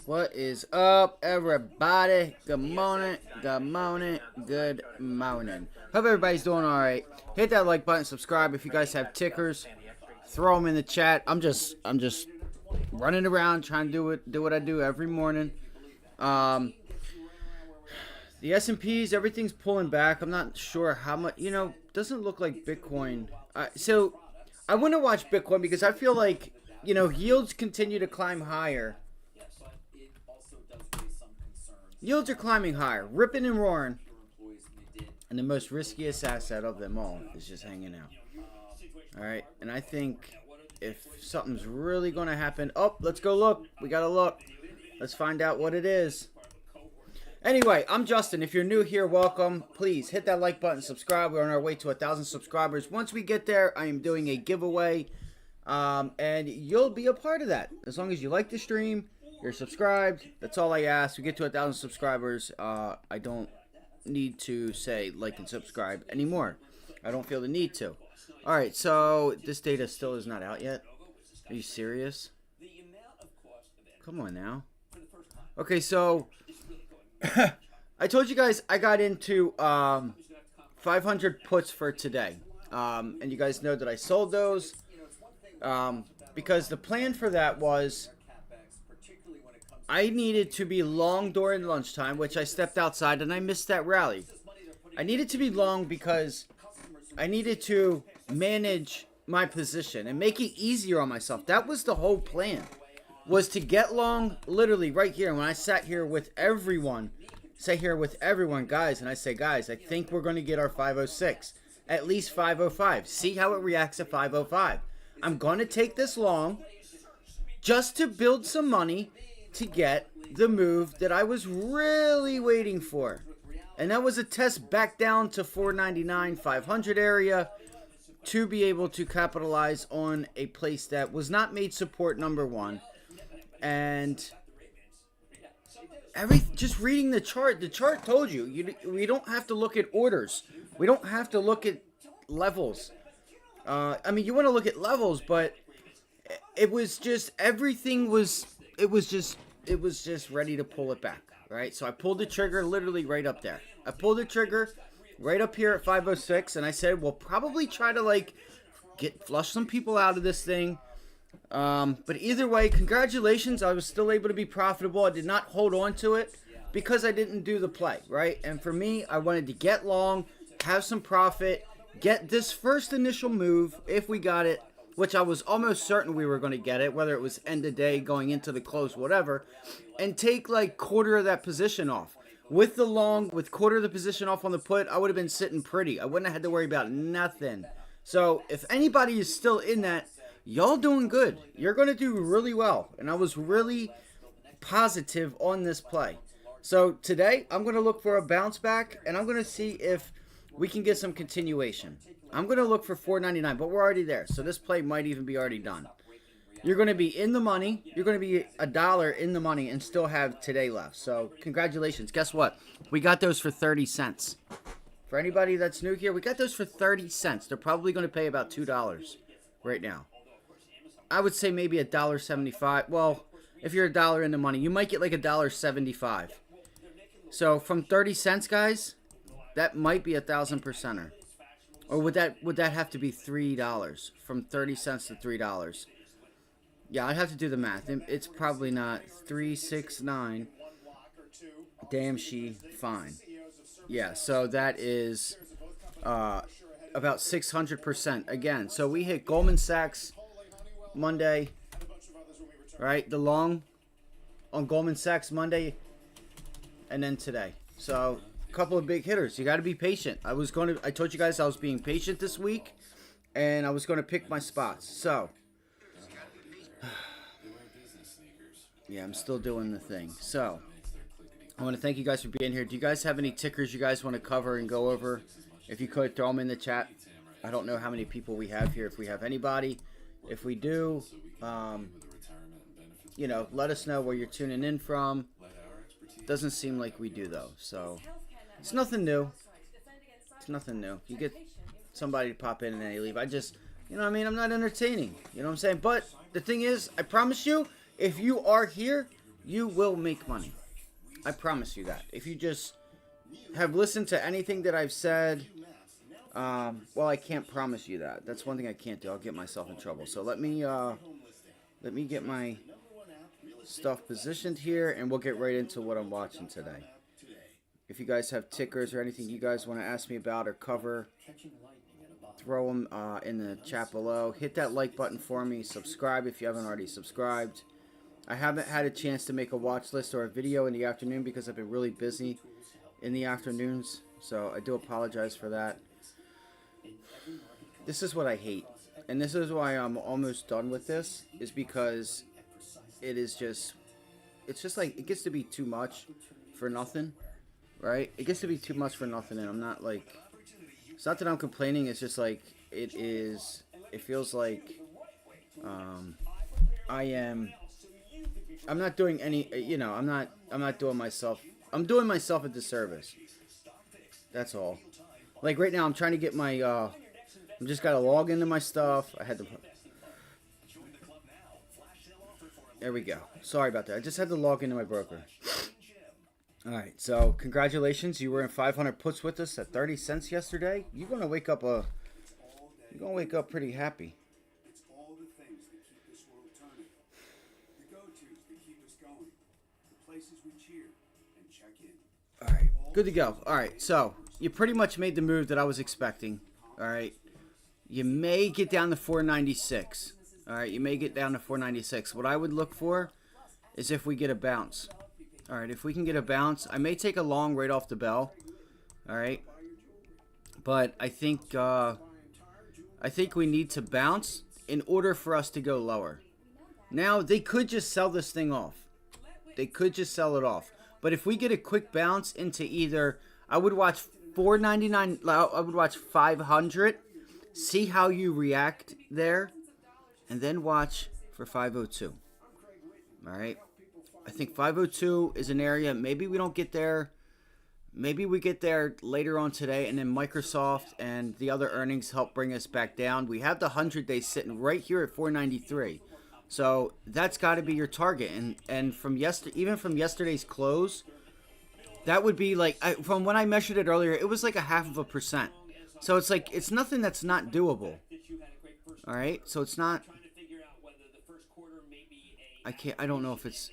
What is up, everybody? Good morning, good morning, good morning. Hope everybody's doing alright. Hit that like button, subscribe if you guys have tickers. Throw them in the chat. I'm just running around trying to do what I do every morning. The S&Ps, everything's pulling back. I'm not sure how much, doesn't look like Bitcoin. So I want to watch Bitcoin because I feel like, yields continue to climb higher. Yields are climbing higher, ripping and roaring. And the most riskiest asset of them all is just hanging out. Alright, and I think if something's really going to happen... Oh, let's go look. We got to look. Let's find out what it is. Anyway, I'm Justin. If you're new here, welcome. Please hit that like button, subscribe. We're on our way to 1,000 subscribers. Once we get there, I am doing a giveaway. And you'll be a part of that. As long as you like the stream, you're subscribed. That's all I ask. We get to 1,000 subscribers. I don't need to say like and subscribe anymore. I don't feel the need to. Alright, so this data still is not out yet. Are you serious? Come on now. Okay, so I told you guys I got into 500 puts for today. And you guys know that I sold those. Because the plan for that was I needed to be long during lunchtime, which I stepped outside and I missed that rally. I needed to be long because I needed to manage my position and make it easier on myself. That was the whole plan, was to get long literally right here. When I sat here with everyone, guys, and I say, guys, I think we're going to get our 506, at least 505. See how it reacts at 505. I'm going to take this long just to build some money to get the move that I was really waiting for. And that was a test back down to 499, 500 area to be able to capitalize on a place that was not made support number one. And just reading the chart told you, we don't have to look at orders. We don't have to look at levels. I mean, you want to look at levels, but it was just, everything was, it was just ready to pull it back, right? So I pulled the trigger literally right up there. I pulled the trigger right up here at 506, and I said, we'll probably try to, like, flush some people out of this thing. But either way, congratulations. I was still able to be profitable. I did not hold on to it because I didn't do the play, right? And for me, I wanted to get long, have some profit, get this first initial move, if we got it, which I was almost certain we were going to get it, whether it was end of day, going into the close, whatever, and take like quarter of that position off. With the long, with quarter of the position off on the put, I would have been sitting pretty. I wouldn't have had to worry about nothing. So if anybody is still in that, y'all doing good. You're going to do really well. And I was really positive on this play. So today, I'm going to look for a bounce back, and I'm going to see if we can get some continuation. I'm going to look for 499, but we're already there. So this play might even be already done. You're going to be in the money. You're going to be $1 in the money and still have today left. So congratulations. Guess what? We got those for 30 cents. For anybody that's new here, we got those for 30 cents. They're probably going to pay about $2 right now. I would say maybe $1.75. Well, if you're $1 in the money, you might get like $1.75. So from 30 cents, guys, that might be 1,000 percenter. Or would that have to be $3? From 30 cents to $3. Yeah, I'd have to do the math. It's probably not 369. Damn she fine. Yeah, so that is about 600% again. So we hit Goldman Sachs Monday, right? The long on Goldman Sachs Monday, and then today. So a couple of big hitters. You got to be patient. I told you guys I was being patient this week, and I was going to pick my spots. So yeah, I'm still doing the thing. So I want to thank you guys for being here. Do you guys have any tickers you guys want to cover and go over? If you could, throw them in the chat. I don't know how many people we have here, if we have anybody. If we do, let us know where you're tuning in from. Doesn't seem like we do, though. So it's nothing new. It's nothing new. You get somebody to pop in and then they leave. I just, you know what I mean? I'm not entertaining. You know what I'm saying? But the thing is, I promise you, if you are here, you will make money. I promise you that. If you just have listened to anything that I've said, well, I can't promise you that. That's one thing I can't do. I'll get myself in trouble. So let me get my stuff positioned here, and we'll get right into what I'm watching today. If you guys have tickers or anything you guys want to ask me about or cover, throw them in the chat below. Hit that like button for me. Subscribe if you haven't already subscribed. I haven't had a chance to make a watch list or a video in the afternoon because I've been really busy in the afternoons. So I do apologize for that. This is what I hate. And this is why I'm almost done with this. Is because it is just... It's just like... It gets to be too much for nothing. Right? It gets to be too much for nothing. And I'm not like... It's not that I'm complaining. It's just like... It is... It feels like... I'm not doing any... You know, I'm not doing myself... I'm doing myself a disservice. That's all. Like right now, I'm trying to get my... I'm just got to log into my stuff. I had to... There we go. Sorry about that. I just had to log into my broker. Alright, so congratulations. You were in 500 puts with us at 30 cents yesterday. You're going to wake up You're going to wake up pretty happy. It's all the things that keep this world turning. The go-tos that keep us going. The places we cheer and check in. Alright, good to go. Alright, so you pretty much made the move that I was expecting. Alright. You may get down to 496. Alright, you may get down to 496. What I would look for is if we get a bounce. Alright, if we can get a bounce, I may take a long right off the bell. Alright. But I think we need to bounce in order for us to go lower. Now, they could just sell this thing off. They could just sell it off. But if we get a quick bounce into either, I would watch 499, I would watch 500. See how you react there, and then watch for 502. Alright? I think 502 is an area, maybe we don't get there. Maybe we get there later on today, and then Microsoft and the other earnings help bring us back down. We have the 100-day sitting right here at 493. So that's got to be your target. And from even from yesterday's close, that would be like, from when I measured it earlier, it was like a 0.5%. So it's like, it's nothing that's not doable. Alright, so it's not, I don't know if it's,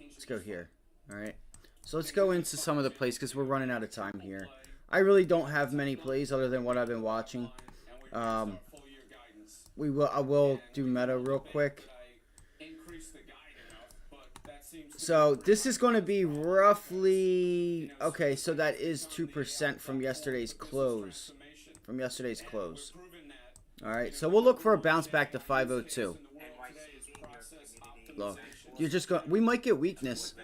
let's go here. Alright, so let's go into some of the plays because we're running out of time here. I really don't have many plays other than what I've been watching. I will do meta real quick. So this is going to be roughly, okay, so that is 2% from yesterday's close. All right, so we'll look for a bounce back to 502. Look, we might get weakness.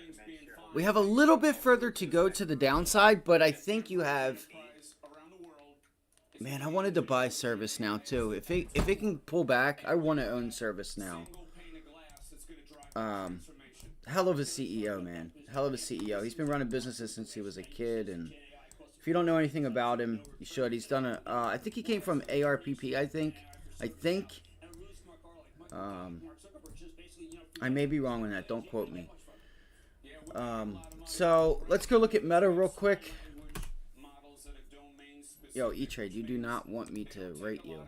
We have a little bit further to go to the downside, but I think you have, man, I wanted to buy Service now too. If it can pull back, I want to own Service now. Hell of a CEO, man. Hell of a CEO. He's been running businesses since he was a kid, and if you don't know anything about him, you should. He's done I think he came from ARPP, I think. I may be wrong on that. Don't quote me. So, let's go look at Meta real quick. Yo, E-Trade, you do not want me to rate you.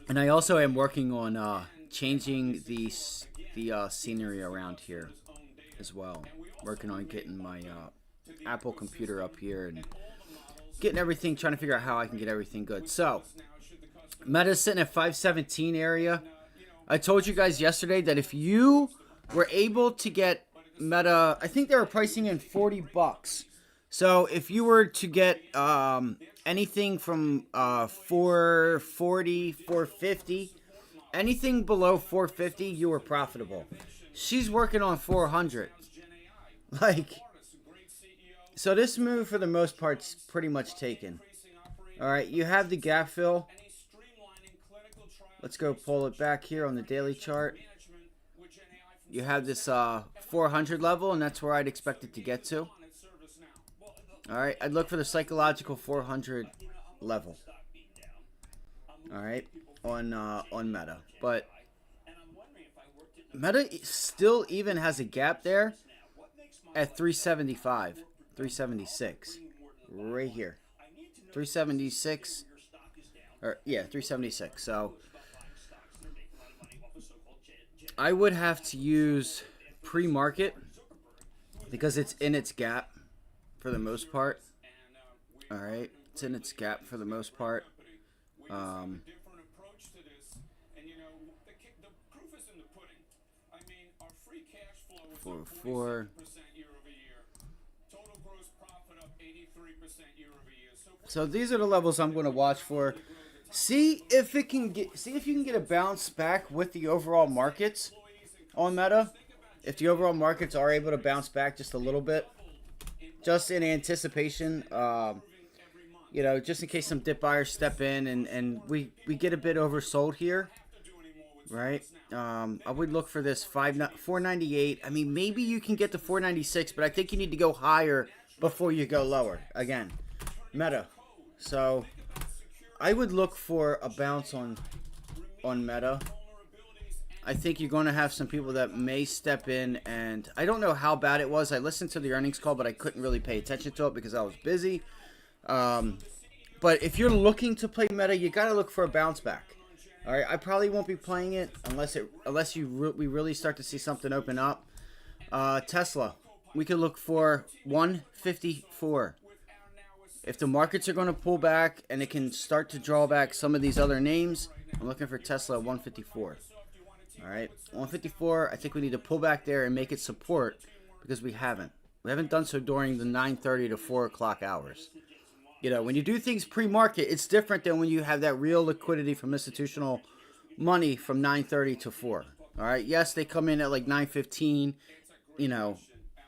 And I also am working on changing the scenery around here as well. Working on getting my Apple computer up here and getting everything, trying to figure out how I can get everything good. So, Meta's sitting at 517 area. I told you guys yesterday that if you were able to get Meta, I think they were pricing in $40. So if you were to get anything from 440, 450, anything below 450, you were profitable. She's working on 400. Like, so this move for the most part's pretty much taken. All right, you have the gap fill. Let's go pull it back here on the daily chart. you have this 400 level, and that's where I'd expect it to get to. All right, I'd look for the psychological 400 level. All right, on Meta, but Meta still even has a gap there at 375, 376, right here, 376, or yeah, 376. So I would have to use pre-market because it's in its gap for the most part. All right, it's in its gap for the most part. Um, four. So these are the levels I'm going to watch for. See if it can get. See if you can get a bounce back with the overall markets on Meta. If the overall markets are able to bounce back just a little bit, just in anticipation, you know, just in case some dip buyers step in and we get a bit oversold here, right? I would look for this 498. I mean, maybe you can get to 496, but I think you need to go higher before you go lower. Again, Meta. So I would look for a bounce on Meta. I think you're going to have some people that may step in, and I don't know how bad it was. I listened to the earnings call, but I couldn't really pay attention to it because I was busy. But if you're looking to play Meta, you got to look for a bounce back. All right, I probably won't be playing it unless we really start to see something open up. Tesla, we could look for 154. If the markets are going to pull back and it can start to draw back some of these other names, I'm looking for Tesla 154. All right, 154. I think we need to pull back there and make it support because we haven't. We haven't done so during the 9:30 to 4 o'clock hours. You know, when you do things pre-market, it's different than when you have that real liquidity from institutional money from 9:30 to 4. All right, yes, they come in at like 9:15. You know,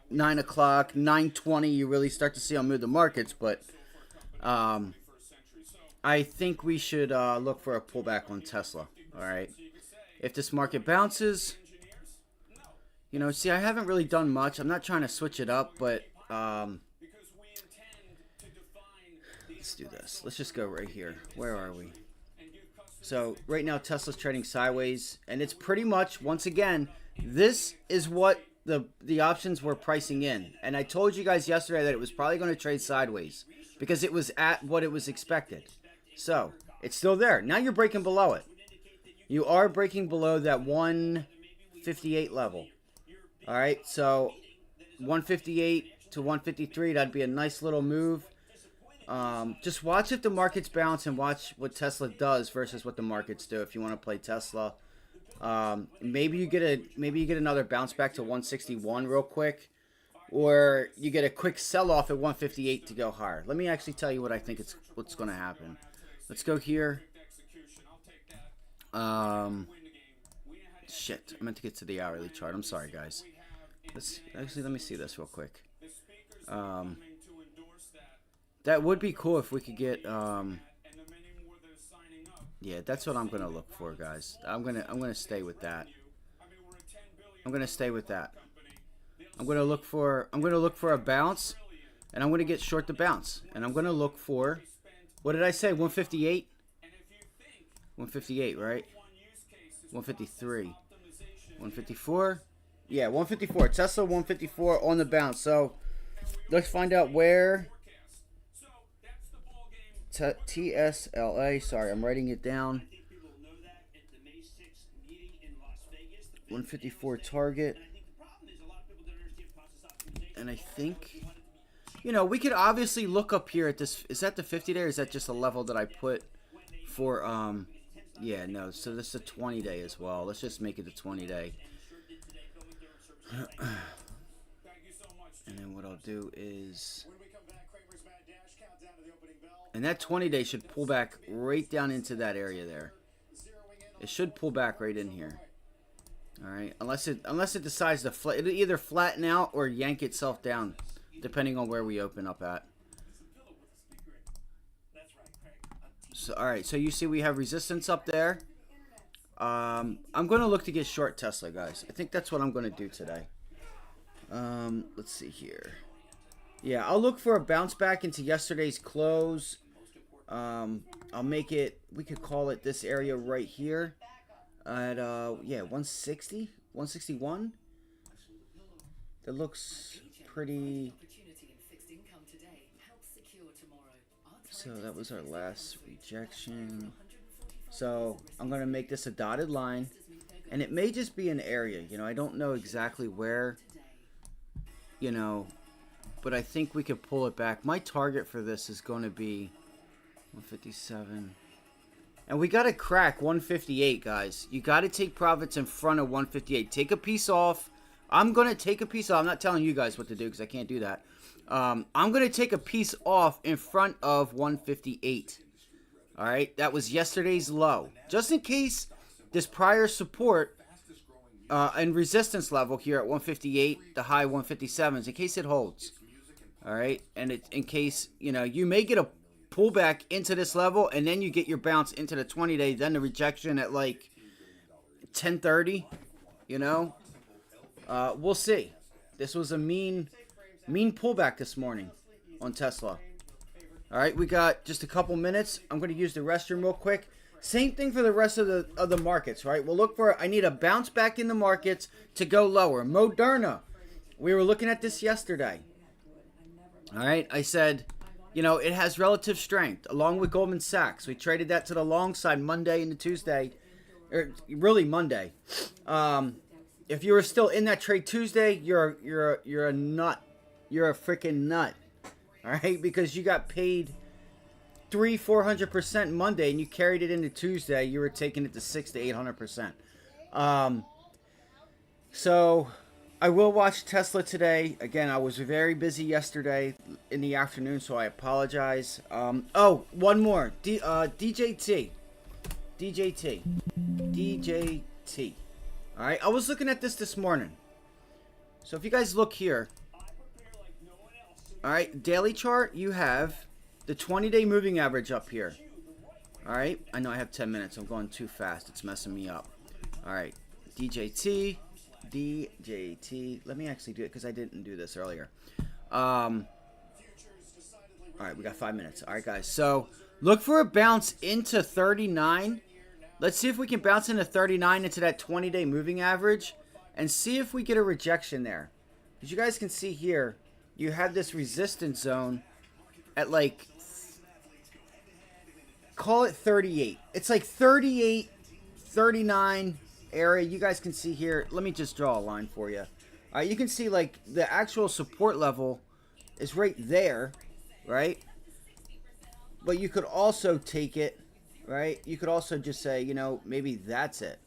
9 o'clock, 9:20. You really start to see them move the markets, but I think we should look for a pullback on Tesla. All right. If this market bounces, you know, see, I haven't really done much. I'm not trying to switch it up, but let's do this. Let's just go right here. Where are we? So right now Tesla's trading sideways, and it's pretty much, once again, this is what the options were pricing in. And I told you guys yesterday that it was probably going to trade sideways because it was at what it was expected. So it's still there. Now you're breaking below it. You are breaking below that 158 level. All right, so 158 to 153, that'd be a nice little move. Just watch if the markets bounce and watch what Tesla does versus what the markets do. If you want to play Tesla, maybe you get another bounce back to 161 real quick, or you get a quick sell off at 158 to go higher. Let me actually tell you what I think what's going to happen. Let's go here. Shit, I meant to get to the hourly chart. I'm sorry, guys. Let me see this real quick. That would be cool if we could get yeah, that's what I'm gonna look for, guys. I'm gonna stay with that. I'm gonna stay with that. I'm gonna look for a bounce, and I'm gonna get short the bounce, and I'm gonna look for, what did I say? 158. 158, right? 153. 154. Yeah, 154. Tesla 154 on the bounce. So let's find out where TSLA. Sorry, I'm writing it down. 154 target. And I think, you know, we could obviously look up here at this. Is that the 50 day or is that just a level that I put for yeah, no, so this is a 20 day as well. Let's just make it a 20 day. And then what I'll do is, and that 20 day should pull back right down into that area there. It should pull back right in here. All right, unless it decides to it'll either flatten out or yank itself down, depending on where we open up at. So all right, so you see we have resistance up there. I'm going to look to get short Tesla, guys. I think that's what I'm going to do today. Let's see here. Yeah, I'll look for a bounce back into yesterday's close. I'll make it, we could call it this area right here at, yeah, 160, 161. That looks pretty. So that was our last rejection. So I'm going to make this a dotted line. And it may just be an area. You know, I don't know exactly where, you know, but I think we could pull it back. My target for this is going to be 157. And we got to crack 158, guys. You got to take profits in front of 158. Take a piece off. I'm going to take a piece off. I'm not telling you guys what to do because I can't do that. I'm going to take a piece off in front of 158. All right. That was yesterday's low. Just in case this prior support and resistance level here at 158, the high 157s, in case it holds. All right. And in case, you know, you may get a pullback into this level and then you get your bounce into the 20-day, then the rejection at like 10:30, you know. We'll see. This was a mean pullback this morning on Tesla. All right, we got just a couple minutes. I'm going to use the restroom real quick. Same thing for the rest of the markets, right? We'll look for, I need a bounce back in the markets to go lower. Moderna, we were looking at this yesterday. All right, I said, you know, it has relative strength along with Goldman Sachs. We traded that to the long side Monday into Tuesday, or really Monday. If you were still in that trade Tuesday, you're a nut. You're a freaking nut. All right, because you got paid 300-400% Monday and you carried it into Tuesday. You were taking it to 600 to 800%. So I will watch Tesla today. Again, I was very busy yesterday in the afternoon, so I apologize. Oh, one more. DJT. All right, I was looking at this morning. So if you guys look here, all right, daily chart, you have the 20-day moving average up here. All right, I know I have 10 minutes. I'm going too fast. It's messing me up. All right, DJT. Let me actually do it because I didn't do this earlier. All right, we got 5 minutes. All right, guys. So look for a bounce into 39. Let's see if we can bounce into 39 into that 20-day moving average and see if we get a rejection there. As you guys can see here, you have this resistance zone at like, call it 38. It's like 38, 39 area. You guys can see here. Let me just draw a line for you. All right, you can see like the actual support level is right there, right? But you could also take it, right? You could also just say, you know, maybe that's it,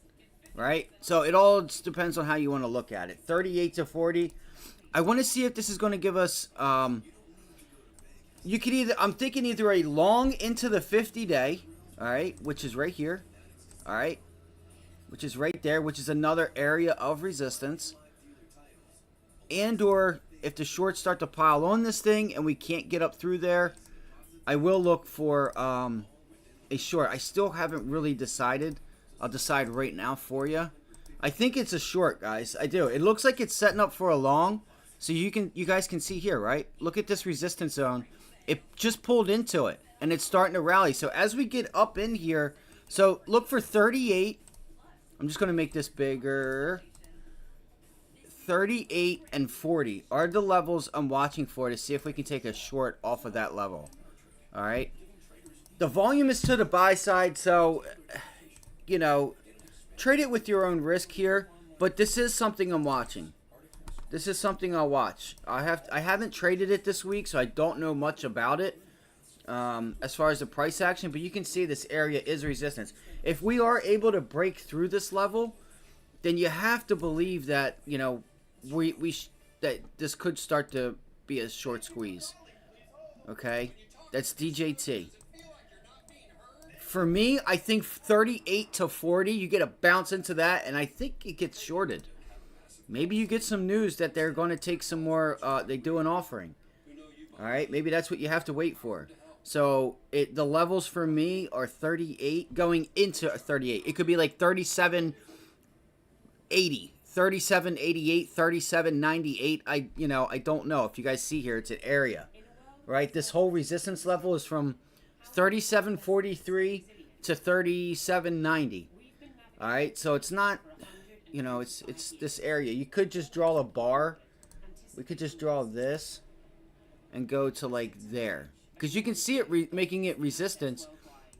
right? So it all just depends on how you want to look at it. 38 to 40. I want to see if this is going to give us, you could either, I'm thinking either a long into the 50-day, all right, which is right here, all right, which is right there, which is another area of resistance, and or if the shorts start to pile on this thing and we can't get up through there, I will look for a short. I still haven't really decided. I'll decide right now for you. I think it's a short, guys. I do. It looks like it's setting up for a long. So you guys can see here, right? Look at this resistance zone. It just pulled into it, and it's starting to rally. So as we get up in here, so look for 38. I'm just going to make this bigger. 38 and 40 are the levels I'm watching for to see if we can take a short off of that level. All right. The volume is to the buy side, so, you know, trade it with your own risk here. But this is something I'm watching. This is something I'll watch. I haven't traded it this week, so I don't know much about it as far as the price action. But you can see this area is resistance. If we are able to break through this level, then you have to believe that, you know, that this could start to be a short squeeze. Okay, that's DJT. For me, I think 38 to 40, you get a bounce into that, and I think it gets shorted. Maybe you get some news that they're going to take some more, they do an offering. All right, maybe that's what you have to wait for. So the levels for me are 38 going into 38. It could be like 37.80, 37.88, 37.98. I don't know. If you guys see here, it's an area, right? This whole resistance level is from 37.43 to 37.90. All right, so it's not, it's this area. You could just draw a bar. We could just draw this and go to like there, because you can see it making it resistance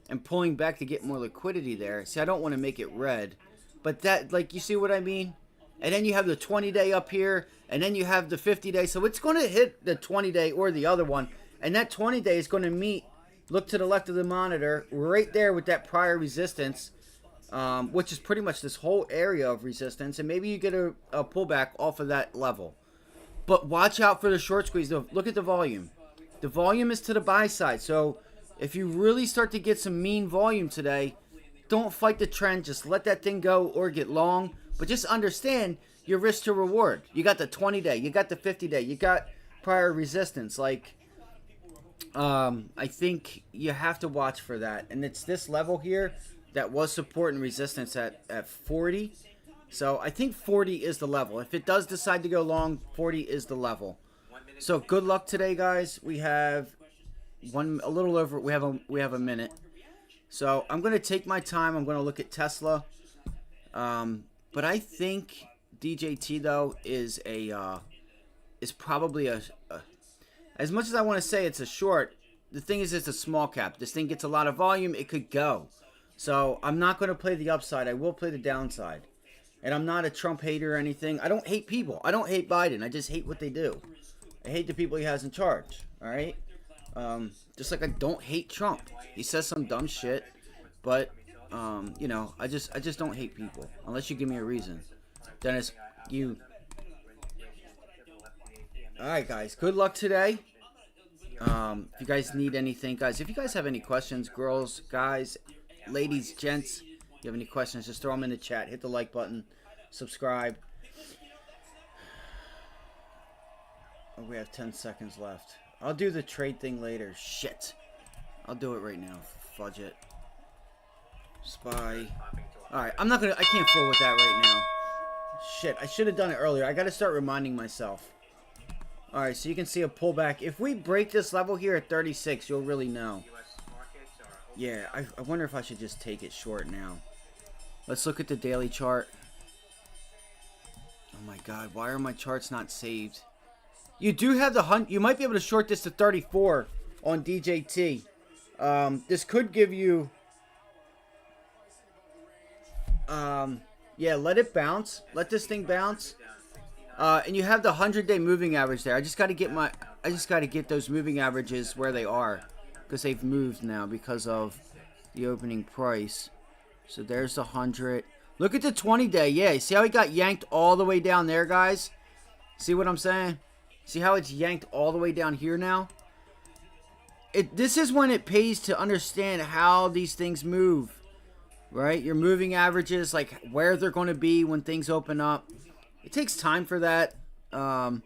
and pulling back to get more liquidity there. See, I don't want to make it red, but that, like, you see what I mean? And then you have the 20-day up here, and then you have the 50-day. So it's going to hit the 20-day or the other one, and that 20-day is going to meet, look to the left of the monitor, right there with that prior resistance, which is pretty much this whole area of resistance, and maybe you get a pullback off of that level. But watch out for the short squeeze. Look at the volume. The volume is to the buy side. So if you really start to get some mean volume today, don't fight the trend. Just let that thing go or get long. But just understand your risk to reward. You got the 20-day. You got the 50-day. You got prior resistance. Like, I think you have to watch for that. And it's this level here that was support and resistance at 40. So I think 40 is the level. If it does decide to go long, 40 is the level. So good luck today, guys. We have a little over. We have a minute. So I'm going to take my time. I'm going to look at Tesla. But I think DJT though is probably a as much as I want to say it's a short. The thing is, it's a small cap. This thing gets a lot of volume. It could go. So I'm not going to play the upside. I will play the downside. And I'm not a Trump hater or anything. I don't hate people. I don't hate Biden. I just hate what they do. I hate the people he has in charge. All right? Just like I don't hate Trump. He says some dumb shit. But, I just don't hate people. Unless you give me a reason. Dennis, you... Alright, guys. Good luck today. If you guys need anything, guys. If you guys have any questions, girls, guys, ladies, gents... If you have any questions, just throw them in the chat. Hit the like button. Subscribe. Oh, we have 10 seconds left. I'll do the trade thing later. Shit. I'll do it right now. Fudge it. Spy. Alright, I can't fool with that right now. Shit, I should have done it earlier. I gotta start reminding myself. Alright, so you can see a pullback. If we break this level here at 36, you'll really know. Yeah, I wonder if I should just take it short now. Let's look at the daily chart. Oh my god, why are my charts not saved? You do have the hunt. You might be able to short this to 34 on DJT. This could give you... yeah, let it bounce. Let this thing bounce. And you have the 100-day moving average there. I just got to get those moving averages where they are, because they've moved now because of the opening price. So there's the 100. Look at the 20-day. Yeah, see how he got yanked all the way down there, guys? See what I'm saying? See how it's yanked all the way down here now? This is when it pays to understand how these things move. Right? Your moving averages, like where they're going to be when things open up. It takes time for that. But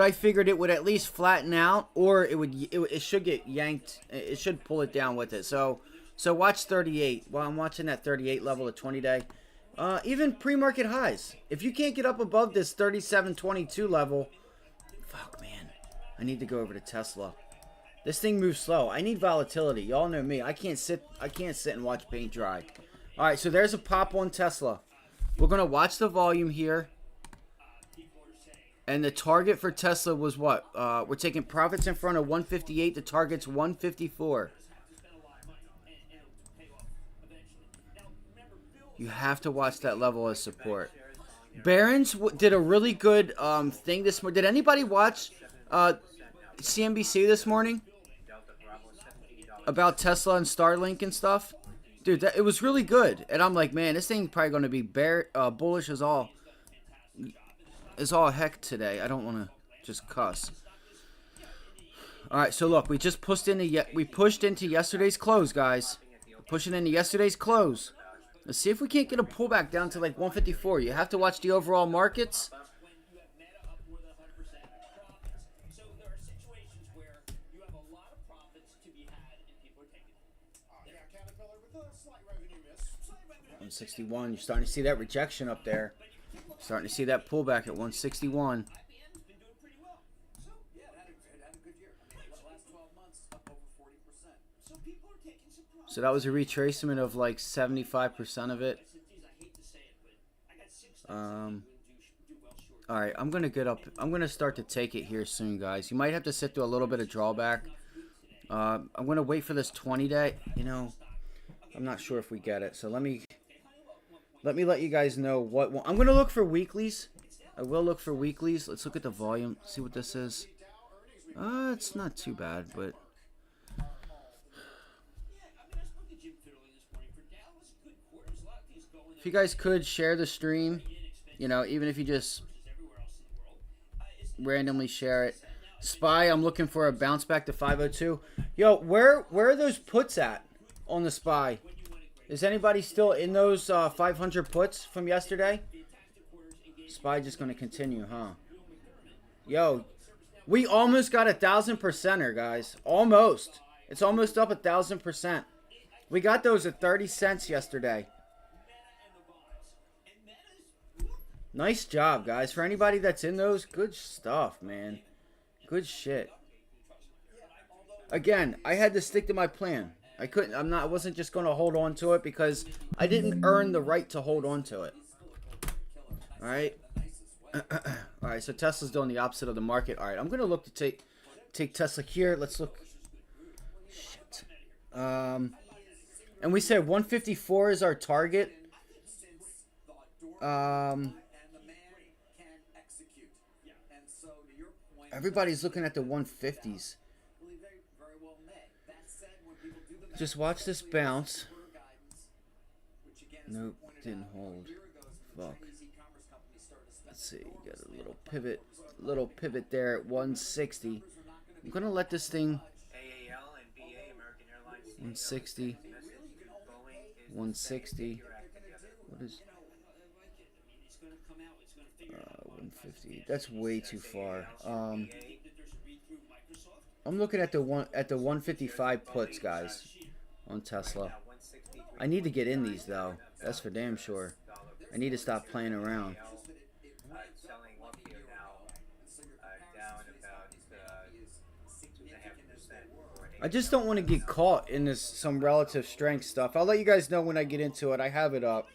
I figured it would at least flatten out, or it should get yanked. It should pull it down with it. So watch 38. While I'm watching that 38 level at 20-day. Even pre-market highs. If you can't get up above this 37.22 level, fuck, man. I need to go over to Tesla. This thing moves slow. I need volatility. Y'all know me. I can't sit and watch paint dry. All right, so there's a pop on Tesla. We're gonna watch the volume here. And the target for Tesla was what? We're taking profits in front of 158. The target's 154. You have to watch that level as support. Barron's did a really good thing this morning. Did anybody watch CNBC this morning about Tesla and Starlink and stuff? Dude, it was really good. And I'm like, man, this thing's probably going to be bullish as all heck today. I don't want to just cuss. All right, so look, we just pushed into yesterday's close, guys. We're pushing into yesterday's close. Let's see if we can't get a pullback down to like 154. You have to watch the overall markets. 161. You're starting to see that rejection up there. Starting to see that pullback at 161. So that was a retracement of like 75% of it. All right, I'm gonna get up. I'm gonna start to take it here soon, guys. You might have to sit through a little bit of drawback. I'm gonna wait for this 20-day. You know, I'm not sure if we get it. So let me let you guys know what I'm gonna look for weeklies. I will look for weeklies. Let's look at the volume. See what this is. It's not too bad, but if you guys could share the stream, you know, even if you just randomly share it. SPY, I'm looking for a bounce back to 502. Yo, where are those puts at on the SPY? Is anybody still in those 500 puts from yesterday? SPY just going to continue, huh? Yo, we almost got 1,000%er, guys. Almost. It's almost up 1,000%. We got those at 30 cents yesterday. Nice job, guys. For anybody that's in those, good stuff, man. Good shit. Again, I had to stick to my plan. I wasn't just going to hold on to it because I didn't earn the right to hold on to it. All right. All right, so Tesla's doing the opposite of the market. All right, I'm going to look to take Tesla here. Let's look. Shit. And we said 154 is our target. Everybody's looking at the 150s. Just watch this bounce. Nope, didn't hold. Fuck. Let's see, got a little pivot there at 160. I'm gonna let this thing 160. 160. What is 150? That's way too far. I'm looking at the 155 puts, guys, on Tesla. I need to get in these though. That's for damn sure. I need to stop playing around. I just don't want to get caught in this some relative strength stuff. I'll let you guys know when I get into it. I have it up.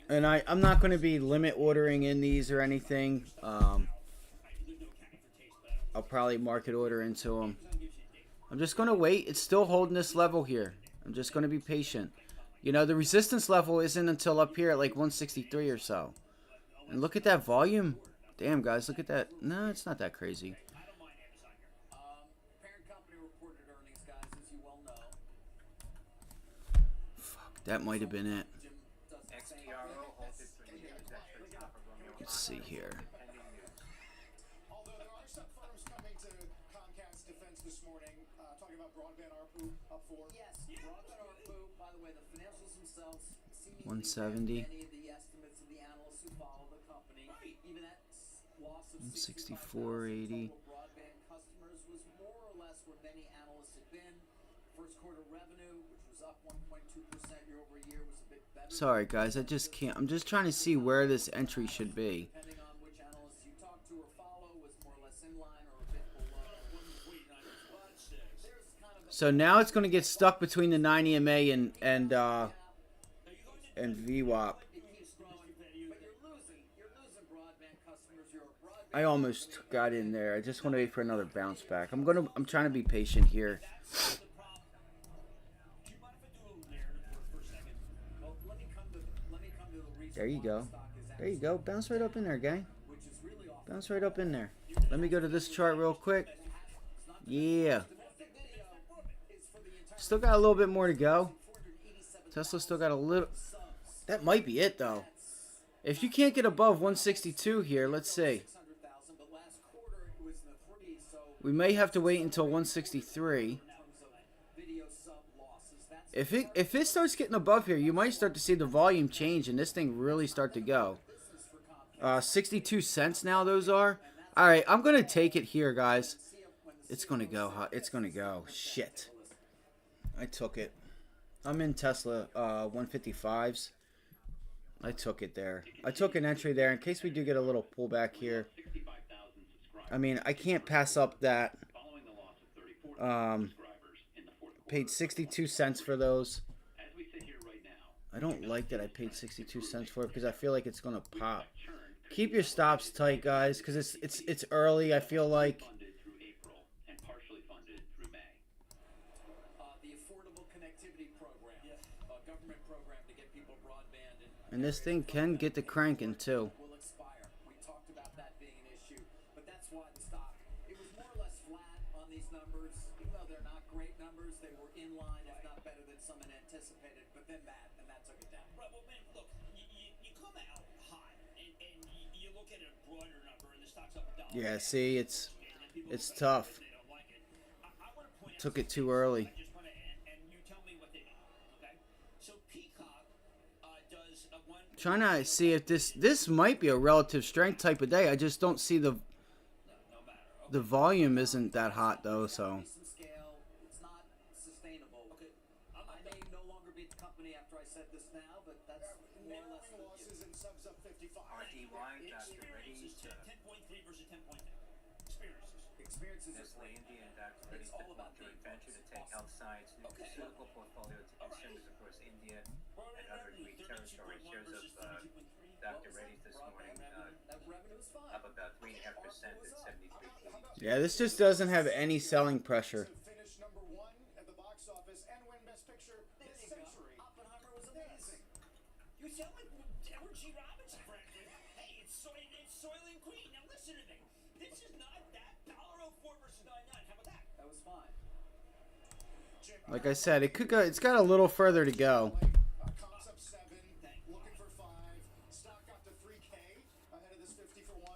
And I'm not going to be limit ordering in these or anything. I'll probably market order into them. I'm just going to wait. It's still holding this level here. I'm just going to be patient. You know, the resistance level isn't until up here at like 163 or so. And look at that volume. Damn, guys, look at that. No, it's not that crazy. Fuck, that might have been it. Let's see here. Although there are some firms coming to Comcast defense this morning, talking about broadband ARPU up for. Yes, broadband ARPU. By the way, the financials themselves seem 170. many of the estimates of the analysts who follow the company. Even that loss of 64.80. broadband customers was more or less where many analysts had been. First quarter revenue, which was up 1.2% year over year, was a bit better. Sorry, guys, I just can't. I'm just trying to see where this entry should be. Depending on which analysts you talk to or follow, was more or less in line or a bit below. So now it's going to get stuck between the 9 EMA and VWAP. I almost got in there. I just want to wait for another bounce back. I'm trying to be patient here. There you go. There you go. Bounce right up in there, gang. Bounce right up in there. Let me go to this chart real quick. Yeah. Still got a little bit more to go. Tesla still got a little. That might be it, though. If you can't get above 162 here, let's see. We may have to wait until 163. If it starts getting above here, you might start to see the volume change and this thing really start to go. 62 cents now those are. All right, I'm going to take it here, guys. It's gonna go. It's gonna go. Shit. I took it. I'm in Tesla 155s. I took it there. I took an entry there in case we do get a little pullback here. I mean, I can't pass up that. Paid 62 cents for those. I don't like that I paid 62 cents for it because I feel like it's gonna pop. Keep your stops tight, guys, because it's early. I feel like. The Affordable Connectivity Program, a government program to get people broadband And this thing can get to cranking too. will expire. We talked about that being an issue, but that's why the stock, it was more or less flat on these numbers. Even though they're not great numbers, they were in line, if not better than some had anticipated. But then that took it down. Right, well, man, look, you come out hot, and you look at a broader number, and the stock's up $1. Yeah, see, it's tough. They don't like it. I want to point out Took it too early. I just want to, and you tell me what they mean, okay? So Peacock does a one. Trying to see if this might be a relative strength type of day. I just don't see No matter. the volume isn't that hot though. So Decent scale, it's not sustainable. Okay, I may no longer be at the company after I said this now, but that's more or less the view. Losses and subs up 55. Experiences 10.3 versus 10.9. Experiences. Experiences are Nestle great. India and Dr. It's Reddy's all to about joint the venture to inputs. take health science Okay. nutraceutical portfolio to consumers across India and other Greek territories. Shares of Dr. Reddy's this morning That revenue is fine. up about 3.5% at 73. yeah, this just doesn't have any selling pressure. Finish number 1 at the box office and win Best Picture There this you go. century. Oppenheimer was amazing. You sound like Edward G. Robinson, frankly. Hey, it's Soylent Green. Now listen to me. This is not that $1.04 versus 99. How about that? That was fine. Like I said, it could go. It's got a little further to go. Comps up 7, looking for 5. Stock got to 3K ahead of this 50 for 1.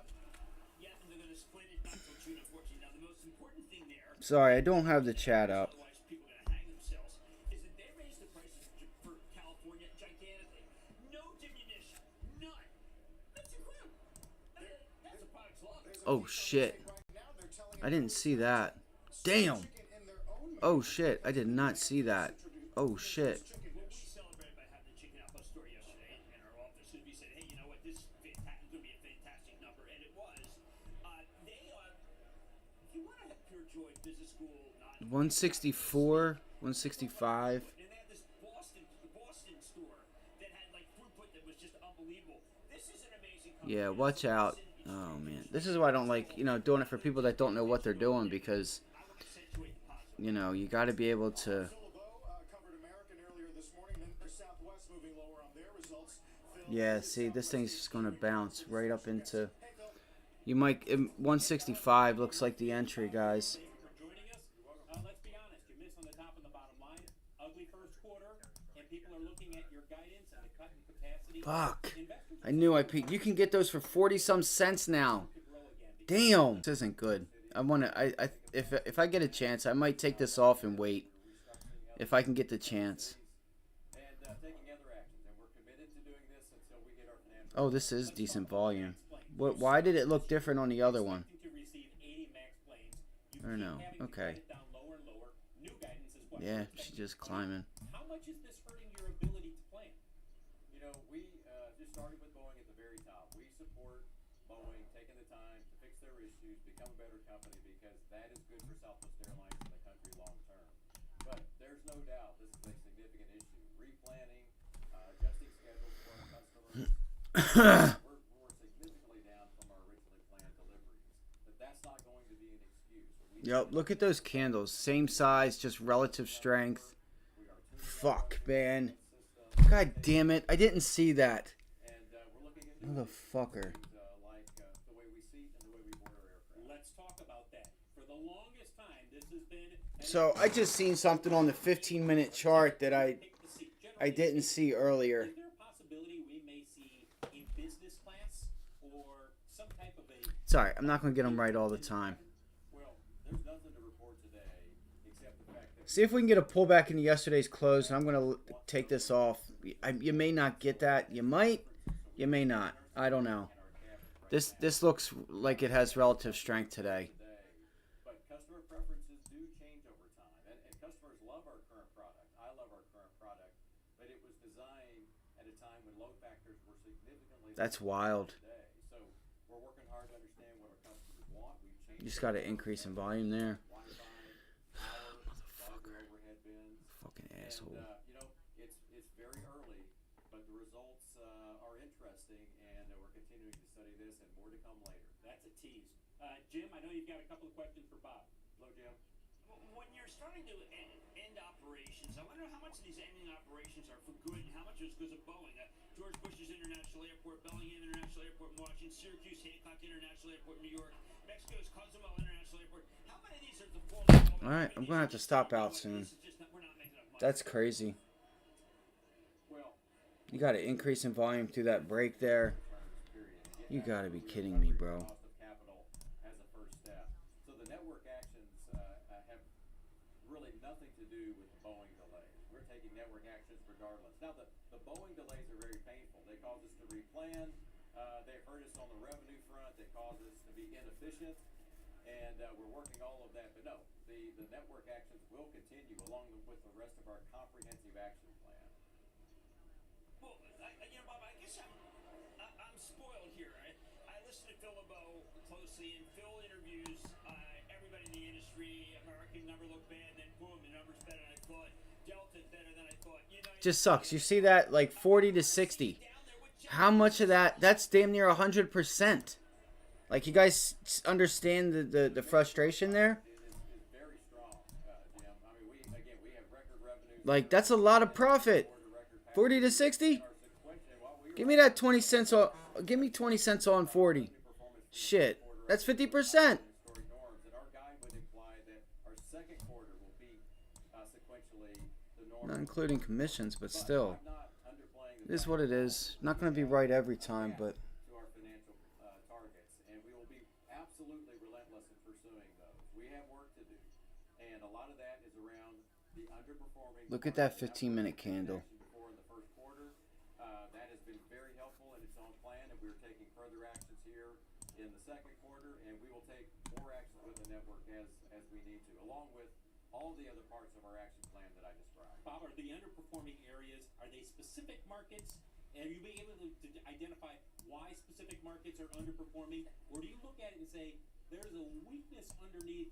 Yeah, and they're going to split it not till June, unfortunately. Now, the most important thing there, Sorry, I don't have the chat up. otherwise people are going to hang themselves, is that they raised the prices for California gigantically. No diminution. None. That's incredible. That's a product's law. Oh shit! Right now they're telling I didn't see that. Damn. in their own Oh shit! I did not see that. Oh shit! Well, we celebrated by having the Chicken Alpha store yesterday in our office. And we said, hey, you know what? This is going to be a fantastic number. And it was. If you want to have pure joy, business school, not. 164, 165. And they had this Boston store that had like throughput that was just unbelievable. This is an amazing company. Yeah, watch out. Oh man, this is why I don't like doing it for people that don't know what they're doing because I would accentuate the positive. you got to be able to. covered American earlier this morning, then there's Southwest moving lower on their results. Yeah, see, this thing's just gonna bounce right up into. You might 165 looks like the entry, guys. Thank you for joining us. Let's be honest, you missed on the top and the bottom line. Ugly first quarter, and people are looking at your guidance and the cut in capacity. Fuck! Investors I knew I peaked. You can get those for 40 some cents now. could grow again. Damn, this isn't good. I wanna. If I get a chance, I might take this off and wait. If I can get the chance. And taking other actions, and we're committed to doing this until we get our financial. Oh, this is decent volume. Why did it look different on the other one? To receive 80 max planes. You I don't keep know. having to Okay. cut it down lower and lower. New guidance is what. Yeah, she's just climbing. How much is this hurting your ability to plan? You know, we just started with Boeing at the very top. We support Boeing taking the time to fix their issues, become a better company, because that is good for Southwest Airlines and the country long term. But there's no doubt this is a significant issue. Replanning, adjusting schedules for our customers. We're significantly down from our originally planned deliveries. But that's not going to be an excuse. Yep, look at those candles. Same size, just relative strength. Fuck, man. God damn it. I didn't see that. And we're looking at new Motherfucker. like the way we seat and the way we board our aircraft. Let's talk about that. For the longest time, this has been. So I just seen something on the 15-minute chart that I didn't see earlier. Is there a possibility we may see in business class or some type of a? Sorry, I'm not gonna get them right all the time. Well, there's nothing to report today except the fact that. See if we can get a pullback into yesterday's close, and I'm gonna take this off. You may not get that. You might. You may not. I don't know. This looks like it has relative strength today. But customer preference designed at a time when load factors were significantly That's lower wild. than today. So we're working hard to understand what our customers want. We've changed You just got to increase in volume there. Wi-Fi, power, larger overhead bins. Fucking And, asshole. you know, it's very early, but the results are interesting, and we're continuing to study this, and more to come later. That's a tease. Jim, I know you've got a couple of questions for Bob. Hello, Jim. When you're starting to end operations, I wonder how much of these ending operations are for good and how much is because of Boeing. George Bush's International Airport, Bellingham International Airport in Washington, Syracuse Hancock International Airport in New York, Mexico's Cozumel International Airport. How many of these are the full? All right, I'm gonna have to stop out soon. That's crazy. Well, You got to increase in volume through that break there. You got to be kidding me, bro. cost of capital as a first step. So the network actions have really nothing to do with the Boeing delays. We're taking network actions regardless. Now, the Boeing delays are very painful. They cause us to replan. They hurt us on the revenue front. They cause us to be inefficient. And we're working all of that. But no, the network actions will continue along with the rest of our comprehensive action plan. Well, Bob, I guess I'm spoiled here. I listen to Phil LeBeau closely, and Phil interviews everybody in the industry. American number looked bad, then boom, the number's better than I thought. Delta's better than I thought. Just sucks. You see that like 40 to 60. How much of that? That's damn near 100%. Like, you guys understand the frustration there? Is very strong, Jim. I mean, we have record revenues. Like, that's a lot of profit. 40 to 60? Give me that 20 cents on. Give me 20 cents on 40. Shit, that's 50%. And our guide would imply that our second quarter will be sequentially the norm. Not including commissions, but still. I'm not underplaying It is what it is. Not going to be right every time, but to our financial targets, and we will be absolutely relentless in pursuing those. We have work to do, and a lot of that is around the underperforming. look at that 15-minute candle. Before in the first quarter, that has been very helpful, and it's on plan. And we're taking further actions here in the second quarter, and we will take more actions with the network as we need to, along with all the other parts of our action plan that I described. Bob, are the underperforming areas, are they specific markets? And are you being able to identify why specific markets are underperforming? Or do you look at it and say, there's a weakness underneath,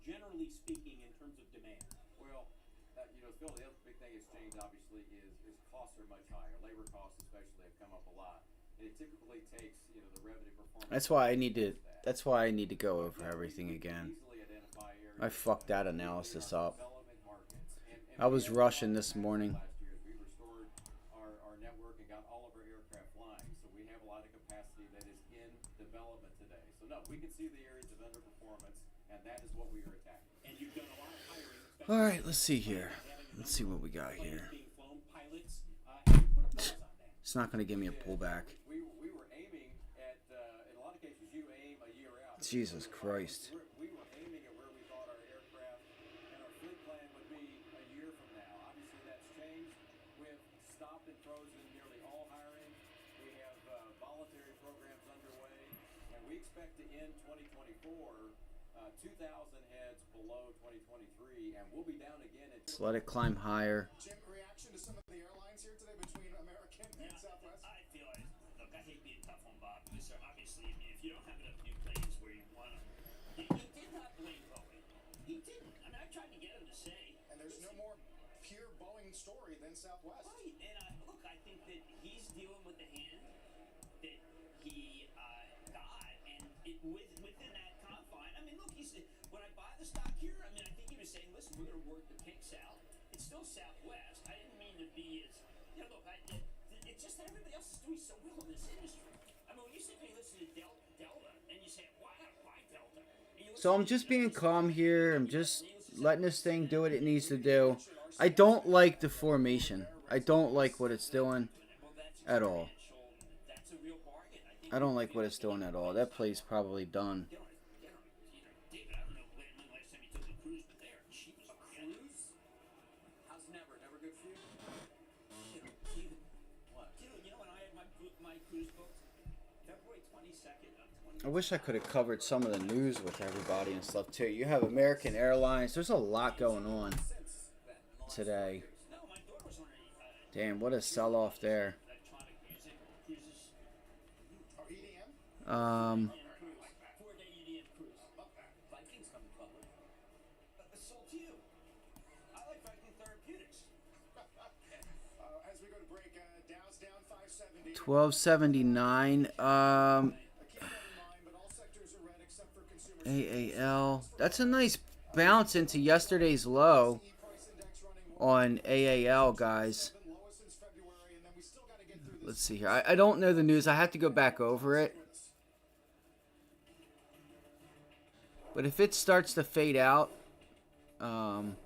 generally speaking, in terms of demand? Well, Phil, the other big thing that's changed, obviously, is costs are much higher. Labor costs especially have come up a lot. And it typically takes, the revenue performance. That's why I need to go over everything again. I fucked that analysis up. I was rushing this morning. Last year, we restored our network and got all of our aircraft flying. So we have a lot of capacity that is in development today. So no, we can see the areas of underperformance, and that is what we are attacking. And you've done a lot of hiring. All right, let's see here. Let's see what we got here. Being flown, pilots, and you put a pause on that. It's not going to give me a pullback. We were aiming at, in a lot of cases, you aim a year out. Jesus Christ. We were aiming at where we thought our aircraft and our fleet plan would be a year from now. Obviously, that's changed. With stopped and frozen nearly all hiring. We have voluntary programs underway, and we expect to end 2024 2,000 heads below 2023, and we'll be down again in. Let's let it climb higher. Jim, reaction to some of the airlines here today between American and Southwest? I feel like, look, I hate being tough on Bob because obviously, if you don't have enough new planes where you want them, he did not blame Boeing. He didn't. I mean, I tried to get him to say. And there's no more pure Boeing story than Southwest. Right, and look, I think that he's dealing with the hand that he got, and within that confine. I mean, look, when I buy the stock here, I mean, I think he was saying, listen, we're going to work the kinks out. It's still Southwest. I didn't mean to be as, look, it's just that everybody else is doing so well in this industry. I mean, when you sit there and listen to Delta, and you say, why Delta? So I'm just being calm here. I'm just letting this thing do what it needs to do. I don't like the formation. I don't like what it's doing at all. I don't like what it's doing at all. That play's probably done. David, I don't know when the last time you took a cruise, but there, she was a cruise. How's never good for you? What? When I had my cruise booked, February 22nd of 20. I wish I could have covered some of the news with everybody and stuff too. You have American Airlines. There's a lot going on today. No, my daughter was on a Damn, what a sell-off there. Electronic music, cruises. Or EDM? EDM cruise. 4-day EDM cruise. Vikings coming public. Sold to you. I like Viking Therapeutics. As we go to break, Dow's down 570. 1279. Keep that in mind, but all sectors are red except for consumer AAL. That's a nice bounce into yesterday's low price index running on AAL, guys. lowest since February, and then we still got to get through this. Let's see here. I don't know the news. I have to go back over it. But if it starts to fade out, The Bond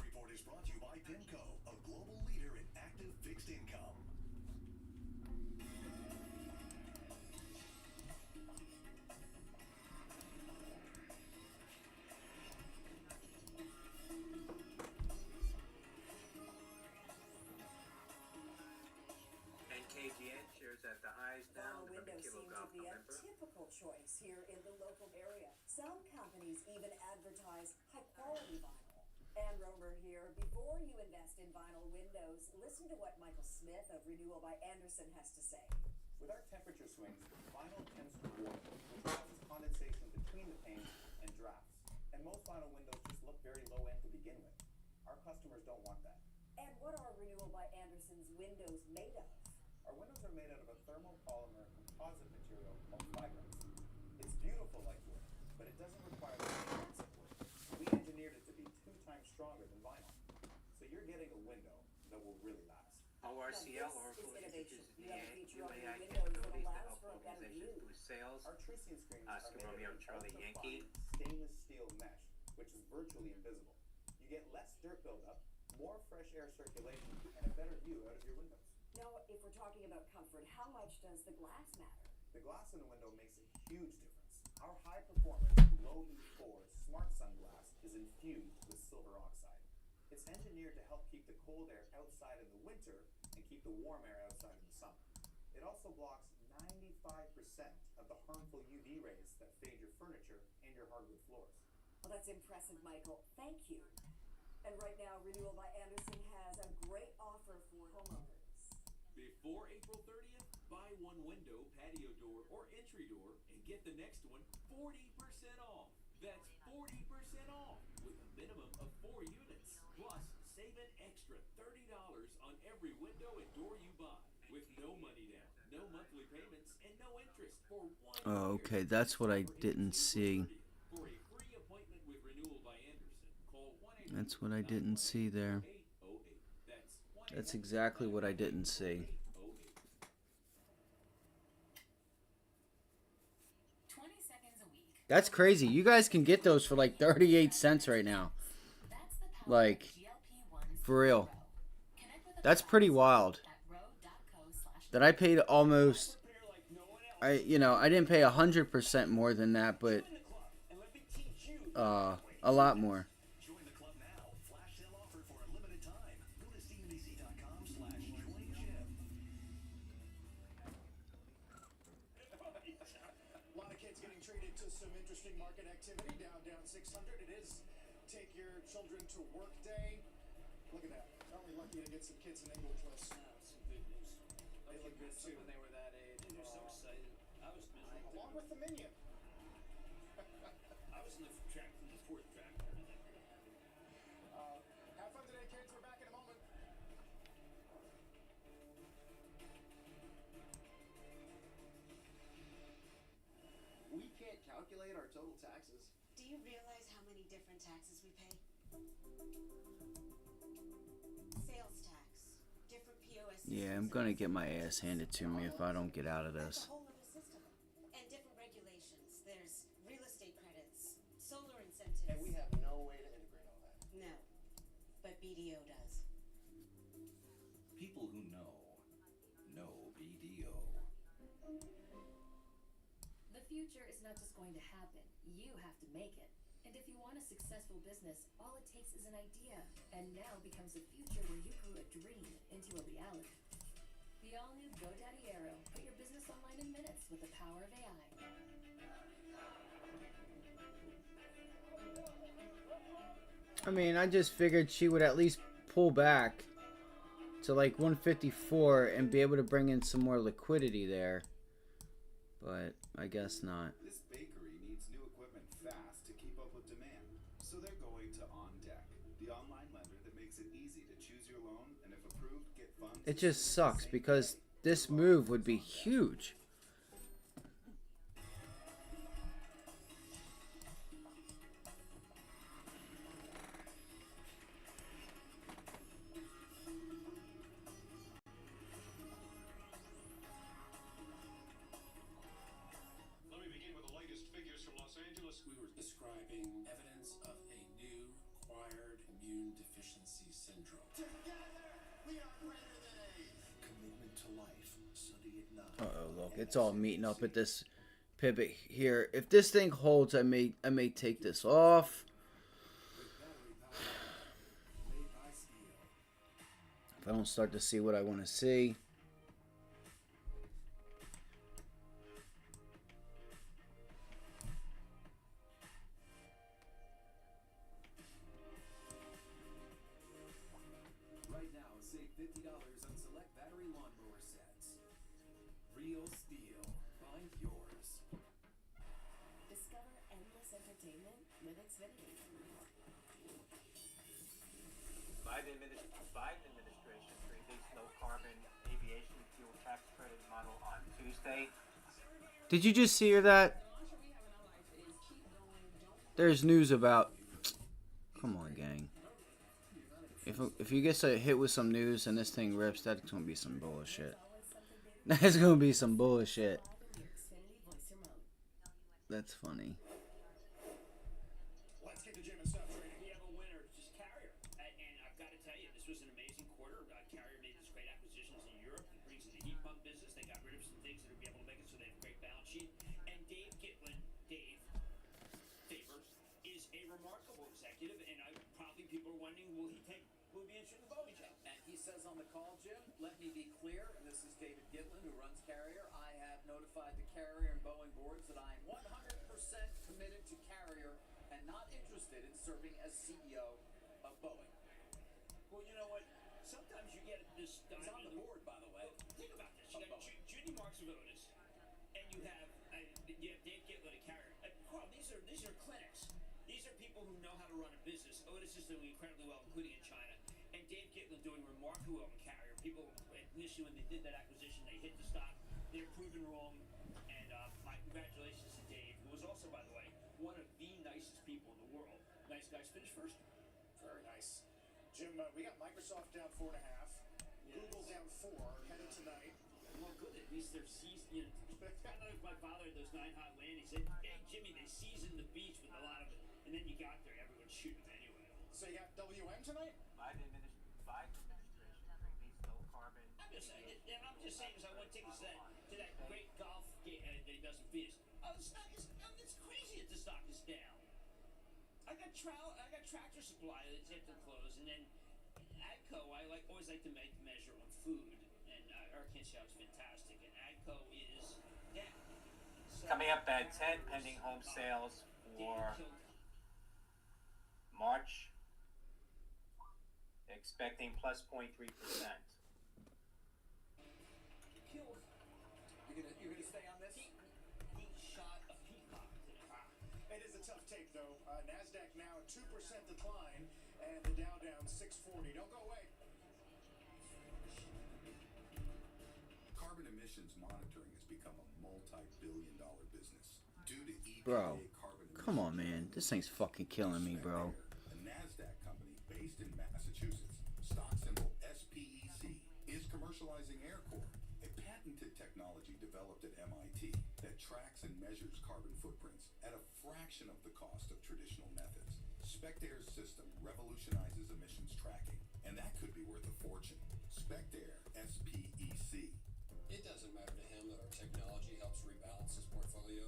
Report is brought to you by PIMCO, a global leader in active fixed income. NKGN shares at the highs down. Vinyl The windows kilo seem to golf be a November. typical choice here in the local area. Some companies even advertise high-quality vinyl. Ann Romer here. Before you invest in vinyl windows, listen to what Michael Smith of Renewal by Anderson has to say. With our temperature swings, vinyl tends to warp, which causes condensation between the panes and drafts. And most vinyl windows just look very low end to begin with. Our customers don't want that. And what are Renewal by Anderson's windows made of? Our windows are made out of a thermopolymer composite material called fibrous. It's beautiful like wood, but it doesn't require the maintenance of wood. We engineered it to be 2 times stronger than vinyl. So you're getting a window that will really last. ORCL, Now, Oracle this is innovation. introduces You have a feature on your UAI windows that capabilities to allows help for a better organizations view. boost sales. Our Trucian screens Oscar are made Romeo of Charlie Yankee. ultrafine stainless steel mesh, which is virtually invisible. You get less dirt buildup, more fresh air circulation, and a better view out of your windows. Now, if we're talking about comfort, how much does the glass matter? The glass in the window makes a huge difference. Our high-performance, low E4 smart sunglass is infused with silver oxide. It's engineered to help keep the cold air outside in the winter and keep the warm air outside in the summer. It also blocks 95% of the harmful UV rays that fade your furniture and your hardwood floors. Well, that's impressive, Michael. Thank you. And right now, Renewal by Anderson has a great offer for homeowners. Before April 30th, buy one window, patio door, or entry door and get the next one 40% off. That's 40% off with a minimum of 4 units. Plus, save an extra $30 on every window and door you buy with no money down, no monthly payments, and no interest for 1 oh, year. okay, that's what I didn't see. For a free appointment with Renewal by Anderson, call 1-800-918-0808. That's what I didn't see there. That's exactly what I didn't see. 20 seconds a week. That's crazy. You guys can get those for like 38 cents right now. That's the power Like, of GLP-1s for real. Row. Connect with a That's pretty pharmacist wild. at row.co/. That I paid almost, I didn't pay 100% more than that, but a lot more. Join the club now. Flash sale offer for a limited time. Go to cnbc.com/joingchip. A lot of kids getting treated to some interesting market activity. Down 600. It is Take Your Children to Work Day. Look at that. Aren't we lucky to get some kids in English lists? Some good news. They look good too. When they were that age. They're so excited. I was miserable. Along with the minion. I was in the fourth track. Have fun today, kids. We're back in a moment. We can't calculate our total taxes. Do you realize how many different taxes we pay? Sales tax, different POS. Yeah, I'm gonna get my ass handed to me if I don't get out of That's this. a whole other system. And different regulations. There's real estate credits, solar incentives. And we have no way to integrate all that. No, but BDO does. People who know BDO. The future is not just going to happen. You have to make it. And if you want a successful business, all it takes is an idea. And now becomes a future where you grew a dream into a reality. The The all-new GoDaddy Arrow. Put your business online in minutes with the power of AI. I mean, I just figured she would at least pull back to like 154 and be able to bring in some more liquidity there. But I guess not. This bakery needs new equipment fast to keep up with demand. So they're going to OnDeck, the online lender that makes it easy to choose your loan and if approved, get funds. It just sucks because this move would be huge. Let me begin with the latest figures from Los Angeles. We were describing evidence of a new acquired immune deficiency syndrome. Together, we are greater than AIDS. Commitment to life. Sunday at 9. Uh-oh, look, it's all meeting up at this pivot here. If this thing holds, I may take this off. If I don't start to see what I want to see. Right now, save $50 on select battery lawnmower sets. Real steel. Find yours. Discover endless entertainment with Xfinity. Biden administration released low carbon aviation fuel tax credit model on Tuesday. Did you just hear that? There's news about... Come on, gang. If you get hit with some news and this thing rips, that's gonna be some bullshit. That's gonna be some bullshit. That's funny. Let's get to Jim and Stuff trading. We have a winner, just Carrier. And I've got to tell you, this was an amazing quarter. Carrier made these great acquisitions in Europe. It brings in the heat pump business. They got rid of some things that would be able to make it so they have a great balance sheet. And Dave Gitlin, Dave Faber, is a remarkable executive. And probably people are wondering, will he be interested in the Boeing job? And he says on the call, Jim, let me be clear, and this is David Gitlin, who runs Carrier. I have notified the Carrier and Boeing boards that I am 100% committed to Carrier and not interested in serving as CEO of Boeing. Well, you know what? Sometimes you get this. He's on the board, by the way. Think about this. You got Judy Marks-Votis, and you have Dave Gitlin at Carrier. Carl, these are clinics. These are people who know how to run a business. Otis is doing incredibly well, including in China, and Dave Gitlin doing remarkably well in Carrier. People initially when they did that acquisition, they hit the stock. They're proven wrong, and my congratulations to Dave, who was also, by the way, one of the nicest people in the world. Nice guys finished first. Very nice. Jim, we got Microsoft down 4.5. Google down 4, headed tonight. Well, good. At least they're seasoned. I know if my father had those 9 hot landings, he said, hey, Jimmy, they seasoned the beach with a lot of it. And then you got there, everyone's shooting anyway. So you got WM tonight? Biden administration released low carbon. I'm just saying, because I want tickets to that great golf game that he does in Phoenix. Oh, the stock is, it's crazy that the stock is down. I got Tractor Supply that's at the close, and then AGCO. I always like to measure on food, and Arkansas is fantastic, and AGCO is down. So, Coming up at 10, pending home sales for March, expecting plus 0.3%. You're gonna stay on this? He shot a peacock today. It is a tough tape, though. NASDAQ now 2% decline, and the Dow down 640. Don't go away. Carbon emissions monitoring has become a multi-billion-dollar business due to EPA Bro, carbon come on, man. This thing's fucking killing me, bro. A NASDAQ company based in Massachusetts, stock symbol SPEC, is commercializing AirCore, a patented technology developed at MIT that tracks and measures carbon footprints at a fraction of the cost of traditional methods. SpectAir's system revolutionizes emissions tracking, and that could be worth a fortune. SpectAir, SPEC. It doesn't matter to him that our technology helps rebalance his portfolio.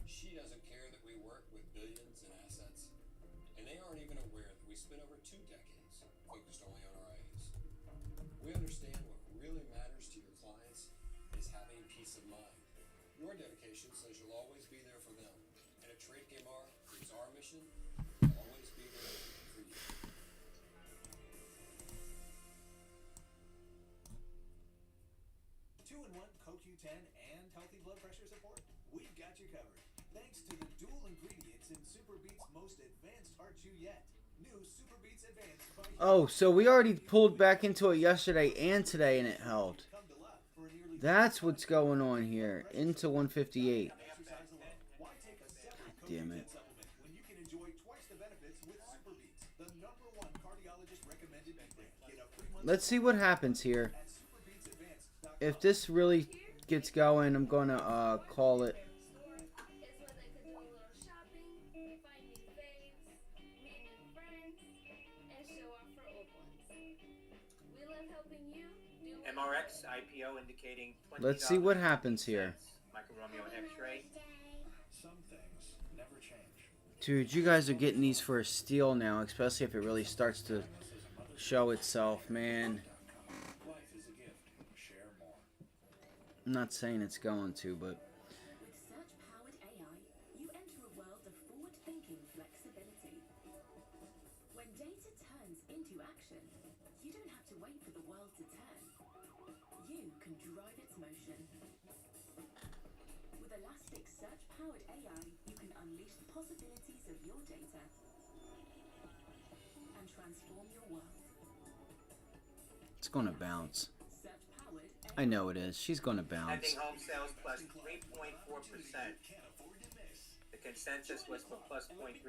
She doesn't care that we work with billions in assets. And they aren't even aware that we spent over 2 decades focused only on our A's. We understand what really matters to your clients. having peace of mind. Your dedication says you'll always be there for them. And at Trade Gamar, it's our mission to always be there for you. Two-in-one CoQ10 and healthy blood pressure support? We've got you covered. Thanks to the dual ingredients in Super Beats' most advanced heart chew yet. New Super Beats Advanced by Oh, so we already pulled back into it yesterday and today, and it held. That's what's going on here. Into 158. Why take a separate Damn it. CoQ10 supplement when you can enjoy twice the benefits with Super Beats, the #1 cardiologist recommended meat brand. Get a free month Let's see what happens here. at superbeatsadvanced.com. If this really gets going, I'm gonna call it. MRX IPO indicating Let's see what happens here. Michael Romeo X-ray. Some things never change. Dude, you guys are getting these for a steal now, especially if it really starts to show itself, man. Life is a gift. Share more. I'm not saying it's going to, but With search-powered AI, you enter a world of forward-thinking flexibility. When data turns into action, you don't have to wait for the world to turn. You can drive its motion. With elastic search-powered AI, you can unleash the possibilities of your data and transform your world. it's gonna bounce. Search-powered I know it is. She's gonna bounce. Pending home sales plus 3.4%. The consensus was for plus 0.3%.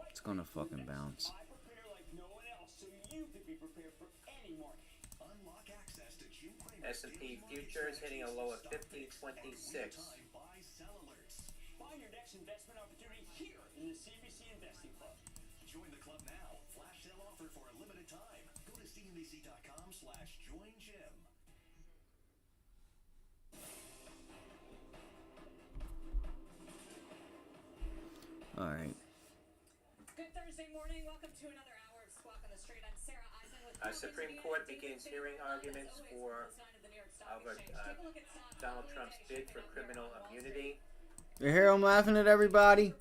It's gonna fucking bounce. I prepare like no one else, so you can be prepared for any market. Unlock access to Jim Cramer's S&P futures hitting a low of 1526. buy sell alerts. Find your next investment opportunity here in the CBC Investing Club. Join the club now. Flash sale offer for a limited time. Go to cnbc.com/joinjim. All right. Good Thursday morning. Welcome to another hour of Squawk on the Street. I'm Sarah Eisen with Supreme Court begins hearing arguments for Donald Trump's bid for criminal immunity. You hear him laughing at everybody?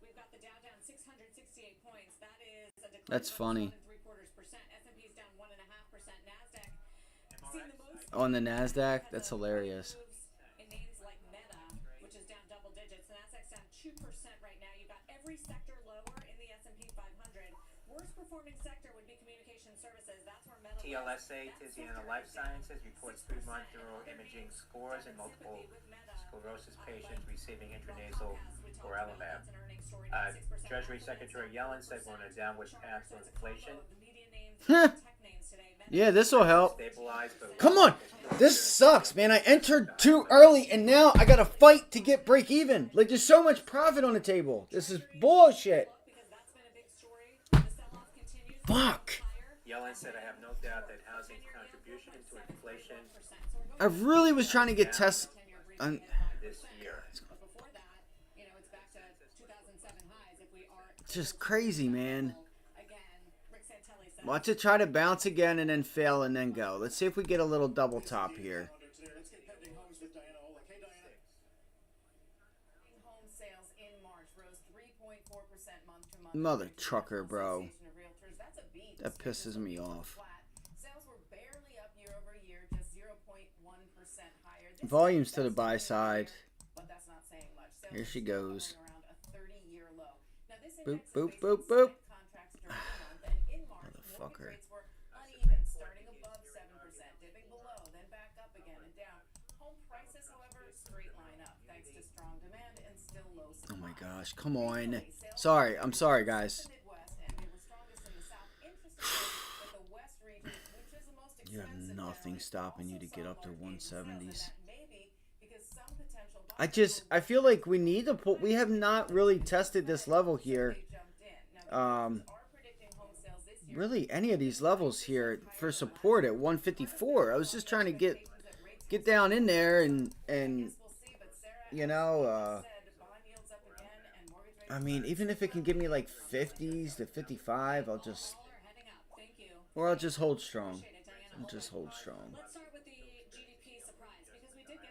We've got the Dow down 668 points. That is a decline That's of funny. 1.75%. S&P's down 1.5%. Nasdaq seeing the most On the Nasdaq, that's hilarious. moves in names like Meta, which is down double digits. The Nasdaq's down 2% right now. You've got every sector lower in the S&P 500. Worst performing sector would be communication services. That's where Meta TLSA, Tiziana Life Sciences, reports 3-month neuroimaging scores in multiple sclerosis patients receiving intranasal Oralimab. Treasury Secretary Yellen said we're on a downward path for inflation. Yeah, this will help. Stabilize, but Come on. This sucks, man. I entered too early, and now I gotta fight to get break even. Like, there's so much profit on the table. This is bullshit. Fuck. Yellen said, I have no doubt that housing's contribution to inflation I really was trying to get tests. this year. It's just crazy, man. Watch it try to bounce again and then fail and then go. Let's see if we get a little double top here. Let's get pending homes with Diana Olick. Hey, Diana. Home sales in March rose 3.4% month to month. Mother trucker, bro. Association of Realtors. That's a beat. That pisses me off. Sales were barely up year over year, just 0.1% higher. This Volumes to the buy side. But that's not saying much. Sales Here she are still goes. hovering around a 30-year low. Now this Boop, index boop, is boop, based on boop. signed contracts during the month, and in March, mortgage Motherfucker. rates were uneven, starting above 7%, dipping below, then back up again and down. Home prices, however, straight line up, thanks to strong demand and still low supply. Oh my gosh, come on. Sorry, I'm sorry, guys. Midwest, and they were strongest in the South. Interestingly, that the West region, which is the most You have expensive nothing area, stopping you to also get saw up to large gains in sales, and 170s. that may be because some potential I feel like we need to put. We have not really tested this level here. Really, any of these levels here for support at 154. I was just trying to get down in there and you know. I mean, even if it can give me like 50s to 55, I'll just hold strong. I'll just hold strong. Let's start with the GDP surprise because we did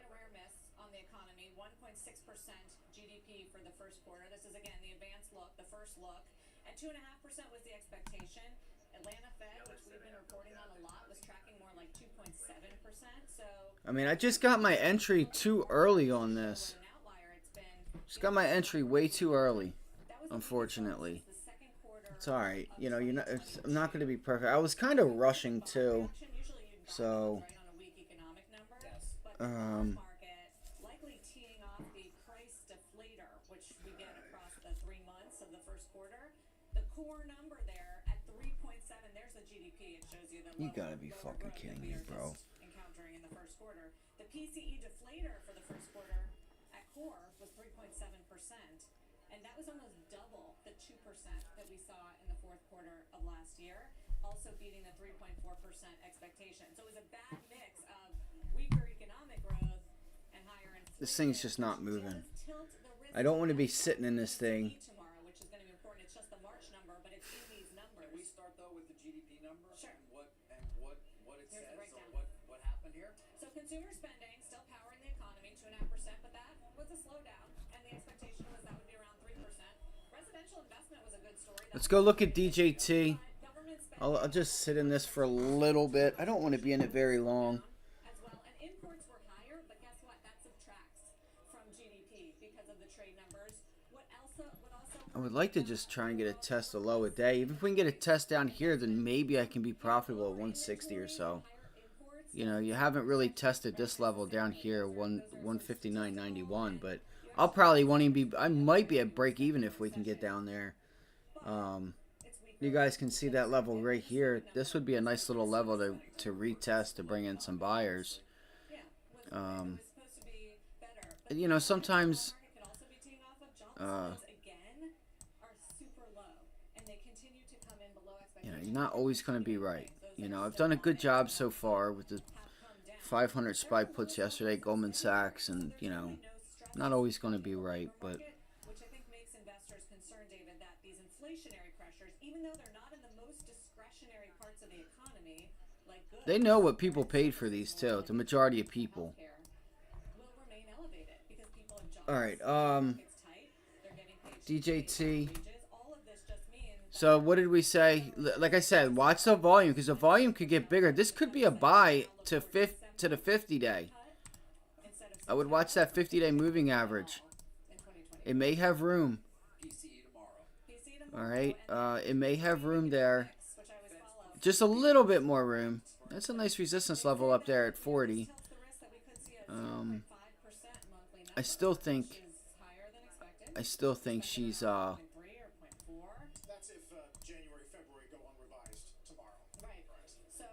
GDP for the first quarter. This is again the advanced look, the first look, and 2.5% was the expectation. Atlanta Fed, which we've been reporting on a lot, was tracking more like 2.7%. So I mean, I just got my entry too early on this. Just got my entry way too early, unfortunately. It's all right. You know, I'm not going to be perfect. I was kind of rushing too, so likely teeing off the price deflator, which we get across the 3 months of the first quarter. The core number there at 3.7. There's the GDP. It shows you the you gotta be fucking kidding me, bro. Encountering in the first quarter. The PCE deflator for the first quarter at core was 3.7%, and that was almost double the 2% that we saw in the fourth quarter of last year, also beating the 3.4% expectation. So it was a bad mix of weaker economic growth and higher inflation. This thing's just not moving. I don't want to be sitting in this thing. Tomorrow, which is going to be important. It's just the March number, but it's in these numbers. Can we start though with the GDP number? Sure. And what it says or what happened here? So consumer spending still powering the economy, 2.5%, but that was a slowdown, and the expectation was that would be around 3%. Residential investment was a good story. Let's go look at DJT. I'll just sit in this for a little bit. I don't want to be in it very long. As well, and imports were higher, but guess what? That subtracts from GDP because of the trade numbers. What also I would like to just try and get a test of low a day. Even if we can get a test down here, then maybe I can be profitable at 160 or so. You know, you haven't really tested this level down here, 159.91, but I'll probably won't even be. I might be at break even if we can get down there. You guys can see that level right here. This would be a nice little level to retest to bring in some buyers. You know, sometimes you know, you're not always going to be right. You know, I've done a good job so far with the 500 SPY puts yesterday, Goldman Sachs, and you know, not always going to be right, but which I think makes investors concerned, David, that these inflationary pressures, even though they're not in the most discretionary parts of the economy, like goods, they know what people paid for these too. The majority of people. will remain elevated because people have jobs. All right, It's tight. They're getting paid DJT. wages. All of this just means So what did we say? Like I said, watch the volume because the volume could get bigger. This could be a buy to the 50-day. I would watch that 50-day moving average. It may have room. All right, it may have room there. Just a little bit more room. That's a nice resistance level up there at 40. I still think she's That's if January, February go unrevised tomorrow. right. So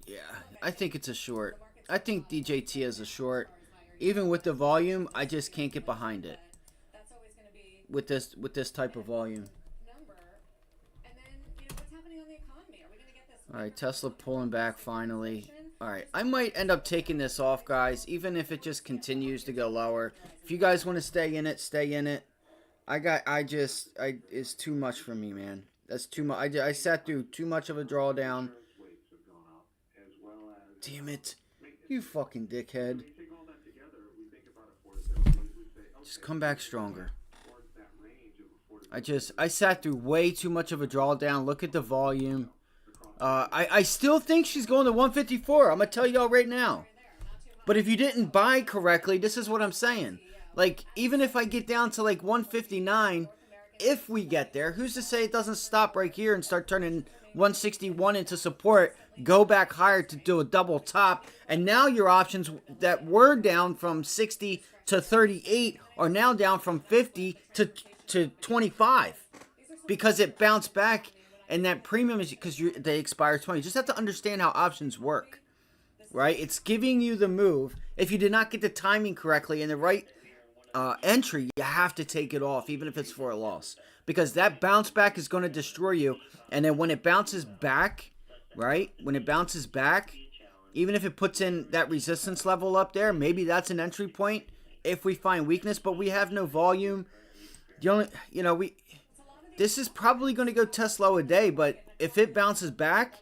yeah, I think it's a short. I think DJT is a short. Even with the volume, I just can't get behind it. that's always going to be With this type of volume. number. And then, you know, what's happening on the economy? Are we going to get this? All right, Tesla pulling back finally. All right, I might end up taking this off, guys, even if it just continues to go lower. If you guys want to stay in it, stay in it. It's too much for me, man. That's too much. I sat through too much of a drawdown. Damn it. You fucking dickhead. Just come back stronger. I sat through way too much of a drawdown. Look at the volume. I still think she's going to 154. I'm going to tell y'all right now. But if you didn't buy correctly, this is what I'm saying. Like, even if I get down to like 159, if we get there, who's to say it doesn't stop right here and start turning 161 into support, go back higher to do a double top, and now your options that were down from 60 to 38 are now down from 50 to 25 because it bounced back, and that premium is because they expire 20. You just have to understand how options work, right? It's giving you the move. If you did not get the timing correctly and the right entry, you have to take it off, even if it's for a loss, because that bounce back is going to destroy you. And then when it bounces back, right? When it bounces back, even if it puts in that resistance level up there, maybe that's an entry point if we find weakness. But we have no volume. The only, you know, this is probably going to go test low a day. But if it bounces back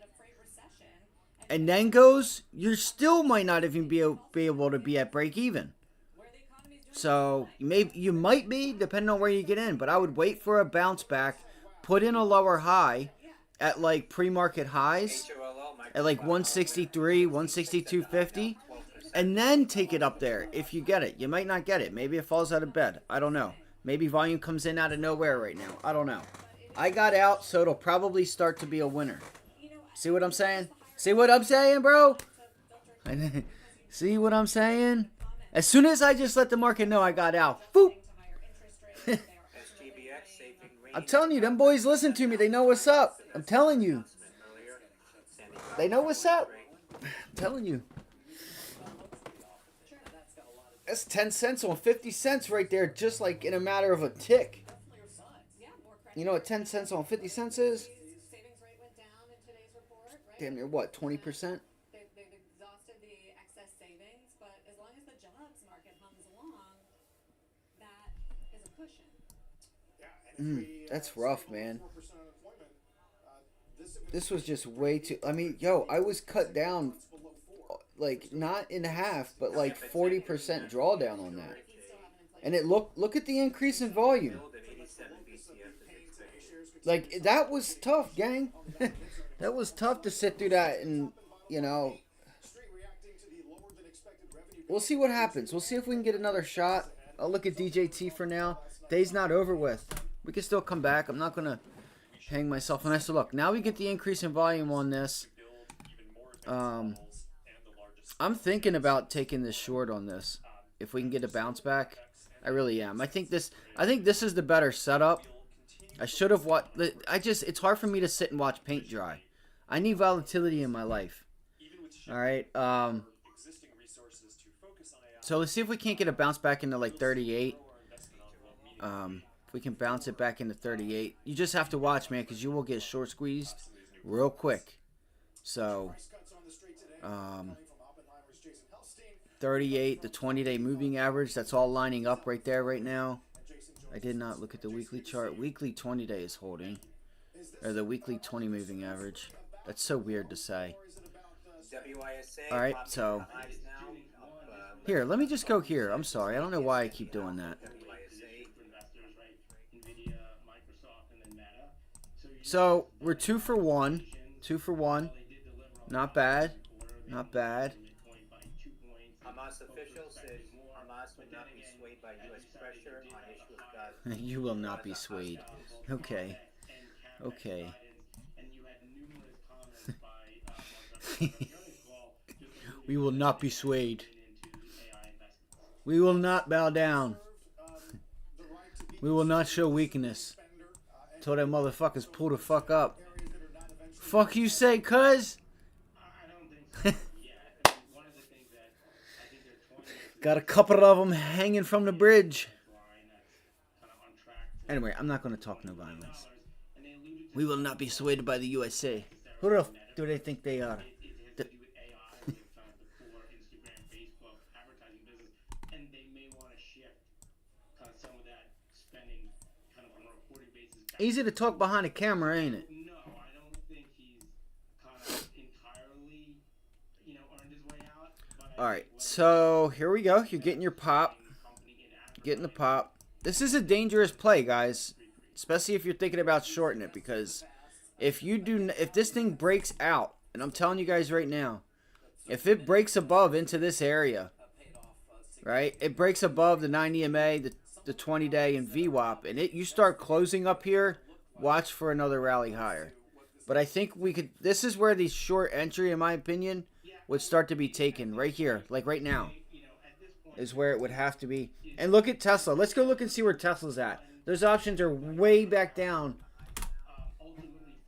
and then goes, you still might not even be able to be at break even. So you might be, depending on where you get in, but I would wait for a bounce back, put in a lower high at like pre-market highs at like 163, 162.50, and then take it up there if you get it. You might not get it. Maybe it falls out of bed. I don't know. Maybe volume comes in out of nowhere right now. I don't know. I got out, so it'll probably start to be a winner. See what I'm saying? See what I'm saying, bro? See what I'm saying? As soon as I just let the market know I got out, boop. I'm telling you, them boys listen to me. They know what's up. I'm telling you. They know what's up. I'm telling you. That's 10 cents on 50 cents right there, just like in a matter of a tick. You know what 10 cents on 50 cents is? Damn near what, 20%? They've exhausted the excess savings, but as long as the jobs market hums along, that is a cushion. That's rough, man. This was just way too... I mean, yo, I was cut down, like, not in half, but like 40% drawdown on that. And it look at the increase in volume. Like, that was tough, gang. That was tough to sit through that and, you know... We'll see what happens. We'll see if we can get another shot. I'll look at DJT for now. Day's not over with. We can still come back. I'm not going to hang myself on this. So look, now we get the increase in volume on this. I'm thinking about taking this short on this. If we can get a bounce back, I really am. I think this is the better setup. I should have watched. It's hard for me to sit and watch paint dry. I need volatility in my life. All right. So let's see if we can't get a bounce back into like 38. If we can bounce it back into 38. You just have to watch, man, because you will get short squeezed real quick. So, 38, the 20-day moving average, that's all lining up right there right now. I did not look at the weekly chart. Weekly 20-day is holding. Or the weekly 20 moving average. That's so weird to say. Alright, so... Here, let me just go here. I'm sorry. I don't know why I keep doing that. So, we're 2 for 1. 2 for 1. Not bad. Not bad. Hamas official says Hamas will not be swayed by U.S. pressure on issue of Gaza. You will not be swayed. Okay. Okay. We will not be swayed. We will not bow down. We will not show weakness. Told that motherfuckers pull the fuck up. Fuck you say, cuz? Got a couple of them hanging from the bridge. Anyway, I'm not going to talk no violence. We will not be swayed by the USA. Who the f do they think they are? Easy to talk behind a camera, ain't it? No, I don't think he's kind of entirely, earned his way out. Alright, so here we go. You're getting your pop. Getting the pop. This is a dangerous play, guys. Especially if you're thinking about shorting it. Because if this thing breaks out, and I'm telling you guys right now, if it breaks above into this area, right? It breaks above the 90 MA, the 20-day, and VWAP, and you start closing up here, watch for another rally higher. But I think we could... This is where the short entry, in my opinion, would start to be taken. Right here. Like right now. Is where it would have to be. And look at Tesla. Let's go look and see where Tesla's at. Those options are way back down.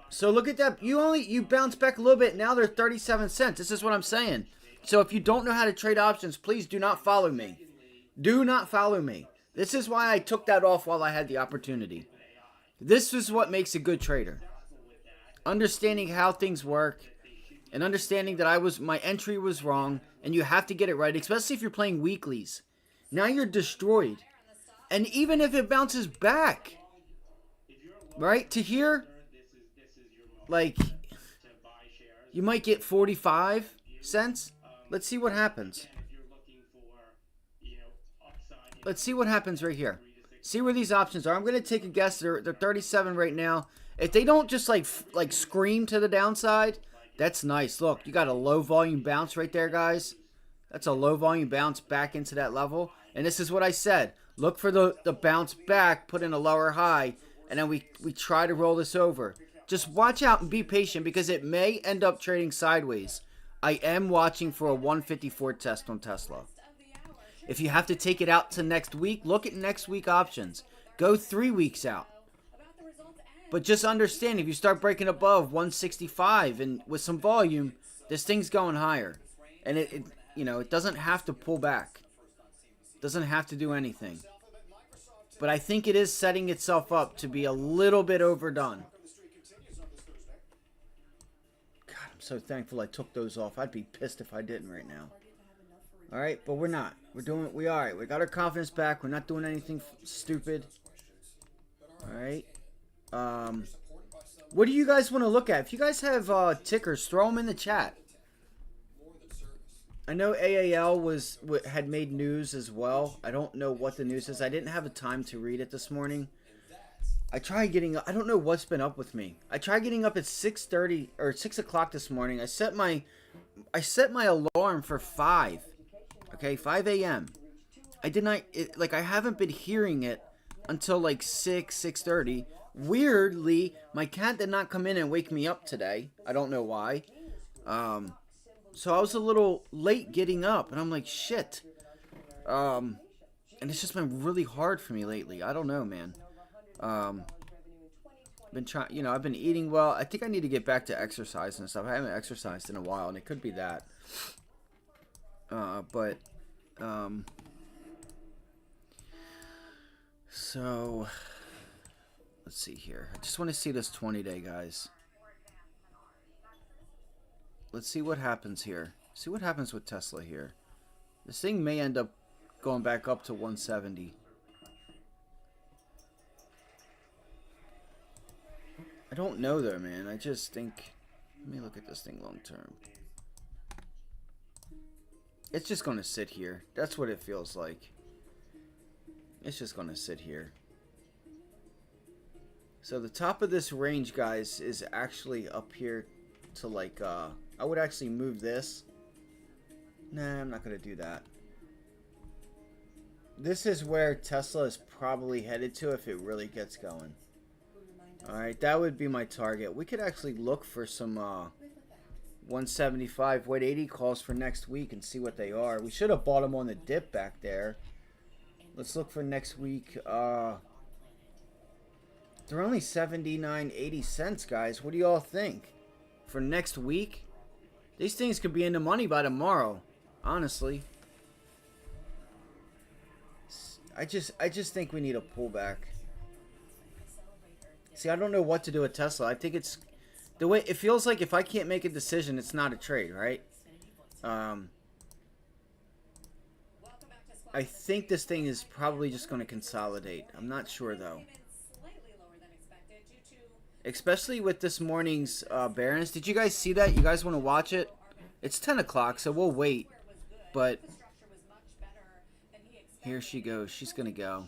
So look at that. You bounce back a little bit. Now they're 37 cents. This is what I'm saying. So if you don't know how to trade options, please do not follow me. Do not follow me. This is why I took that off while I had the opportunity. This is what makes a good trader. Understanding how things work and understanding that my entry was wrong, and you have to get it right, especially if you're playing weeklies. Now you're destroyed. And even if it bounces back, right, to here, like, you might get 45 cents. Let's see what happens. let's see what happens right here. See where these options are. I'm going to take a guess. They're 37 right now. If they don't just like scream to the downside, that's nice. Look, you got a low volume bounce right there, guys. That's a low volume bounce back into that level. And this is what I said. Look for the bounce back, put in a lower high, and then we try to roll this over. Just watch out and be patient because it may end up trading sideways. I am watching for a 154 test on Tesla. If you have to take it out to next week, look at next week options. Go 3 weeks out. But just understand, if you start breaking above 165 and with some volume, this thing's going higher. And it doesn't have to pull back. Doesn't have to do anything. But I think it is setting itself up to be a little bit overdone. God, I'm so thankful I took those off. I'd be pissed if I didn't right now. All right, but we're not. We all right. We got our confidence back. We're not doing anything stupid. All right. What do you guys want to look at? If you guys have tickers, throw them in the chat. I know AAL had made news as well. I don't know what the news is. I didn't have the time to read it this morning. I tried getting up. I don't know what's been up with me. I tried getting up at 6:30 or 6 o'clock this morning. I set my alarm for 5. Okay, 5 a.m. I did not I haven't been hearing it until like 6:30. Weirdly, my cat did not come in and wake me up today. I don't know why. So I was a little late getting up, and I'm like, shit. And it's just been really hard for me lately. I don't know, man. Been trying, I've been eating well. I think I need to get back to exercise and stuff. I haven't exercised in a while, and it could be that. So let's see here. I just want to see this 20-day, guys. Let's see what happens here. See what happens with Tesla here. This thing may end up going back up to 170. I don't know though, man. I just think... Let me look at this thing long term. It's just going to sit here. That's what it feels like. It's just going to sit here. So the top of this range, guys, is actually up here to like... I would actually move this. Nah, I'm not going to do that. This is where Tesla is probably headed to if it really gets going. Alright, that would be my target. We could actually look for some 175, 180 calls for next week and see what they are. We should have bought them on the dip back there. Let's look for next week. They're only 79.80 cents, guys. What do y'all think? For next week? These things could be in the money by tomorrow. Honestly. I just think we need a pullback. See, I don't know what to do with Tesla. I think it's... The way it feels like if I can't make a decision, it's not a trade, right? I think this thing is probably just going to consolidate. I'm not sure, though. Especially with this morning's Barron's. Did you guys see that? You guys want to watch it? It's 10 o'clock, so we'll wait. But here she goes. She's going to go.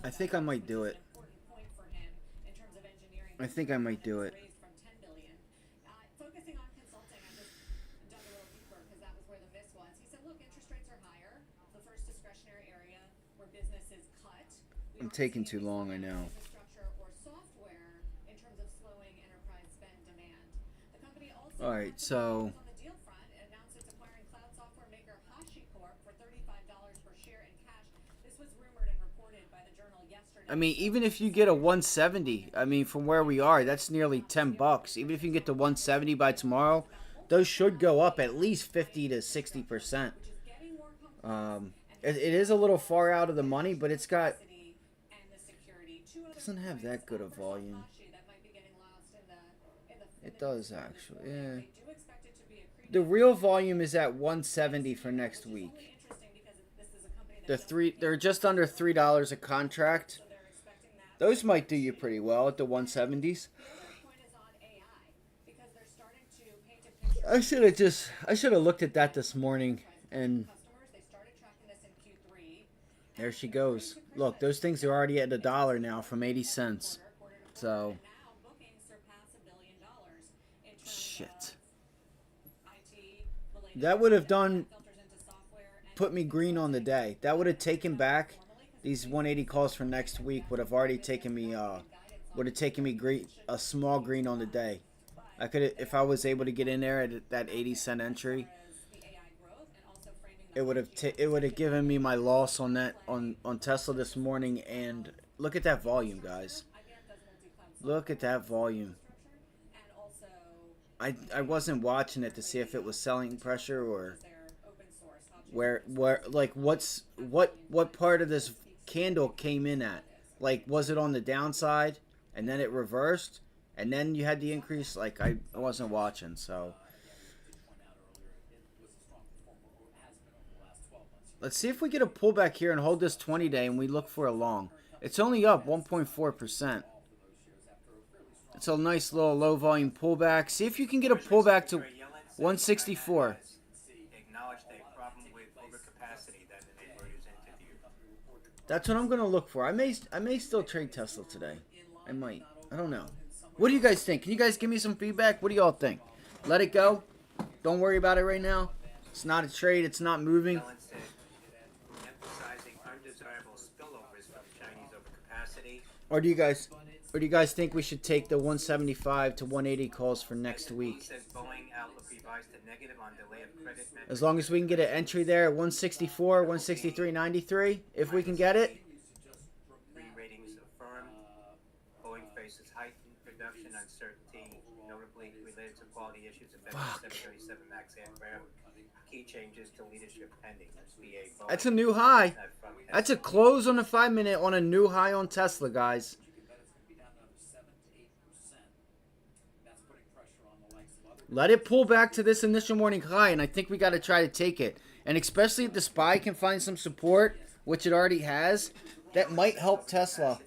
I think I might do it. I think I might do it. I'm taking too long, I know. Alright, so... I mean, even if you get a 170, I mean, from where we are, that's nearly 10 bucks. Even if you get to 170 by tomorrow, those should go up at least 50 to 60%. It is a little far out of the money, but it's got... It doesn't have that good a volume. It does, actually. Yeah. The real volume is at 170 for next week. They're just under $3 a contract. Those might do you pretty well at the 170s. I should have looked at that this morning, and there she goes. Look, those things are already at $1 now from 80 cents. So shit. That would have put me green on the day. That would have taken back these 180 calls for next week. Would have already taken me green, a small green on the day. I could, if I was able to get in there at that 80-cent entry, it would have given me my loss on that on Tesla this morning. And look at that volume, guys. Look at that volume. I wasn't watching it to see if it was selling pressure or where like what part of this candle came in at. Like, was it on the downside and then it reversed and then you had the increase? Like, I wasn't watching. So let's see if we get a pullback here and hold this 20-day and we look for a long. It's only up 1.4%. It's a nice little low volume pullback. See if you can get a pullback to 164. That's what I'm gonna look for. I may still trade Tesla today. I might. I don't know. What do you guys think? Can you guys give me some feedback? What do y'all think? Let it go. Don't worry about it right now. It's not a trade. It's not moving. Or do you guys think we should take the 175 to 180 calls for next week? As long as we can get an entry there at 164, 163.93, if we can get it. Re-ratings affirm. Boeing faces heightened production uncertainty, notably related to quality issues affecting 737 MAX aircraft. Key changes to leadership pending. That's a new high. That's a close on the 5-minute on a new high on Tesla, guys. Let it pull back to this initial morning high, and I think we got to try to take it. And especially if the SPY can find some support, which it already has, that might help Tesla.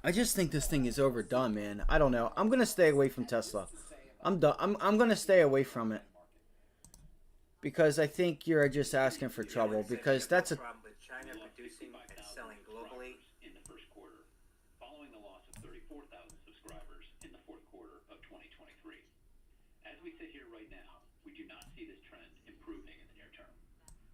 I just think this thing is overdone, man. I don't know. I'm going to stay away from Tesla. I'm done. I'm going to stay away from it. Because I think you're just asking for trouble. Because that's a... in the first quarter, following the loss of 34,000 subscribers in the fourth quarter of 2023. As we sit here right now, we do not see this trend improving in the near term.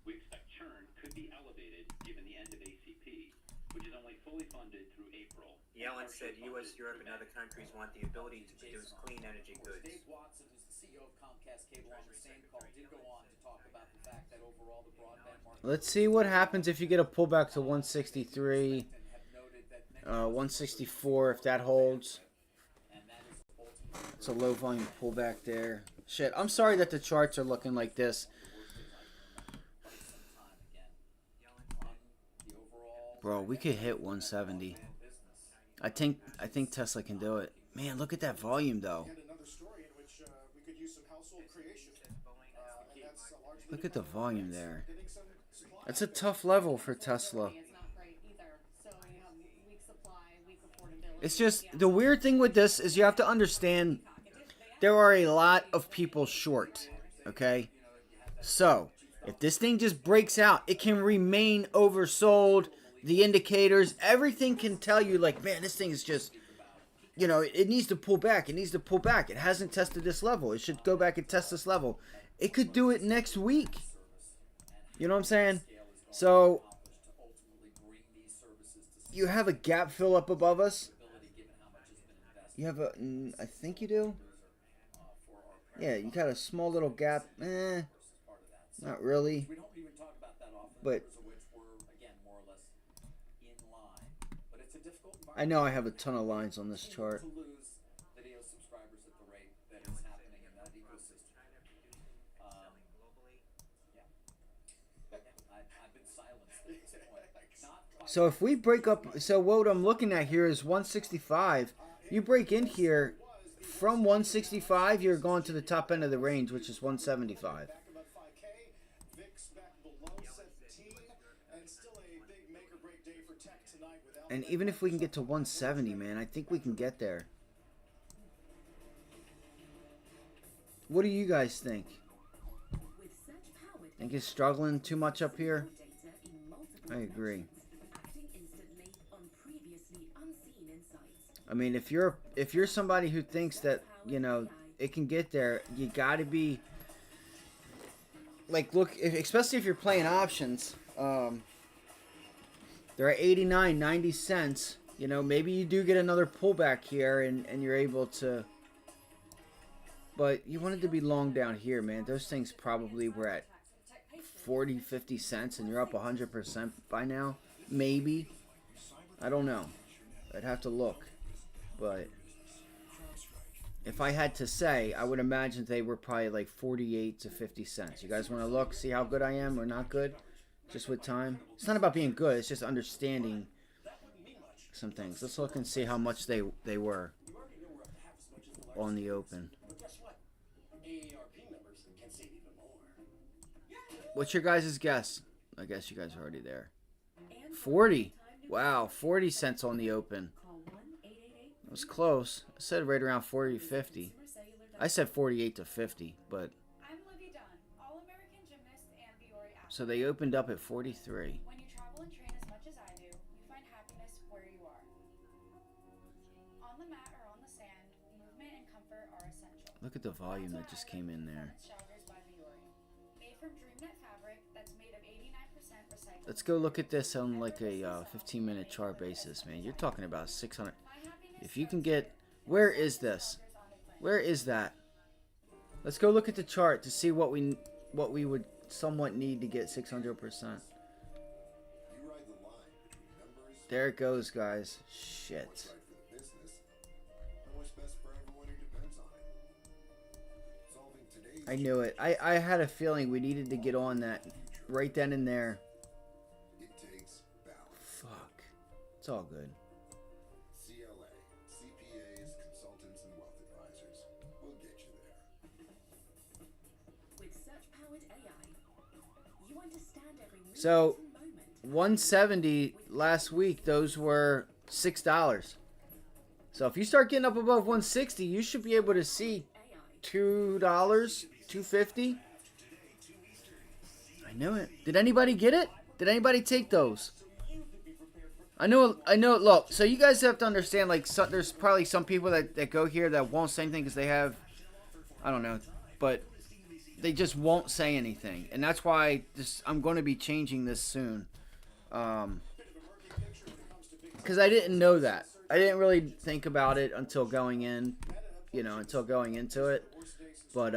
We expect churn could be elevated given the end of ACP, which is only fully funded through April. Yellen said U.S., Europe, and other countries want the ability to produce clean energy goods. Dave Watson, who's the CEO of Comcast Cable, on the same call, did go on to talk about the fact that overall the broadband market... Let's see what happens if you get a pullback to 163. 164 if that holds. It's a low volume pullback there. Shit, I'm sorry that the charts are looking like this. Bro, we could hit 170. I think Tesla can do it. Man, look at that volume though. Look at the volume there. That's a tough level for Tesla. It's just, the weird thing with this is you have to understand there are a lot of people short, okay? So, if this thing just breaks out, it can remain oversold. The indicators, everything can tell you, like, man, this thing is just, you know, it needs to pull back. It needs to pull back. It hasn't tested this level. It should go back and test this level. It could do it next week. You know what I'm saying? So, you have a gap fill up above us. You have a, I think you do. Yeah, you got a small little gap. Not really. But I know I have a ton of lines on this chart. So if we break up, so what I'm looking at here is 165. You break in here from 165, you're going to the top end of the range, which is 175. And even if we can get to 170, man, I think we can get there. What do you guys think? Think it's struggling too much up here? I agree. I mean, if you're somebody who thinks that, you know, it can get there, you got to be like, look, especially if you're playing options. They're at 89, 90 cents. You know, maybe you do get another pullback here and you're able to. But you wanted to be long down here, man. Those things probably were at 40, 50 cents and you're up 100% by now. Maybe. I don't know. I'd have to look. But if I had to say, I would imagine they were probably like 48 to 50 cents. You guys want to look, see how good I am or not good? Just with time. It's not about being good. It's just understanding some things. Let's look and see how much they were on the open. What's your guys' guess? I guess you guys are already there. 40. Wow, 40 cents on the open. It was close. I said right around 40 to 50. I said 48 to 50, but... So they opened up at 43. When you travel and train as much as I do, you find happiness where you are. On the mat or on the sand, movement and comfort are essential. Look at the volume that just came in there. Made from DreamNet fabric that's made of 89% recycled. Let's go look at this on like a 15-minute chart basis, man. You're talking about 600. If you can get... Where is this? Where is that? Let's go look at the chart to see what we would somewhat need to get 600%. There it goes, guys. Shit. I knew it. I had a feeling we needed to get on that right then and there. Fuck. It's all good. CLA, CPAs, consultants, and wealth advisors. We'll get you there. With search-powered AI, you understand every move So, and moment. 170 last week, those were $6. So if you start getting up above 160, you should be able to see $2, $2.50. I knew it. Did anybody get it? Did anybody take those? I know. Look, so you guys have to understand. Like, there's probably some people that go here that won't say anything because they have, I don't know, but they just won't say anything, and that's why I'm going to be changing this soon. Because I didn't know that. I didn't really think about it until going in, until going into it. But,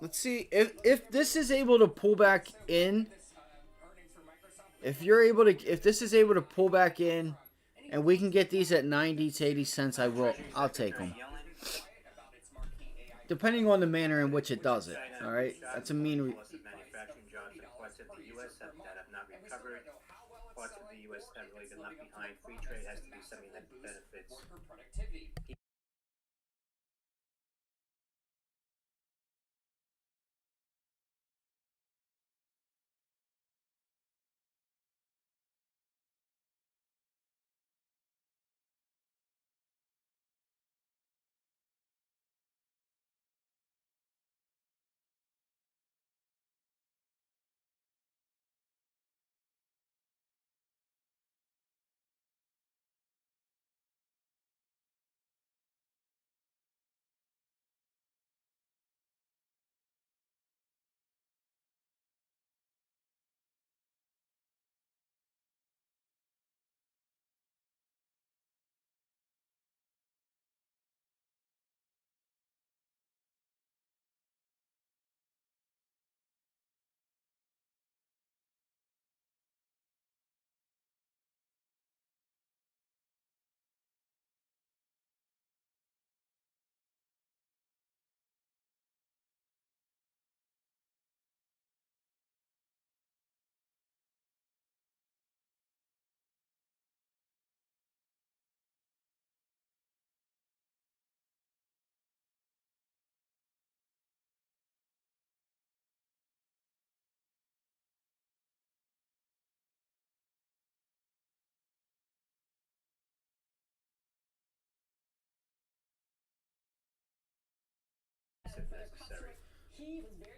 let's see if this is able to pull back in. If this is able to pull back in, and we can get these at 90 to 80 cents, I'll take them. Depending on the manner in which it does it. All right, that's a mean. Manufacturing jobs in parts of the U.S. that have not recovered. Parts of the U.S. that really been left behind. Free trade has to be something that benefits.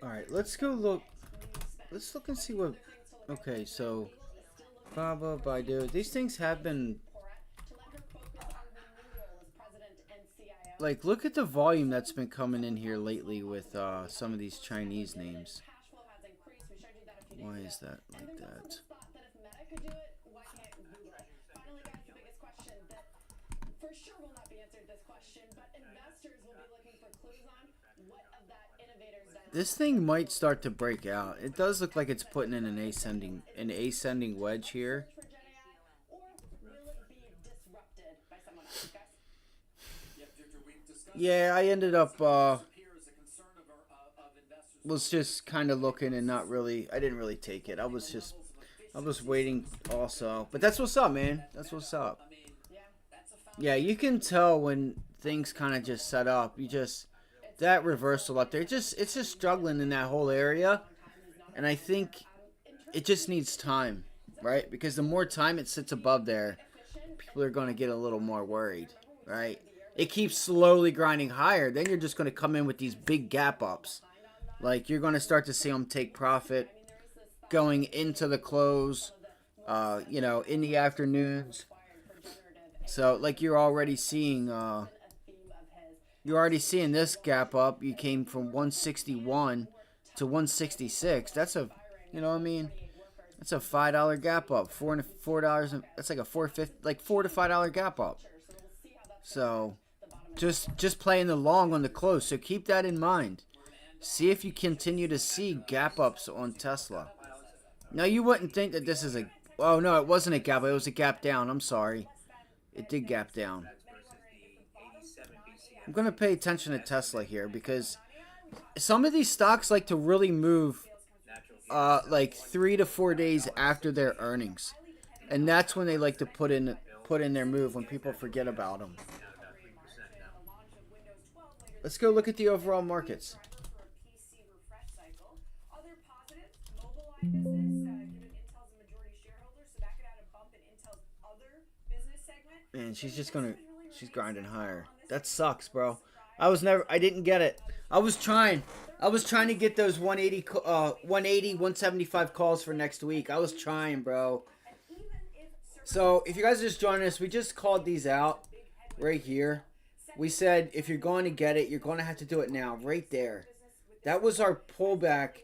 All right, let's go look. Let's look and see what. Okay, so Baba Baidu. These things have been. Like, look at the volume that's been coming in here lately with some of these Chinese names. Why is that like that? For sure will not be answered this question, but investors will be looking for clues on what of that innovator's dilemma. This thing might start to break out. It does look like it's putting in an ascending wedge here. Or will it be disrupted by someone else, guys? Yeah, I ended up was just kind of looking and not really. I didn't really take it. I was waiting also. But that's what's up, man. That's what's up. Yeah, you can tell when things kind of just set up. You just that reversal up there. It's just struggling in that whole area, and I think it just needs time, right? Because the more time it sits above there, people are going to get a little more worried, right? It keeps slowly grinding higher. Then you're just going to come in with these big gap ups. Like, you're going to start to see them take profit going into the close, in the afternoons. So, like, you're already seeing this gap up. You came from 161 to 166. That's a, that's a $5 gap up. $4. That's like a $4.50, like $4 to $5 gap up. So, just playing the long on the close. So keep that in mind. See if you continue to see gap ups on Tesla. Now, you wouldn't think that this is a... Oh, no, it wasn't a gap up. It was a gap down. I'm sorry. It did gap down. I'm going to pay attention to Tesla here because some of these stocks like to really move like 3 to 4 days after their earnings. And that's when they like to put in their move when people forget about them. Let's go look at the overall markets. Man, she's grinding higher. That sucks, bro. I didn't get it. I was trying to get those 175 calls for next week. I was trying, bro. So, if you guys are just joining us, we just called these out right here. We said, if you're going to get it, you're going to have to do it now, right there. That was our pullback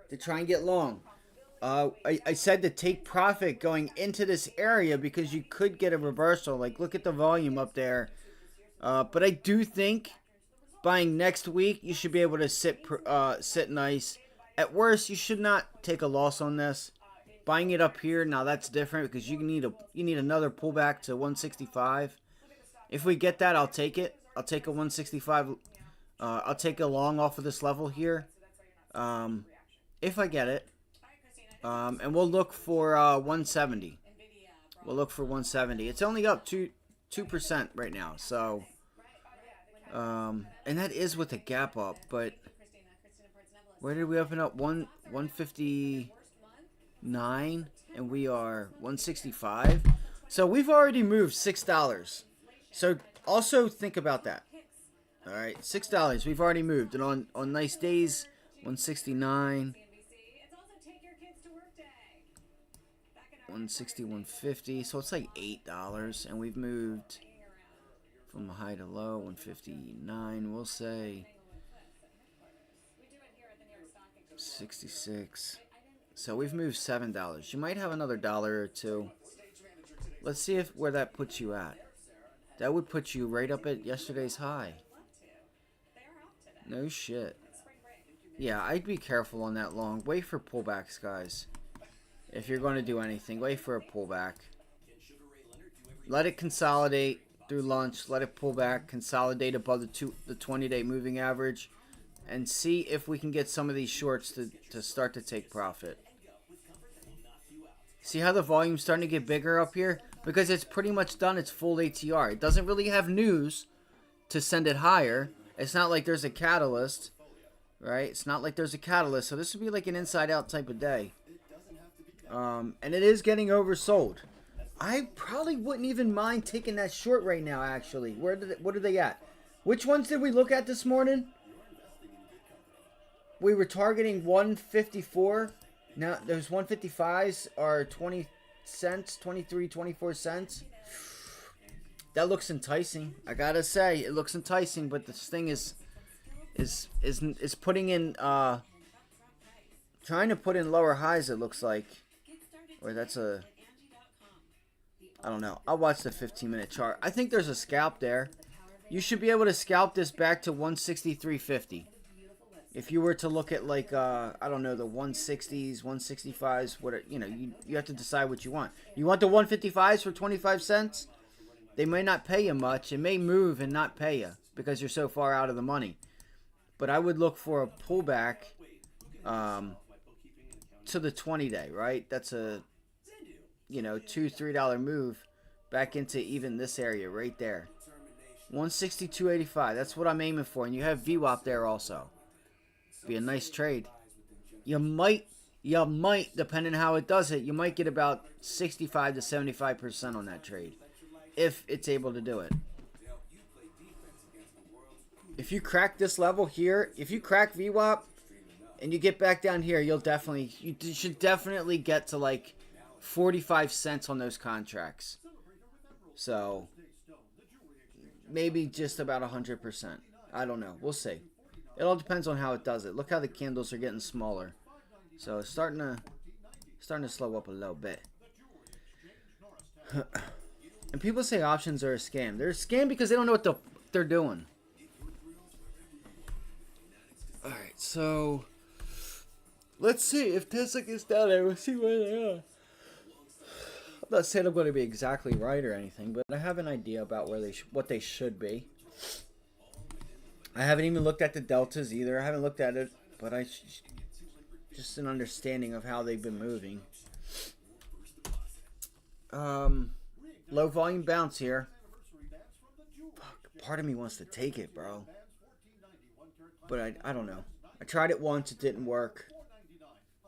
to try and get long. I said to take profit going into this area because you could get a reversal. Like, look at the volume up there. But I do think buying next week, you should be able to sit nice. At worst, you should not take a loss on this. Buying it up here, now that's different because you need another pullback to 165. If we get that, I'll take it. I'll take a 165. I'll take a long off of this level here. If I get it. And we'll look for 170. We'll look for 170. It's only up 2% right now. So, and that is with a gap up. But where did we open up? 159, and we are 165. So we've already moved $6. So also think about that. All right, $6. We've already moved, and on nice days, 169. 160, 150, so it's like $8, and we've moved from high to low, 159, we'll say 66. So we've moved $7. You might have another dollar or two. Let's see where that puts you at. That would put you right up at yesterday's high. No shit. Yeah, I'd be careful on that long. Wait for pullbacks, guys. If you're going to do anything, wait for a pullback. Let it consolidate through lunch. Let it pull back, consolidate above the 20-day moving average, and see if we can get some of these shorts to start to take profit. See how the volume's starting to get bigger up here? Because it's pretty much done its full ATR. It doesn't really have news to send it higher. It's not like there's a catalyst, right? It's not like there's a catalyst. So this would be like an inside-out type of day. And it is getting oversold. I probably wouldn't even mind taking that short right now, actually. What are they at? Which ones did we look at this morning? we were targeting 154. Now those 155s are 20 cents, 23, 24 cents. That looks enticing. I gotta say, it looks enticing, but this thing is putting in trying to put in lower highs. It looks like, or that's a, I don't know. I'll watch the 15-minute chart. I think there's a scalp there. You should be able to scalp this back to 163.50. If you were to look at like I don't know, the 160s, 165s, what you have to decide what you want. You want the 155s for 25 cents? They may not pay you much. It may move and not pay you because you're so far out of the money. But I would look for a pullback to the 20-day, right? That's a $2-3 move back into even this area right there. 162.85. That's what I'm aiming for. And you have VWAP there also. Be a nice trade. You might, depending on how it does it, you might get about 65 to 75% on that trade. If it's able to do it. If you crack this level here, if you crack VWAP and you get back down here, you should definitely get to like 45 cents on those contracts. So maybe just about 100%. I don't know. We'll see. It all depends on how it does it. Look how the candles are getting smaller. So it's starting to slow up a little bit. And people say options are a scam. They're a scam because they don't know what they're doing. Alright, so let's see if Tesla gets down there. We'll see where they are. I'm not saying I'm going to be exactly right or anything, but I have an idea about where what they should be. I haven't even looked at the deltas either. I haven't looked at it, but just an understanding of how they've been moving. Low volume bounce here. Fuck, part of me wants to take it, bro. But I don't know. I tried it once, it didn't work.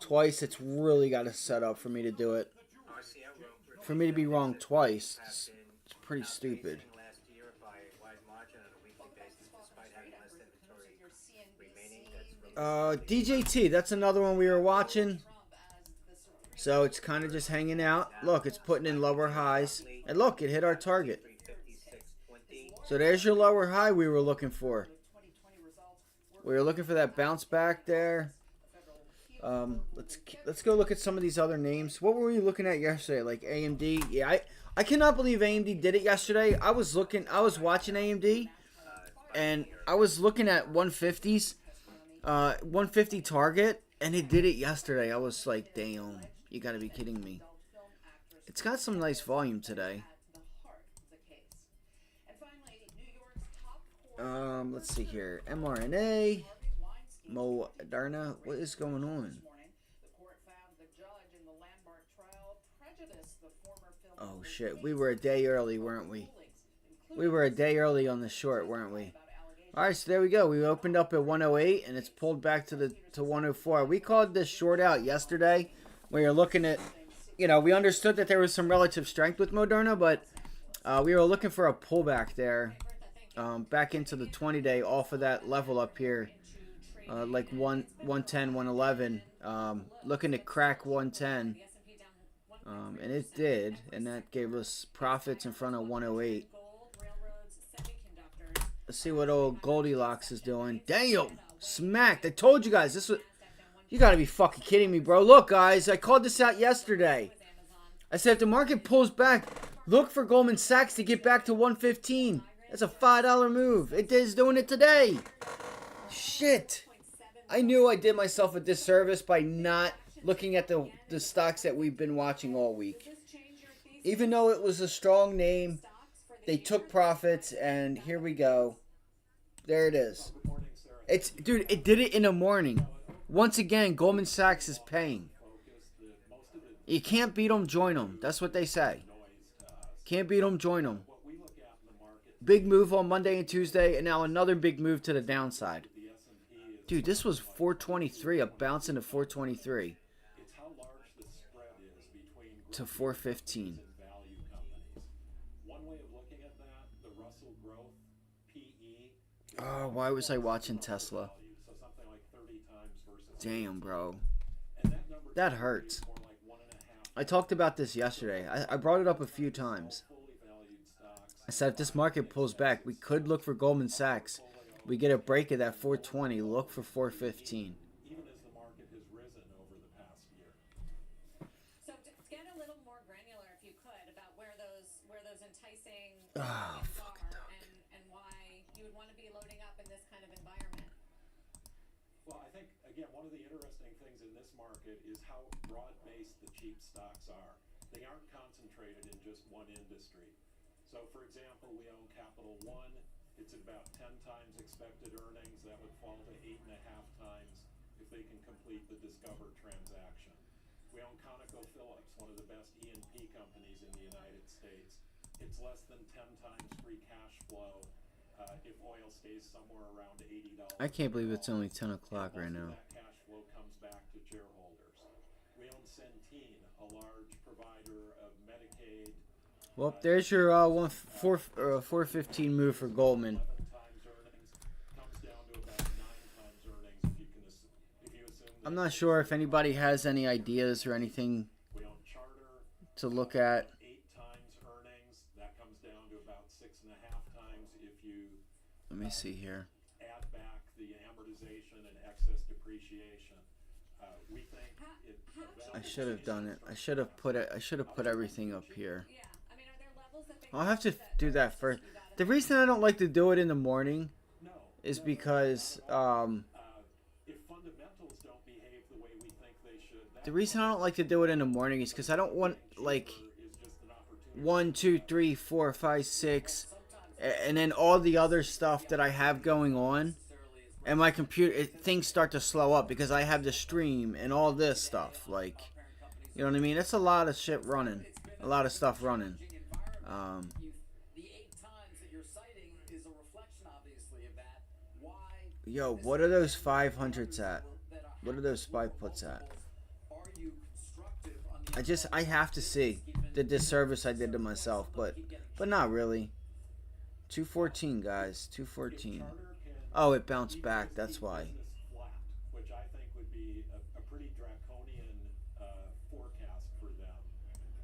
Twice, it's really got to set up for me to do it. For me to be wrong twice, it's pretty stupid. DJT, that's another one we were watching. So it's kind of just hanging out. Look, it's putting in lower highs. And look, it hit our target. So there's your lower high we were looking for. We were looking for that bounce back there. Let's go look at some of these other names. What were we looking at yesterday? Like AMD? Yeah, I cannot believe AMD did it yesterday. I was watching AMD, and I was looking at 150s, 150 target, and it did it yesterday. I was like, damn, you gotta be kidding me. It's got some nice volume today. Let's see here. mRNA, Moderna. What is going on? Oh shit, we were a day early, weren't we? We were a day early on the short, weren't we? Alright, so there we go. We opened up at 108 and it's pulled back to 104. We called this short out yesterday. We were looking at, we understood that there was some relative strength with Moderna, but we were looking for a pullback there. Back into the 20-day off of that level up here. Like 110, 111. Looking to crack 110. And it did. And that gave us profits in front of 108. Let's see what old Goldilocks is doing. Damn! Smacked. I told you guys. You gotta be fucking kidding me, bro. Look, guys. I called this out yesterday. I said if the market pulls back, look for Goldman Sachs to get back to 115. That's a $5 move. It is doing it today. Shit. I knew I did myself a disservice by not looking at the stocks that we've been watching all week. Even though it was a strong name, they took profits, and here we go. There it is. Dude, it did it in the morning. Once again, Goldman Sachs is paying. You can't beat them, join them. That's what they say. Can't beat them, join them. Big move on Monday and Tuesday, and now another big move to the downside. Dude, this was 423, a bounce into 423 to 415. Oh, why was I watching Tesla? Damn, bro. That hurts. I talked about this yesterday. I brought it up a few times. I said if this market pulls back, we could look for Goldman Sachs. We get a break of that 420. Look for 415. Even as the market has risen over the past year. So to get a little more granular, if you could, about where those enticing Oh, targets are, and why you would want to be loading up in this kind of environment. Well, I think, again, one of the interesting things in this market is how broad-based the cheap stocks are. They aren't concentrated in just one industry. So, for example, we own Capital One. It's at about 10 times expected earnings. That would fall to 8.5 times if they can complete the Discover transaction. We own ConocoPhillips, one of the best E&P companies in the United States. It's less than 10 times free cash flow if oil stays somewhere around $80. I can't believe it's only 10 o'clock right now. That cash flow comes back to shareholders. We own Centene, a large provider of Medicaid. Well, there's your 415 move for Goldman. 11 times earnings comes down to about 9 times earnings if you assume I'm not sure if anybody has any ideas or anything we own Charter to look at. 8 times earnings. That comes down to about 6.5 times if you Let me see here. add back the amortization and excess depreciation. We think I should have done it. I should have put it. I should have put everything up here. Yeah, I mean, are there levels that they I'll have to do that first. The reason I don't like to do it in the morning is because if fundamentals don't behave the way we think they should, the reason I don't like to do it in the morning is because I don't want like 1, 2, 3, 4, 5, 6, and then all the other stuff that I have going on, and my computer things start to slow up because I have the stream and all this stuff. Like, you know what I mean? It's a lot of shit running, a lot of stuff running. The 8 times that you're citing is a reflection, obviously, of that. Why? Yo, what are those 500s at? What are those spy puts at? I have to see the disservice I did to myself, but not really. 214, guys, 214. Oh, it bounced back. That's why. Flat, which I think would be a pretty draconian forecast for them.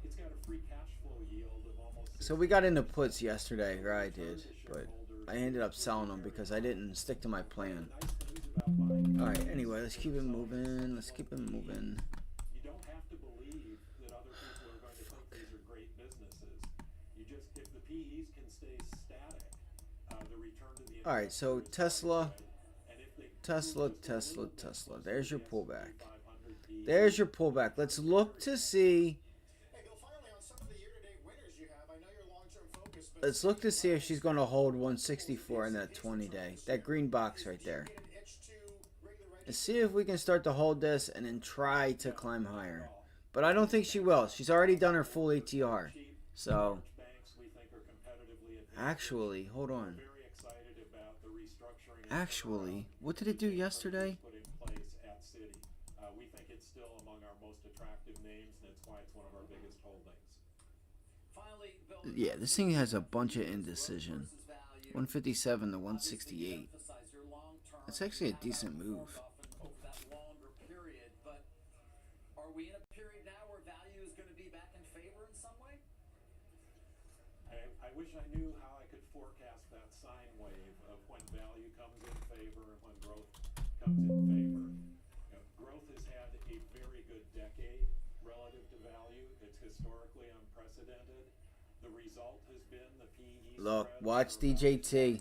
It's got a free cash flow yield of almost. So we got into puts yesterday, or I did, but I ended up selling them because I didn't stick to my plan. All right. Anyway, let's keep it moving. Let's keep it moving. You don't have to believe that other people are going to think these are great businesses. You just, if the PEs can stay static, the return to the. All right. So Tesla. There's your pullback. There's your pullback. Let's look to see. Let's look to see if she's going to hold 164 in that 20-day. That green box right there. Let's see if we can start to hold this and then try to climb higher. But I don't think she will. She's already done her full ATR. So, actually, hold on. Actually, what did it do yesterday? We think it's still among our most attractive names, and that's why it's one of our biggest holdings. Yeah, this thing has a bunch of indecision. 157 to 168. That's actually a decent move. Are we in a period now where value is going to be back in favor in some way? I wish I knew how I could forecast that sine wave of when value comes in favor and when growth comes in favor. Growth has had a very good decade relative to value. It's historically unprecedented. The result has been the PE. Look, watch DJT.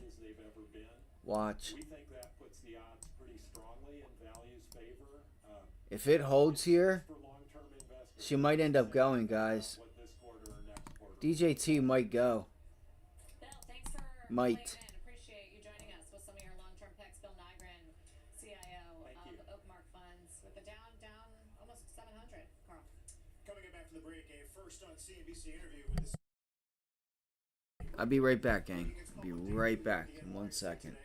Watch. We think that puts the odds pretty strongly in value's favor. If it holds here, she might end up going, guys. DJT might go. Bill, thanks for might. Appreciate you joining us with some of your long-term picks. Bill Nygren, CIO of Oakmark Funds, with a down almost 700. Carl. Coming up after the break, a first on CNBC interview with the. I'll be right back, gang. I'll be right back in 1 second.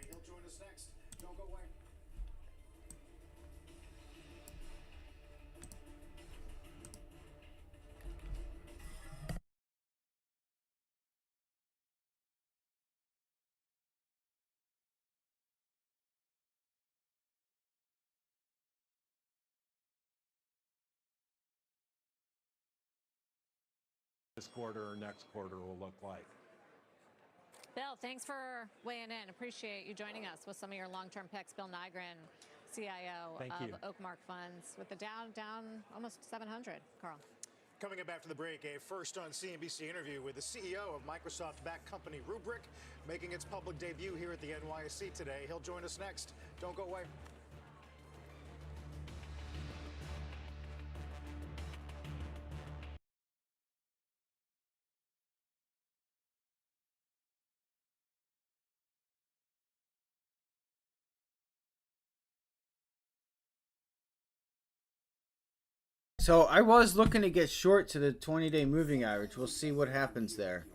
this quarter or next quarter will look like. Bill, thanks for weighing in. Appreciate you joining us with some of your long-term picks. Bill Nygren, CIO Thank of you. Oakmark Funds, with the down almost 700. Carl. Coming up after the break, a first on CNBC interview with the CEO of Microsoft-backed company Rubrik, making its public debut here at the NYSE today. He'll join us next. Don't go away. So I was looking to get short to the 20-day moving average. We'll see what happens there.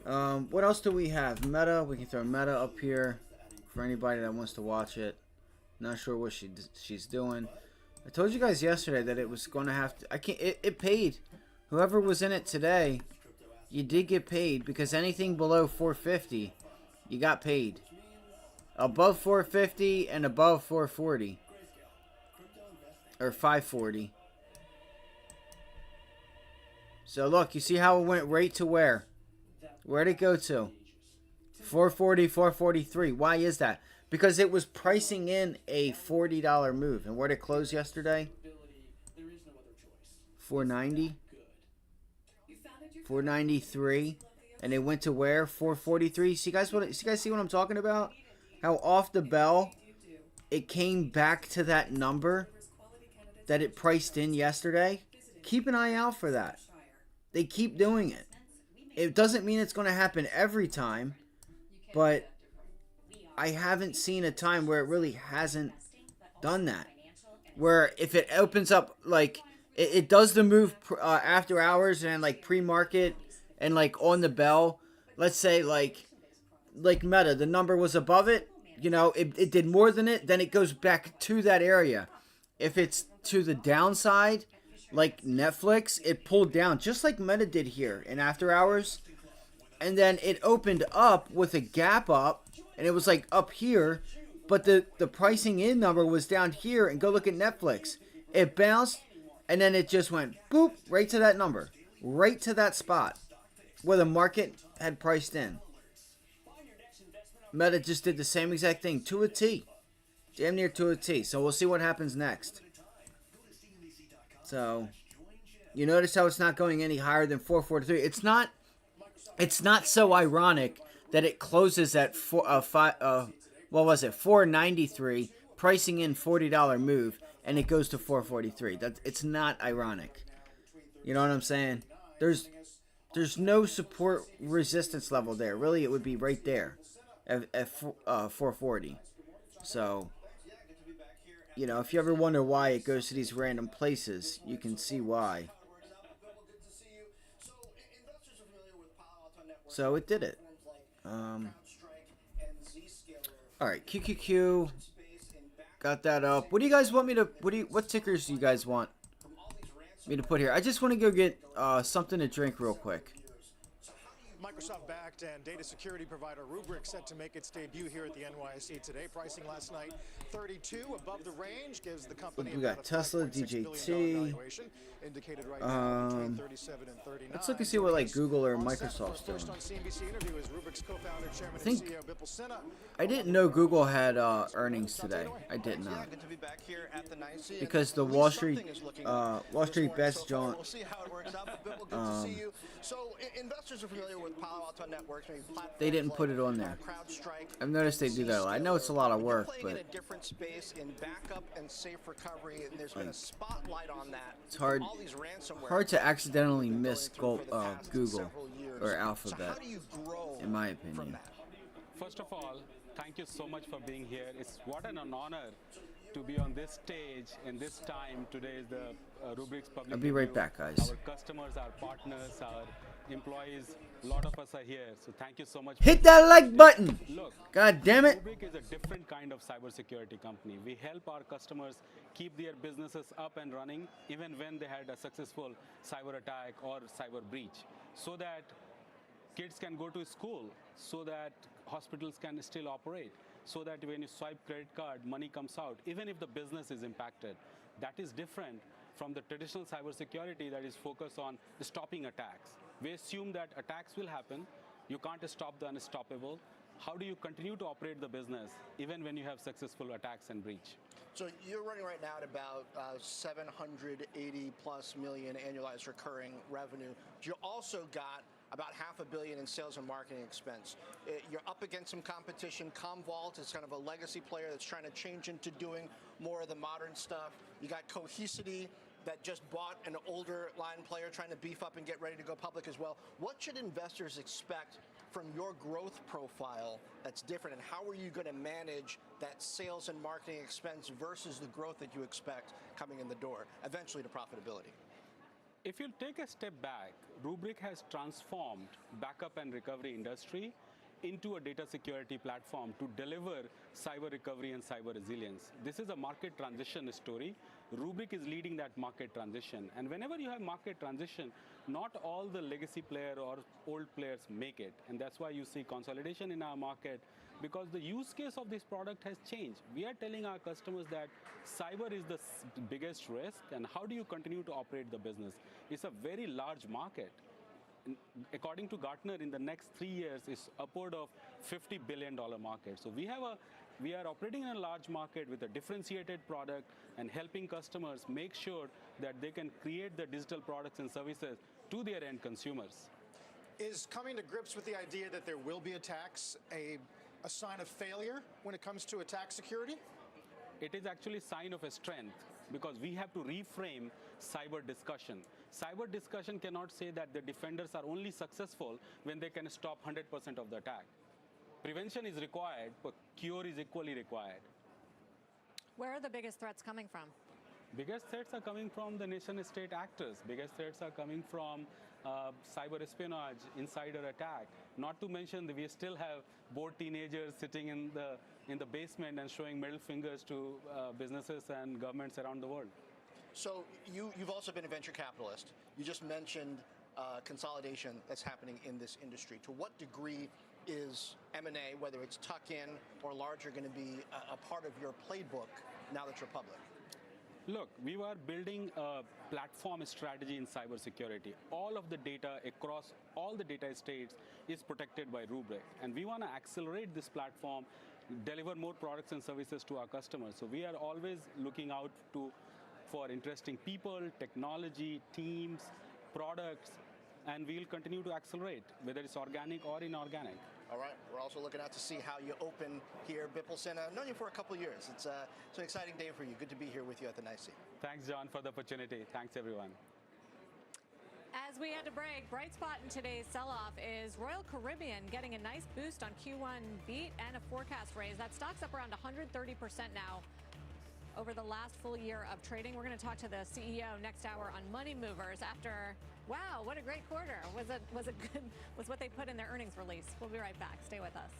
What else do we have? Meta. We can throw Meta up here for anybody that wants to watch it. Not sure what she's doing. I told you guys yesterday that it was going to have to. I can't. It paid. Whoever was in it today, you did get paid, because anything below 450, you got paid. Above 450 and above 440 or 540. So look, you see how it went right to where? Where'd it go to? 440, 443. Why is that? Because it was pricing in a $40 move. And where'd it close yesterday? 490? 493. And it went to where? 443. See guys see what I'm talking about? How off the bell it came back to that number that it priced in yesterday? Keep an eye out for that. They keep doing it. It doesn't mean it's going to happen every time, but I haven't seen a time where it really hasn't done that. Where if it opens up, like, it does the move after hours and like pre-market and like on the bell. Let's say like Meta, the number was above it. You know, it did more than it. Then it goes back to that area. If it's to the downside, like Netflix, it pulled down just like Meta did here in after hours, and then it opened up with a gap up, and it was like up here, but the pricing in number was down here. And go look at Netflix, it bounced, and then it just went boop right to that number, right to that spot where the market had priced in. Meta just did the same exact thing to a T, damn near to a T. So we'll see what happens next. So, you notice how it's not going any higher than 443. It's not so ironic that it closes at 493, pricing in $40 move, and it goes to 443. It's not ironic. You know what I'm saying? There's no support resistance level there. Really, it would be right there at 440. So, you know, if you ever wonder why it goes to these random places, you can see why. So it did it. All right, QQQ. Got that up. What do you guys want me to? What tickers do you guys want me to put here? I just want to go get something to drink real quick. Microsoft-backed and data security provider Rubrik set to make its debut here at the NYSE today. Pricing last night, 32 above the range, gives the company We got Tesla, DJT. Indicated right now between 37 and 39. Let's look and see what like Google or Microsoft's doing. First on CNBC interview is Rubrik's co-founder, chairman, I think and CEO Bipul Sinha. I didn't know Google had earnings today. I did not. Because the Wall Street best John. We'll see how it works out. But Bipul, good to see you. So investors are familiar with Palo Alto Networks. They didn't put it on there. I've noticed they do that a lot. I know it's a lot of work, but in a different space in backup and safe recovery, and there's been a spotlight on that. It's hard to accidentally miss Google or Alphabet, in my opinion. First of all, thank you so much for being here. It's what an honor to be on this stage in this time. Today is the Rubrik's public. I'll be right back, guys. Our customers, our partners, our employees, a lot of us are here. So thank you so much. Hit that like button. Look, God damn it. Rubrik is a different kind of cybersecurity company. We help our customers keep their businesses up and running even when they had a successful cyber attack or cyber breach, so that kids can go to school, so that hospitals can still operate, so that when you swipe credit card, money comes out, even if the business is impacted. That is different from the traditional cybersecurity that is focused on stopping attacks. We assume that attacks will happen. You can't stop the unstoppable. How do you continue to operate the business even when you have successful attacks and breach? So you're running right now at about 780 plus million annualized recurring revenue. You also got about $500 million in sales and marketing expense. You're up against some competition. Commvault is kind of a legacy player that's trying to change into doing more of the modern stuff. You got Cohesity that just bought an older line player trying to beef up and get ready to go public as well. What should investors expect from your growth profile that's different, and how are you going to manage that sales and marketing expense versus the growth that you expect coming in the door, eventually to profitability? If you take a step back, Rubrik has transformed backup and recovery industry into a data security platform to deliver cyber recovery and cyber resilience. This is a market transition story. Rubrik is leading that market transition. And whenever you have market transition, not all the legacy player or old players make it. And that's why you see consolidation in our market, because the use case of this product has changed. We are telling our customers that cyber is the biggest risk, and how do you continue to operate the business? It's a very large market. According to Gartner, in the next 3 years, is upward of $50 billion market. So we are operating in a large market with a differentiated product and helping customers make sure that they can create the digital products and services to their end consumers. Is coming to grips with the idea that there will be attacks a sign of failure when it comes to attack security? It is actually a sign of a strength, because we have to reframe cyber discussion. Cyber discussion cannot say that the defenders are only successful when they can stop 100% of the attack. Prevention is required, but cure is equally required. Where are the biggest threats coming from? Biggest threats are coming from the nation-state actors. Biggest threats are coming from cyber espionage, insider attack. Not to mention that we still have bored teenagers sitting in the basement and showing middle fingers to businesses and governments around the world. So you've also been a venture capitalist. You just mentioned consolidation that's happening in this industry. To what degree is M&A, whether it's tuck-in or larger, going to be a part of your playbook now that you're public? Look, we were building a platform strategy in cybersecurity. All of the data across all the data estates is protected by Rubrik. And we want to accelerate this platform, deliver more products and services to our customers. So we are always looking out for interesting people, technology, teams, products, and we'll continue to accelerate, whether it's organic or inorganic. All right. We're also looking out to see how you open here. Bipul Sinha, I've known you for a couple of years. It's an exciting day for you. Good to be here with you at the NYSE. Thanks, John, for the opportunity. Thanks, everyone. As we had to break, bright spot in today's sell-off is Royal Caribbean getting a nice boost on Q1 beat and a forecast raise. That stock's up around 130% now over the last full year of trading. We're going to talk to the CEO next hour on Money Movers after, wow, what a great quarter. Was it good? Was what they put in their earnings release. We'll be right back. Stay with us.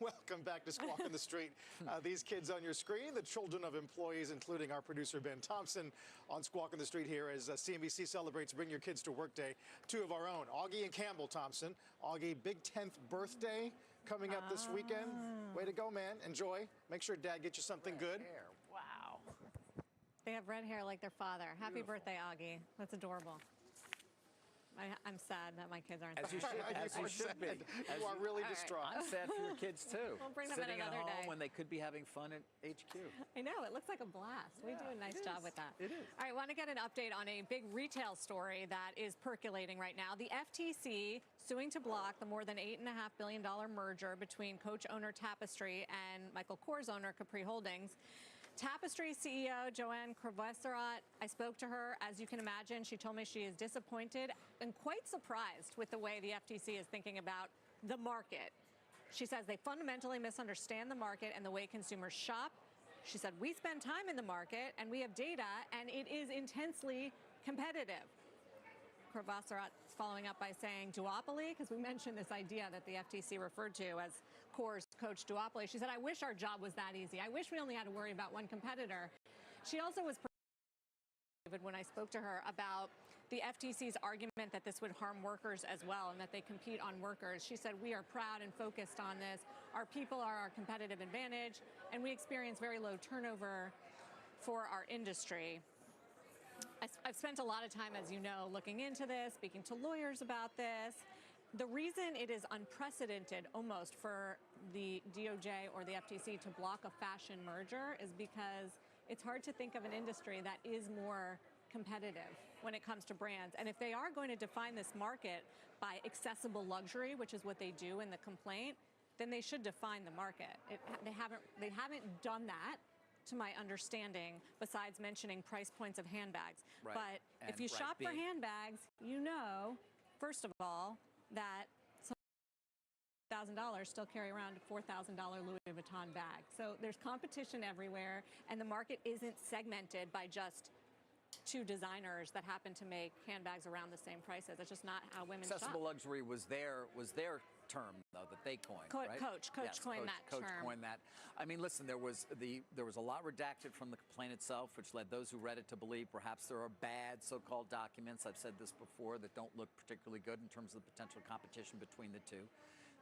Welcome back to Squawk on the Street. These kids on your screen, the children of employees, including our producer Ben Thompson on Squawk on the Street here as CNBC celebrates Bring Your Kids to Work Day. Two of our own, Augie and Campbell Thompson. Augie, big 10th birthday coming up this weekend. Way to go, man. Enjoy. Make sure Dad gets you something good. Wow. They have red hair like their father. Happy birthday, Augie. That's adorable. I'm sad that my kids aren't As you there. should, as you should be. You are really All right. distraught. I'm sad for your kids too. We'll bring them in Sitting at another home day. when they could be having fun at HQ. I know, it looks like a blast. We do a nice job with that. It is. All right, want to get an update on a big retail story that is percolating right now. The FTC suing to block the more than $8.5 billion merger between Coach owner Tapestry and Michael Kors owner Capri Holdings. Tapestry CEO Joanne Crevoiserat, I spoke to her. As you can imagine, she told me she is disappointed and quite surprised with the way the FTC is thinking about the market. She says they fundamentally misunderstand the market and the way consumers shop. She said, we spend time in the market and we have data and it is intensely competitive. Crevoiserat is following up by saying duopoly, because we mentioned this idea that the FTC referred to as Kors Coach duopoly. She said, I wish our job was that easy. I wish we only had to worry about one competitor. She also was when I spoke to her about the FTC's argument that this would harm workers as well and that they compete on workers. She said, we are proud and focused on this. Our people are our competitive advantage, and we experience very low turnover for our industry. I've spent a lot of time, as you know, looking into this, speaking to lawyers about this. The reason it is unprecedented almost for the DOJ or the FTC to block a fashion merger is because it's hard to think of an industry that is more competitive when it comes to brands. And if they are going to define this market by accessible luxury, which is what they do in the complaint, then they should define the market. They haven't done that, to my understanding, besides mentioning price points of handbags. Right. But if you shop for handbags, you know, first of all, that some $1,000 still carry around a $4,000 Louis Vuitton bag. So there's competition everywhere, and the market isn't segmented by just two designers that happen to make handbags around the same prices. It's just not how women Accessible shop. luxury was their term, though, that they coined, right? Coach Yes, coined that Coach term. coined that. I mean, listen, there was a lot redacted from the complaint itself, which led those who read it to believe perhaps there are bad so-called documents. I've said this before, that don't look particularly good in terms of the potential competition between the two.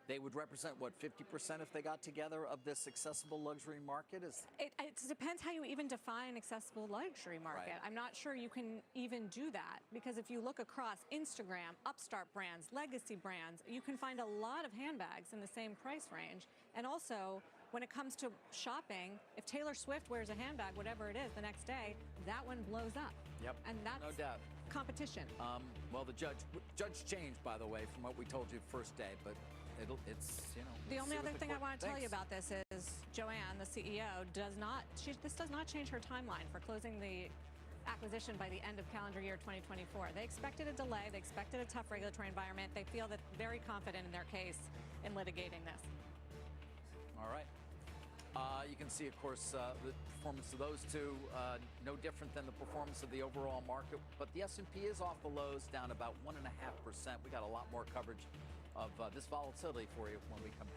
They would represent, what, 50% if they got together of this accessible luxury market? It depends how you even define accessible luxury market. Right. I'm not sure you can even do that, because if you look across Instagram, upstart brands, legacy brands, you can find a lot of handbags in the same price range. And also, when it comes to shopping, if Taylor Swift wears a handbag, whatever it is, the next day, that one blows up. Yep, And that's no doubt. competition. Well, the judge changed, by the way, from what we told you the first day, but it's, you know. The only see what other the thing I court want to tell you thinks. about this is Joanne, the CEO, this does not change her timeline for closing the acquisition by the end of calendar year 2024. They expected a delay. They expected a tough regulatory environment. They feel that very confident in their case in litigating this. All right. You can see, of course, the performance of those two, no different than the performance of the overall market. But the S&P is off the lows, down about 1.5%. We got a lot more coverage of this volatility for you when we come back.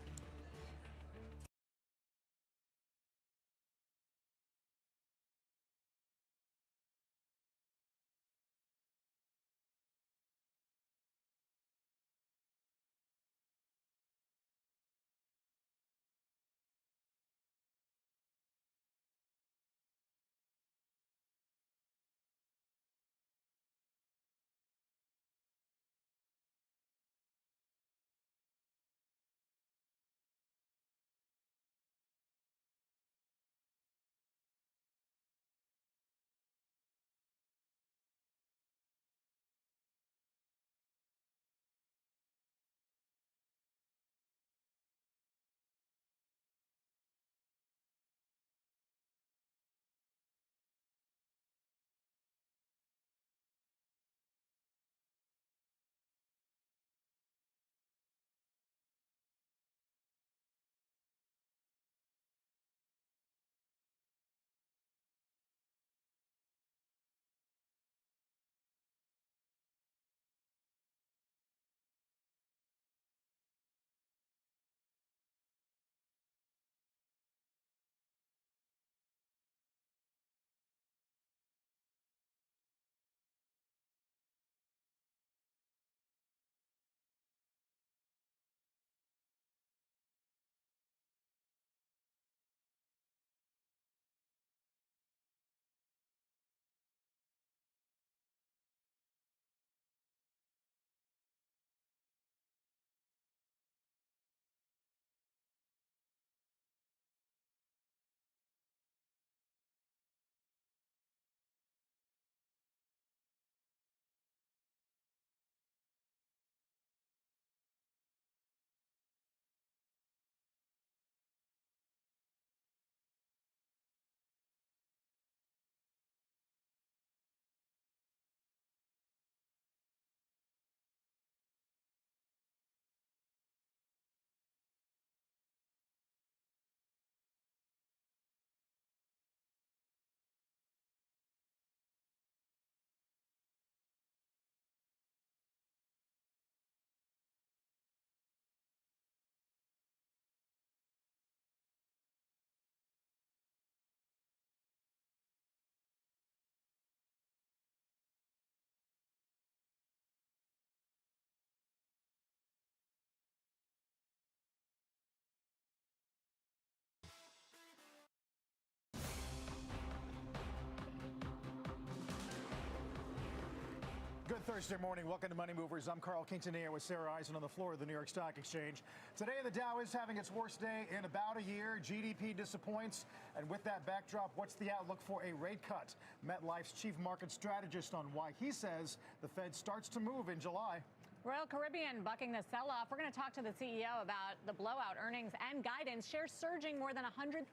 Thursday morning. Welcome to Money Movers. I'm Carl Quintanilla with Sarah Eisen on the floor of the New York Stock Exchange. Today, the Dow is having its worst day in about a year. GDP disappoints. And with that backdrop, what's the outlook for a rate cut? MetLife's chief market strategist on why he says the Fed starts to move in July. Royal Caribbean bucking the sell-off. We're going to talk to the CEO about the blowout earnings and guidance. Shares surging more than 130%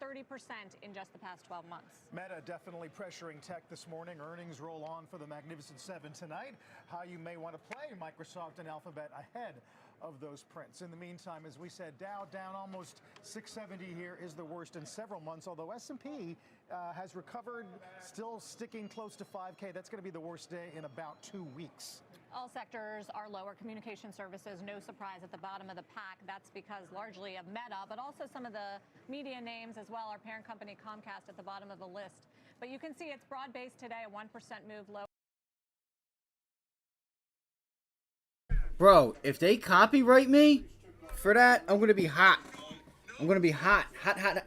in just the past 12 months. Meta definitely pressuring tech this morning. Earnings roll on for the Magnificent Seven tonight. How you may want to play Microsoft and Alphabet ahead of those prints. In the meantime, as we said, Dow down almost 670 here is the worst in several months, although S&P has recovered, still sticking close to 5K. That's going to be the worst day in about 2 weeks. All sectors are lower. Communication services, no surprise, at the bottom of the pack. That's because largely of Meta, but also some of the media names as well. Our parent company Comcast at the bottom of the list. But you can see it's broad-based today, a 1% move low. Bro, if they copyright me for that, I'm going to be hot. I'm going to be hot. Hot, hot, hot.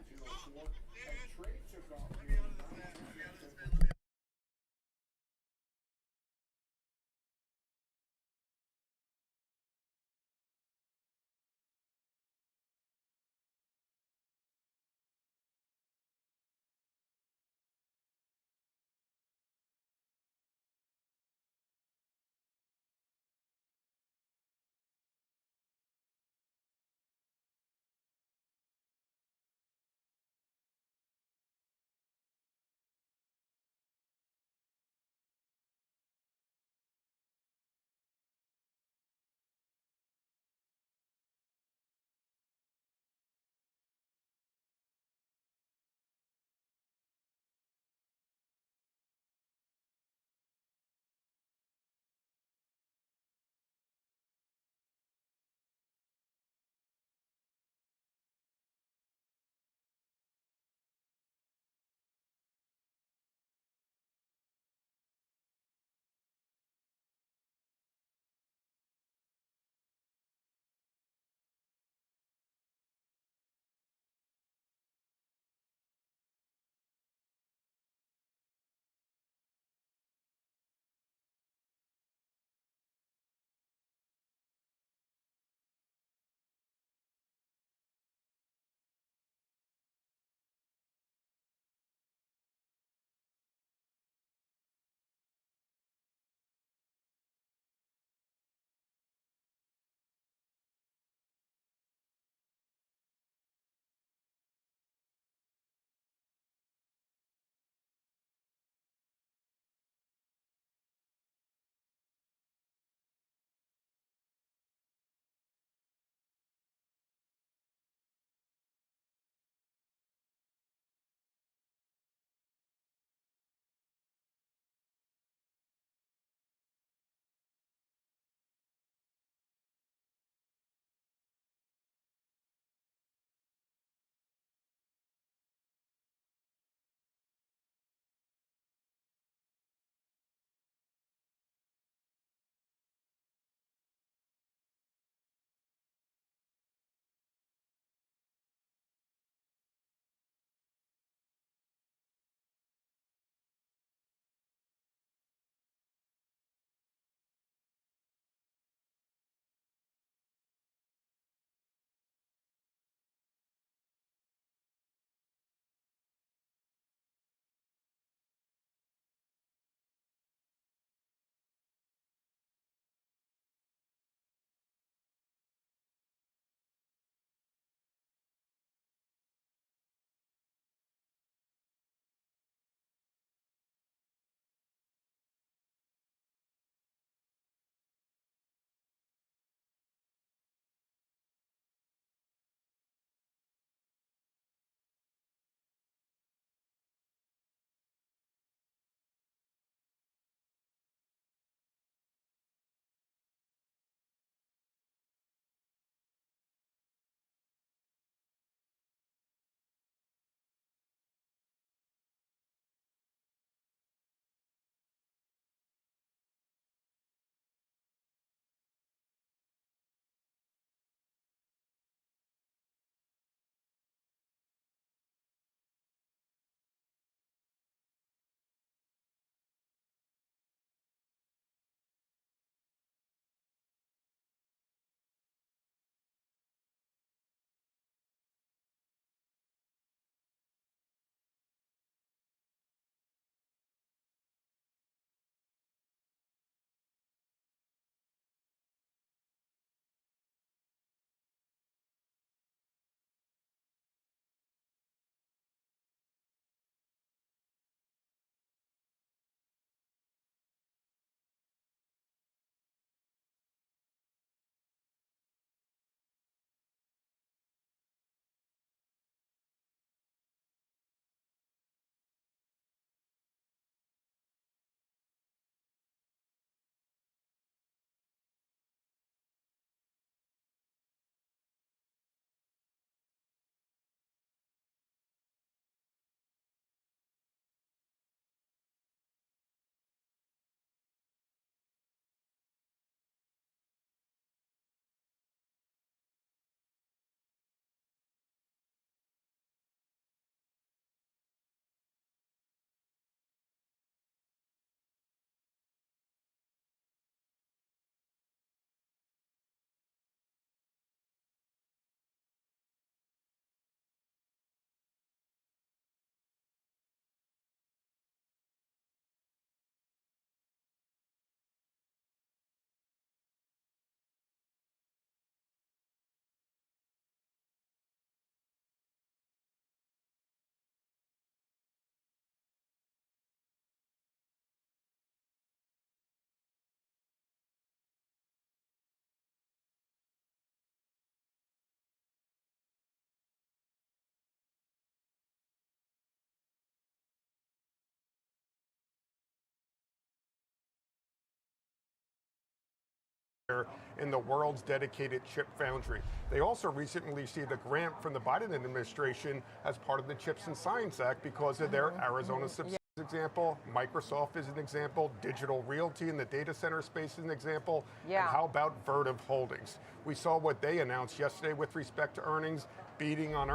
in the world's dedicated chip foundry. They also recently received a grant from the Biden administration as part of the Chips and Science Act because of their Arizona subsidiary. Example, Microsoft is an example, Digital Realty in the data center space is an example, and how about Vertiv Holdings? We saw what they announced yesterday with respect to earnings, beating on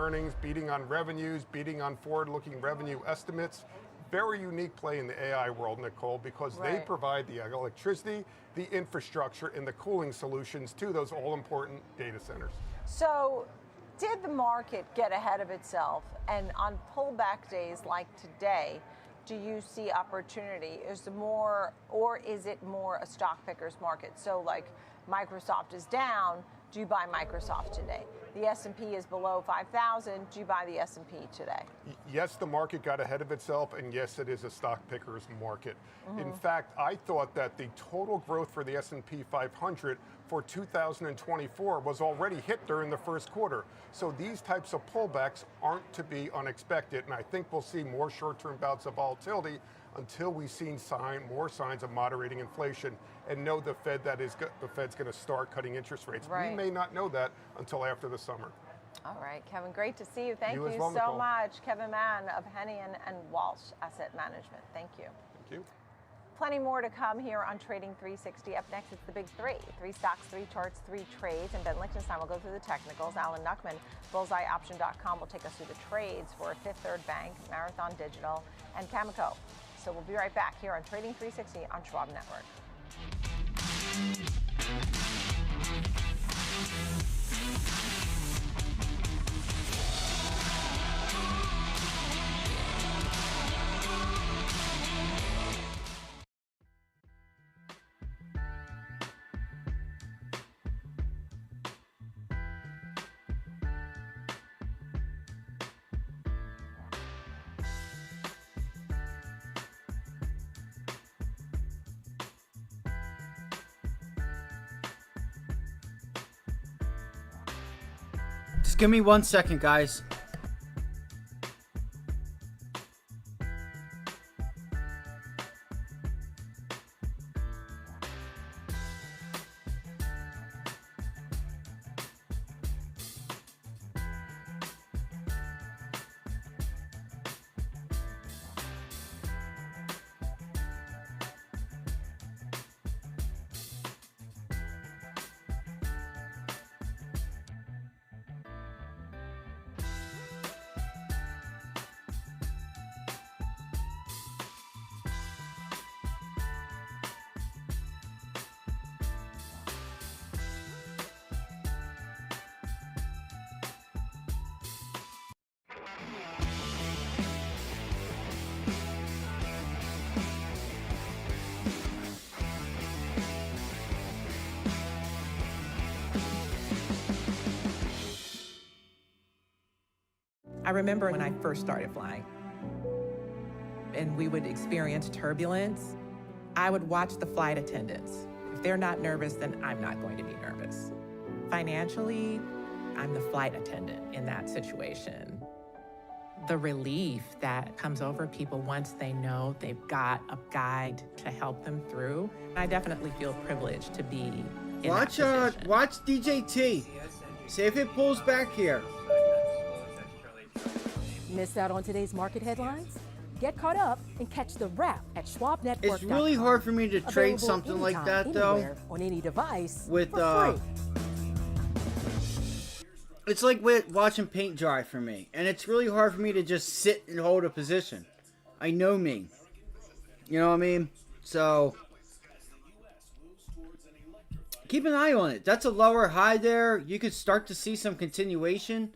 revenues, beating on forward-looking revenue estimates. Very unique play in the AI world, Nicole, because they provide the electricity, the infrastructure, and the cooling solutions to those all-important data centers. So, did the market get ahead of itself? And on pullback days like today, do you see opportunity? Is it more a stock picker's market? So, like Microsoft is down, do you buy Microsoft today? The S&P is below 5,000. Do you buy the S&P today? Yes, the market got ahead of itself, and yes, it is a stock picker's market. In fact, I thought that the total growth for the S&P 500 for 2024 was already hit during the first quarter. So these types of pullbacks aren't to be unexpected, and I think we'll see more short-term bouts of volatility until we've seen more signs of moderating inflation and know the Fed's going to start cutting interest rates. We may not know that until after the summer. All right, Kevin, great to see you. Thank you well, so Nicole. much. Kevin Mann of Hennian and Walsh Asset Management. Thank you. Thank you. Plenty more to come here on Trading 360. Up next, it's the big three. 3 stocks, 3 charts, 3 trades. And Ben Lichtenstein will go through the technicals. Alan Nuckman, bullseyeoption.com, will take us through the trades for Fifth Third Bank, Marathon Digital, and Cameco. So we'll be right back here on Trading 360 on Schwab Network. Just give me 1 second, guys. I remember when I first started flying and we would experience turbulence, I would watch the flight attendants. If they're not nervous, then I'm not going to be nervous. Financially, I'm the flight attendant in that situation. The relief that comes over people once they know they've got a guide to help them through, I definitely feel privileged to be in Watch DJT. See if it pulls back here. Missed out on today's market headlines? Get caught up and catch the wrap at SchwabNetwork.com. It's really hard for me to trade something like that, though. On any device with for free. It's like watching paint dry for me, and it's really hard for me to just sit and hold a position. I know me. You know what I mean? So keep an eye on it. That's a lower high there. You could start to see some continuation.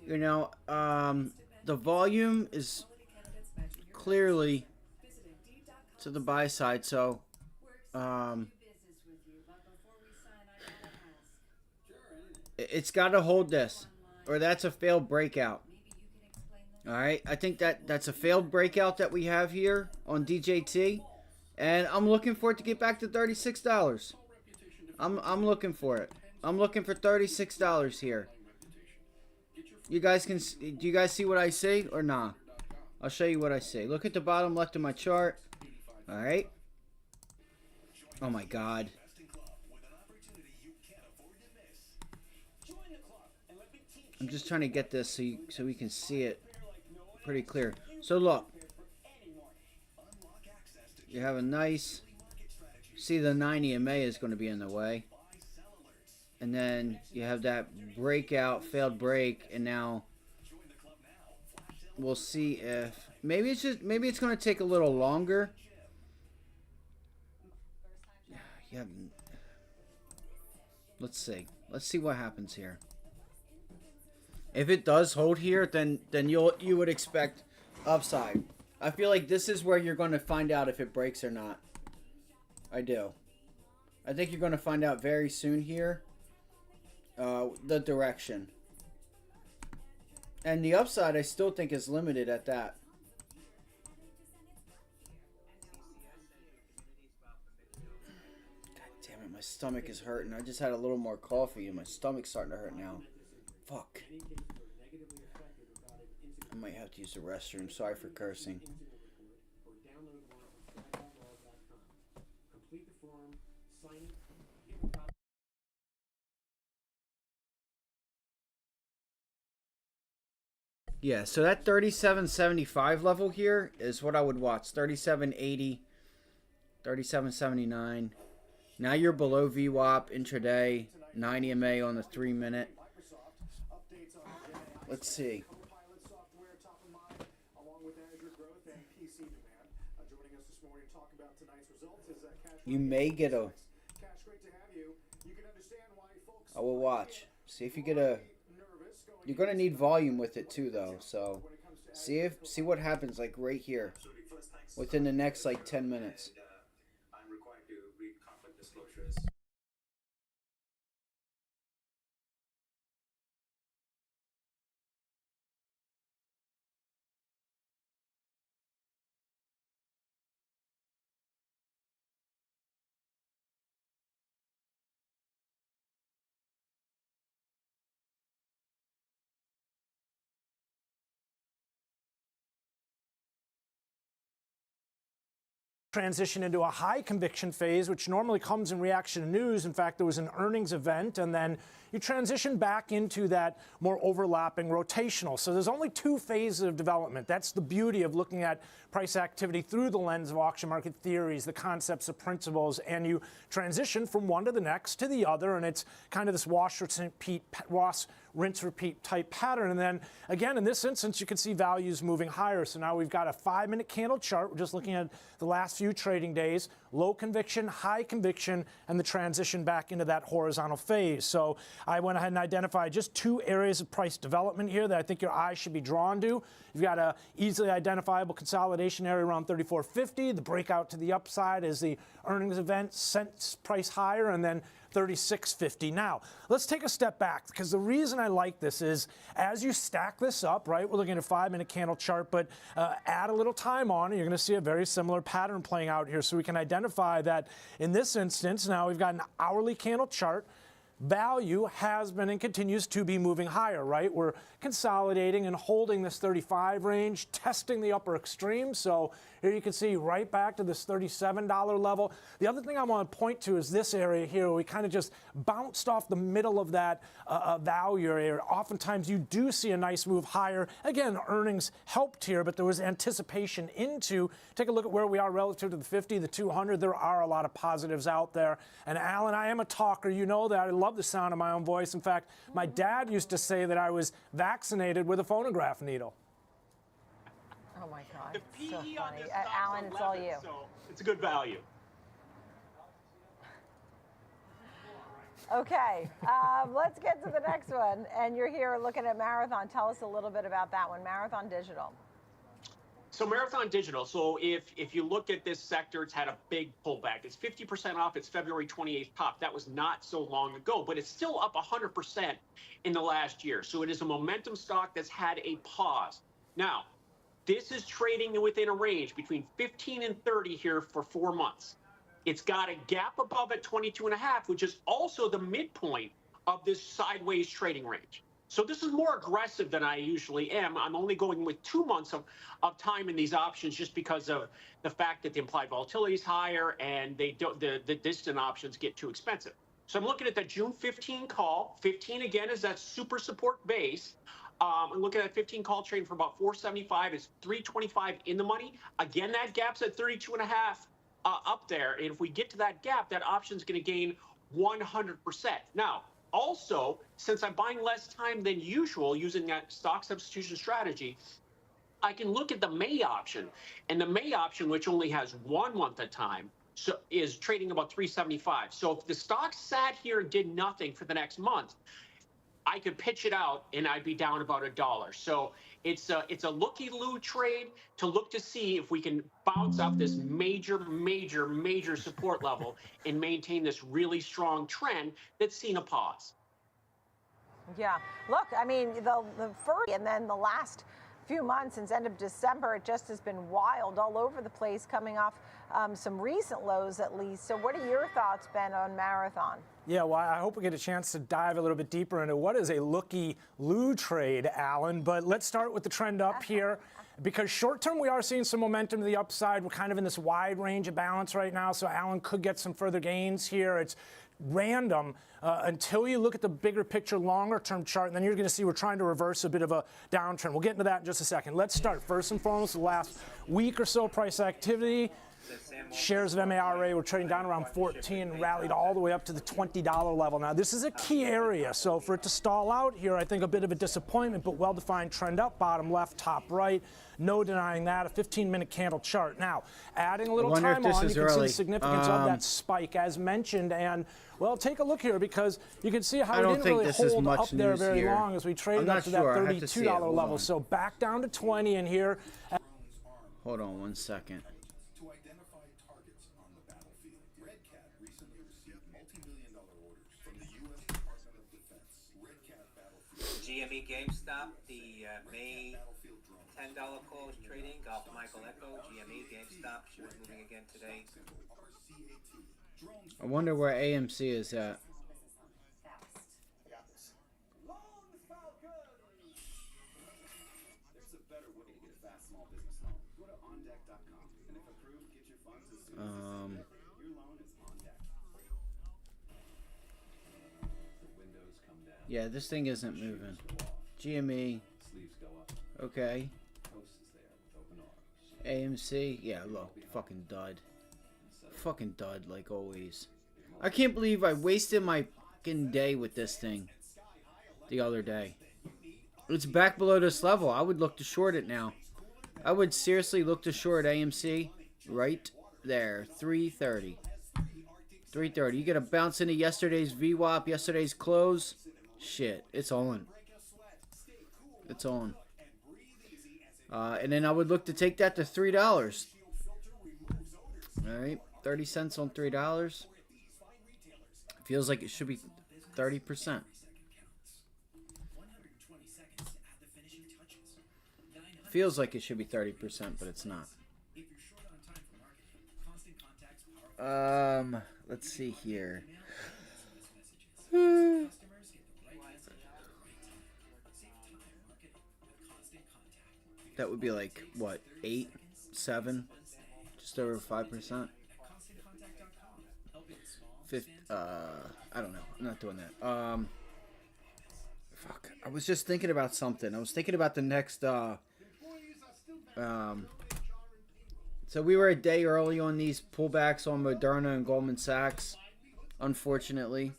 You know, the volume is clearly to the buy side, so it's got to hold this, or that's a failed breakout. All right, I think that's a failed breakout that we have here on DJT, and I'm looking for it to get back to $36. I'm looking for it. I'm looking for $36 here. Do you guys see what I see or nah? I'll show you what I see. Look at the bottom left of my chart. All right. Oh my God. I'm just trying to get this so we can see it pretty clear. So look, you have a nice. See, the 9 EMA is going to be in the way, and then you have that breakout, failed break, and now we'll see if maybe it's going to take a little longer. Yeah. Let's see what happens here. If it does hold here, then you would expect upside. I feel like this is where you're going to find out if it breaks or not. I do. I think you're going to find out very soon here the direction. And the upside I still think is limited at that. God damn it, my stomach is hurting. I just had a little more coffee and my stomach's starting to hurt now. Fuck. I might have to use the restroom. Sorry for cursing. Yeah, so that 37.75 level here is what I would watch. 37.80, 37.79. Now you're below VWAP intraday, 9 EMA on the 3 minute. Let's see. You may get a. I will watch. See if you get a. You're gonna need volume with it too, though. So, see what happens like right here, within the next like 10 minutes. Transition into a high conviction phase, which normally comes in reaction to news. In fact, there was an earnings event, and then you transition back into that more overlapping rotational. So there's only 2 phases of development. That's the beauty of looking at price activity through the lens of auction market theories, the concepts of principles, and you transition from one to the next to the other, and it's kind of this wash, rinse, repeat type pattern. And then again, in this instance, you can see values moving higher. So now we've got a 5-minute candle chart. We're just looking at the last few trading days, low conviction, high conviction, and the transition back into that horizontal phase. So I went ahead and identified just 2 areas of price development here that I think your eye should be drawn to. You've got a easily identifiable consolidation area around 34.50. The breakout to the upside is the earnings event sent price higher, and then 36.50. Now, let's take a step back, because the reason I like this is as you stack this up, right, we're looking at a 5-minute candle chart, but add a little time on, and you're going to see a very similar pattern playing out here. So we can identify that in this instance, now we've got an hourly candle chart. Value has been and continues to be moving higher, right? We're consolidating and holding this 35 range, testing the upper extreme. So here you can see right back to this $37 level. The other thing I want to point to is this area here where we kind of just bounced off the middle of that value area. Oftentimes you do see a nice move higher. Again, earnings helped here, but there was anticipation into. Take a look at where we are relative to the 50, the 200. There are a lot of positives out there. And Alan, I am a talker. You know that. I love the sound of my own voice. In fact, my dad used to say that I was vaccinated with a phonograph needle. Oh my God, so funny. Alan, it's all you. So it's a good value. Okay, let's get to the next one. And you're here looking at Marathon. Tell us a little bit about that one, Marathon Digital. So Marathon Digital, so if you look at this sector, it's had a big pullback. It's 50% off its February 28th top. That was not so long ago, but it's still up 100% in the last year. So it is a momentum stock that's had a pause. Now, this is trading within a range between 15 and 30 here for 4 months. It's got a gap above at 22.5, which is also the midpoint of this sideways trading range. So this is more aggressive than I usually am. I'm only going with 2 months of time in these options just because of the fact that the implied volatility is higher and they don't, the distant options get too expensive. So I'm looking at the June 15 call. 15 again is that super support base. I'm looking at that 15 call trading for about 475. It's 325 in the money. Again, that gap's at 32 and a half up there. And if we get to that gap, that option's going to gain 100%. Now, also, since I'm buying less time than usual using that stock substitution strategy, I can look at the May option. And the May option, which only has 1 month of time, so is trading about 375. So if the stock sat here and did nothing for the next month, I could pitch it out and I'd be down about $1. So it's a looky-loo trade to look to see if we can bounce off this major support level and maintain this really strong trend that's seen a pause. Yeah. Look, I mean, the first and then the last few months since end of December, it just has been wild all over the place, coming off some recent lows at least. So what are your thoughts, Ben, on Marathon? Yeah, well, I hope we get a chance to dive a little bit deeper into what is a looky-loo trade, Alan. But let's start with the trend up here, because short-term we are seeing some momentum to the upside. We're kind of in this wide range of balance right now, so Alan could get some further gains here. It's random until you look at the bigger picture, longer-term chart, and then you're going to see we're trying to reverse a bit of a downtrend. We'll get into that in just a second. Let's start first and foremost with the last week or so price activity. Shares of MARA were trading down around 14 and rallied all the way up to the $20 level. Now, this is a key area, so for it to stall out here, I think a bit of a disappointment, but well-defined trend up, bottom left, top right. No denying that, a 15-minute candle chart. Now, adding a little time on, you can see the significance of that spike as mentioned, and well, take a look here because you can see how it didn't really hold up there very long as we traded up to that $32 level. So back down to 20 in here. Hold on 1 second. GME GameStop, the May $10 call is trading. Golf Michael Echo, GME GameStop, she was moving again today. I wonder where AMC is at. Yeah, this thing isn't moving. GME. Okay. AMC. Yeah, look. Fucking dud. Fucking dud, like always. I can't believe I wasted my fucking day with this thing the other day. It's back below this level. I would look to short it now. I would seriously look to short AMC right there. 330. 330. You get a bounce into yesterday's VWAP, yesterday's close. Shit, it's on. It's on. And then I would look to take that to $3. Alright, 30 cents on $3. Feels like it should be 30%. Feels like it should be 30%, but it's not. Let's see here. That would be like, what, 8, 7, just over 5%. I don't know. I'm not doing that. Fuck. I was just thinking about something. I was thinking about the next, so we were a day early on these pullbacks on Moderna and Goldman Sachs, unfortunately.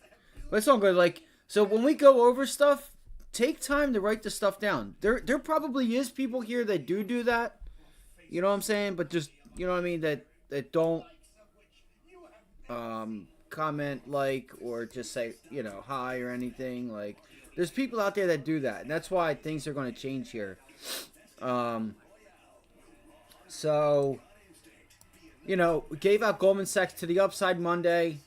But it's all good. Like, so when we go over stuff, take time to write the stuff down. There probably is people here that do that. You know what I'm saying? But just, you know what I mean, that don't comment, like, or just say, you know, hi or anything. Like, there's people out there that do that. And that's why things are going to change here. So, you know, we gave out Goldman Sachs to the upside Monday.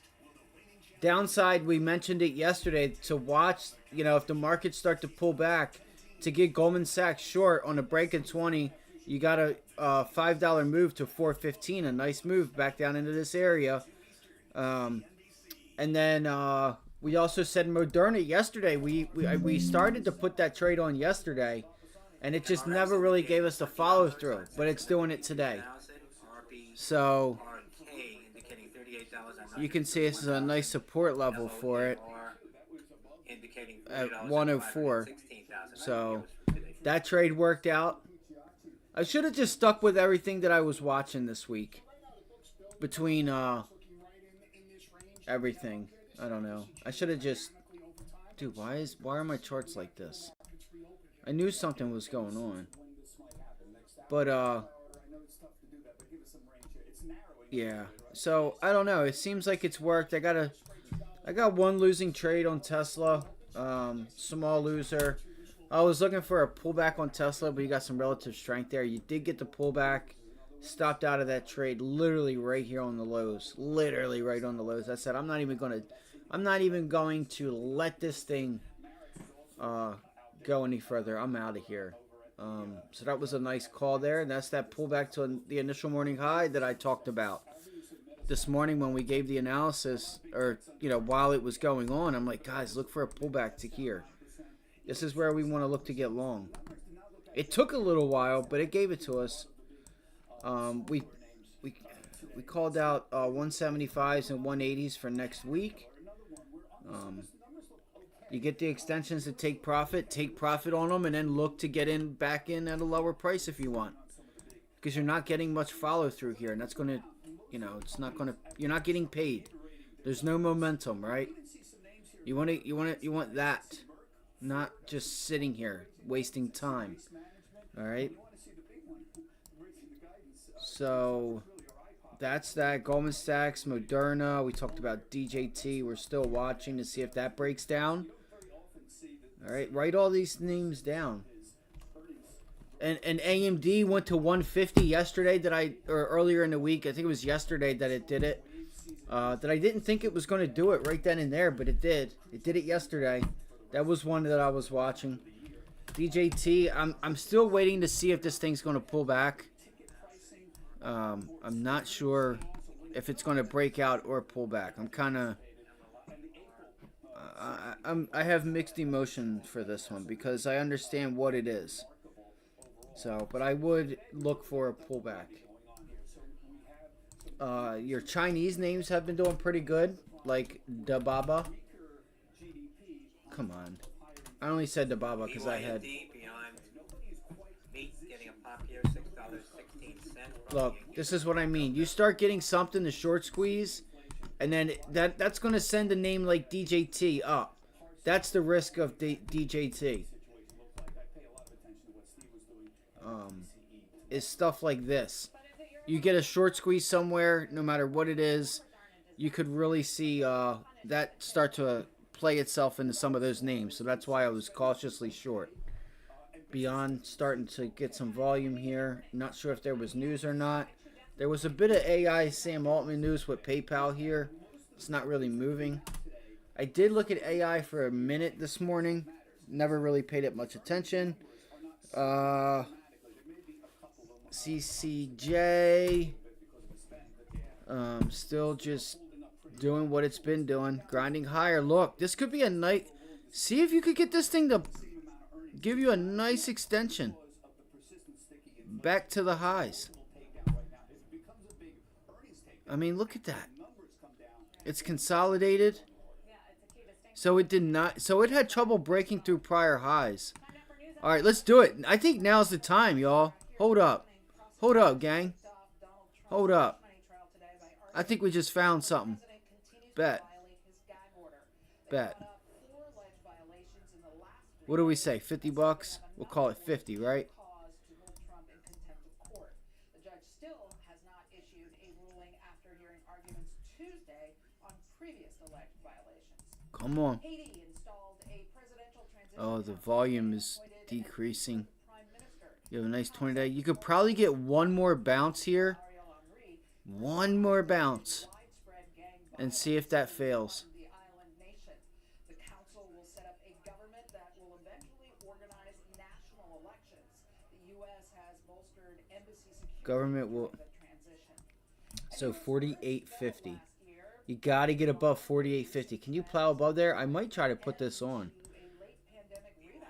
Downside, we mentioned it yesterday, to watch, you know, if the markets start to pull back, to get Goldman Sachs short on a break in 20, you got a $5 move to 415, a nice move back down into this area. And then We also said Moderna yesterday. We started to put that trade on yesterday, and it just never really gave us the follow through. But it's doing it today. So you can see this is a nice support level for it at 104. So that trade worked out. I should have just stuck with everything that I was watching this week between everything. I don't know. I should have just, dude. Why are my charts like this? I knew something was going on, but yeah. So I don't know. It seems like it's worked. I got one losing trade on Tesla. Small loser. I was looking for a pullback on Tesla, but you got some relative strength there. You did get the pullback. Stopped out of that trade literally right here on the lows. Literally right on the lows. I said I'm not even going to let this thing go any further. I'm out of here. So that was a nice call there, and that's that pullback to the initial morning high that I talked about this morning when we gave the analysis, or while it was going on. I'm like, guys, look for a pullback to here. This is where we want to look to get long. It took a little while, but it gave it to us. We called out 175s and 180s for next week. You get the extensions to take profit on them, and then look to get back in at a lower price if you want, because you're not getting much follow through here, and that's gonna, you're not getting paid. There's no momentum, right? You want that. Not just sitting here wasting time. All right. So that's that. Goldman Sachs, Moderna. We talked about DJT. We're still watching to see if that breaks down. All right. Write all these names down. And AMD went to 150 yesterday. Or earlier in the week? I think it was yesterday that it did it. That I didn't think it was going to do it right then and there, but it did. It did it yesterday. That was one that I was watching. DJT, I'm still waiting to see if this thing's going to pull back. I'm not sure if it's going to break out or pull back. I'm kind of... I have mixed emotion for this one because I understand what it is. So, but I would look for a pullback. Your Chinese names have been doing pretty good, like Dababa. Come on. I only said Dababa because I had... Look, this is what I mean. You start getting something to short squeeze, and then that's going to send a name like DJT up. That's the risk of DJT. Is stuff like this. You get a short squeeze somewhere, no matter what it is, you could really see that start to play itself into some of those names. So that's why I was cautiously short. Beyond starting to get some volume here. Not sure if there was news or not. There was a bit of AI Sam Altman news with PayPal here. It's not really moving. I did look at AI for a minute this morning. Never really paid it much attention. CCJ. Still just doing what it's been doing. Grinding higher. Look, this could be a night. See if you could get this thing to give you a nice extension back to the highs. I mean, look at that. It's consolidated. So it did not. So it had trouble breaking through prior highs. All right, let's do it. I think now's the time, y'all. Hold up. Hold up, gang. Hold up. I think we just found something. Bet. Bet. What do we say? 50 bucks? We'll call it 50, right? The judge still has not issued a ruling after hearing arguments Tuesday on previous alleged violations. Come on. Haiti installed a presidential transition. Oh, the volume is decreasing. You have a nice 20-day. You could probably get one more bounce here. One more bounce. And see if that fails. Government will. So 48.50. You got to get above 48.50. Can you plow above there? I might try to put this on. A late pandemic rebound.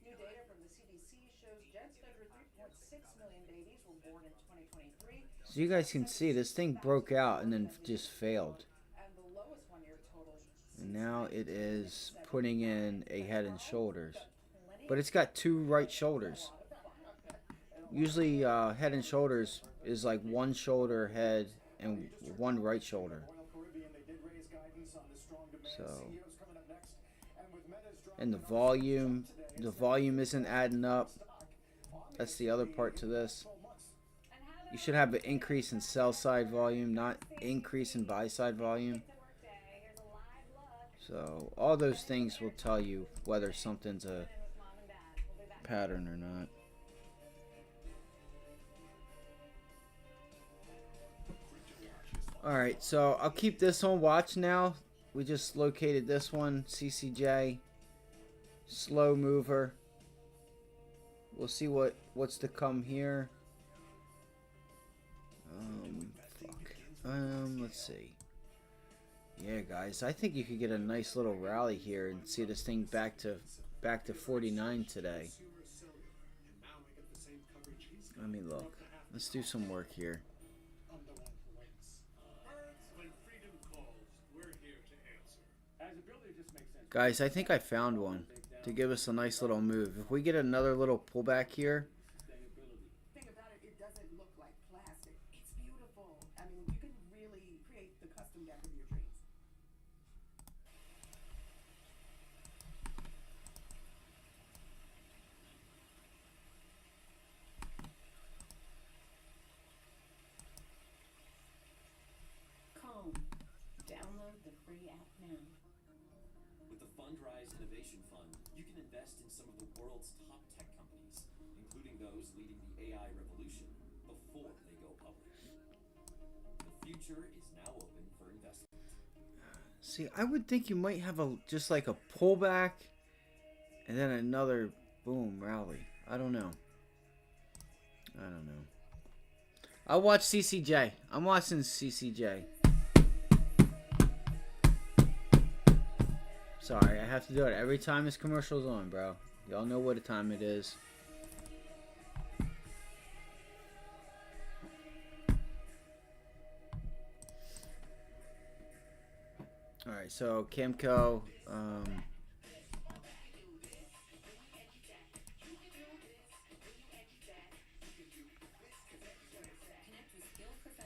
New data from the CDC shows just under 3.6 million babies were born in 2023. So you guys can see this thing broke out and then just failed. And the lowest one-year total. And now it is putting in a Head and Shoulders. But it's got two right shoulders. Usually Head and Shoulders is like one shoulder head and one right shoulder. So, and the volume isn't adding up. That's the other part to this. You should have an increase in sell side volume, not increase in buy side volume. So all those things will tell you whether something's a pattern or not. Alright, so I'll keep this on watch now. We just located this one, CCJ. Slow mover. We'll see what's to come here. Let's see. Yeah, guys, I think you could get a nice little rally here and see this thing back to 49 today. Let me look. Let's do some work here. Guys, I think I found one to give us a nice little move. If we get another little pullback here. Thing about it, it doesn't look like plastic. It's beautiful. I mean, you can really create the custom deck of your dreams. Calm. Download the free app now. With the Fundrise Innovation Fund, you can invest in some of the world's top tech companies, including those leading the AI revolution before they go public. The future is now open for investment. See, I would think you might have just like a pullback and then another boom rally. I don't know. I'll watch CCJ. I'm watching CCJ. Sorry, I have to do it every time this commercial's on, bro. Y'all know what time it is. Alright, so Camco,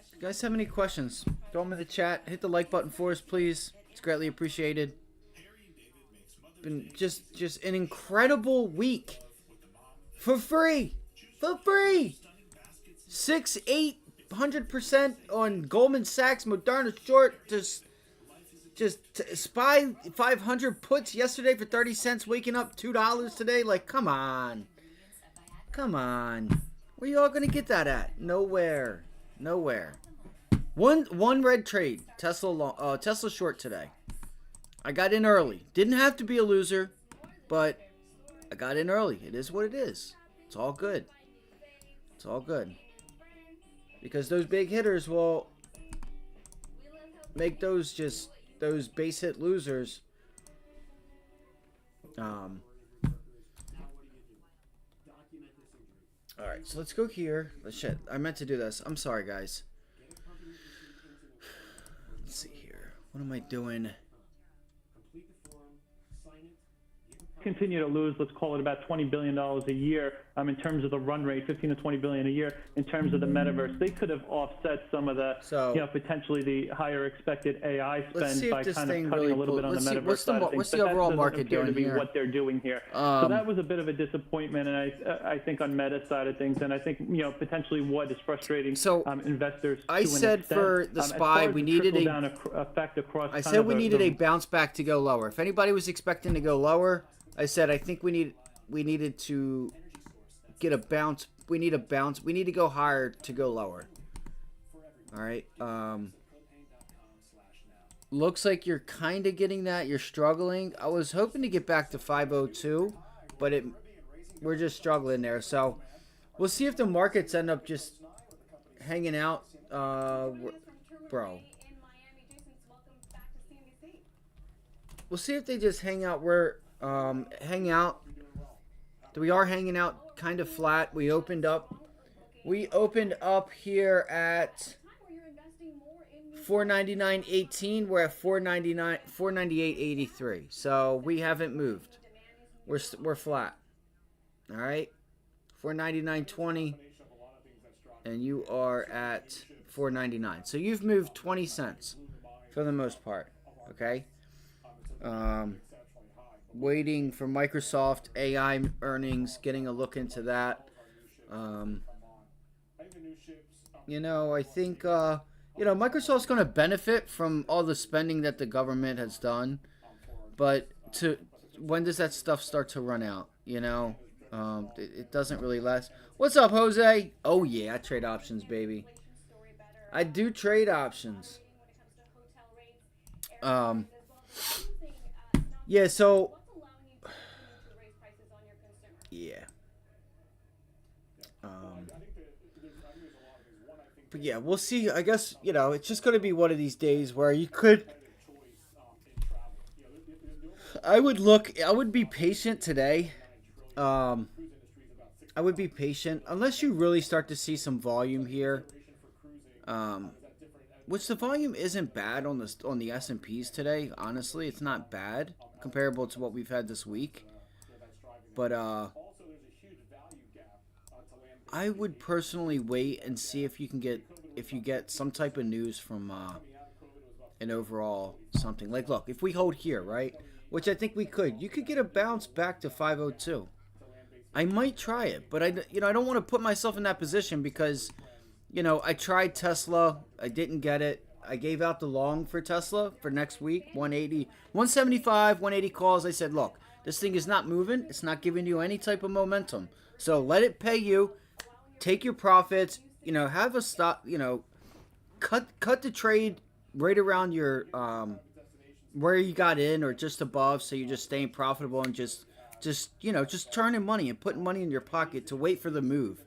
if you guys have any questions, throw them in the chat. Hit the like button for us, please. It's greatly appreciated. Been just an incredible week. For free. 800% on Goldman Sachs Moderna short. Just SPY 500 puts yesterday for 30 cents, waking up $2 today. Like, come on. Where you all gonna get that at? Nowhere. One red trade. Tesla short today. I got in early. Didn't have to be a loser, but I got in early. It is what it is. It's all good. Because those big hitters will make those base hit losers. Alright, so let's go here. Shit, I meant to do this. I'm sorry, guys. Let's see here. What am I doing? Continue to lose, let's call it about $20 billion a year in terms of the run rate, 15 to 20 billion a year in terms of the metaverse. They could have offset some of the, potentially the higher expected AI spend by kind of cutting a little bit on the metaverse side of things. What's the overall market doing to be here? what they're doing here. So that was a bit of a disappointment, and I think on Meta's side of things, and I think potentially what is frustrating investors. I said for the SPY we needed a bounce back to go lower. If anybody was expecting to go lower, I said I think we needed to get a bounce. We need a bounce. We need to go higher to go lower. All right. Looks like you're kind of getting that. You're struggling. I was hoping to get back to 502, but we're just struggling there. So we'll see if the markets end up just hanging out. Bro. we'll see if they just hang out where hang out. We are hanging out kind of flat. We opened up here at 499.18. We're at 498.83. So we haven't moved. We're flat. All right, 499.20, and you are at 499. So you've moved 20 cents for the most part. Okay. Waiting for Microsoft AI earnings, getting a look into that. You know, I think Microsoft's going to benefit from all the spending that the government has done, but when does that stuff start to run out? You know, it doesn't really last. What's up, Jose? Oh yeah, I trade options, baby. I do trade options. Yeah. So. Yeah. But yeah, we'll see. I guess, it's just going to be one of these days where you could. I would be patient today. I would be patient unless you really start to see some volume here. Which the volume isn't bad on the S&Ps today. Honestly, it's not bad comparable to what we've had this week. But I would personally wait and see if you get some type of news from an overall something. Like, look, if we hold here, right, which I think we could, you could get a bounce back to 502. I might try it, but I don't want to put myself in that position because, I tried Tesla, I didn't get it. I gave out the long for Tesla for next week, 180, 175, 180 calls. I said, look, this thing is not moving. It's not giving you any type of momentum. So let it pay you. Take your profits. Have a stop. Cut the trade right around your where you got in or just above, so you're just staying profitable and just turning money and putting money in your pocket to wait for the move.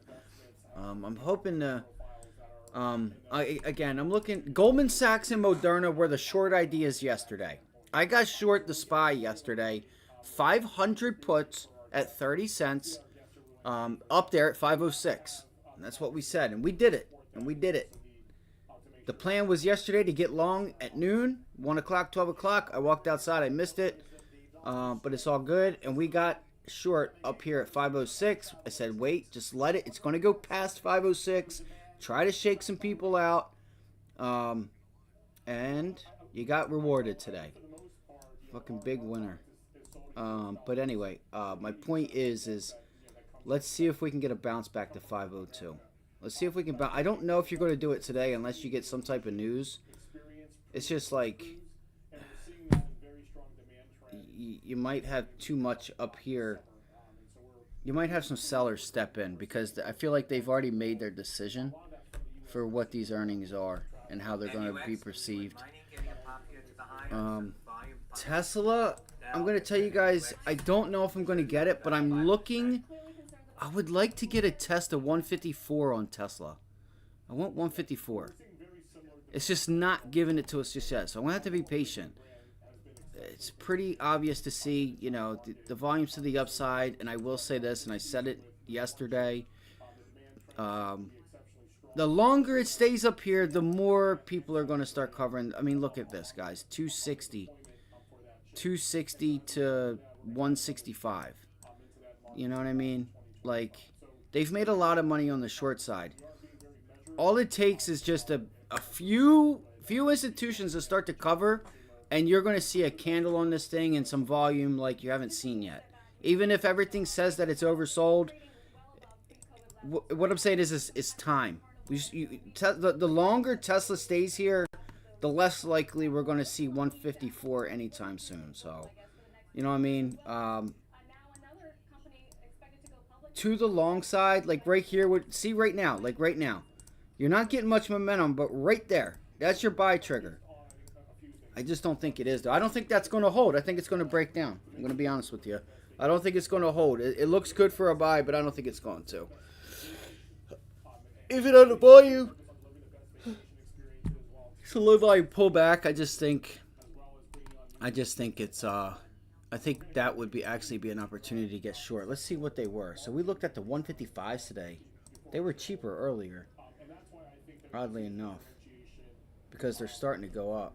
I'm hoping to. I'm looking. Goldman Sachs and Moderna were the short ideas yesterday. I got short the SPY yesterday. 500 puts at 30 cents. Up there at 506. And that's what we said. And we did it. The plan was yesterday to get long at noon, 1 o'clock, 12 o'clock. I walked outside. I missed it. But it's all good. And we got short up here at 506. I said, wait, just let it. It's going to go past 506. Try to shake some people out. And you got rewarded today. Fucking big winner. But anyway, my point is let's see if we can get a bounce back to 502. Let's see if we can I don't know if you're going to do it today unless you get some type of news. It's just like you might have too much up here. You might have some sellers step in because I feel like they've already made their decision for what these earnings are and how they're going to be perceived. Tesla, I'm going to tell you guys, I don't know if I'm going to get it, but I'm looking. I would like to get a test of 154 on Tesla. I want 154. It's just not giving it to us just yet, so I'm going to have to be patient. It's pretty obvious to see, the volumes to the upside, and I will say this, and I said it yesterday. The longer it stays up here, the more people are going to start covering. I mean, look at this, guys. 260 to 165. You know what I mean? Like, they've made a lot of money on the short side. All it takes is just a few institutions to start to cover, and you're going to see a candle on this thing and some volume like you haven't seen yet. Even if everything says that it's oversold, what I'm saying is it's time. The longer Tesla stays here, the less likely we're going to see 154 anytime soon. So, you know what I mean? To the long side, like right here, see right now, you're not getting much momentum, but right there, that's your buy trigger. I just don't think it is, though. I don't think that's going to hold. I think it's going to break down. I'm going to be honest with you. I don't think it's going to hold. It looks good for a buy, but I don't think it's going to. Even on the volume, it's a low volume pullback. I just think I just think it's I think that would be actually be an opportunity to get short. Let's see what they were. So we looked at the 155s today. They were cheaper earlier, oddly enough, because they're starting to go up.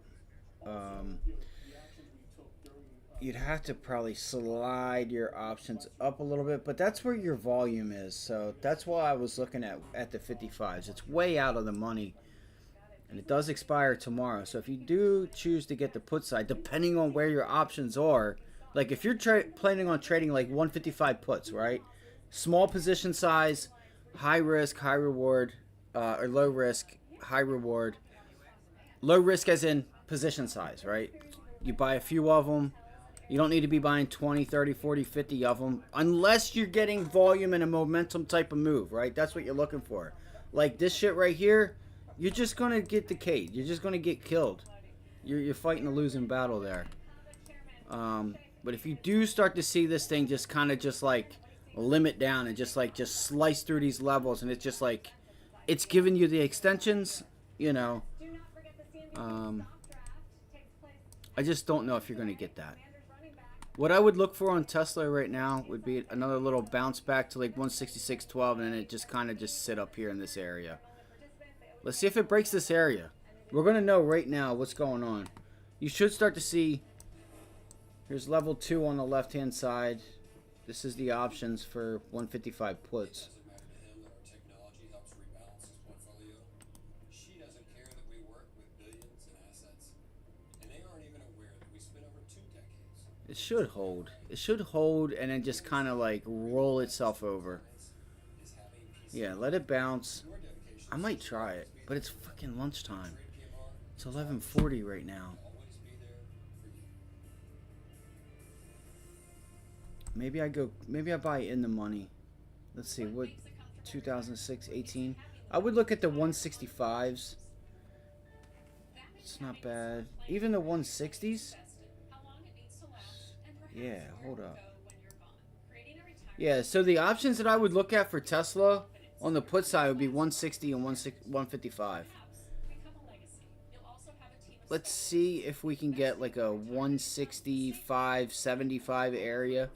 You'd have to probably slide your options up a little bit, but that's where your volume is. So that's why I was looking at the 55s. It's way out of the money, and it does expire tomorrow. So if you do choose to get the put side, depending on where your options are, like if you're planning on trading like 155 puts, right? Small position size, high risk, high reward, or low risk, high reward. Low risk as in position size, right? You buy a few of them. You don't need to be buying 20, 30, 40, 50 of them unless you're getting volume and a momentum type of move, right? That's what you're looking for. Like this shit right here, you're just going to get decayed. You're just going to get killed. You're fighting a losing battle there. But if you do start to see this thing just kind of just like limit down and just slice through these levels, and it's just like it's giving you the extensions, you know, I just don't know if you're going to get that. What I would look for on Tesla right now would be another little bounce back to like 166.12, and then it just kind of just sit up here in this area. Let's see if it breaks this area. We're going to know right now what's going on. You should start to see, here's level 2 on the left hand side. This is the options for 155 puts. It should hold. It should hold and then just kind of like roll itself over. Yeah, let it bounce. I might try it, but it's fucking lunchtime. It's 11:40 right now. Maybe I buy in the money. Let's see, what 2006, 18. I would look at the 165s. It's not bad. Even the 160s. Yeah, hold up. Yeah, so the options that I would look at for Tesla on the put side would be 160 and 155. Let's see if we can get like a 165, 75 area.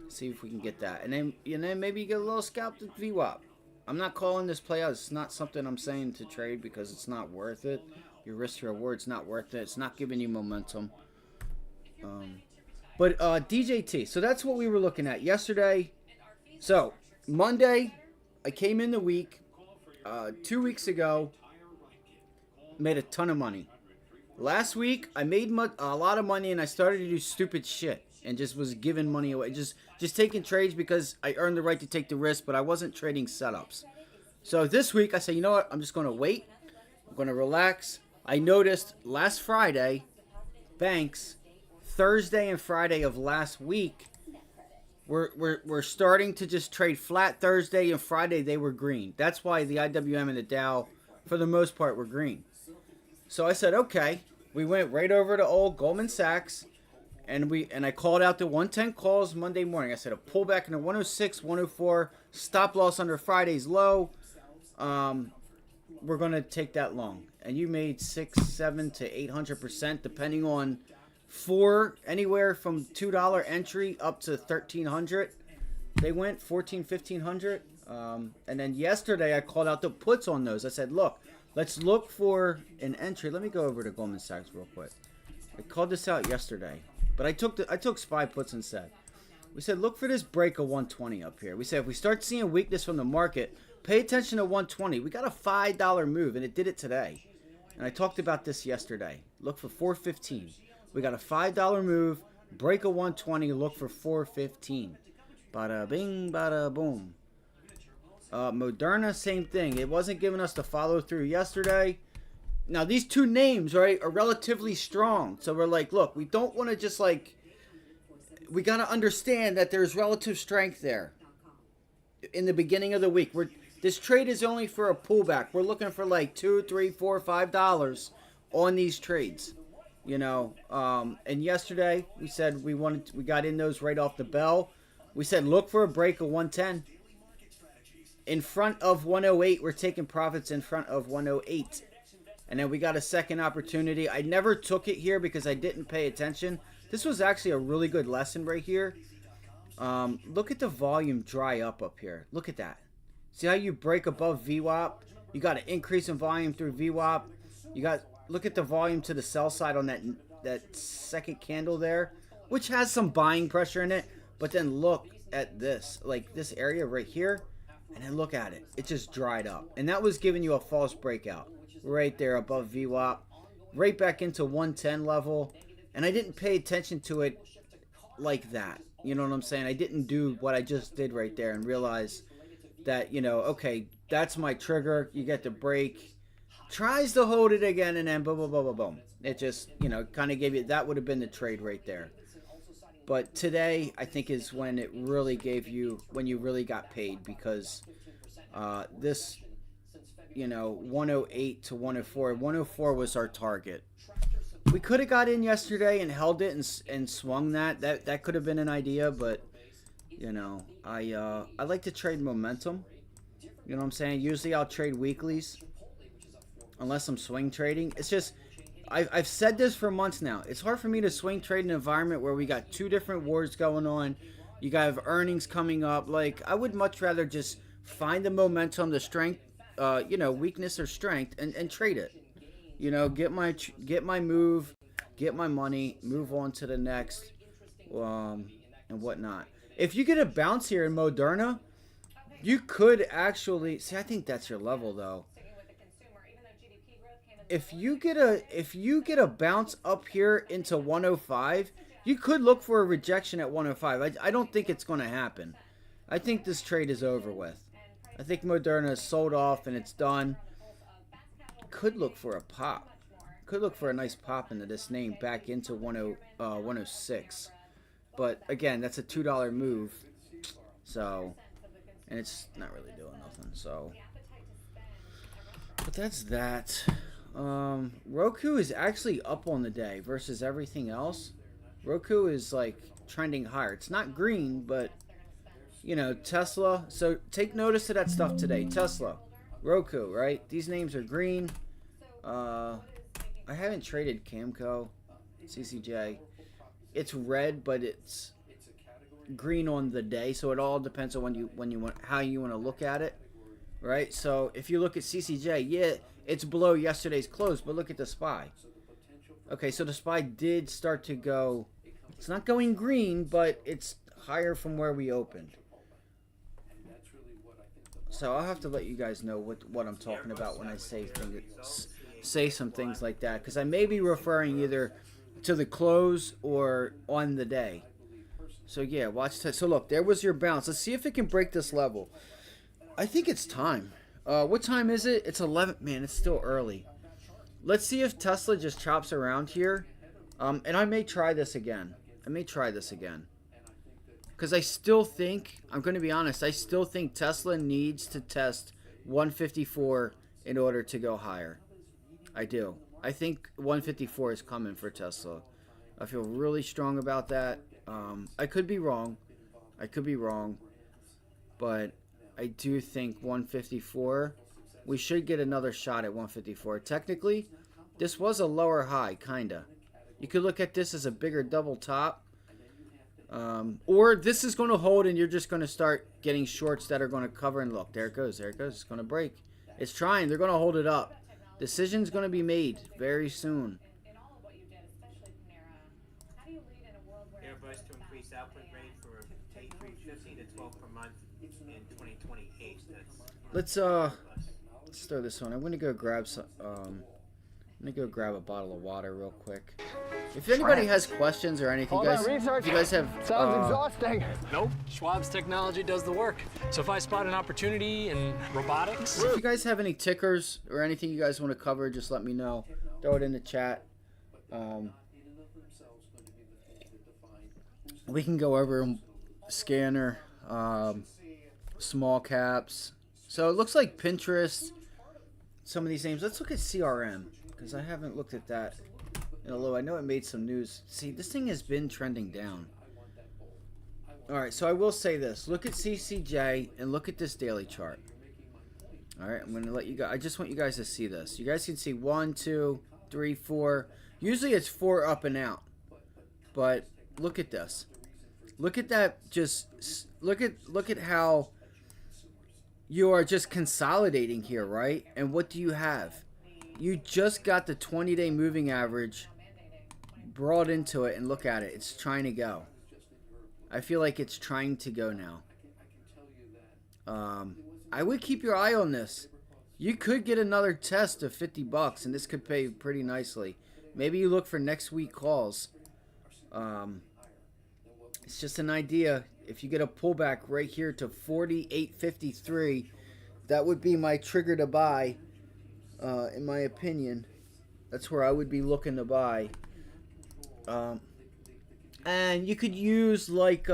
See if we can get that. And then maybe you get a little scalp to VWAP. I'm not calling this play out. It's not something I'm saying to trade because it's not worth it. Your risk to reward's not worth it. It's not giving you momentum. But DJT, so that's what we were looking at yesterday. So Monday, I came in the week, 2 weeks ago, made a ton of money. Last week, I made a lot of money and I started to do stupid shit and just was giving money away. Just taking trades because I earned the right to take the risk, but I wasn't trading setups. So this week, I said, you know what? I'm just going to wait. I'm going to relax. I noticed last Friday, banks, Thursday and Friday of last week, we're starting to just trade flat. Thursday and Friday they were green. That's why the IWM and the Dow, for the most part, were green. So I said, okay. We went right over to old Goldman Sachs, and I called out the 110 calls Monday morning. I said a pullback in the 106, 104, stop loss under Friday's low. We're gonna take that long, and you made 600, 700 to 800%, depending on. Anywhere from $2 entry up to $1,300. They went 14, 1,500. And then yesterday I called out the puts on those. I said, look, let's look for an entry. Let me go over to Goldman Sachs real quick. I called this out yesterday, but I took SPY puts instead. We said, look for this break of 120 up here. We said, if we start seeing weakness from the market, pay attention to 120. We got a $5 move, and it did it today. And I talked about this yesterday. Look for 415. We got a $5 move, break a 120, look for 415. Bada bing, bada boom. Moderna, same thing. It wasn't giving us the follow through yesterday. Now, these two names, right, are relatively strong. So we're like, look, we don't want to just like, we got to understand that there's relative strength there in the beginning of the week. This trade is only for a pullback. We're looking for like $2, $3, $4, $5 on these trades. You know, and yesterday we said we got in those right off the bell. We said look for a break of 110. In front of 108, we're taking profits in front of 108. And then we got a second opportunity. I never took it here because I didn't pay attention. This was actually a really good lesson right here. Look at the volume dry up here. Look at that. See how you break above VWAP? You got an increase in volume through VWAP. You got, look at the volume to the sell side on that second candle there, which has some buying pressure in it. But then look at this, like this area right here, and then look at it. It just dried up. And that was giving you a false breakout right there above VWAP, right back into 110 level. And I didn't pay attention to it like that. You know what I'm saying? I didn't do what I just did right there and realize that, you know, okay, that's my trigger. You get the break. Tries to hold it again, and then boom, boom, boom, boom, boom. It just, you know, kind of gave you, that would have been the trade right there. But today, I think, is when it really gave you, when you really got paid, because this, you know, 108 to 104. 104 was our target. We could have got in yesterday and held it and swung that. That could have been an idea, but, you know, I like to trade momentum. You know what I'm saying? Usually I'll trade weeklies, unless I'm swing trading. It's just, I've said this for months now. It's hard for me to swing trade in an environment where we got two different wars going on. You got earnings coming up. Like, I would much rather just find the momentum, the strength, you know, weakness or strength, and trade it. You know, get my move, get my money, move on to the next, and whatnot. If you get a bounce here in Moderna, you could actually see. I think that's your level, though. If you get a bounce up here into 105, you could look for a rejection at 105. I don't think it's going to happen. I think this trade is over with. I think Moderna is sold off and it's done. Could look for a pop. Could look for a nice pop into this name back into 106. But again, that's a $2 move. So, and it's not really doing nothing. So, but that's that. Roku is actually up on the day versus everything else. Roku is like trending higher. It's not green, but you know, Tesla. So take notice of that stuff today. Tesla, Roku, right? These names are green. I haven't traded Camco, CCJ. It's red, but it's green on the day. So it all depends on when you want, how you want to look at it, right? So if you look at CCJ, yeah, it's below yesterday's close, but look at the SPY. Okay, so the SPY did start to go. It's not going green, but it's higher from where we opened. So I'll have to let you guys know what I'm talking about when I say some things like that, because I may be referring either to the close or on the day. So yeah, watch that. So look, there was your bounce. Let's see if it can break this level. I think it's time. What time is it? It's 11. Man, it's still early. Let's see if Tesla just chops around here. And I may try this again. Because I still think, I'm going to be honest, I still think Tesla needs to test 154 in order to go higher. I do. I think 154 is coming for Tesla. I feel really strong about that. I could be wrong. But I do think 154, we should get another shot at 154. Technically, this was a lower high, kinda. You could look at this as a bigger double top. Or this is going to hold and you're just going to start getting shorts that are going to cover, and look, there it goes. It's going to break. It's trying. They're going to hold it up. Decision's going to be made very soon. Airbus to increase output rate for A350 to 12 per month in 2028. Let's throw this on. I'm going to go grab some. I'm going to go grab a bottle of water real quick. If anybody has questions or anything, if you guys have... Sounds exhausting. Nope. Schwab's technology does the work. So if I spot an opportunity in robotics... If you guys have any tickers or anything you guys want to cover, just let me know. Throw it in the chat. We can go over scanner, small caps. So it looks like Pinterest, some of these names. Let's look at CRM, because I haven't looked at that in a little. I know it made some news. See, this thing has been trending down. All right, so I will say this. Look at CCJ and look at this daily chart. All right, I'm going to let you go. I just want you guys to see this. You guys can see 1, 2, 3, 4. Usually it's 4 up and out. But look at this. Look at that. Just look at how you are just consolidating here, right? And what do you have? You just got the 20-day moving average brought into it, and look at it. It's trying to go. I feel like it's trying to go now. I would keep your eye on this. You could get another test of $50, and this could pay pretty nicely. Maybe you look for next week calls. It's just an idea. If you get a pullback right here to 48.53, that would be my trigger to buy. In my opinion, that's where I would be looking to buy. And you could use like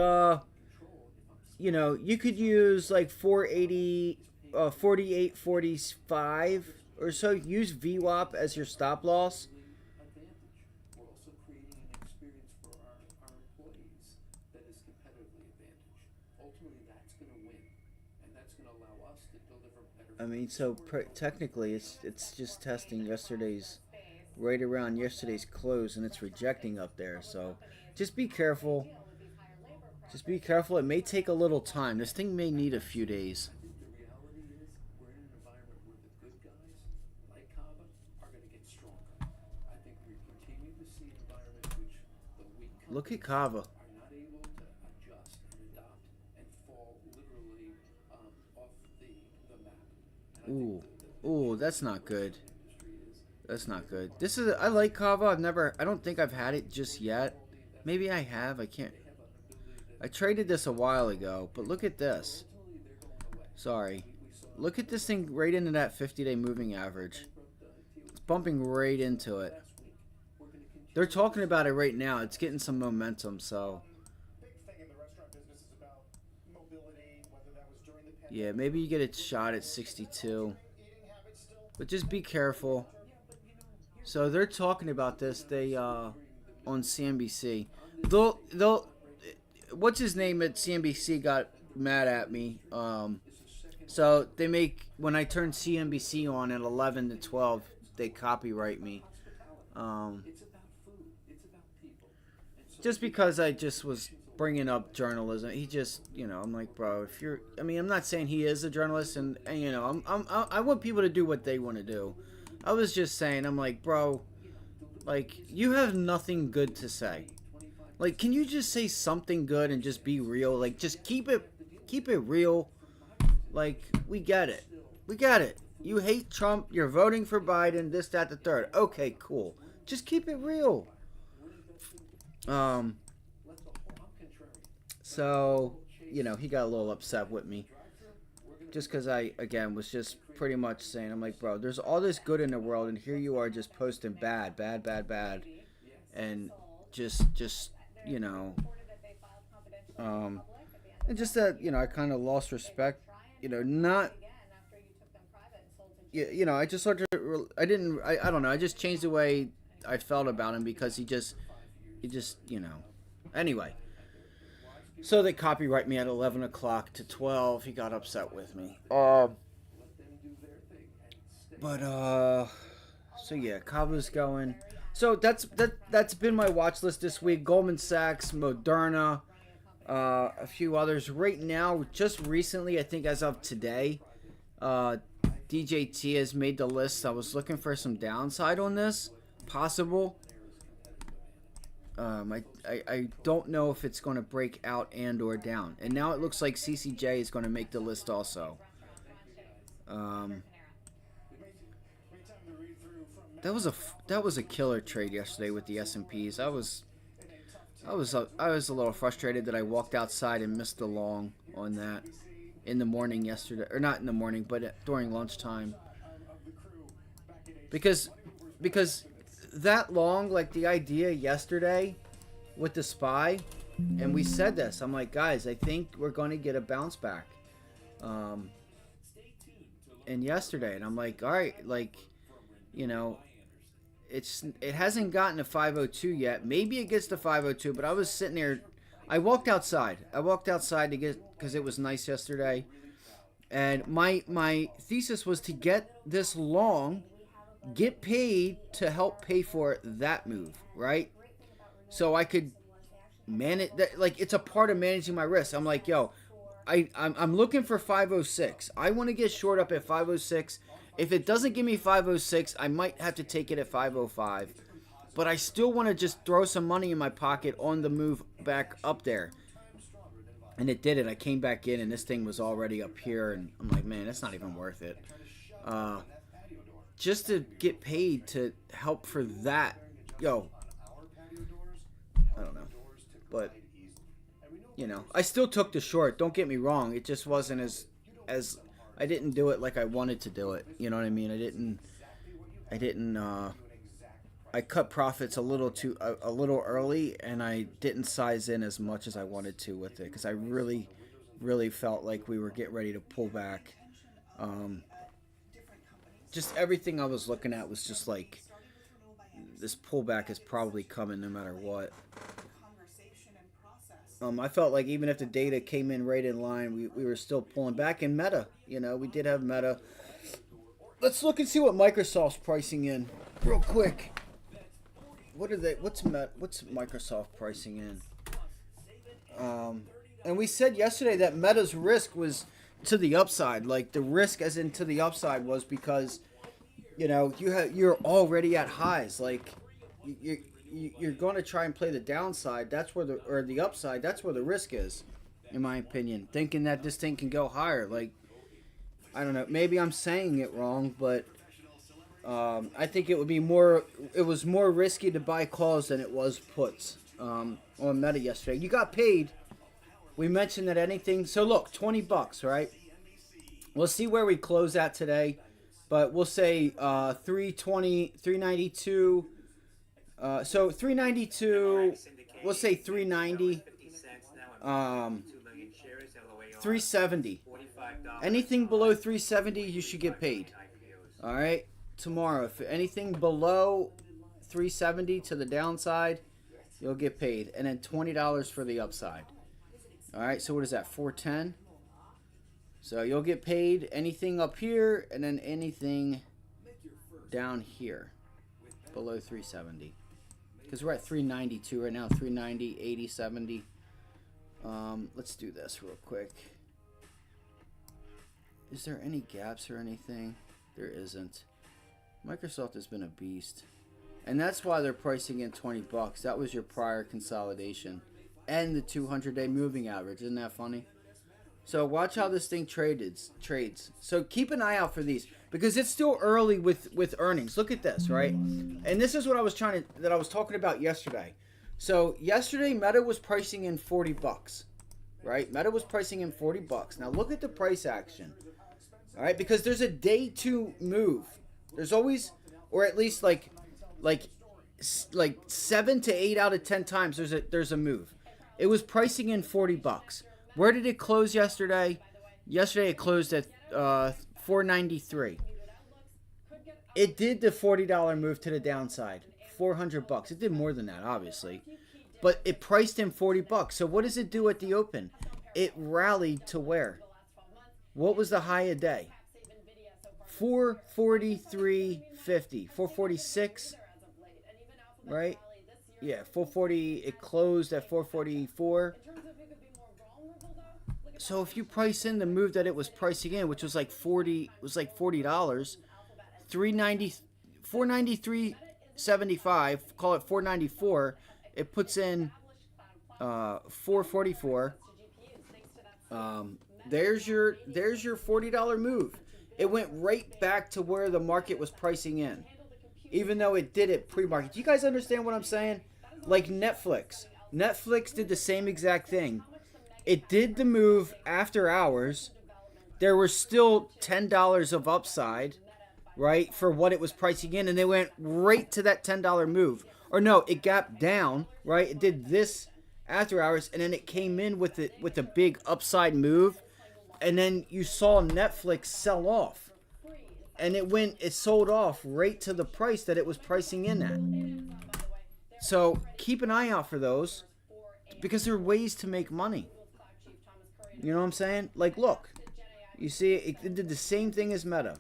you could use like 480, 48.45 or so. Use VWAP as your stop loss. We're also creating an experience for our employees that is competitively advantaged. Ultimately, that's going to win, and that's going to allow us to deliver better. I mean, so technically, it's just testing yesterday's, right around yesterday's close, and it's rejecting up there. So just be careful. Just be careful. It may take a little time. This thing may need a few days. The reality is, we're in an environment where the good guys, like Kava, are going to get stronger. I think we continue to see an environment which the weak Look at Kava. are not able to adjust and adopt and fall literally off the map. Ooh, that's not good. That's not good. This is, I like Kava. I don't think I've had it just yet. Maybe I have. I can't. I traded this a while ago, but look at this. Sorry. Look at this thing right into that 50-day moving average. It's bumping right into it. They're talking about it right now. It's getting some momentum, so. Yeah, maybe you get a shot at 62. But just be careful. So they're talking about this. They on CNBC. They'll what's his name at CNBC got mad at me. So they make, when I turn CNBC on at 11 to 12, they copyright me. Just because I just was bringing up journalism. He just, I'm like, bro, if you're, I mean, I'm not saying he is a journalist, and I want people to do what they want to do. I was just saying, I'm like, bro, like, you have nothing good to say. Like, can you just say something good and just be real? Like, just keep it real. Like, we get it. We get it. You hate Trump. You're voting for Biden. This, that, the third. Okay, cool. Just keep it real. So, he got a little upset with me. Just because I, again, was just pretty much saying, I'm like, bro, there's all this good in the world, and here you are just posting bad. And just and just that, I kind of lost respect, not, I just sort of, I don't know, I just changed the way I felt about him, because he just, anyway. So they copyright me at 11 o'clock to 12. He got upset with me. So yeah, Kava's going. So that's been my watch list this week. Goldman Sachs, Moderna, a few others. Right now, just recently, I think as of today, DJT has made the list. I was looking for some downside on this, possible. I don't know if it's going to break out and or down. And now it looks like CCJ is going to make the list also. That was a killer trade yesterday with the S&Ps. I was a little frustrated that I walked outside and missed the long on that in the morning yesterday, or not in the morning, but during lunchtime. Because that long, like the idea yesterday with the SPY, and we said this, I'm like, guys, I think we're going to get a bounce back. And yesterday, and I'm like, all right, like, it hasn't gotten to 502 yet. Maybe it gets to 502, but I was sitting there. I walked outside to get, because it was nice yesterday, And my thesis was to get this long, get paid to help pay for that move, right? So I could manage that. Like, it's a part of managing my risk. I'm like, yo, I'm looking for 506. I want to get short up at 506. If it doesn't give me 506, I might have to take it at 505. But I still want to just throw some money in my pocket on the move back up there. And it did it. I came back in, and this thing was already up here. And I'm like, man, that's not even worth it. Just to get paid to help for that. Yo, I don't know. But, you know, I still took the short. Don't get me wrong. It just wasn't as I didn't do it like I wanted to do it. You know what I mean? I cut profits a little early, and I didn't size in as much as I wanted to with it, because I really felt like we were getting ready to pull back. Just everything I was looking at was just like, this pullback is probably coming no matter what. I felt like even if the data came in right in line, we were still pulling back. In Meta, you know, we did have Meta. Let's look and see what Microsoft's pricing in real quick. What's Microsoft pricing in? And we said yesterday that Meta's risk was to the upside. Like, the risk as in to the upside was because, you know, you're already at highs. Like, you're going to try and play the downside. That's where the upside. That's where the risk is, in my opinion. Thinking that this thing can go higher. Like, I don't know. Maybe I'm saying it wrong, but I think it was more risky to buy calls than it was puts on Meta yesterday. You got paid. We mentioned that anything. So look, $20, right? We'll see where we close at today, but we'll say 320, 392. So 392. We'll say 390. 370. Anything below 370, you should get paid. All right. Tomorrow, if anything below 370 to the downside, you'll get paid, and then $20 for the upside. All right, so what is that, 410? So you'll get paid anything up here, and then anything down here below 370, because we're at 392 right now. 390, 80, 70. Let's do this real quick. Is there any gaps or anything? There isn't. Microsoft has been a beast, and that's why they're pricing in $20. That was your prior consolidation and the 200-day moving average. Isn't that funny? So watch how this thing trades. So keep an eye out for these, because it's still early with earnings. Look at this, right? And this is what I was talking about yesterday. So yesterday, Meta was pricing in $40, right? Meta was pricing in $40. Now look at the price action, all right? Because there's a day two move. There's always, or at least like 7 to 8 out of 10 times there's a move. It was pricing in $40. Where did it close yesterday? Yesterday it closed at $493. It did the $40 move to the downside, $400. It did more than that, obviously, but it priced in $40. So what does it do at the open? It rallied to where? What was the high a day? 443.50, 446, right? Yeah, 440. It closed at 444. So if you price in the move that it was pricing in, which was like $40, $40, 390, 493.75. Call it 494. It puts in 444. There's your $40 move. It went right back to where the market was pricing in, even though it did it pre-market. Do you guys understand what I'm saying? Like Netflix. Netflix did the same exact thing. It did the move after hours. There was still $10 of upside, right, for what it was pricing in, and they went right to that $10 move. Or no, it gapped down, right? It did this after hours, and then it came in with a big upside move. And then you saw Netflix sell off, and it sold off right to the price that it was pricing in at. So keep an eye out for those, because there are ways to make money. You know what I'm saying? Like, look, You see, it did the same thing as Meta.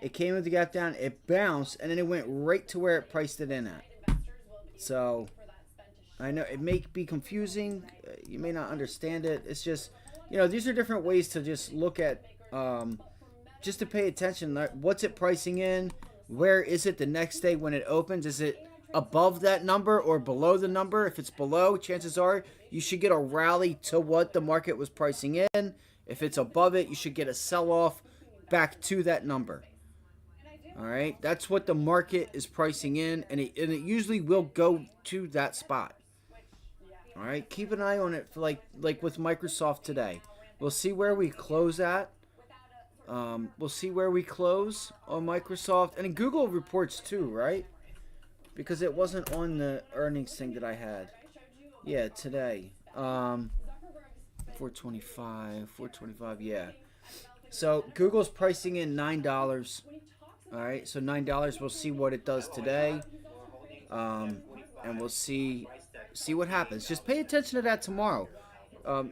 It came with the gap down, it bounced, and then it went right to where it priced it in at. So, I know it may be confusing. You may not understand it. It's just, these are different ways to just look at, just to pay attention. Like, what's it pricing in? Where is it the next day when it opens? Is it above that number or below the number? If it's below, chances are you should get a rally to what the market was pricing in. If it's above it, you should get a sell-off back to that number. All right, that's what the market is pricing in, and it usually will go to that spot. All right, keep an eye on it for like with Microsoft today. We'll see where we close at. We'll see where we close on Microsoft and Google reports too, right? Because it wasn't on the earnings thing that I had. Yeah, today. 425, yeah. So Google's pricing in $9. All right, so $9. We'll see what it does today, and we'll see what happens. Just pay attention to that tomorrow.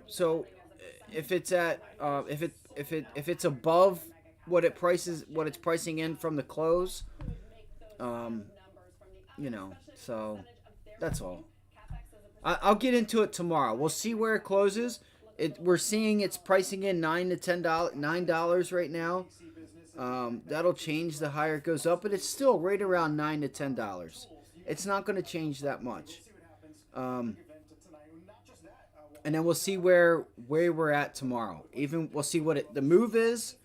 So if it's at if it's above what it's pricing in from the close, so that's all. I'll get into it tomorrow. We'll see where it closes. We're seeing it's pricing in $9 right now. That'll change the higher it goes up, but it's still right around $9 to $10. It's not going to change that much. And then we'll see where we're at tomorrow. We'll see what the move is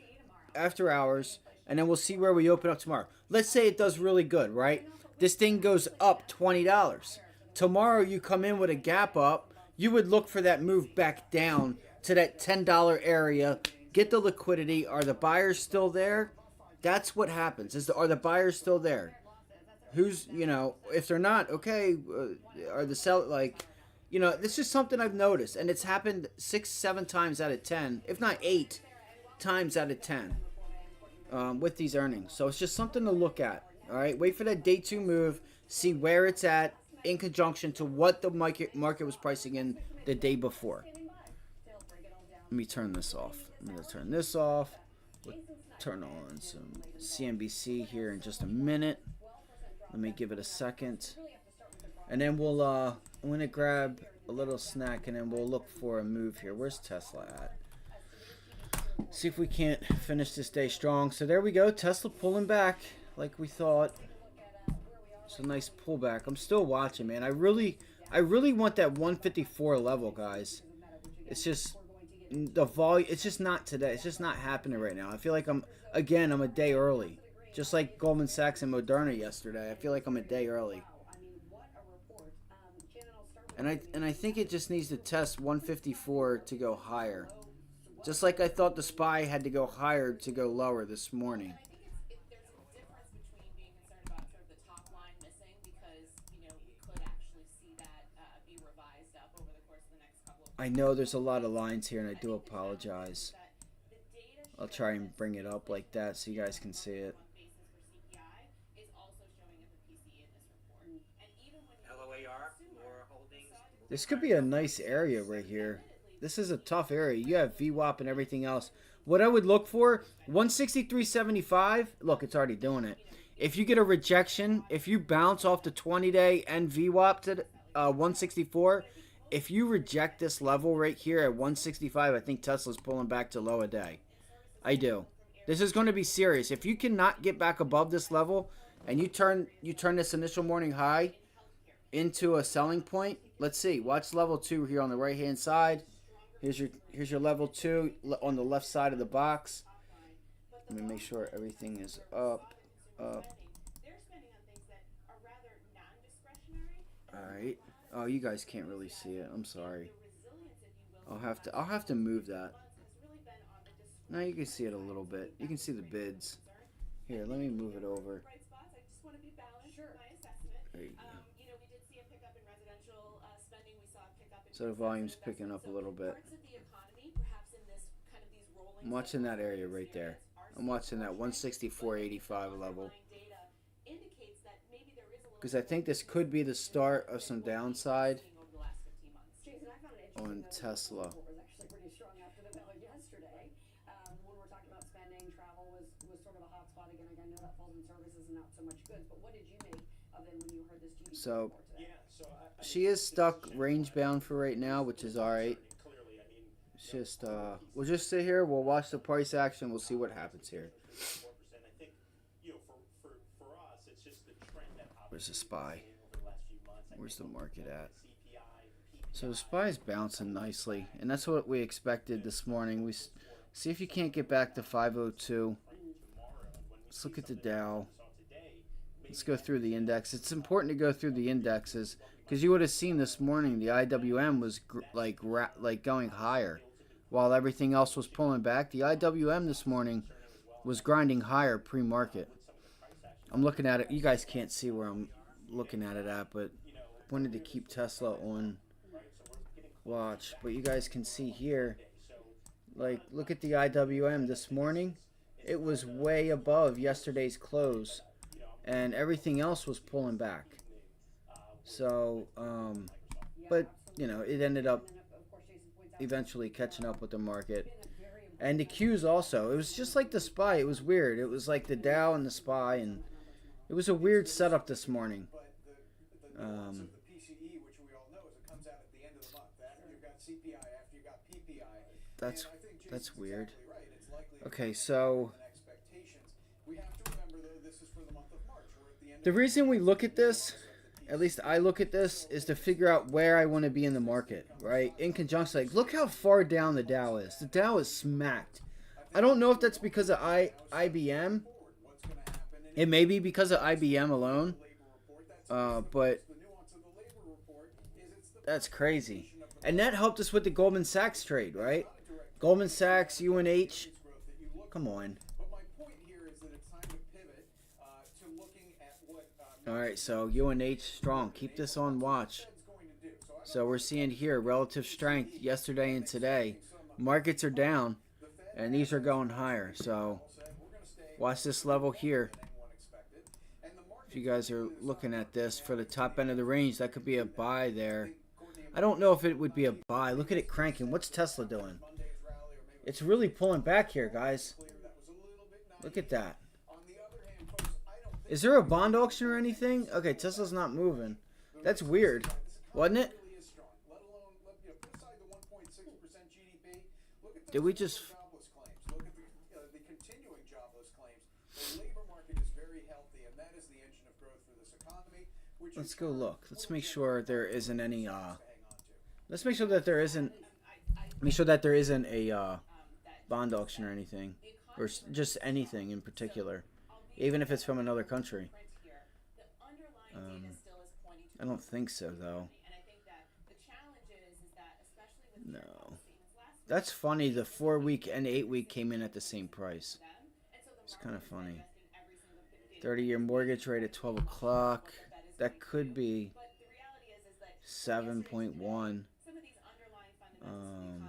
after hours, and then we'll see where we open up tomorrow. Let's say it does really good, right? This thing goes up $20. Tomorrow you come in with a gap up. You would look for that move back down to that $10 area. Get the liquidity. Are the buyers still there? That's what happens. Are the buyers still there? Who's, if they're not, okay, are the sell this is something I've noticed, and it's happened 6-7 times out of 10, if not 8 times out of 10 with these earnings. So it's just something to look at. All right, wait for that day 2 move, see where it's at in conjunction to what the market was pricing in the day before. Let me turn this off. I'm going to turn this off. We'll turn on some CNBC here in just a minute. Let me give it a second. And then we'll, I'm going to grab a little snack and then we'll look for a move here. Where's Tesla at? See if we can't finish this day strong. So there we go. Tesla pulling back like we thought. It's a nice pullback. I'm still watching, man. I really want that 154 level, guys. It's just the volume. It's just not today. It's just not happening right now. I feel like I'm a day early. Just like Goldman Sachs and Moderna yesterday. I feel like I'm a day early. And I think it just needs to test 154 to go higher. Just like I thought the SPY had to go higher to go lower this morning. I know there's a lot of lines here, and I do apologize. I'll try and bring it up like that so you guys can see it. This could be a nice area right here. This is a tough area. You have VWAP and everything else. What I would look for, 163.75. Look, it's already doing it. If you get a rejection, if you bounce off the 20-day and VWAP to 164, if you reject this level right here at 165, I think Tesla's pulling back to low a day. I do. This is going to be serious. If you cannot get back above this level and you turn this initial morning high into a selling point, let's see. Watch level 2 here on the right-hand side. Here's your level 2 on the left side of the box. Let me make sure everything is up. All right. Oh, you guys can't really see it. I'm sorry. I'll have to move that. Now you can see it a little bit. You can see the bids. Here, let me move it over. There you go. So the volume's picking up a little bit. I'm watching that area right there. I'm watching that 164.85 level. Because I think this could be the start of some downside on Tesla. so much goods. But what did you make of them when you heard this GDP So report today? she is stuck range bound for right now, which is all right. It's just we'll just sit here. We'll watch the price action. We'll see what happens here. Where's the SPY? Where's the market at? So the SPY is bouncing nicely, and that's what we expected this morning. We see if you can't get back to 502. Let's look at the Dow. Let's go through the index. It's important to go through the indexes because you would have seen this morning the IWM was like going higher while everything else was pulling back. The IWM this morning was grinding higher pre-market. I'm looking at it. You guys can't see where I'm looking at it at, but I wanted to keep Tesla on watch. But you guys can see here, like, look at the IWM this morning. It was way above yesterday's close, and everything else was pulling back. So, but, you know, it ended up eventually catching up with the market. And the Qs also. It was just like the SPY. It was weird. It was like the Dow and the SPY, and it was a weird setup this morning. That's weird. Okay, so the reason we look at this, at least I look at this, is to figure out where I want to be in the market, right? In conjunction, like, look how far down the Dow is. The Dow is smacked. I don't know if that's because of IBM. It may be because of IBM alone, but that's crazy. And that helped us with the Goldman Sachs trade, right? Goldman Sachs, UNH. Come on. All right, so UNH strong. Keep this on watch. So we're seeing here relative strength yesterday and today. Markets are down, and these are going higher. So watch this level here. If you guys are looking at this for the top end of the range, that could be a buy there. I don't know if it would be a buy. Look at it cranking. What's Tesla doing? It's really pulling back here, guys. Look at that. Is there a bond auction or anything? Okay, Tesla's not moving. That's weird, wasn't it? Did we just... Let's go look. Let's make sure there isn't any... Let's make sure that there isn't... Make sure that there isn't a bond auction or anything. Or just anything in particular. Even if it's from another country. I don't think so, though. No. That's funny. The 4-week and 8-week came in at the same price. It's kind of funny. 30-year mortgage rate at 12 o'clock. That could be 7.1.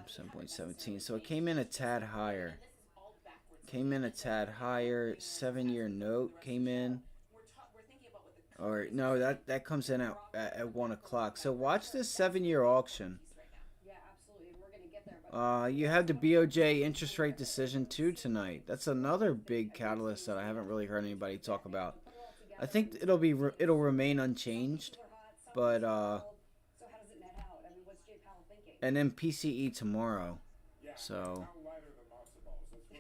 7.17. So it came in a tad higher. 7-year note came in. Or no, that comes in at 1 o'clock. So watch this 7-year auction. You have the BOJ interest rate decision too tonight. That's another big catalyst that I haven't really heard anybody talk about. I think it'll remain unchanged, but and then PCE tomorrow. So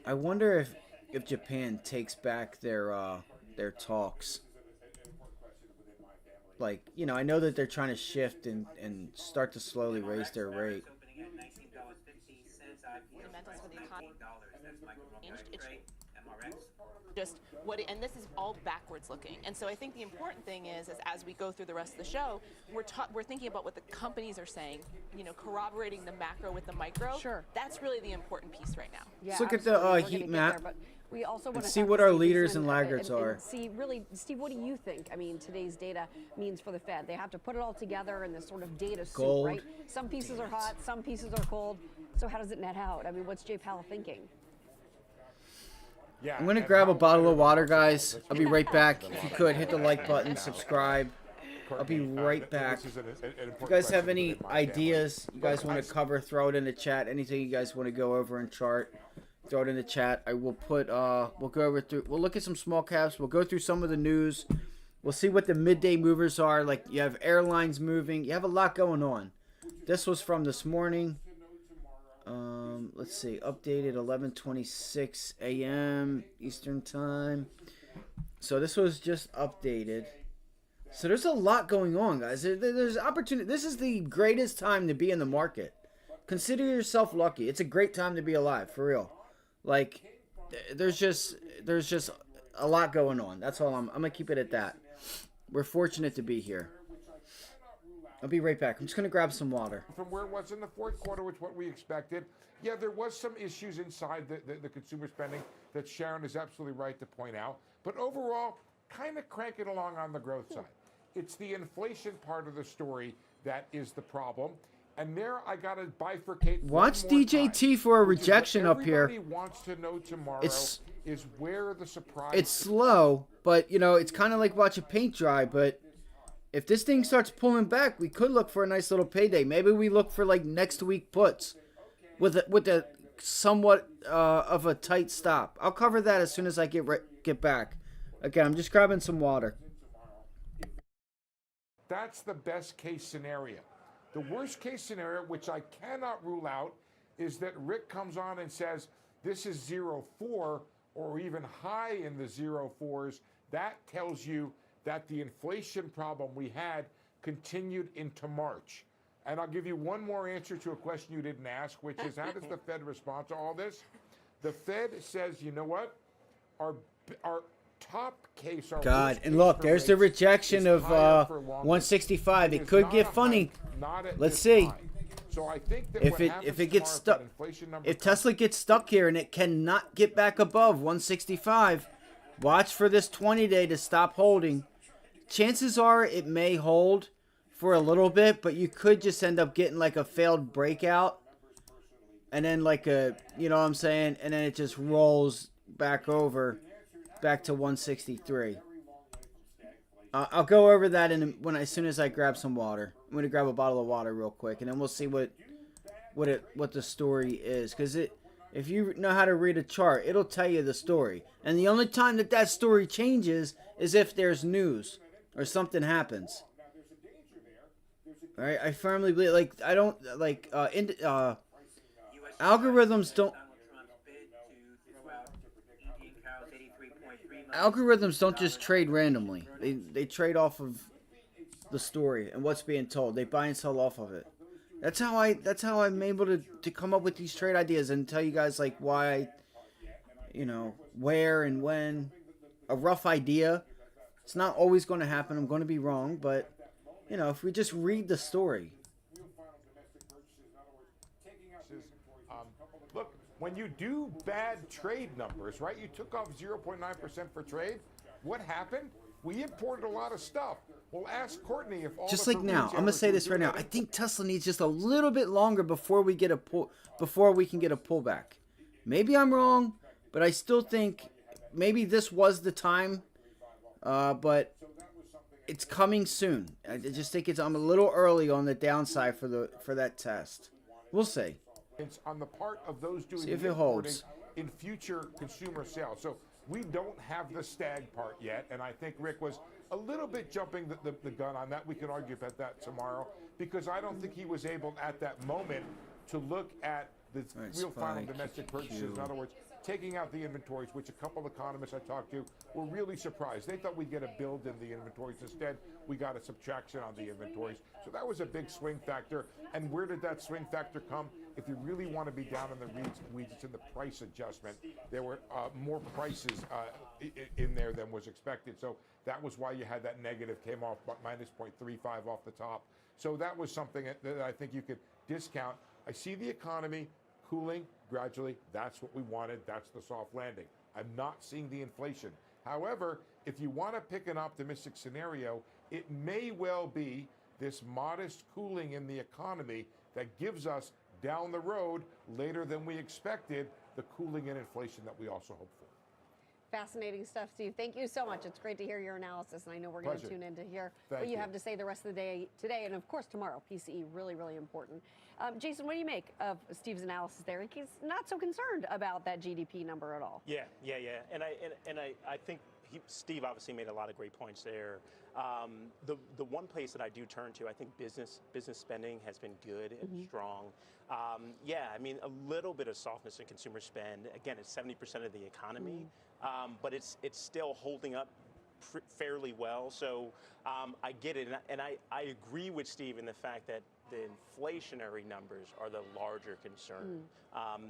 I wonder if Japan takes back their talks. Like, you know, I know that they're trying to shift and start to slowly raise their rate. Just what, and this is all backwards looking. And so I think the important thing is as we go through the rest of the show, we're thinking about what the companies are saying, you know, corroborating the macro with the micro. Sure. That's really the important piece right now. Yeah, let's look at the heat map. We also want and to see what our leaders and laggards are. See, really, Steve, what do you think? I mean, today's data means for the Fed. They have to put it all together in this sort of data soup, right? Some pieces are hot, some pieces are cold. So how does it net out? I mean, what's Jay Powell thinking? I'm going to grab a bottle of water, guys. I'll be right back. If you could, hit the like button, subscribe. I'll be right back. If you guys have any ideas you guys want to cover, throw it in the chat. Anything you guys want to go over and chart, throw it in the chat. I will put. We'll go over through. We'll look at some small caps. We'll go through some of the news. We'll see what the midday movers are. Like you have airlines moving. You have a lot going on. This was from this morning. Let's see. Updated 11:26 a.m. Eastern time. So this was just updated. So there's a lot going on, guys. There's opportunity. This is the greatest time to be in the market. Consider yourself lucky. It's a great time to be alive, for real. Like, there's just a lot going on. That's all. I'm gonna keep it at that. We're fortunate to be here. I'll be right back. I'm just gonna grab some water. From where it was in the fourth quarter, which what we expected. Yeah, there was some issues inside the consumer spending that Sharon is absolutely right to point out. But overall, kind of cranking along on the growth side. It's the inflation part of the story that is the problem. And there I got to bifurcate. Watch DJT for a rejection up here. Everybody wants to know tomorrow is where the surprise. It's slow, but you know, it's kind of like watching paint dry. But if this thing starts pulling back, we could look for a nice little payday. Maybe we look for like next week puts with a somewhat of a tight stop. I'll cover that as soon as I get back. Again, I'm just grabbing some water. That's the best case scenario. The worst case scenario, which I cannot rule out, is that Rick comes on and says this is 0.4 or even high in the 0.4s. That tells you that the inflation problem we had continued into March. And I'll give you one more answer to a question you didn't ask, which is how does the Fed respond to all this? The Fed says, you know what? Our top case. God, and look, there's the rejection of 165. It could get funny. Let's see. So I think that if it gets stuck, if Tesla gets stuck here and it cannot get back above 165, watch for this 20-day to stop holding. Chances are it may hold for a little bit, but you could just end up getting like a failed breakout, and then like a, you know what I'm saying, and then it just rolls back over. Back to 163. I'll go over that as soon as I grab some water. I'm gonna grab a bottle of water real quick, and then we'll see what the story is. Because if you know how to read a chart, it'll tell you the story. And the only time that story changes is if there's news or something happens. All right, I firmly believe. Like I don't like algorithms don't. Algorithms don't just trade randomly. They trade off of the story and what's being told. They buy and sell off of it. That's how I'm able to come up with these trade ideas and tell you guys like why, you know, where and when. A rough idea. It's not always going to happen. I'm going to be wrong, but you know, if we just read the story. Look, when you do bad trade numbers, right? You took off 0.9% for trade. What happened? We imported a lot of stuff. Well, ask Courtney if all just like now. I'm gonna say this right now. I think Tesla needs just a little bit longer before we can get a pullback. Maybe I'm wrong, but I still think maybe this was the time. But it's coming soon. I just think I'm a little early on the downside for that test. We'll see. It's on the part of those doing see if the it holds in future consumer sales. So we don't have the stag part yet, and I think Rick was a little bit jumping the gun on that. We can argue about that tomorrow, because I don't think he was able at that moment to look at the real final domestic purchases. In other words, taking out the inventories, which a couple of economists I talked to were really surprised. They thought we'd get a build in the inventories. Instead, we got a subtraction on the inventories. So that was a big swing factor. And where did that swing factor come? If you really want to be down in the weeds, it's in the price adjustment. There were more prices in there than was expected. So that was why you had that negative, came off minus 0.35 off the top. So that was something that I think you could discount. I see the economy cooling gradually. That's what we wanted. That's the soft landing. I'm not seeing the inflation. However, if you want to pick an optimistic scenario, it may well be this modest cooling in the economy that gives us down the road, later than we expected, the cooling in inflation that we also hope for. Fascinating stuff, Steve. Thank you so much. It's great to hear your analysis, and I know we're going to Pleasure. tune in to hear Thank what you you. have to say the rest of the day today, and of course tomorrow. PCE, really, really important. Jason, what do you make of Steve's analysis there? He's not so concerned about that GDP number at all. Yeah. And I think Steve obviously made a lot of great points there. The one place that I do turn to, I think business spending has been good and strong. Yeah, I mean, a little bit of softness in consumer spend. Again, it's 70% of the economy, but it's still holding up fairly well. So I get it, and I agree with Steve in the fact that the inflationary numbers are the larger concern.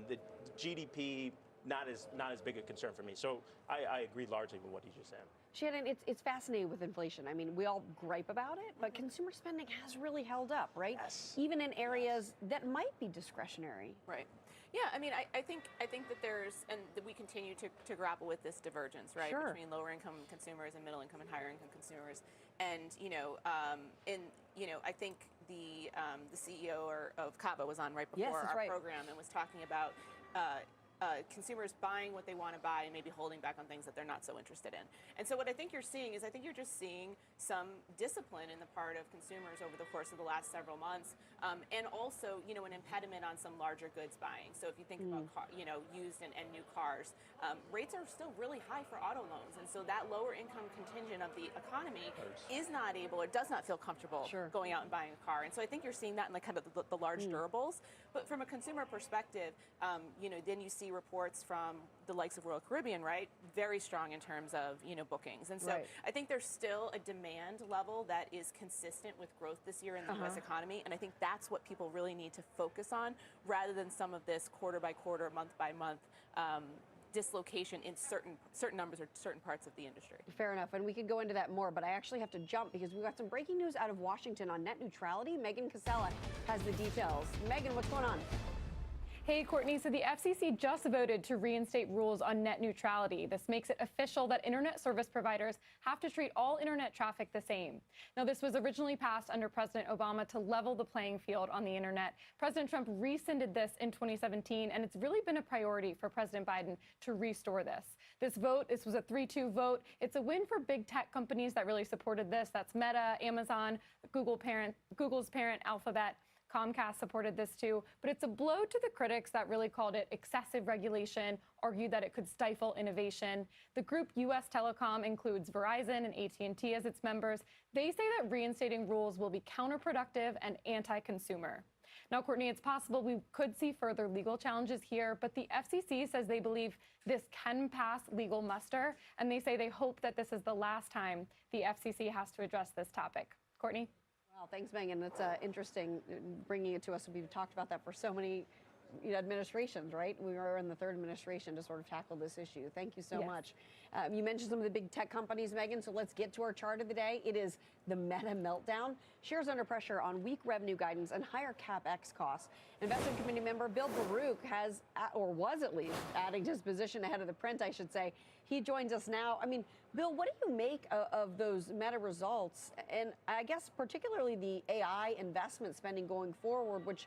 The GDP, not as big a concern for me. So I agree largely with what he just said. Shannon, it's fascinating with inflation. I mean, we all gripe about it, but consumer spending has really held up, right? Yes. Even in areas that might be discretionary. Right. Yeah, I mean, I think that there's, and that we continue to grapple with this divergence, right, Sure. between lower income consumers and middle income and higher income consumers. And I think the CEO of Cava was on right before our program and was talking about consumers buying what they want to buy and maybe holding back on things that they're not so interested in. And so what I think you're seeing is you're just seeing some discipline in the part of consumers over the course of the last several months, and also, an impediment on some larger goods buying. So if you think about used and new cars, rates are still really high for auto loans. And so that lower income contingent of the economy is not able or does not feel comfortable going out and buying a car. And so I think you're seeing that in the large durables. But from a consumer perspective, then you see reports from the likes of Royal Caribbean, right? Very strong in terms of, bookings. And so I think there's still a demand level that is consistent with growth this year in the U.S. economy. And I think that's what people really need to focus on rather than some of this quarter by quarter, month by month dislocation in certain numbers or certain parts of the industry. Fair enough, and we could go into that more, but I actually have to jump because we've got some breaking news out of Washington on net neutrality. Megan Casella has the details. Megan, what's going on? Hey, Courtney, so the FCC just voted to reinstate rules on net neutrality. This makes it official that internet service providers have to treat all internet traffic the same. Now, this was originally passed under President Obama to level the playing field on the internet. President Trump rescinded this in 2017, and it's really been a priority for President Biden to restore this. This was a 3-2 vote. It's a win for big tech companies that really supported this. That's Meta, Amazon, Google's parent, Alphabet. Comcast supported this too, but it's a blow to the critics that really called it excessive regulation, argued that it could stifle innovation. The group U.S. Telecom includes Verizon and AT&T as its members. They say that reinstating rules will be counterproductive and anti-consumer. Now, Courtney, it's possible we could see further legal challenges here, but the FCC says they believe this can pass legal muster, and they say they hope that this is the last time the FCC has to address this topic. Courtney? Well, thanks, Megan. That's interesting bringing it to us. We've talked about that for so many administrations, right? We were in the third administration to sort of tackle this issue. Thank you so much. You mentioned some of the big tech companies, Megan, so let's get to our chart of the day. It is the Meta meltdown. Shares under pressure on weak revenue guidance and higher CapEx costs. Investment committee member Bill Baruch has, or was at least, adding to his position ahead of the print, I should say. He joins us now. I mean, Bill, what do you make of those Meta results? And I guess particularly the AI investment spending going forward, which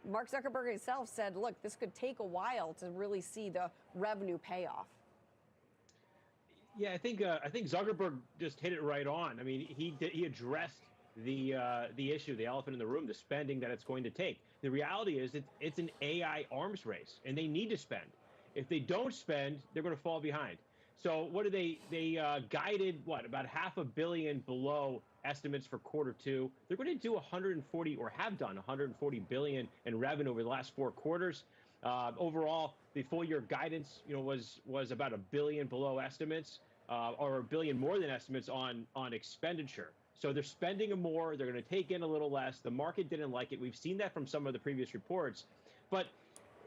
Mark Zuckerberg himself said, look, this could take a while to really see the revenue payoff. Yeah, I think Zuckerberg just hit it right on. I mean, he addressed the issue, the elephant in the room, the spending that it's going to take. The reality is it's an AI arms race, and they need to spend. If they don't spend, they're going to fall behind. So what do they guided about $500 million below estimates for Q2. They're going to do 140 or have done 140 billion in revenue over the last 4 quarters. Overall, the full year guidance, was about $1 billion below estimates, or $1 billion more than estimates on expenditure. So they're spending more. They're going to take in a little less. The market didn't like it. We've seen that from some of the previous reports, but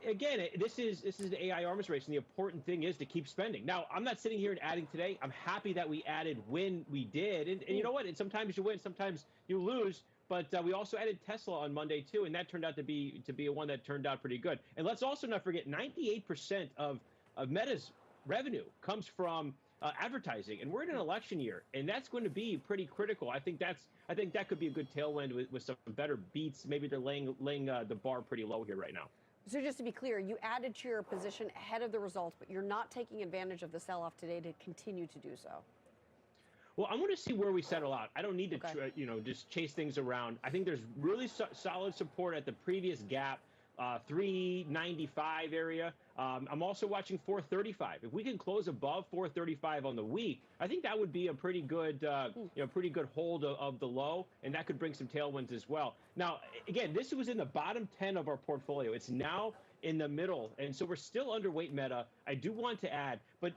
again, this is an AI arms race, and the important thing is to keep spending. Now, I'm not sitting here and adding today. I'm happy that we added when we did, and you know what? And sometimes you win, sometimes you lose. But we also added Tesla on Monday too, and that turned out to be a one that turned out pretty good. And let's also not forget, 98% of Meta's revenue comes from advertising, and we're in an election year, and that's going to be pretty critical. I think that could be a good tailwind with some better beats. Maybe they're laying the bar pretty low here right now. So just to be clear, you added to your position ahead of the results, but you're not taking advantage of the sell-off today to continue to do so. Well, I want to see where we settle out. I don't need to, just chase things around. I think there's really solid support at the previous gap, 395 area. I'm also watching 435. If we can close above 435 on the week, I think that would be a pretty good, pretty good hold of the low, and that could bring some tailwinds as well. Now, again, this was in the bottom 10 of our portfolio. It's now in the middle, and so we're still underweight Meta. I do want to add, but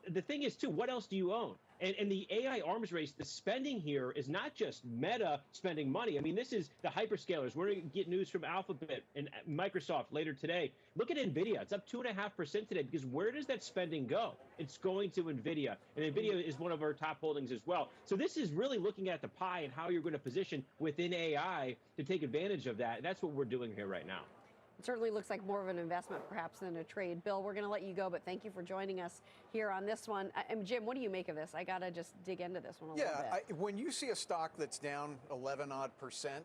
the thing is, too, what else do you own? And the AI arms race, the spending here is not just Meta spending money. I mean, this is the hyperscalers. We're going to get news from Alphabet and Microsoft later today. Look at NVIDIA. It's up 2.5% today, because where does that spending go? It's going to NVIDIA. And NVIDIA is one of our top holdings as well. So this is really looking at the pie and how you're going to position within AI to take advantage of that. And that's what we're doing here right now. It certainly looks like more of an investment perhaps than a trade. Bill, we're going to let you go, but thank you for joining us here on this one. And Jim, what do you make of this? I got to just dig into this one a little bit. When you see a stock that's down 11-odd%,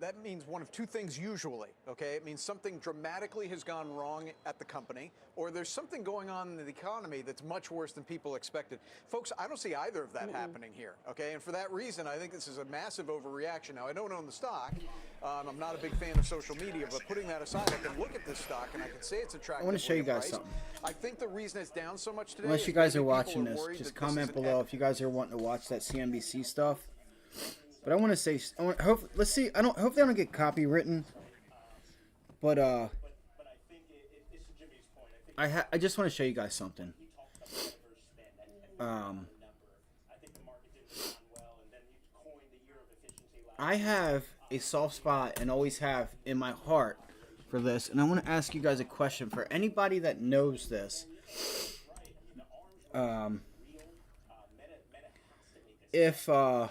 that means one of two things usually, okay? It means something dramatically has gone wrong at the company, or there's something going on in the economy that's much worse than people expected. Folks, I don't see either of that happening here, okay? And for that reason, I think this is a massive overreaction. Now, I don't own the stock. I'm not a big fan of social media, but putting that aside, I can look at this stock and I can say it's attractive. I want to show you guys something. I think the reason it's down so much today, unless you guys are watching this, just comment below if you guys are wanting to watch that CNBC stuff. But I want to say, let's see. Hopefully I don't get copywritten. But I just want to show you guys something. I have a soft spot and always have in my heart for this, and I want to ask you guys a question for anybody that knows this. If come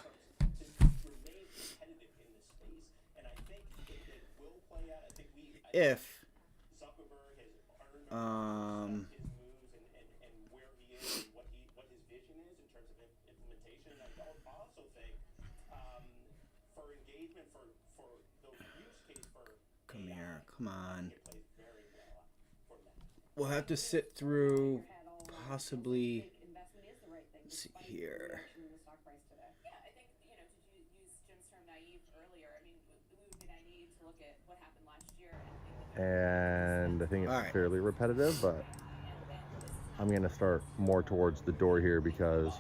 here, come on. We'll have to sit through possibly. Let's see here. And I think it's fairly repetitive, but I'm going to start more towards the door here because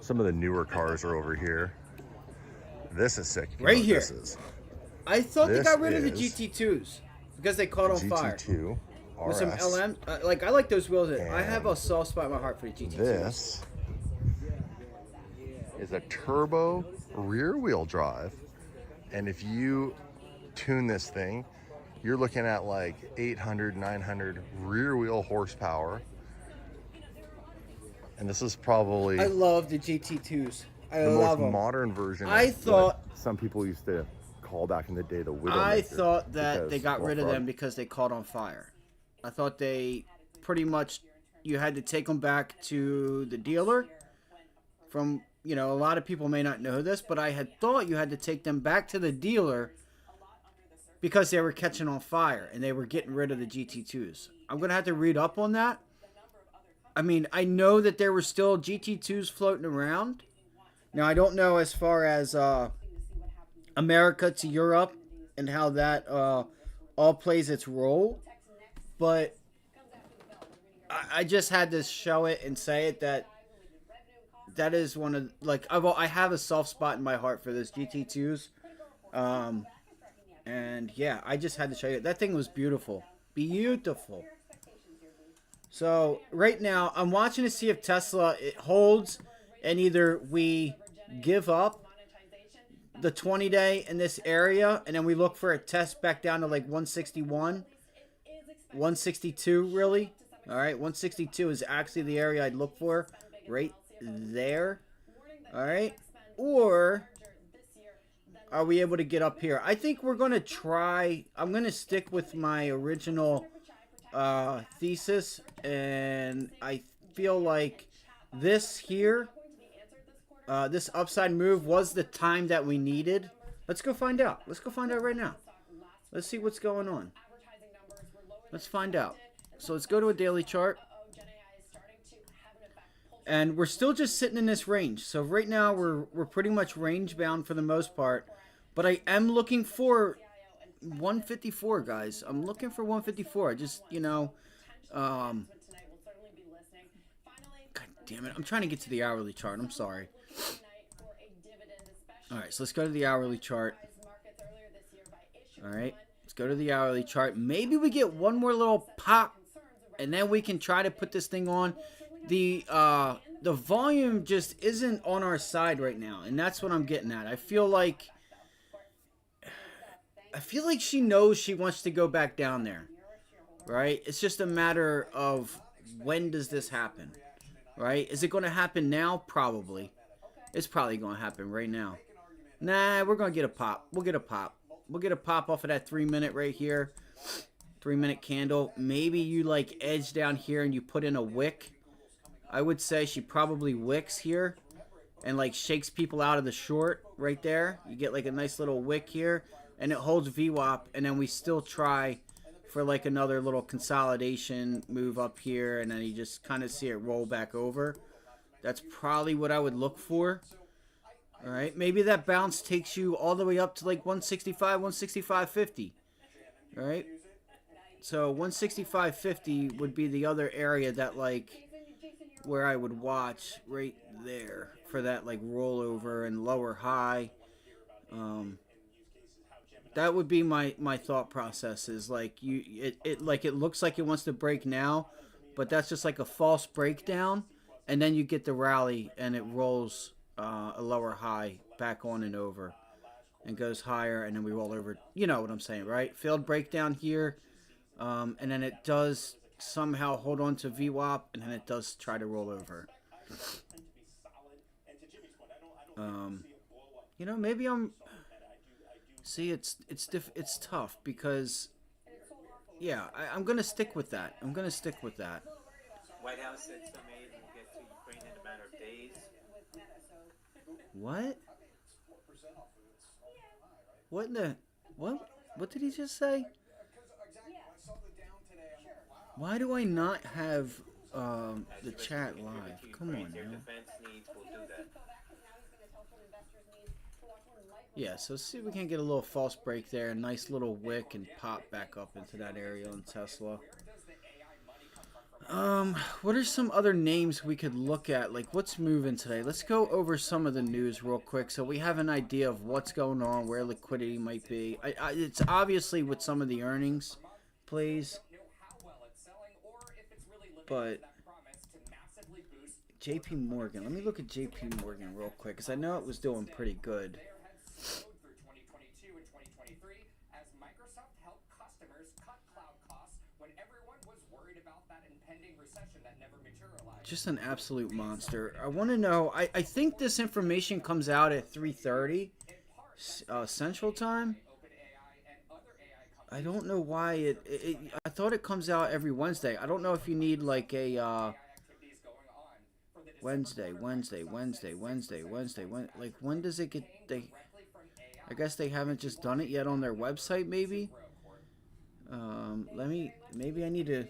some of the newer cars are over here. This is sick. Right here. This is. I thought they got rid of the GT2s because they caught on fire. GT2 RS. With some LM. I like those wheels. I have a soft spot in my heart for the GT2s. This is a turbo rear wheel drive. And if you tune this thing, you're looking at like 800, 900 rear wheel horsepower. And this is probably... I love the GT2s. the most modern version of what some people used to call back in the day the Widowmaker. I thought that they got rid of them because they caught on fire. I thought they pretty much, you had to take them back to the dealer. From, a lot of people may not know this, but I had thought you had to take them back to the dealer because they were catching on fire and they were getting rid of the GT2s. I'm going to have to read up on that. I mean, I know that there were still GT2s floating around. Now, I don't know as far as America to Europe and how that all plays its role. But I just had to show it and say it that is one of, I have a soft spot in my heart for those GT2s. And yeah, I just had to show you. That thing was beautiful. Beautiful. So right now, I'm watching to see if Tesla holds and either we give up the 20-day in this area and then we look for a test back down to like 161, 162 really. All right, 162 is actually the area I'd look for right there. All right, or are we able to get up here? I think we're going to try. I'm going to stick with my original thesis, and I feel like this here, this upside move was the time that we needed. Let's go find out. Let's go find out right now. Let's see what's going on. Let's find out. So let's go to a daily chart. And we're still just sitting in this range. So right now we're pretty much range bound for the most part. But I am looking for 154, guys. I'm looking for 154. I just, God damn it. I'm trying to get to the hourly chart. I'm sorry. All right, so let's go to the hourly chart. All right, let's go to the hourly chart. Maybe we get one more little pop, and then we can try to put this thing on. The volume just isn't on our side right now, and that's what I'm getting at. I feel like she knows she wants to go back down there, right? It's just a matter of when does this happen, right? Is it going to happen now? Probably. It's probably going to happen right now. Nah, we're going to get a pop. We'll get a pop. We'll get a pop off of that 3-minute right here. 3-minute candle. Maybe you like edge down here and you put in a wick. I would say she probably wicks here and like shakes people out of the short right there. You get like a nice little wick here and it holds VWAP, and then we still try for like another little consolidation move up here, and then you just kind of see it roll back over. That's probably what I would look for. All right, maybe that bounce takes you all the way up to like 165, 165.50. All right, so 165.50 would be the other area that like where I would watch right there for that like rollover and lower high. That would be my thought process. Is like it looks like it wants to break now, but that's just like a false breakdown, and then you get the rally and it rolls a lower high back on and over and goes higher, and then we roll over. You know what I'm saying, right? Failed breakdown here, and then it does somehow hold on to VWAP, and then it does try to roll over. Maybe I'm... See, it's tough because, yeah, I'm going to stick with that. White House said some aid will get to Ukraine in a matter of days. What? What in the... What did he just say? Why do I not have the chat live? Come on, man. Yeah, so see if we can get a little false break there. A nice little wick and pop back up into that area on Tesla. What are some other names we could look at? Like, what's moving today? Let's go over some of the news real quick so we have an idea of what's going on, where liquidity might be. It's obviously with some of the earnings, please. But JP Morgan. Let me look at JP Morgan real quick because I know it was doing pretty good. Through 2022 and 2023 as Microsoft helped customers cut cloud costs when everyone was worried about that impending recession that never materialized. Just an absolute monster. I want to know, I think this information comes out at 3:30 Central Time. I don't know why I thought it comes out every Wednesday. I don't know if you need like a Wednesday. Like, when does it get... I guess they haven't just done it yet on their website, maybe. Maybe I need to.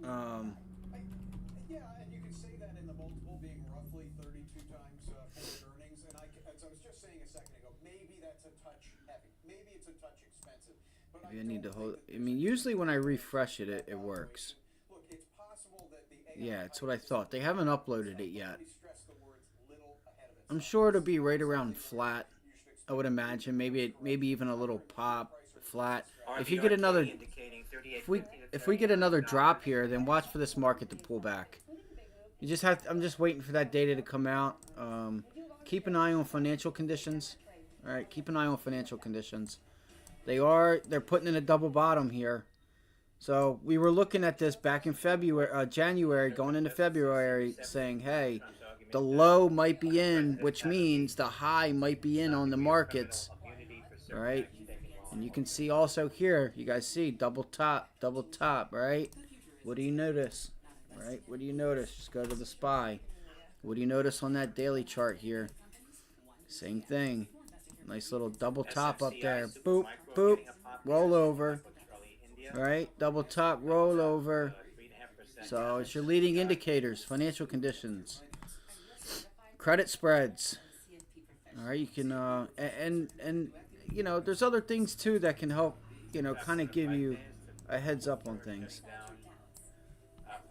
Yeah, and you can say that in the multiple being roughly 32 times forward earnings, and as I was just saying a second ago, maybe that's a touch heavy, maybe it's a touch expensive. But Maybe I need to hold. I mean, usually when I refresh it, it works. Look, it's possible that the Yeah, it's what I thought. They haven't uploaded it yet. I'm sure it'll be right around flat. I would imagine maybe even a little pop flat. If you get another, if we get another drop here, then watch for this market to pull back. You just have. I'm just waiting for that data to come out. Keep an eye on financial conditions. All right, keep an eye on financial conditions. They're putting in a double bottom here. So we were looking at this back in January, going into February, saying, hey, the low might be in, which means the high might be in on the markets. All right. And you can see also here, you guys see double top, right? What do you notice? All right. What do you notice? Just go to the SPY. What do you notice on that daily chart here? Same thing. Nice little double top up there. Boop, boop. Roll over. Nvidia. right? Double top rollover. So it's your leading indicators, financial conditions, credit spreads. All right, you can and you know, there's other things too that can help, you know, kind of give you a heads up on things.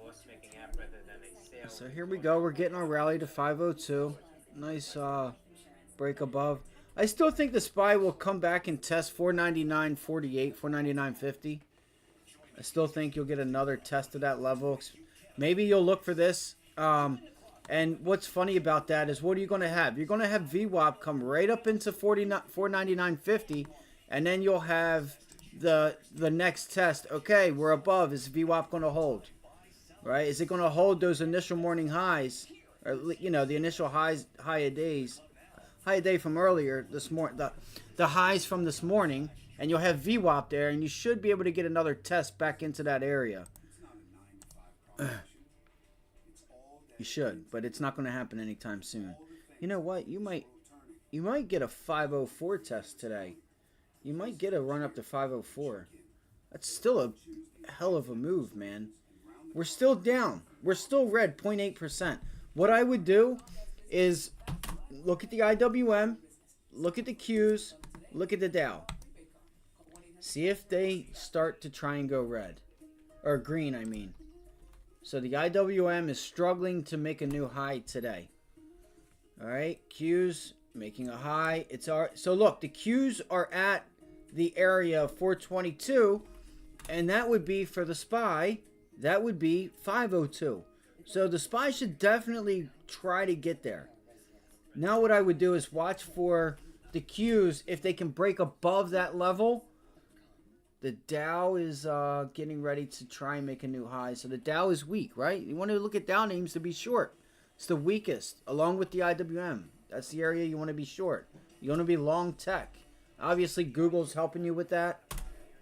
Loss-making app rather than a sale. So here we go. We're getting our rally to 502. Nice break above. I still think the SPY will come back and test 499.48, 499.50. I still think you'll get another test of that level. Maybe you'll look for this. And what's funny about that is, what are you going to have? You're going to have VWAP come right up into 499.50, and then you'll have the next test. Okay, we're above. Is VWAP going to hold? Right? Is it going to hold those initial morning highs, or you know, the initial high day from earlier this morning, the highs from this morning, and you'll have VWAP there, and you should be able to get another test back into that area. You should, but it's not going to happen anytime soon. You know what? You might get a 504 test today. You might get a run up to 504. That's still a hell of a move, man. We're still down. We're still red, 0.8%. What I would do is look at the IWM, look at the Qs, look at the Dow. See if they start to try and go red. Or green, I mean. So the IWM is struggling to make a new high today. Alright, Qs making a high. So look, the Qs are at the area of 422, and that would be for the SPY, that would be 502. So the SPY should definitely try to get there. Now what I would do is watch for the Qs. If they can break above that level, the Dow is getting ready to try and make a new high. So the Dow is weak, right? You want to look at Dow names to be short. It's the weakest, along with the IWM. That's the area you want to be short. You want to be long tech. Obviously, Google's helping you with that.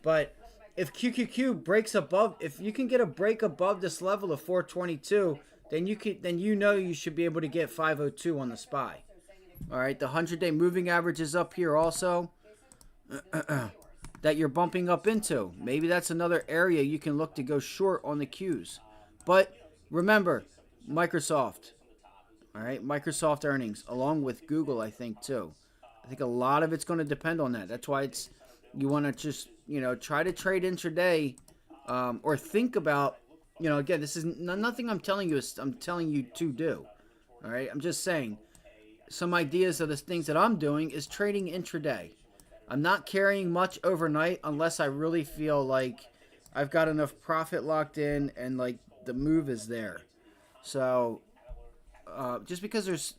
But if QQQ breaks above, if you can get a break above this level of 422, then you know you should be able to get 502 on the SPY. All right, the 100-day moving average is up here also. That you're bumping up into. Maybe that's another area you can look to go short on the Qs. But remember, Microsoft. All right, Microsoft earnings, along with Google, I think, too. I think a lot of it's going to depend on that. That's why you want to just, you know, try to trade intraday, or think about, you know, again, this is nothing I'm telling you, I'm telling you to do. All right, I'm just saying some ideas of the things that I'm doing is trading intraday. I'm not carrying much overnight unless I really feel like I've got enough profit locked in and like the move is there. So just because there's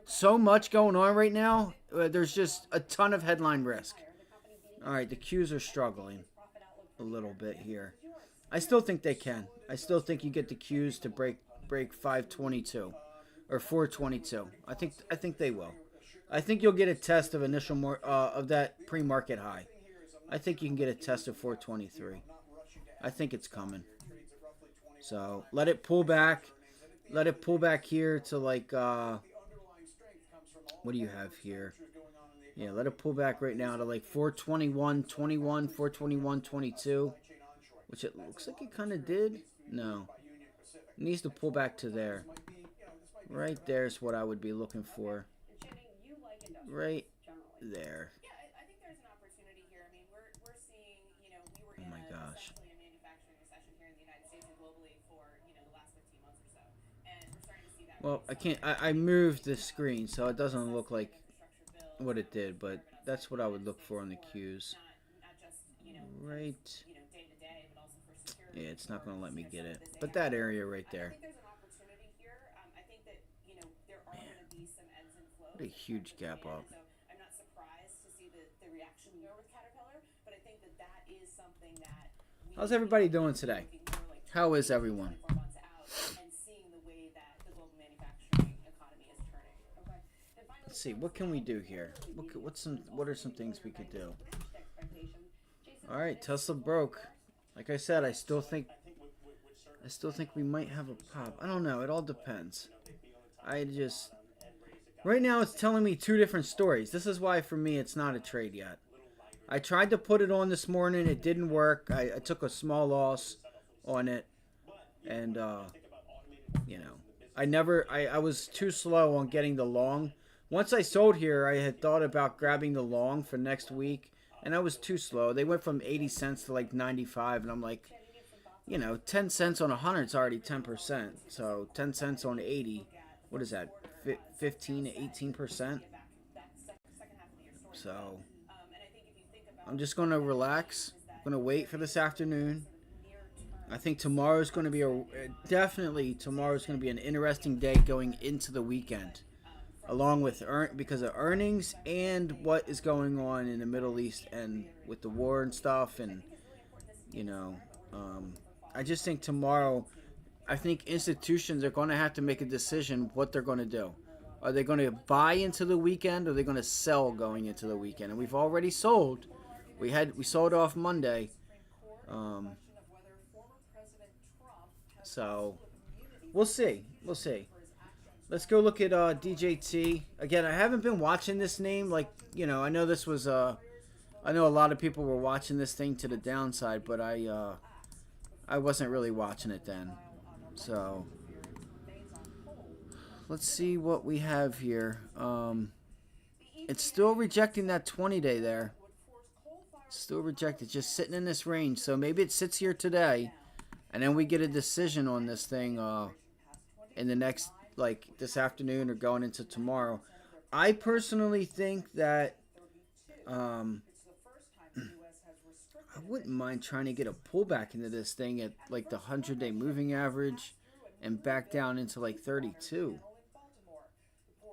so much going on right now, there's just a ton of headline risk. All right, the Qs are struggling a little bit here. I still think they can. I still think you get the Qs to break 522 or 422. I think they will. I think you'll get a test of of that pre-market high. I think you can get a test of 423. I think it's coming. So let it pull back. Let it pull back here to like, what do you have here? Yeah, let it pull back right now to like 421.21, 421.22, which it looks like it kind of did. No, it needs to pull back to there. Right there's what I would be looking for. Right there. Yeah, I think there's an opportunity here. I mean, we're seeing, you know, we were in essentially a manufacturing recession here in the United States and globally for, you know, the last 15 months or so. And we're starting to see that. Well, I can't, I moved the screen, so it doesn't look like what it did, but that's what I would look for on the Qs. Right. Yeah, it's not going to let me get it. But that area right there. What a huge gap up. I'm not surprised to see the reaction there with Caterpillar, but I think that is something that How's everybody doing today? How is everyone? and seeing the way that the global manufacturing economy is turning. Let's see, what can we do here? What are some things we could do? All right, Tesla broke. Like I said, I still think we might have a pop. I don't know. It all depends. Right now, it's telling me two different stories. This is why, for me, it's not a trade yet. I tried to put it on this morning. It didn't work. I took a small loss on it. And, you know, I was too slow on getting the long. Once I sold here, I had thought about grabbing the long for next week. And I was too slow. They went from 80 cents to like 95. And I'm like, you know, 10 cents on 100 is already 10%. So 10 cents on 80, what is that? 15 to 18%. So I'm just going to relax. I'm going to wait for this afternoon. I think tomorrow's going to be tomorrow's going to be an interesting day going into the weekend, along with because of earnings and what is going on in the Middle East and with the war and stuff. And, you know, I just think tomorrow, I think institutions are going to have to make a decision what they're going to do. Are they going to buy into the weekend, or are they going to sell going into the weekend? And we've already sold. We sold off Monday. So we'll see. We'll see. Let's go look at DJT. Again, I haven't been watching this name. Like, you know, I know this was I know a lot of people were watching this thing to the downside, but I wasn't really watching it then. So let's see what we have here. It's still rejecting that 20-day there. Still rejected, just sitting in this range. So maybe it sits here today, and then we get a decision on this thing in the next, like this afternoon or going into tomorrow. I personally think that I wouldn't mind trying to get a pullback into this thing at like the 100-day moving average and back down into like 32.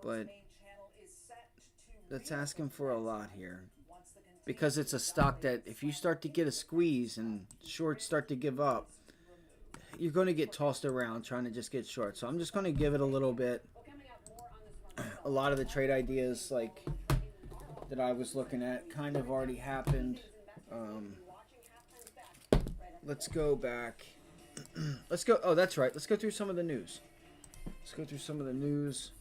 But that's asking for a lot here, because it's a stock that if you start to get a squeeze and shorts start to give up, you're going to get tossed around trying to just get short. So I'm just going to give it a little bit. A lot of the trade ideas like that I was looking at kind of already happened. Let's go back. Let's go. Oh, that's right. Let's go through some of the news. Let's go through some of the news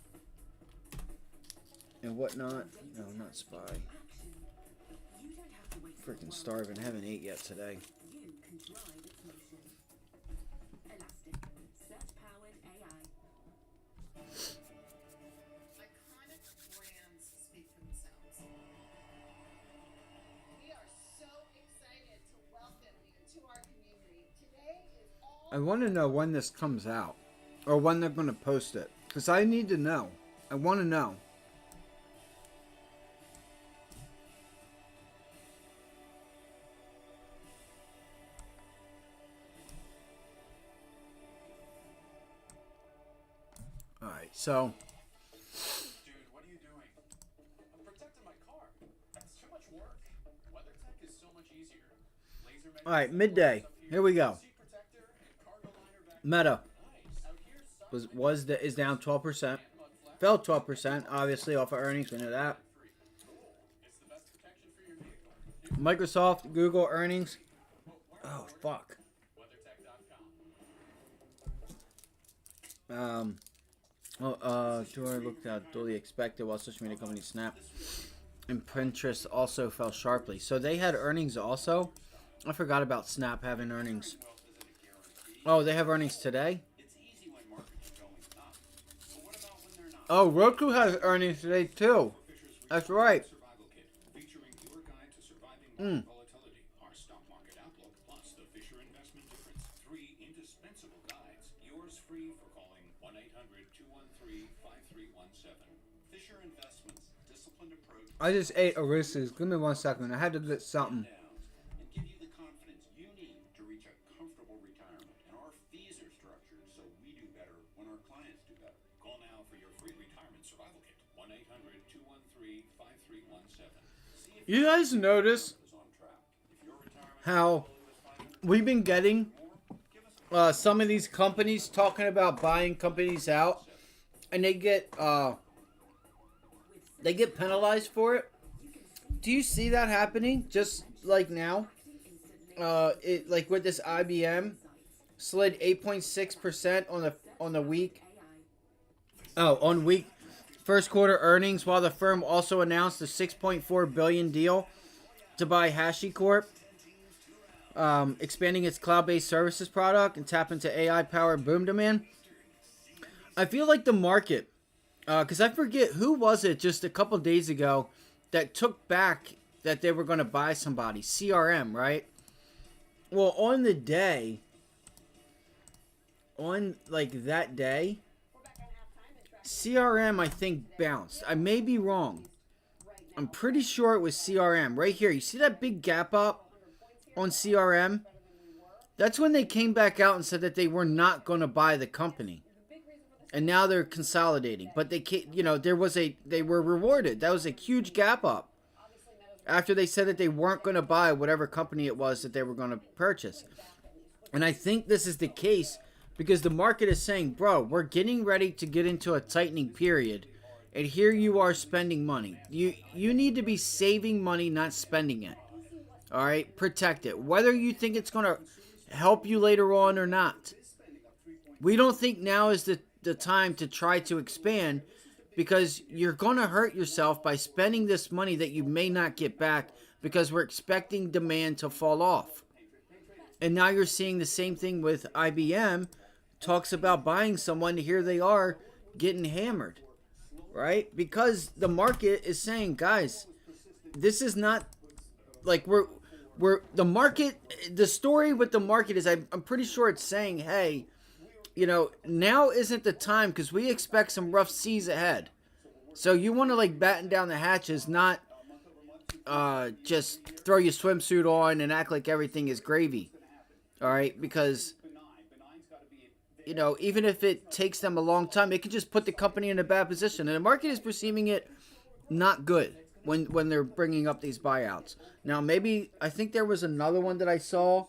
and whatnot. No, not SPY. Freaking starving. Haven't ate yet today. I want to know when this comes out, or when they're going to post it, because I need to know. I want to know. All right, so. Dude, what are you doing? I'm protecting my car. That's too much work. WeatherTech is so much easier. All right, midday. Here we go. Meta is down 12%. Fell 12%, obviously off of earnings. We know that. Microsoft, Google earnings. Oh fuck. Do I look at duly expected while social media company Snap and Pinterest also fell sharply. So they had earnings also. I forgot about Snap having earnings. Oh, they have earnings today? Oh, Roku has earnings today too. That's right. I just ate a Reese's. Give me 1 second. I had to get something. You guys notice how we've been getting some of these companies talking about buying companies out, and they get penalized for it? Do you see that happening just like now? Like with this IBM slid 8.6% on the week. Oh, on week. First quarter earnings, while the firm also announced a $6.4 billion deal to buy HashiCorp, expanding its cloud-based services product and tap into AI-powered boom demand. I feel like the market, because I forget who was it just a couple days ago that took back that they were going to buy somebody. CRM, right? Well, on the day, on like that day, CRM I think bounced. I may be wrong. I'm pretty sure it was CRM. Right here, you see that big gap up on CRM? That's when they came back out and said that they were not going to buy the company. And now they're consolidating. But they can't, you know, they were rewarded. That was a huge gap up. After they said that they weren't going to buy whatever company it was that they were going to purchase. And I think this is the case because the market is saying, bro, we're getting ready to get into a tightening period. And here you are spending money. You need to be saving money, not spending it. All right? Protect it. Whether you think it's going to help you later on or not. We don't think now is the time to try to expand because you're going to hurt yourself by spending this money that you may not get back because we're expecting demand to fall off. And now you're seeing the same thing with IBM. Talks about buying someone. Here they are getting hammered. Right? Because the market is saying, guys, this is not like we're the market. The story with the market is I'm pretty sure it's saying, hey, you know, now isn't the time because we expect some rough seas ahead. So you want to like batten down the hatches, not just throw your swimsuit on and act like everything is gravy. All right? Because, you know, even if it takes them a long time, it could just put the company in a bad position. And the market is perceiving it not good when they're bringing up these buyouts. Now, maybe, I think there was another one that I saw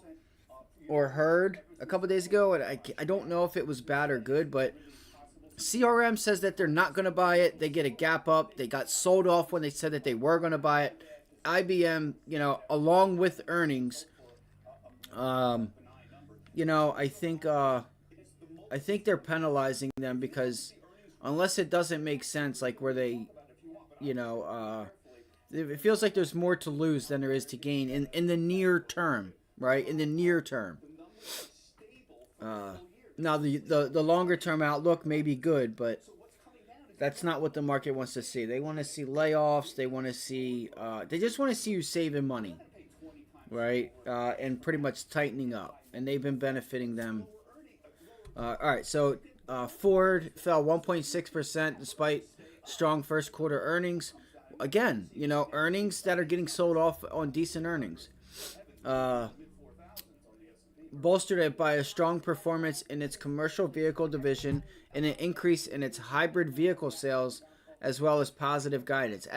or heard a couple days ago, and I don't know if it was bad or good, but CRM says that they're not going to buy it. They get a gap up. They got sold off when they said that they were going to buy it. IBM, you know, along with earnings, you know, I think they're penalizing them because unless it doesn't make sense, like where they, you know, it feels like there's more to lose than there is to gain in the near term, right? In the near term. Now the longer term outlook may be good, but that's not what the market wants to see. They want to see layoffs. They want to see. They just want to see you saving money, right? And pretty much tightening up, and they've been benefiting them. All right, so Ford fell 1.6% despite strong first quarter earnings. Again, you know, earnings that are getting sold off on decent earnings. Bolstered it by a strong performance in its commercial vehicle division and an increase in its hybrid vehicle sales, as well as positive guidance.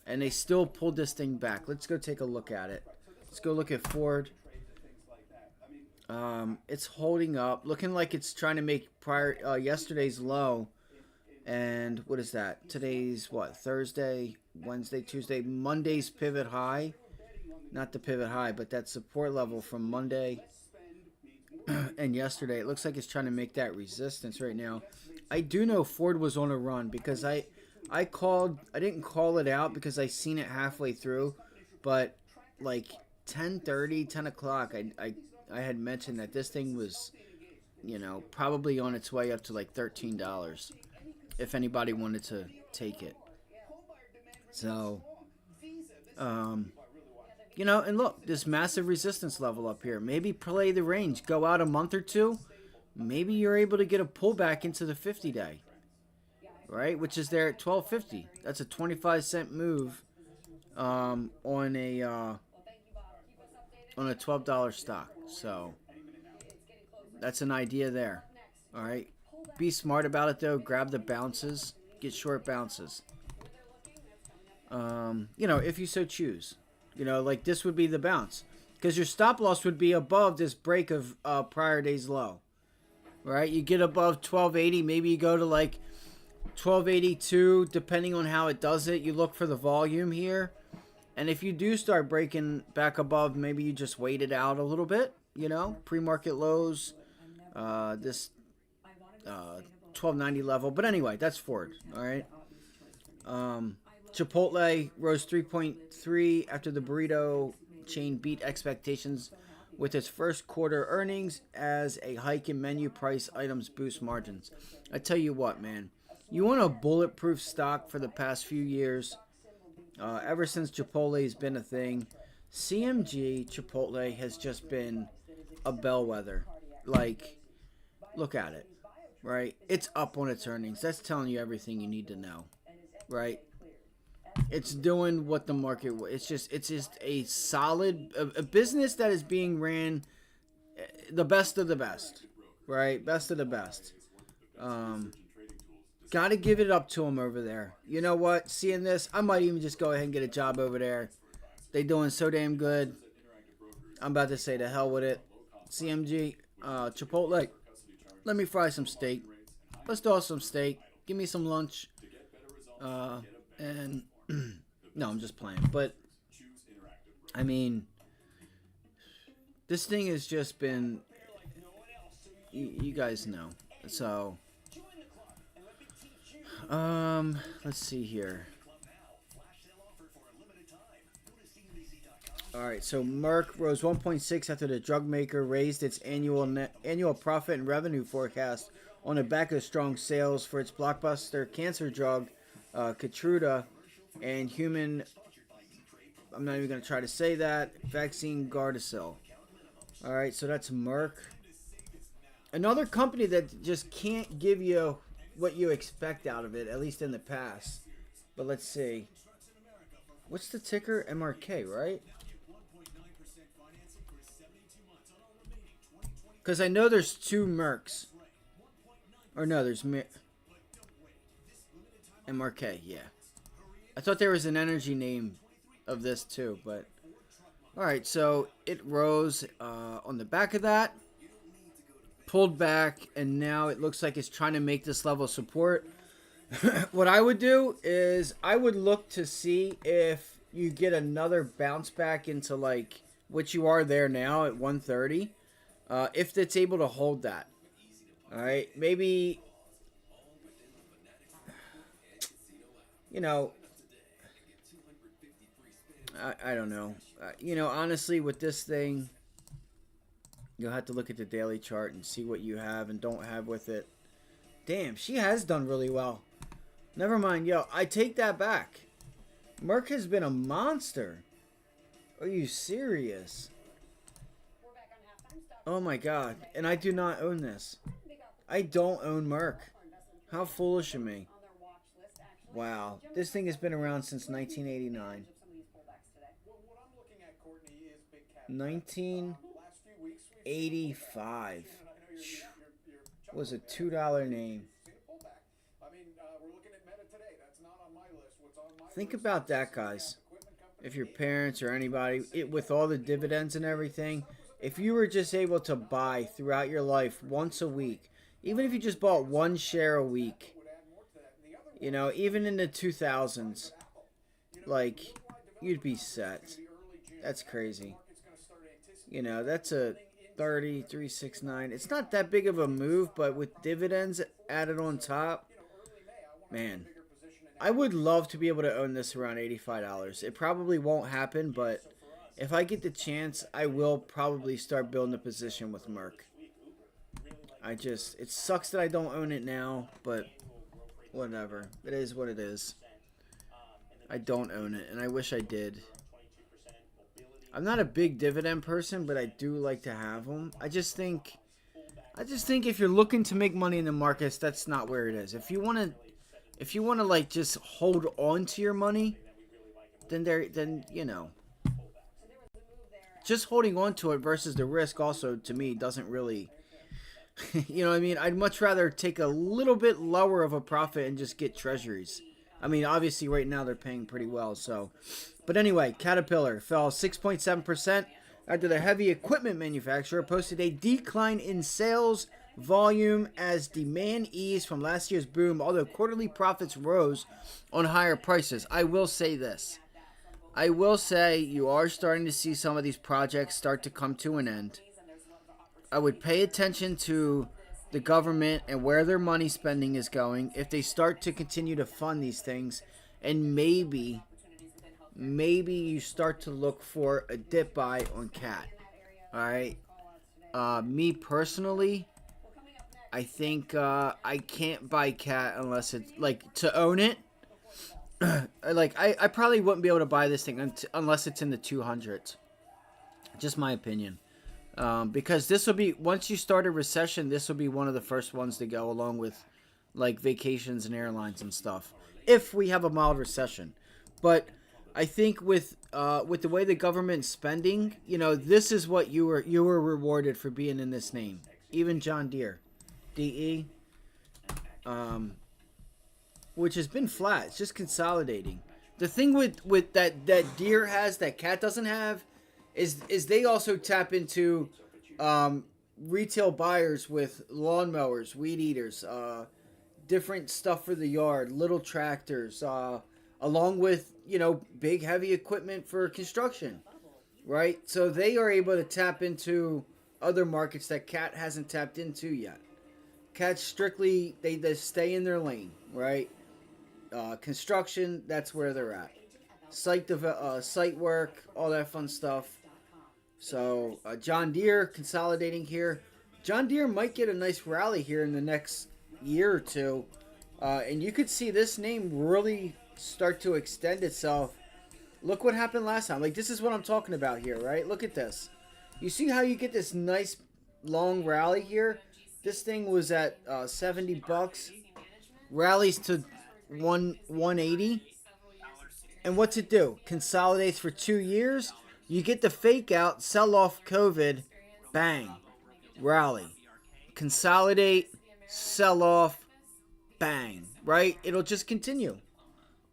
And they still pulled this thing back. Let's go take a look at it. Let's go look at Ford. It's holding up, looking like it's trying to make yesterday's low. And what is that? Today's what? Thursday, Wednesday, Tuesday, Monday's pivot high. Not the pivot high, but that support level from Monday and yesterday. It looks like it's trying to make that resistance right now. I do know Ford was on a run because I didn't call it out because I seen it halfway through, but like 10:30, 10 o'clock, I had mentioned that this thing was, you know, probably on its way up to like $13 if anybody wanted to take it. So, you know, and look, this massive resistance level up here. Maybe play the range. Go out a month or two. Maybe you're able to get a pullback into the 50-day. Right? Which is there at $12.50. That's a 25-cent move on a $12 stock. So that's an idea there. All right. Be smart about it, though. Grab the bounces. Get short bounces. You know, if you so choose. You know, like this would be the bounce. Because your stop loss would be above this break of prior day's low. Right? You get above 1280. Maybe you go to like 1282, depending on how it does it. You look for the volume here. And if you do start breaking back above, maybe you just wait it out a little bit. You know, pre-market lows. This 1290 level. But anyway, that's Ford. All right. Chipotle rose 3.3 after the burrito chain beat expectations with its first quarter earnings as a hike in menu price items boost margins. I tell you what, man. You want a bulletproof stock for the past few years, ever since Chipotle's been a thing. CMG Chipotle has just been a bellwether. Like, look at it, right? It's up on its earnings. That's telling you everything you need to know, right? It's doing what the market. It's just a solid a business that is being ran the best of the best, right? Best of the best. Got to give it up to them over there. You know what? Seeing this, I might even just go ahead and get a job over there. They doing so damn good. I'm about to say the hell with it. CMG, Chipotle. Let me fry some steak. Let's do some steak. Give me some lunch. And no, I'm just playing. But I mean, this thing has just been. You guys know. So, let's see here. All right, so Merck rose 1.6 after the drug maker raised its annual profit and revenue forecast on the back of strong sales for its blockbuster cancer drug, Keytruda, and human. I'm not even going to try to say that. Vaccine Gardasil. All right, so that's Merck. Another company that just can't give you what you expect out of it, at least in the past. But let's see. What's the ticker? MRK, right? Because I know there's two Mercs. Or no, there's MRK, yeah. I thought there was an energy name of this too, but... Alright, so it rose on the back of that. Pulled back, and now it looks like it's trying to make this level of support. What I would do is I would look to see if you get another bounce back into like which you are there now at 130. If it's able to hold that. Alright, maybe, you know, I don't know. Honestly, with this thing, you'll have to look at the daily chart and see what you have and don't have with it. Damn, she has done really well. Never mind, yo, I take that back. Merck has been a monster. Are you serious? Oh my god, and I do not own this. I don't own Merck. How foolish of me. Wow, this thing has been around since 1989. 1985. Was a $2 name. Think about that, guys. If your parents or anybody, with all the dividends and everything, if you were just able to buy throughout your life once a week, even if you just bought one share a week, even in the 2000s, like, you'd be set. That's crazy. That's a 369. It's not that big of a move, but with dividends added on top, man, I would love to be able to own this around $85. It probably won't happen, but if I get the chance, I will probably start building a position with Merck. It sucks that I don't own it now, but whatever. It is what it is. I don't own it, and I wish I did. I'm not a big dividend person, but I do like to have them. I just think if you're looking to make money in the markets, that's not where it is. If you want to like just hold on to your money, then just holding on to it versus the risk also, to me, doesn't really, you know what I mean? I'd much rather take a little bit lower of a profit and just get treasuries. I mean, obviously right now they're paying pretty well, so. But anyway, Caterpillar fell 6.7% after the heavy equipment manufacturer posted a decline in sales volume as demand eased from last year's boom, although quarterly profits rose on higher prices. I will say this. I will say you are starting to see some of these projects start to come to an end. I would pay attention to the government and where their money spending is going. If they start to continue to fund these things and maybe you start to look for a dip buy on CAT. All right. Me personally, I think I can't buy CAT unless it's like to own it. Like I probably wouldn't be able to buy this thing unless it's in the 200s. Just my opinion. Because this will be, once you start a recession, this will be one of the first ones to go, along with like vacations and airlines and stuff, if we have a mild recession. But I think with the way the government's spending, you know, this is what you were rewarded for being in this name. Even John Deere, DE, which has been flat. It's just consolidating. The thing with that Deere has that CAT doesn't have is they also tap into retail buyers with lawnmowers, weed eaters, different stuff for the yard, little tractors, along with, you know, big heavy equipment for construction, right? So they are able to tap into other markets that CAT hasn't tapped into yet. CAT strictly, they stay in their lane, right? Construction, that's where they're at. Site work, all that fun stuff. So John Deere consolidating here. John Deere might get a nice rally here in the next year or two. And you could see this name really start to extend itself. Look what happened last time. Like, this is what I'm talking about here, right? Look at this. You see how you get this nice long rally here? This thing was at 70 bucks. Rallies to 180. And what's it do? Consolidates for 2 years. You get the fake out, sell off COVID, bang, rally. Consolidate, sell off, bang, right? It'll just continue.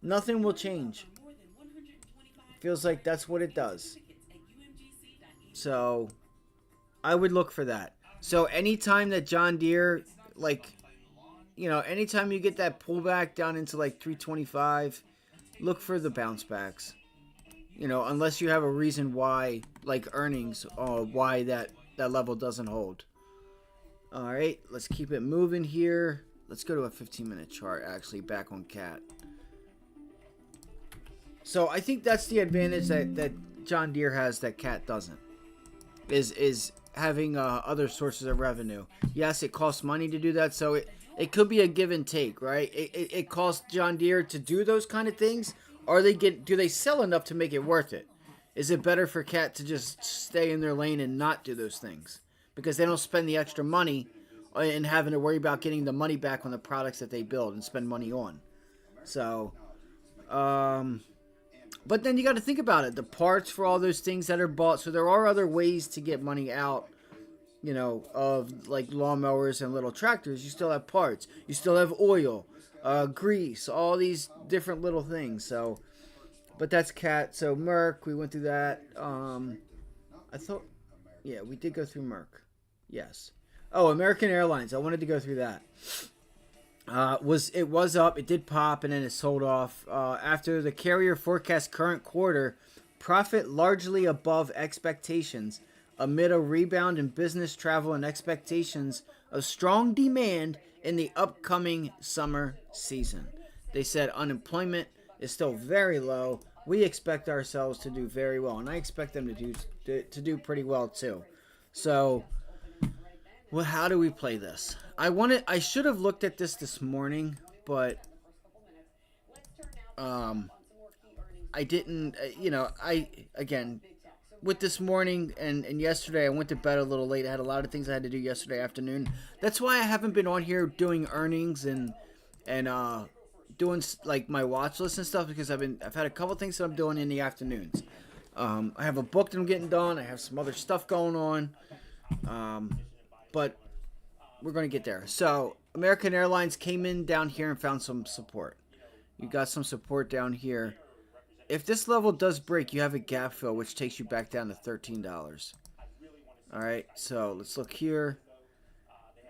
Nothing will change. Feels like that's what it does. So I would look for that. So anytime that John Deere, like, you know, anytime you get that pullback down into like 325, look for the bounce backs. You know, unless you have a reason why, like earnings, or why that level doesn't hold. All right, let's keep it moving here. Let's go to a 15-minute chart, actually, back on CAT. So I think that's the advantage that John Deere has that CAT doesn't, is having other sources of revenue. Yes, it costs money to do that, so it could be a give and take, right? It costs John Deere to do those kind of things. Do they sell enough to make it worth it? Is it better for CAT to just stay in their lane and not do those things? Because they don't spend the extra money and having to worry about getting the money back on the products that they build and spend money on. So, but then you got to think about it. The parts for all those things that are bought. So there are other ways to get money out, you know, of like lawnmowers and little tractors. You still have parts. You still have oil. Grease, all these different little things. So, but that's CAT. So Merck, we went through that. I thought, yeah, we did go through Merck. Yes. Oh, American Airlines. I wanted to go through that. It was up. It did pop, and then it sold off after the carrier forecast current quarter profit largely above expectations amid a rebound in business travel and expectations of strong demand in the upcoming summer season. They said unemployment is still very low. We expect ourselves to do very well, and I expect them to do pretty well too. So, well, how do we play this? I should have looked at this morning, but I didn't. Again, with this morning and yesterday, I went to bed a little late. I had a lot of things I had to do yesterday afternoon. That's why I haven't been on here doing earnings and doing like my watch list and stuff, because I've had a couple things that I'm doing in the afternoons. I have a book that I'm getting done. I have some other stuff going on, but we're going to get there. So American Airlines came in down here and found some support. You got some support down here. If this level does break, you have a gap fill, which takes you back down to $13. All right, so let's look here.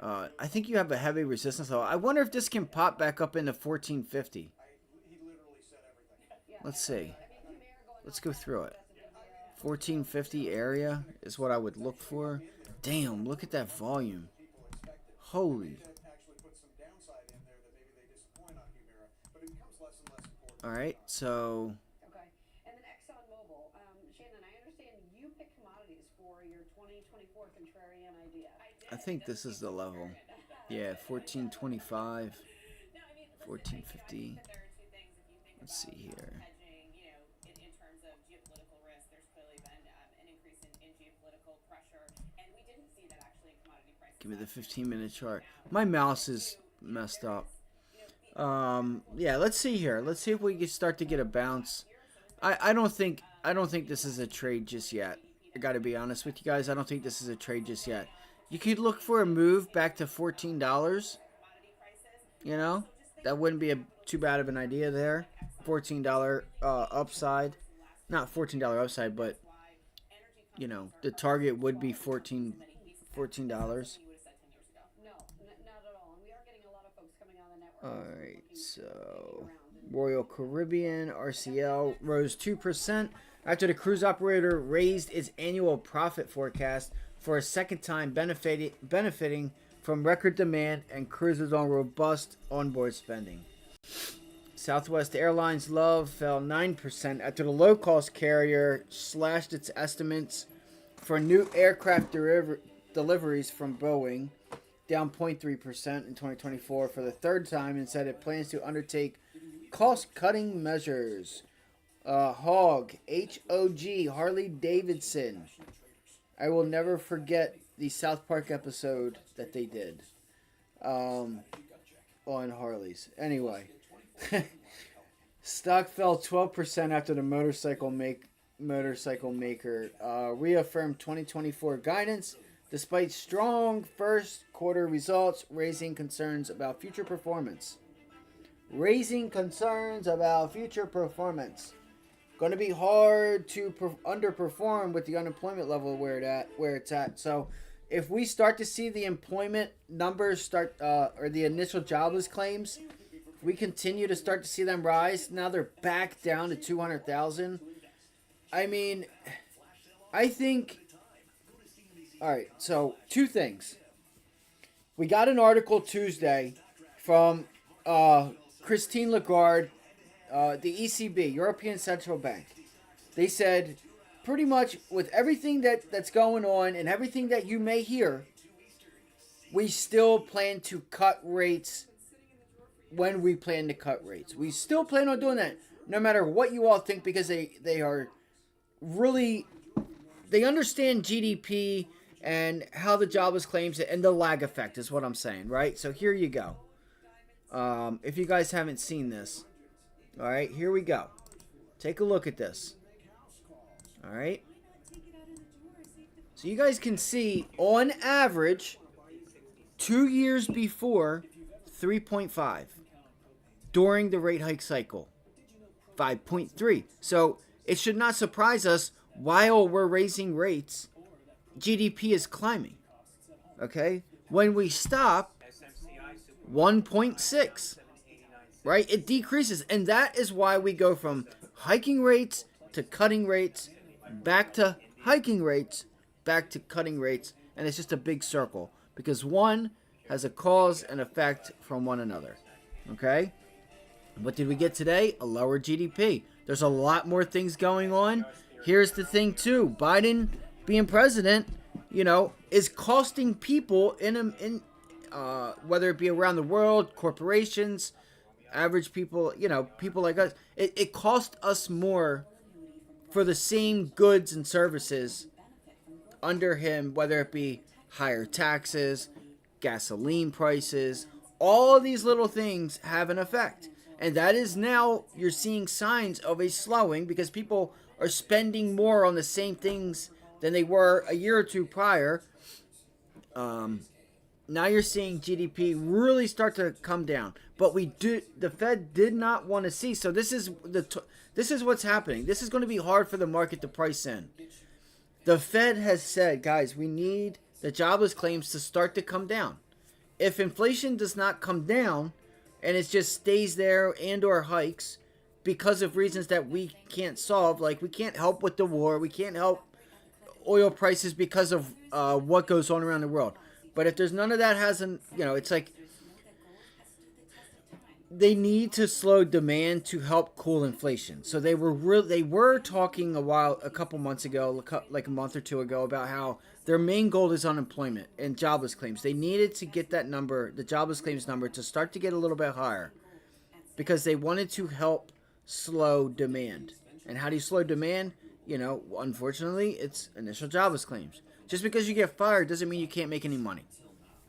I think you have a heavy resistance level. I wonder if this can pop back up into 1450. Let's see. Let's go through it. 1450 area is what I would look for. Damn, look at that volume. Holy. All right, so Okay. And then ExxonMobil. Shannon, I understand you pick commodities for your 2024 contrarian idea. I think this is the level. Yeah, 1425, 1450. Let's see here. Give me the 15-minute chart. My mouse is messed up. Yeah, let's see here. Let's see if we can start to get a bounce. I don't think this is a trade just yet. I got to be honest with you guys. I don't think this is a trade just yet. You could look for a move back to $14. You know, that wouldn't be too bad of an idea there. $14 upside, not $14 upside, but you know the target would be $14. Alright, so Royal Caribbean RCL rose 2% after the cruise operator raised its annual profit forecast for a second time, benefiting from record demand and cruises on robust onboard spending. Southwest Airlines LOVE fell 9% after the low-cost carrier slashed its estimates for new aircraft deliveries from Boeing, down 0.3% in 2024 for the third time, and said it plans to undertake cost-cutting measures. HOG, H-O-G, Harley Davidson. I will never forget the South Park episode that they did on Harleys. Anyway, stock fell 12% after the motorcycle maker reaffirmed 2024 guidance despite strong first quarter results, raising concerns about future performance. Going to be hard to underperform with the unemployment level where it's at. So if we start to see the employment numbers or the initial jobless claims, if we continue to start to see them rise, now they're back down to 200,000. I mean, I think... All right, so two things. We got an article Tuesday from Christine Lagarde, the ECB, European Central Bank. They said, pretty much with everything that's going on and everything that you may hear, we still plan to cut rates when we plan to cut rates. We still plan on doing that, no matter what you all think, because they are really... They understand GDP and how the jobless claims it, and the lag effect is what I'm saying, right? So here you go. If you guys haven't seen this, all right, here we go. Take a look at this. All right. So you guys can see, on average, 2 years before, 3.5. During the rate hike cycle, 5.3. So it should not surprise us while we're raising rates, GDP is climbing. Okay? When we stop, 1.6. Right? It decreases. And that is why we go from hiking rates to cutting rates, back to hiking rates, back to cutting rates. And it's just a big circle. Because one has a cause and effect from one another. Okay? What did we get today? A lower GDP. There's a lot more things going on. Here's the thing, too. Biden being president, you know, is costing people whether it be around the world, corporations, average people, you know, people like us. It costs us more for the same goods and services under him, whether it be higher taxes, gasoline prices. All these little things have an effect. And that is now, you're seeing signs of a slowing because people are spending more on the same things than they were a year or two prior. Now you're seeing GDP really start to come down. But the Fed did not want to see. So this is what's happening. This is going to be hard for the market to price in. The Fed has said, guys, we need the jobless claims to start to come down. If inflation does not come down, and it just stays there and or hikes because of reasons that we can't solve, like we can't help with the war, we can't help oil prices because of what goes on around the world. But if there's none of that, it's like they need to slow demand to help cool inflation. So they were talking a couple months ago, like a month or two ago, about how their main goal is unemployment and jobless claims. They needed to get that number, the jobless claims number, to start to get a little bit higher because they wanted to help slow demand. And how do you slow demand? You know, unfortunately, it's initial jobless claims. Just because you get fired doesn't mean you can't make any money.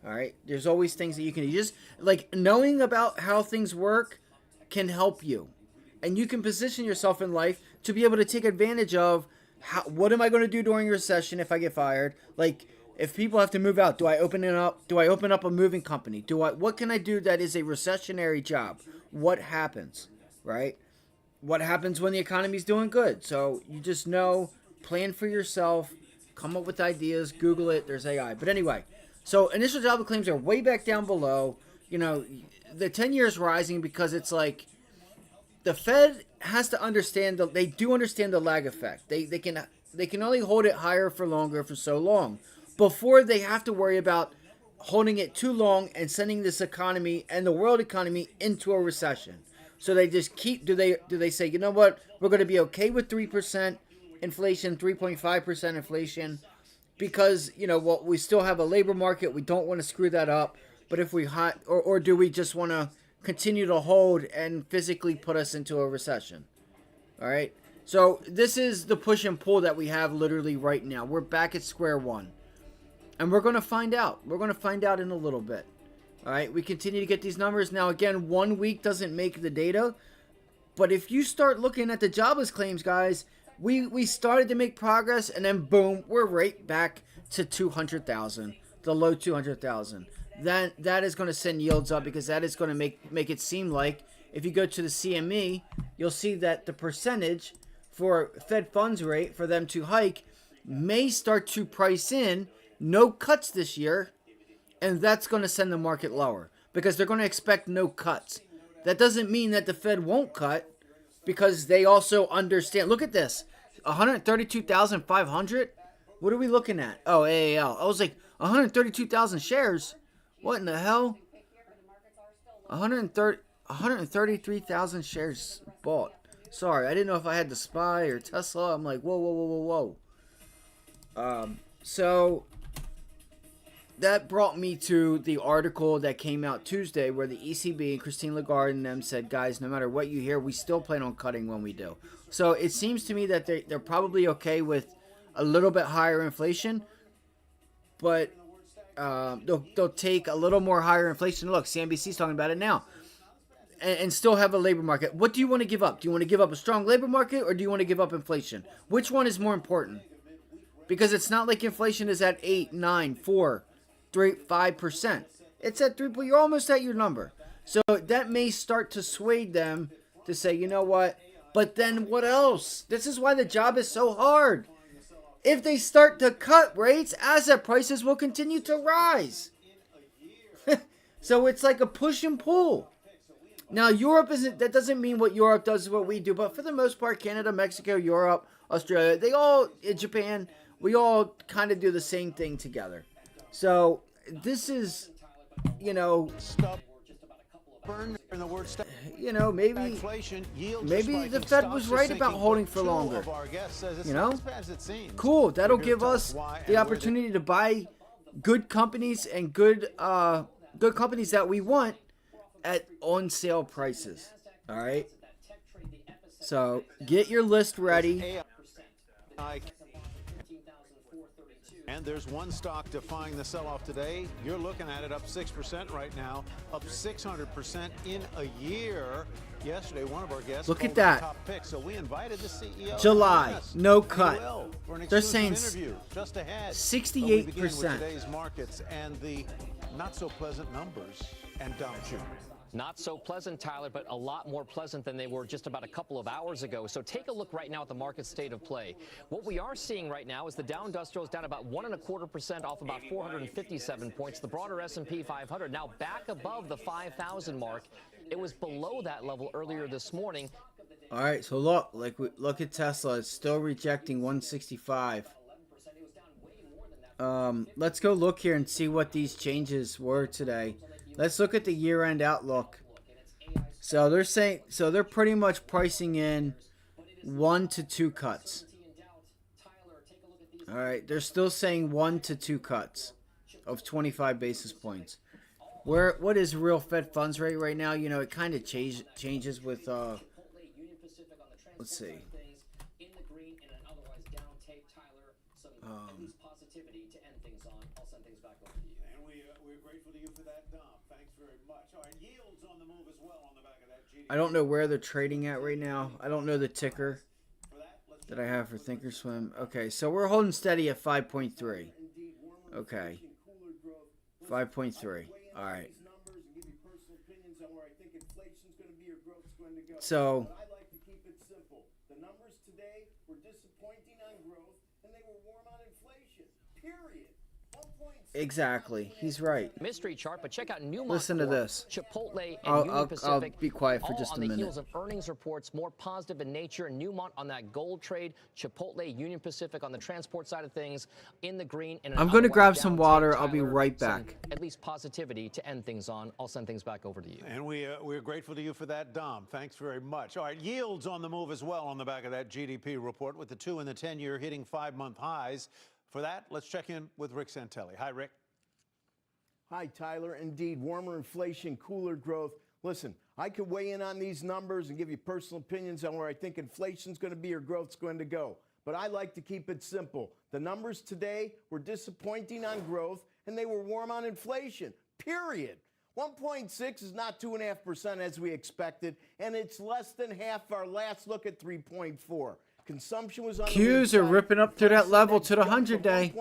All right? There's always things that you can do. Just like knowing about how things work can help you. And you can position yourself in life to be able to take advantage of what am I going to do during a recession if I get fired? Like, if people have to move out, do I open up a moving company? What can I do that is a recessionary job? What happens, right? What happens when the economy's doing good? So you just know, plan for yourself, come up with ideas, Google it, there's AI. But anyway, so initial job claims are way back down below. You know, the 10-year is rising because it's like the Fed has to understand they do understand the lag effect. They can only hold it higher for longer for so long before they have to worry about holding it too long and sending this economy and the world economy into a recession. So they just keep do they say, you know what, we're going to be okay with 3% inflation, 3.5% inflation because, you know, what, we still have a labor market, we don't want to screw that up, but if we or do we just want to continue to hold and physically put us into a recession? All right. So this is the push and pull that we have literally right now. We're back at square one. And we're going to find out. We're going to find out in a little bit. All right. We continue to get these numbers. Now, again, 1 week doesn't make the data. But if you start looking at the jobless claims, guys, we started to make progress. And then, boom, we're right back to 200,000. The low 200,000. That is going to send yields up because that is going to make it seem like if you go to the CME, you'll see that the percentage for Fed funds rate for them to hike may start to price in no cuts this year, and that's going to send the market lower because they're going to expect no cuts. That doesn't mean that the Fed won't cut because they also understand. Look at this, 132,500. What are we looking at? Oh, AAL. I was like, 132,000 shares. What in the hell? 133,000 shares bought. Sorry, I didn't know if I had the SPY or Tesla. I'm like, whoa. So that brought me to the article that came out Tuesday where the ECB and Christine Lagarde and them said, guys, no matter what you hear, we still plan on cutting when we do. So it seems to me that they're probably okay with a little bit higher inflation, but they'll take a little more higher inflation. Look, CNBC's talking about it now. And still have a labor market. What do you want to give up? Do you want to give up a strong labor market or do you want to give up inflation? Which one is more important? Because it's not like inflation is at 8, 9, 4, 3, 5%. It's at 3, but you're almost at your number. So that may start to sway them to say, you know what? But then what else? This is why the job is so hard. If they start to cut rates, asset prices will continue to rise. So it's like a push and pull. Now, Europe isn't, that doesn't mean what Europe does is what we do, but for the most part, Canada, Mexico, Europe, Australia, Japan, we all kind of do the same thing together. So this is, you know, maybe the Fed was right about holding for longer. You know, cool. That'll give us the opportunity to buy good companies and good companies that we want at on sale prices. All right. So get your list ready. And there's one stock defying the sell-off today. You're looking at it up 6% right now, up 600% in a year. Yesterday, one of our guests look at that. Top pick, so we invited the CEO. July, no cut. They're saying just ahead. 68%. Today's markets and the not so pleasant numbers and Dom Jr. Not so pleasant, Tyler, but a lot more pleasant than they were just about a couple of hours ago. So take a look right now at the market state of play. What we are seeing right now is the Dow Industrial is down about 1.25% off about 457 points. The broader S&P 500 now back above the 5,000 mark. It was below that level earlier this morning. All right, so look at Tesla. It's still rejecting 165. Let's go look here and see what these changes were today. Let's look at the year-end outlook. So they're pretty much pricing in 1 to 2 cuts. All right, they're still saying 1 to 2 cuts of 25 basis points. What is real Fed funds rate right now? You know, it kind of changes with let's see. Positivity to end things on. I'll send things back over to you. And we're grateful to you for that, Dom. Thanks very much. All right, yields on the move as well on the back of that GDP. I don't know where they're trading at right now. I don't know the ticker that I have for Thinkorswim. Okay, so we're holding steady at 5.3. Okay. 5.3. All right. So I like to keep it simple. The numbers today were disappointing on growth, and they were warm on inflation. Period. exactly, he's right. Mystery chart, but check out Newmont. Listen to this. Chipotle and Union Pacific. I'll be quiet for all just a on the minute. heels of earnings reports, more positive in nature. Newmont on that gold trade. Chipotle, Union Pacific on the transport side of things in the green. And I'm going to grab some water. I'll be right back. At least positivity to end things on. I'll send things back over to you. And we're grateful to you for that, Dom. Thanks very much. All right, yields on the move as well on the back of that GDP report, with the 2 and the 10-year hitting 5-month highs. For that, let's check in with Rick Santelli. Hi, Rick. Hi, Tyler. Indeed, warmer inflation, cooler growth. Listen, I could weigh in on these numbers and give you personal opinions on where I think inflation's going to be or growth's going to go. But I like to keep it simple. The numbers today were disappointing on growth, and they were warm on inflation, period. 1.6 is not 2.5% as we expected, and it's less than half our last look at 3.4. Consumption was on Qs are ripping up to that level to the 100-day.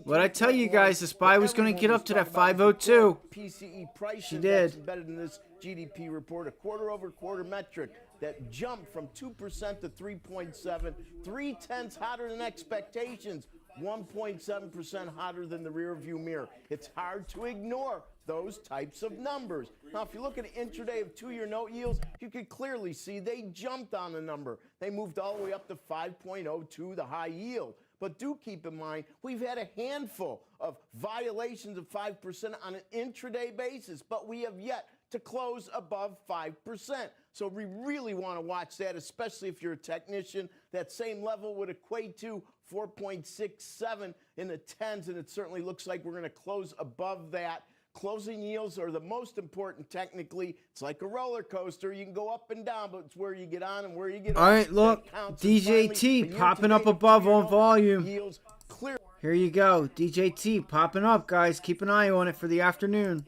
What I tell you guys, the SPY was going to get up to that 502. PCE price She index did. embedded in this GDP report, a quarter-over-quarter metric that jumped from 2% to 3.7, 0.3 hotter than expectations, 1.7% hotter than the rear-view mirror. It's hard to ignore those types of numbers. Now, if you look at an intraday of 2-year note yields, you can clearly see they jumped on the number. They moved all the way up to 5.02, the high yield. But do keep in mind, we've had a handful of violations of 5% on an intraday basis, but we have yet to close above 5%. So we really want to watch that, especially if you're a technician. That same level would equate to 4.67 in the 10s, and it certainly looks like we're going to close above that. Closing yields are the most important technically. It's like a roller coaster. You can go up and down, but it's where you get on and where you get off. All right, look, DJT popping up above on volume. Here you go, DJT popping up, guys. Keep an eye on it for the afternoon.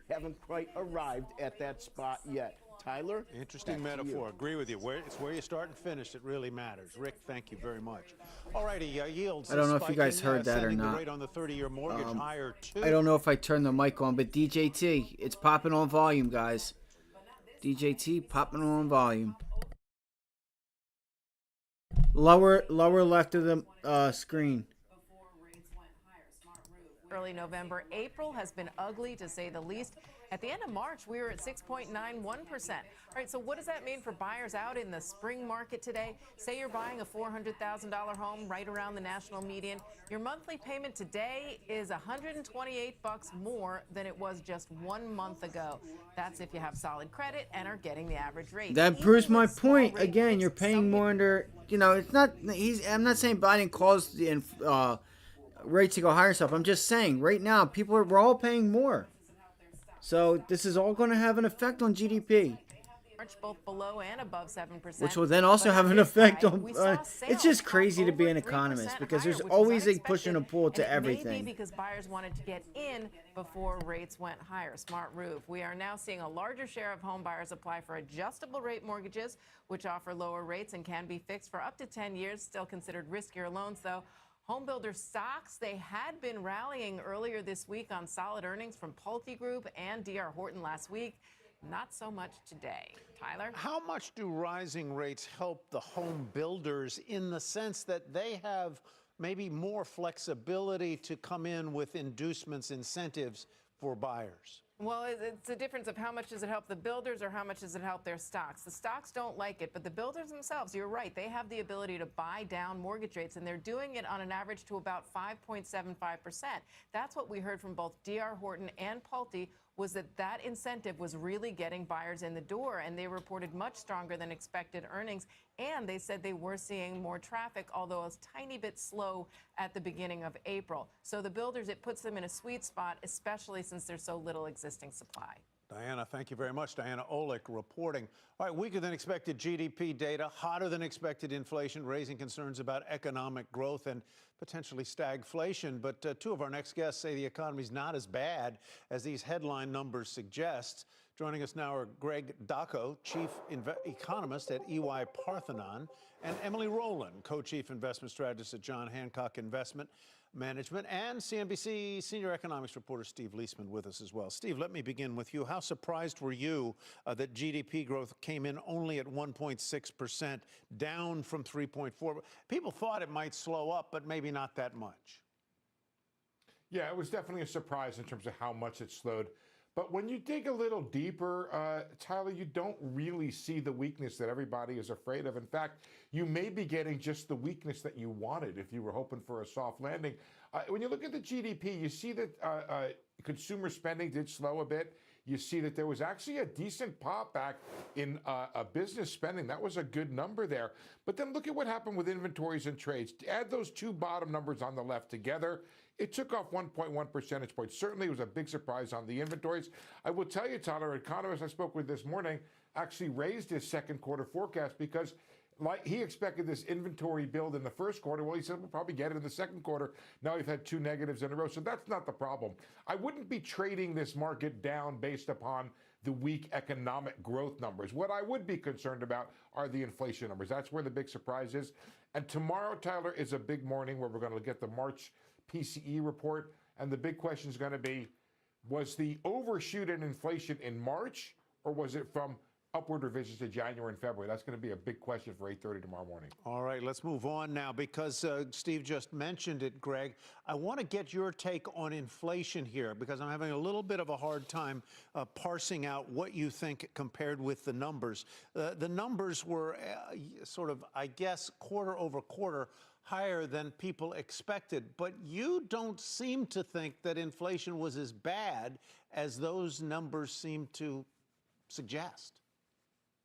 Haven't quite arrived at that spot yet. Tyler? Interesting metaphor. Agree with you. It's where you start and finish that really matters. Rick, thank you very much. All righty, yields. I don't know if you guys heard that or sending the not. rate on the 30-year mortgage higher too. I don't know if I turned the mic on, but DJT, it's popping on volume, guys. DJT popping on volume. Lower left of the screen. Early November, April has been ugly to say the least. At the end of March, we were at 6.91%. All right, so what does that mean for buyers out in the spring market today? Say you're buying a $400,000 home right around the national median. Your monthly payment today is $128 more than it was just 1 month ago. That's if you have solid credit and are getting the average rate. That proves my point. Again, you're paying more under, you know, it's not, I'm not saying Biden caused the rates to go higher stuff. I'm just saying right now, we're all paying more. So this is all going to have an effect on GDP. Both below and above 7%. Which will then also have an effect on. It's just crazy to be an economist because there's always a push and a pull to everything. Maybe because buyers wanted to get in before rates went higher. Smart move. We are now seeing a larger share of home buyers apply for adjustable rate mortgages, which offer lower rates and can be fixed for up to 10 years. Still considered riskier loans, though. Home builder stocks, they had been rallying earlier this week on solid earnings from Pulte Group and D.R. Horton last week. Not so much today. Tyler? How much do rising rates help the home builders in the sense that they have maybe more flexibility to come in with inducements, incentives for buyers? Well, it's a difference of how much does it help the builders or how much does it help their stocks. The stocks don't like it, but the builders themselves, you're right, they have the ability to buy down mortgage rates, and they're doing it on an average to about 5.75%. That's what we heard from both D.R. Horton and Pulte, was that incentive was really getting buyers in the door, and they reported much stronger than expected earnings, and they said they were seeing more traffic, although a tiny bit slow at the beginning of April. So the builders, it puts them in a sweet spot, especially since there's so little existing supply. Diana, thank you very much. Diana Olick reporting. All right, weaker than expected GDP data, hotter than expected inflation, raising concerns about economic growth and potentially stagflation. But two of our next guests say the economy's not as bad as these headline numbers suggest. Joining us now are Greg Dacco, chief economist at EY Parthenon, and Emily Rowland, co-chief investment strategist at John Hancock Investment Management, and CNBC senior economics reporter Steve Leisman with us as well. Steve, let me begin with you. How surprised were you that GDP growth came in only at 1.6%, down from 3.4%? People thought it might slow up, but maybe not that much. Yeah, it was definitely a surprise in terms of how much it slowed. But when you dig a little deeper, Tyler, you don't really see the weakness that everybody is afraid of. In fact, you may be getting just the weakness that you wanted if you were hoping for a soft landing. When you look at the GDP, you see that consumer spending did slow a bit. You see that there was actually a decent pop back in business spending. That was a good number there. But then look at what happened with inventories and trades. Add those two bottom numbers on the left together, it took off 1.1 percentage points. Certainly, it was a big surprise on the inventories. I will tell you, Tyler, an economist I spoke with this morning actually raised his second quarter forecast because he expected this inventory build in the first quarter. Well, he said we'll probably get it in the second quarter. Now we've had two negatives in a row, so that's not the problem. I wouldn't be trading this market down based upon the weak economic growth numbers. What I would be concerned about are the inflation numbers. That's where the big surprise is. And tomorrow, Tyler, is a big morning where we're going to get the March PCE report. And the big question is going to be, was the overshoot in inflation in March, or was it from upward revisions to January and February? That's going to be a big question for 8:30 tomorrow morning. All right, let's move on now because Steve just mentioned it, Greg. I want to get your take on inflation here because I'm having a little bit of a hard time parsing out what you think compared with the numbers. The numbers were sort of, I guess, quarter over quarter higher than people expected, but you don't seem to think that inflation was as bad as those numbers seem to suggest.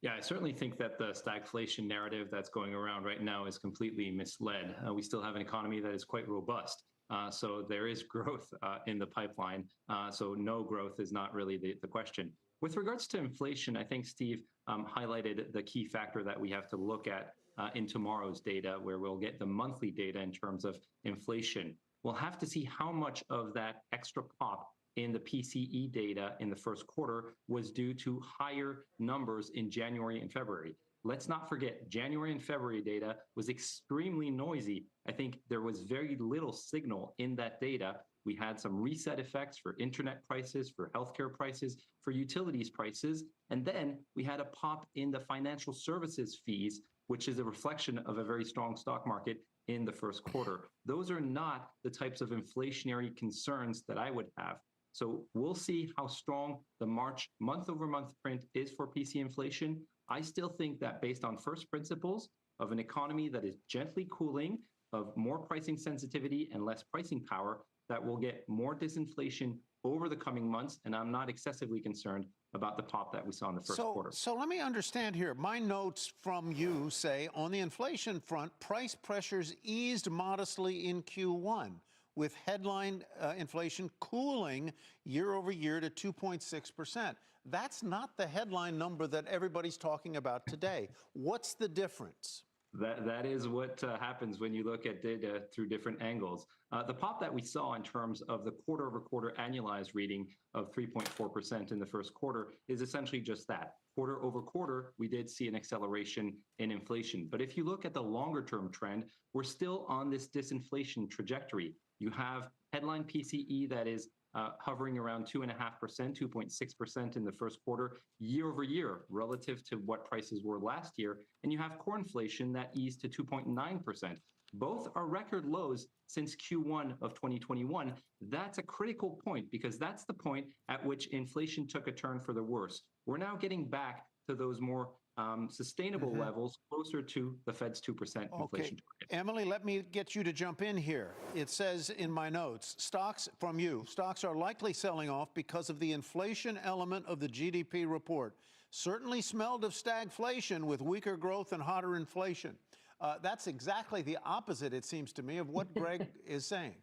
Yeah, I certainly think that the stagflation narrative that's going around right now is completely misled. We still have an economy that is quite robust. So there is growth in the pipeline. So no growth is not really the question. With regards to inflation, I think Steve highlighted the key factor that we have to look at in tomorrow's data, where we'll get the monthly data in terms of inflation. We'll have to see how much of that extra pop in the PCE data in the first quarter was due to higher numbers in January and February. Let's not forget, January and February data was extremely noisy. I think there was very little signal in that data. We had some reset effects for internet prices, for healthcare prices, for utilities prices, and then we had a pop in the financial services fees, which is a reflection of a very strong stock market in the first quarter. Those are not the types of inflationary concerns that I would have. So we'll see how strong the March month-over-month print is for PC inflation. I still think that based on first principles of an economy that is gently cooling, of more pricing sensitivity and less pricing power, that we'll get more disinflation over the coming months, and I'm not excessively concerned about the pop that we saw in the first quarter. So let me understand here. My notes from you say, on the inflation front, price pressures eased modestly in Q1, with headline inflation cooling year over year to 2.6%. That's not the headline number that everybody's talking about today. What's the difference? That is what happens when you look at data through different angles. The pop that we saw in terms of the quarter-over-quarter annualized reading of 3.4% in the first quarter is essentially just that. Quarter-over-quarter, we did see an acceleration in inflation. But if you look at the longer-term trend, we're still on this disinflation trajectory. You have headline PCE that is hovering around 2.5%, 2.6% in the first quarter, year over year, relative to what prices were last year. And you have core inflation that eased to 2.9%. Both are record lows since Q1 of 2021. That's a critical point because that's the point at which inflation took a turn for the worse. We're now getting back to those more sustainable levels closer to the Fed's 2% inflation target. Emily, let me get you to jump in here. It says in my notes, stocks are likely selling off because of the inflation element of the GDP report. Certainly smelled of stagflation with weaker growth and hotter inflation. That's exactly the opposite, it seems to me, of what Greg is saying.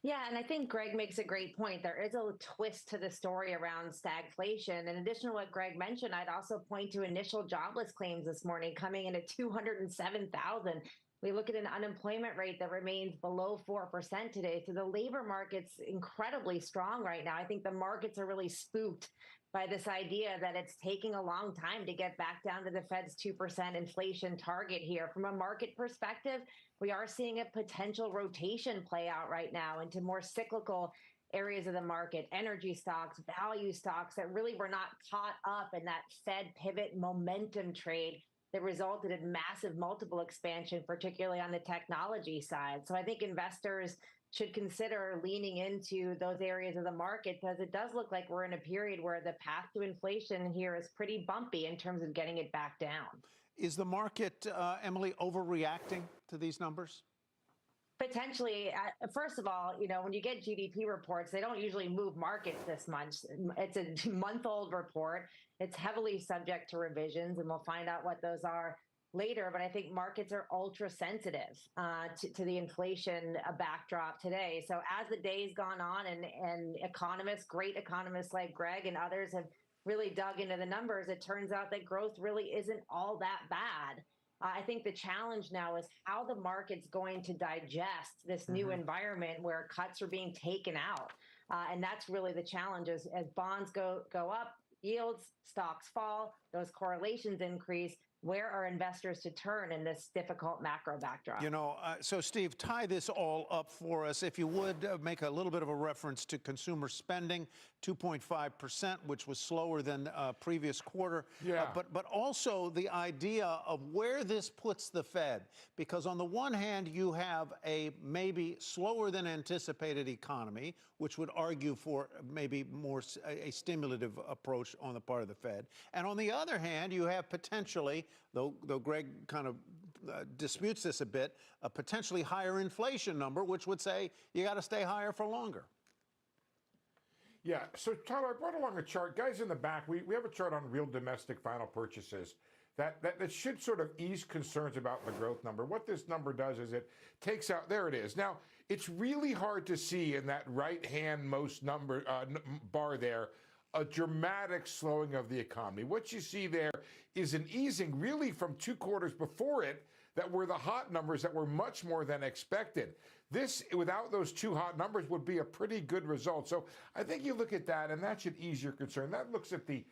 Yeah, and I think Greg makes a great point. There is a twist to the story around stagflation. In addition to what Greg mentioned, I'd also point to initial jobless claims this morning coming in at 207,000. We look at an unemployment rate that remains below 4% today. So the labor market's incredibly strong right now. I think the markets are really spooked by this idea that it's taking a long time to get back down to the Fed's 2% inflation target here. From a market perspective, we are seeing a potential rotation play out right now into more cyclical areas of the market, energy stocks, value stocks that really were not caught up in that Fed pivot momentum trade that resulted in massive multiple expansion, particularly on the technology side. So I think investors should consider leaning into those areas of the market because it does look like we're in a period where the path to inflation here is pretty bumpy in terms of getting it back down. Is the market, Emily, overreacting to these numbers? Potentially. First of all, when you get GDP reports, they don't usually move markets this month. It's a month-old report. It's heavily subject to revisions, and we'll find out what those are later. But I think markets are ultra sensitive to the inflation backdrop today. So as the day's gone on and great economists like Greg and others have really dug into the numbers, it turns out that growth really isn't all that bad. I think the challenge now is how the market's going to digest this new environment where cuts are being taken out. And that's really the challenge as bonds go up, yields, stocks fall, those correlations increase. Where are investors to turn in this difficult macro backdrop? So Steve, tie this all up for us. If you would make a little bit of a reference to consumer spending, 2.5%, which was slower than previous quarter. Yeah. But also the idea of where this puts the Fed. Because on the one hand, you have a maybe slower than anticipated economy, which would argue for maybe more a stimulative approach on the part of the Fed. And on the other hand, you have potentially, though Greg kind of disputes this a bit, a potentially higher inflation number, which would say you got to stay higher for longer. Yeah, so Tyler, I brought along a chart. Guys in the back, we have a chart on real domestic final purchases that should sort of ease concerns about the growth number. What this number does is it takes out, there it is. Now, it's really hard to see in that right-hand most number bar there a dramatic slowing of the economy. What you see there is an easing really from 2 quarters before it that were the hot numbers that were much more than expected. This, without those 2 hot numbers, would be a pretty good result. So I think you look at that, and that should ease your concern. That looks at the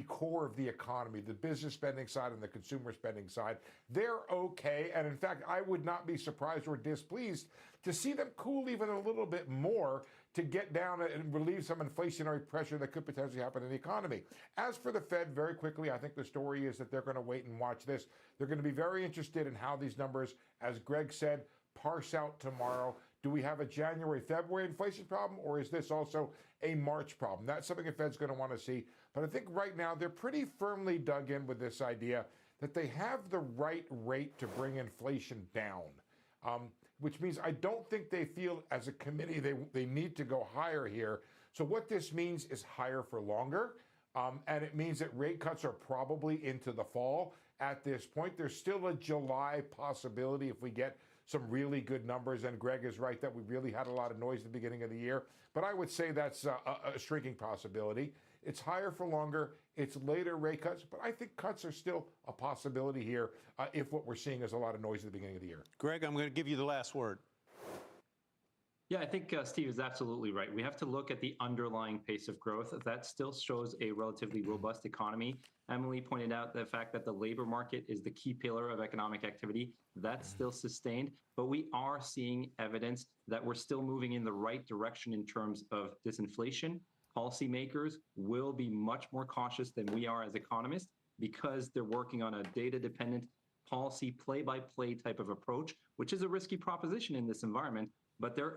core of the economy, the business spending side and the consumer spending side. They're okay, and in fact, I would not be surprised or displeased to see them cool even a little bit more to get down and relieve some inflationary pressure that could potentially happen in the economy. As for the Fed, very quickly, I think the story is that they're going to wait and watch this. They're going to be very interested in how these numbers, as Greg said, parse out tomorrow. Do we have a January, February inflation problem, or is this also a March problem? That's something the Fed's going to want to see. But I think right now they're pretty firmly dug in with this idea that they have the right rate to bring inflation down, which means I don't think they feel as a committee they need to go higher here. So what this means is higher for longer, and it means that rate cuts are probably into the fall at this point. There's still a July possibility if we get some really good numbers, and Greg is right that we really had a lot of noise at the beginning of the year. But I would say that's a shrinking possibility. It's higher for longer. It's later rate cuts, but I think cuts are still a possibility here if what we're seeing is a lot of noise at the beginning of the year. Greg, I'm going to give you the last word. Yeah, I think Steve is absolutely right. We have to look at the underlying pace of growth. That still shows a relatively robust economy. Emily pointed out the fact that the labor market is the key pillar of economic activity. That's still sustained, but we are seeing evidence that we're still moving in the right direction in terms of disinflation. Policymakers will be much more cautious than we are as economists because they're working on a data-dependent policy play-by-play type of approach, which is a risky proposition in this environment, but they're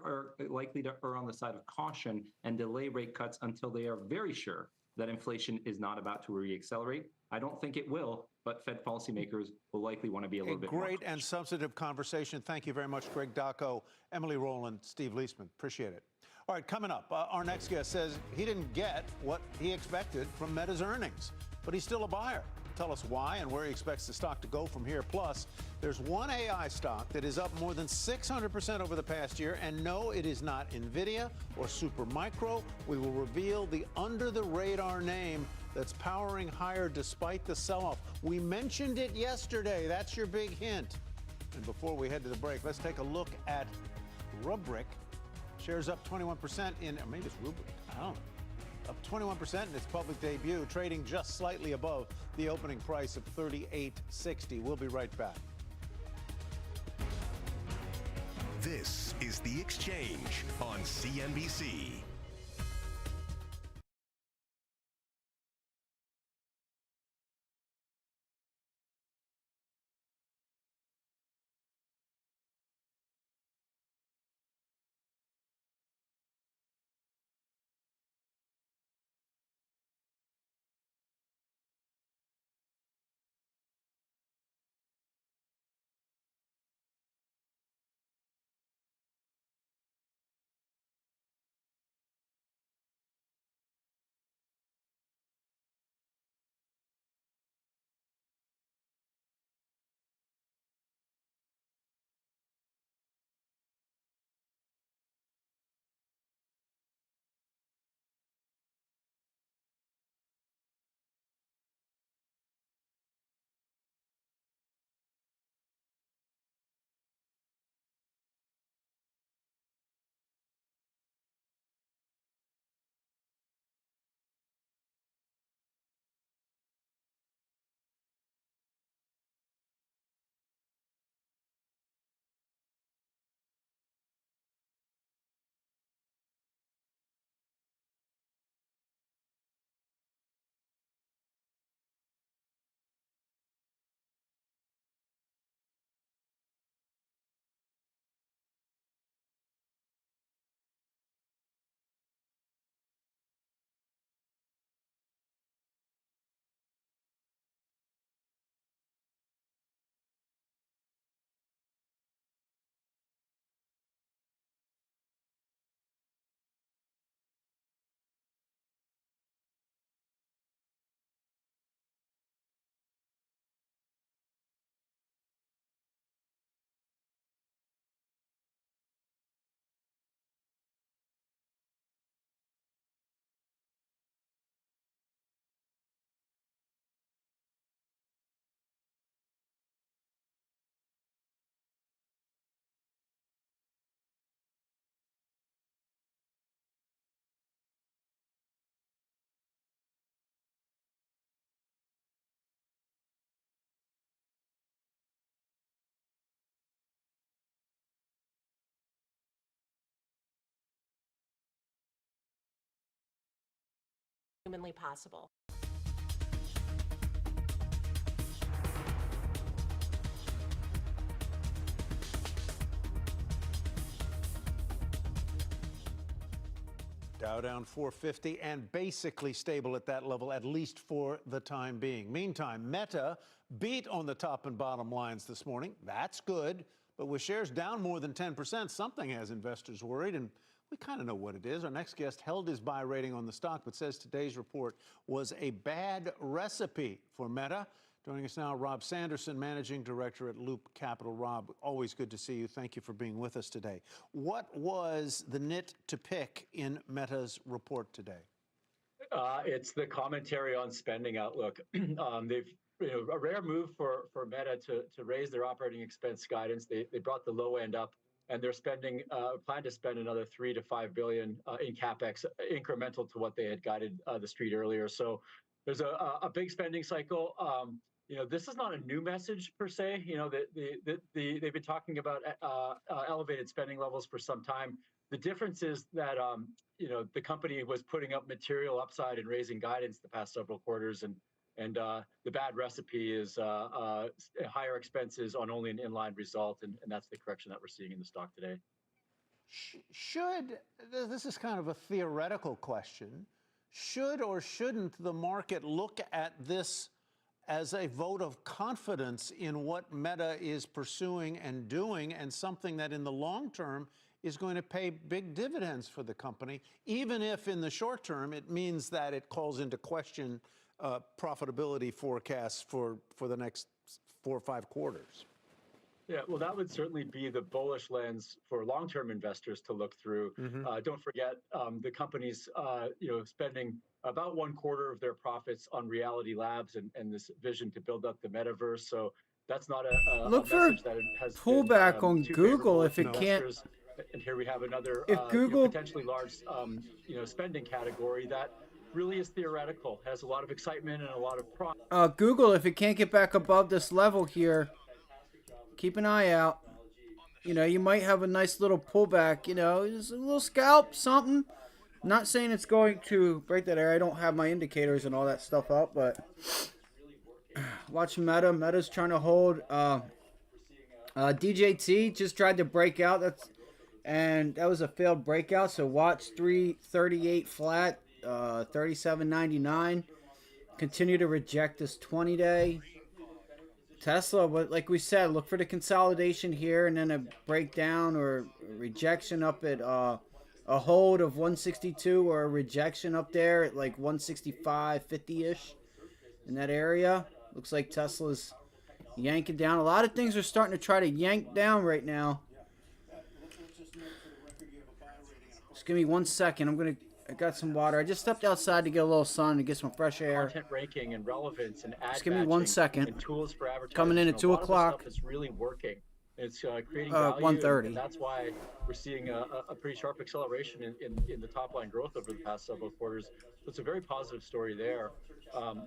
likely to err on the side of caution and delay rate cuts until they are very sure that inflation is not about to reaccelerate. I don't think it will, but Fed policymakers will likely want to be a little bit more great and substantive conversation. Thank you very much, Greg Dacco, Emily Rowland, Steve Leisman. Appreciate it. All right, coming up, our next guest says he didn't get what he expected from Meta's earnings, but he's still a buyer. Tell us why and where he expects the stock to go from here. Plus, there's one AI stock that is up more than 600% over the past year. And no, it is not NVIDIA or Supermicro. We will reveal the under-the-radar name that's powering higher despite the sell-off. We mentioned it yesterday. That's your big hint. And before we head to the break, let's take a look at Rubrik. Shares up 21% in, or maybe it's Rubrik, I don't know. Up 21% in its public debut, trading just slightly above the opening price of $38.60. We'll be right back. This is The Exchange on CNBC. Humanly possible. Dow down 450 and basically stable at that level, at least for the time being. Meantime, Meta beat on the top and bottom lines this morning. That's good. But with shares down more than 10%, something has investors worried, and we kind of know what it is. Our next guest held his buy rating on the stock, but says today's report was a bad recipe for Meta. Joining us now, Rob Sanderson, Managing Director at Loop Capital. Rob, always good to see you. Thank you for being with us today. What was the nit to pick in Meta's report today? It's the commentary on spending outlook. They've a rare move for Meta to raise their operating expense guidance. They brought the low end up, and they're plan to spend another $3 to $5 billion in capex, incremental to what they had guided the street earlier. So there's a big spending cycle. This is not a new message per se. They've been talking about elevated spending levels for some time. The difference is that the company was putting up material upside and raising guidance the past several quarters, and And the bad recipe is higher expenses on only an inline result, and that's the correction that we're seeing in the stock today. Should, this is kind of a theoretical question, should or shouldn't the market look at this as a vote of confidence in what Meta is pursuing and doing, and something that in the long term is going to pay big dividends for the company, even if in the short term it means that it calls into question profitability forecasts for the next 4 or 5 quarters? Yeah, well, that would certainly be the bullish lens for long-term investors to look through. Don't forget, the company's spending about 1/4 of their profits on Reality Labs and this vision to build up the metaverse. So that's not a Look for message that has pullback been, on too Google favorable if to it can't. investors. And here we have another If Google potentially large spending category that really is theoretical, has a lot of excitement and a lot of Google, if it can't get back above this level here, keep an eye out. You might have a nice little pullback. Just a little scalp, something. Not saying it's going to break that area. I don't have my indicators and all that stuff up, but watch Meta. Meta's trying to hold. DJT just tried to break out. And that was a failed breakout. So watch 338 flat, 37.99. Continue to reject this 20-day. Tesla, but like we said, look for the consolidation here and then a breakdown or rejection up at a hold of 162 or a rejection up there at like 165.50-ish in that area. Looks like Tesla's yanking down. A lot of things are starting to try to yank down right now. Just give me 1 second. I got some water. I just stepped outside to get a little sun to get some fresh air. content ranking and relevance and ad Just give me 1 second. and tools for advertising. Coming in at 2 o'clock. Stuff is really working. It's creating value. 1:30. And that's why we're seeing a pretty sharp acceleration in the top line growth over the past several quarters. So it's a very positive story there. The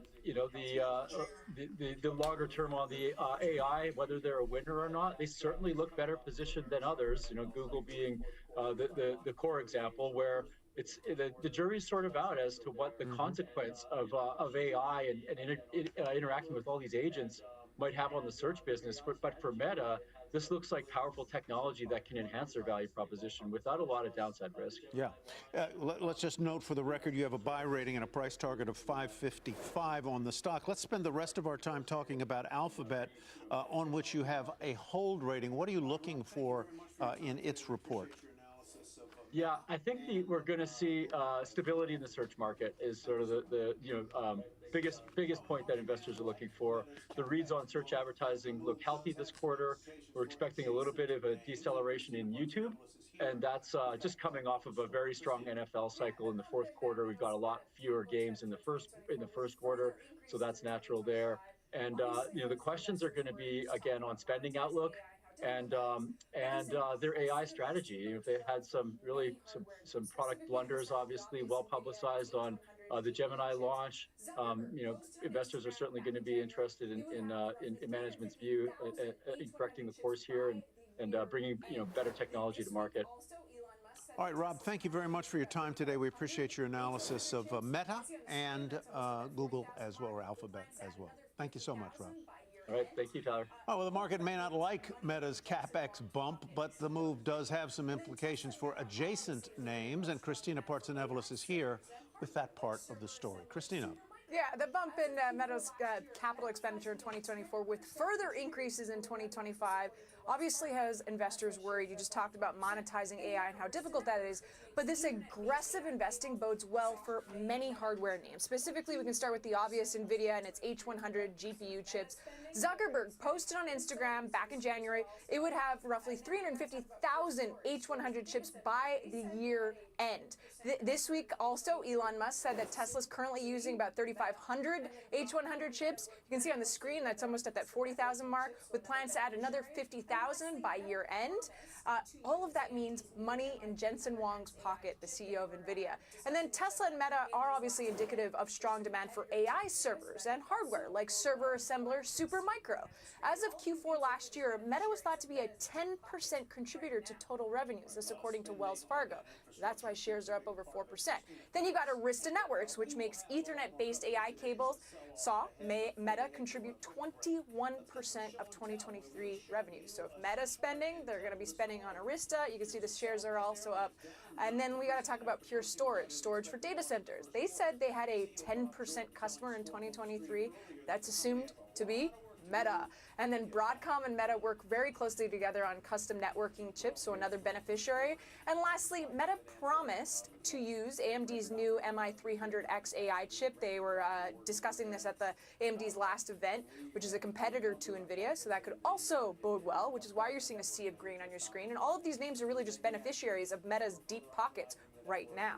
longer term on the AI, whether they're a winner or not, they certainly look better positioned than others. Google being the core example, where it's the jury's sort of out as to what the consequence of AI and interacting with all these agents might have on the search business. But for Meta, this looks like powerful technology that can enhance their value proposition without a lot of downside risk. Yeah. Let's just note for the record, you have a buy rating and a price target of 555 on the stock. Let's spend the rest of our time talking about Alphabet, on which you have a hold rating. What are you looking for in its report? Yeah, I think we're going to see stability in the search market is sort of the biggest point that investors are looking for. The reads on search advertising look healthy this quarter. We're expecting a little bit of a deceleration in YouTube, and that's just coming off of a very strong NFL cycle in the fourth quarter. We've got a lot fewer games in the first quarter, so that's natural there. And the questions are going to be again on spending outlook and their AI strategy. They had some product blunders, obviously well publicized on the Gemini launch. Investors are certainly going to be interested in management's view in correcting the course here and bringing better technology to market. All right, Rob, thank you very much for your time today. We appreciate your analysis of Meta and Google as well, or Alphabet as well. Thank you so much, Rob. All right, thank you, Tyler. Oh, well, the market may not like Meta's CapEx bump, but the move does have some implications for adjacent names, and Christina Partsenevelos is here with that part of the story. Christina. Yeah, the bump in Meta's capital expenditure in 2024 with further increases in 2025 obviously has investors worried. You just talked about monetizing AI and how difficult that is. But this aggressive investing bodes well for many hardware names. Specifically, we can start with the obvious NVIDIA and its H100 GPU chips. Zuckerberg posted on Instagram back in January it would have roughly 350,000 H100 chips by the year end. This week also, Elon Musk said that Tesla's currently using about 3,500 H100 chips. You can see on the screen that's almost at that 40,000 mark, with plans to add another 50,000 100,000 by year end. All of that means money in Jensen Huang's pocket, the CEO of NVIDIA. And then Tesla and Meta are obviously indicative of strong demand for AI servers and hardware like server assembler Supermicro. As of Q4 last year, Meta was thought to be a 10% contributor to total revenues, this according to Wells Fargo. That's why shares are up over 4%. Then you got Arista Networks, which makes Ethernet-based AI cables. Saw Meta contribute 21% of 2023 revenues. So if Meta's spending, they're going to be spending on Arista. You can see the shares are also up. And then we got to talk about Pure Storage for data centers. They said they had a 10% customer in 2023. That's assumed to be Meta. And then Broadcom and Meta work very closely together on custom networking chips, so another beneficiary. And lastly, Meta promised to use AMD's new MI300X AI chip. They were discussing this at the AMD's last event, which is a competitor to NVIDIA, so that could also bode well, which is why you're seeing a sea of green on your screen. And all of these names are really just beneficiaries of Meta's deep pockets right now.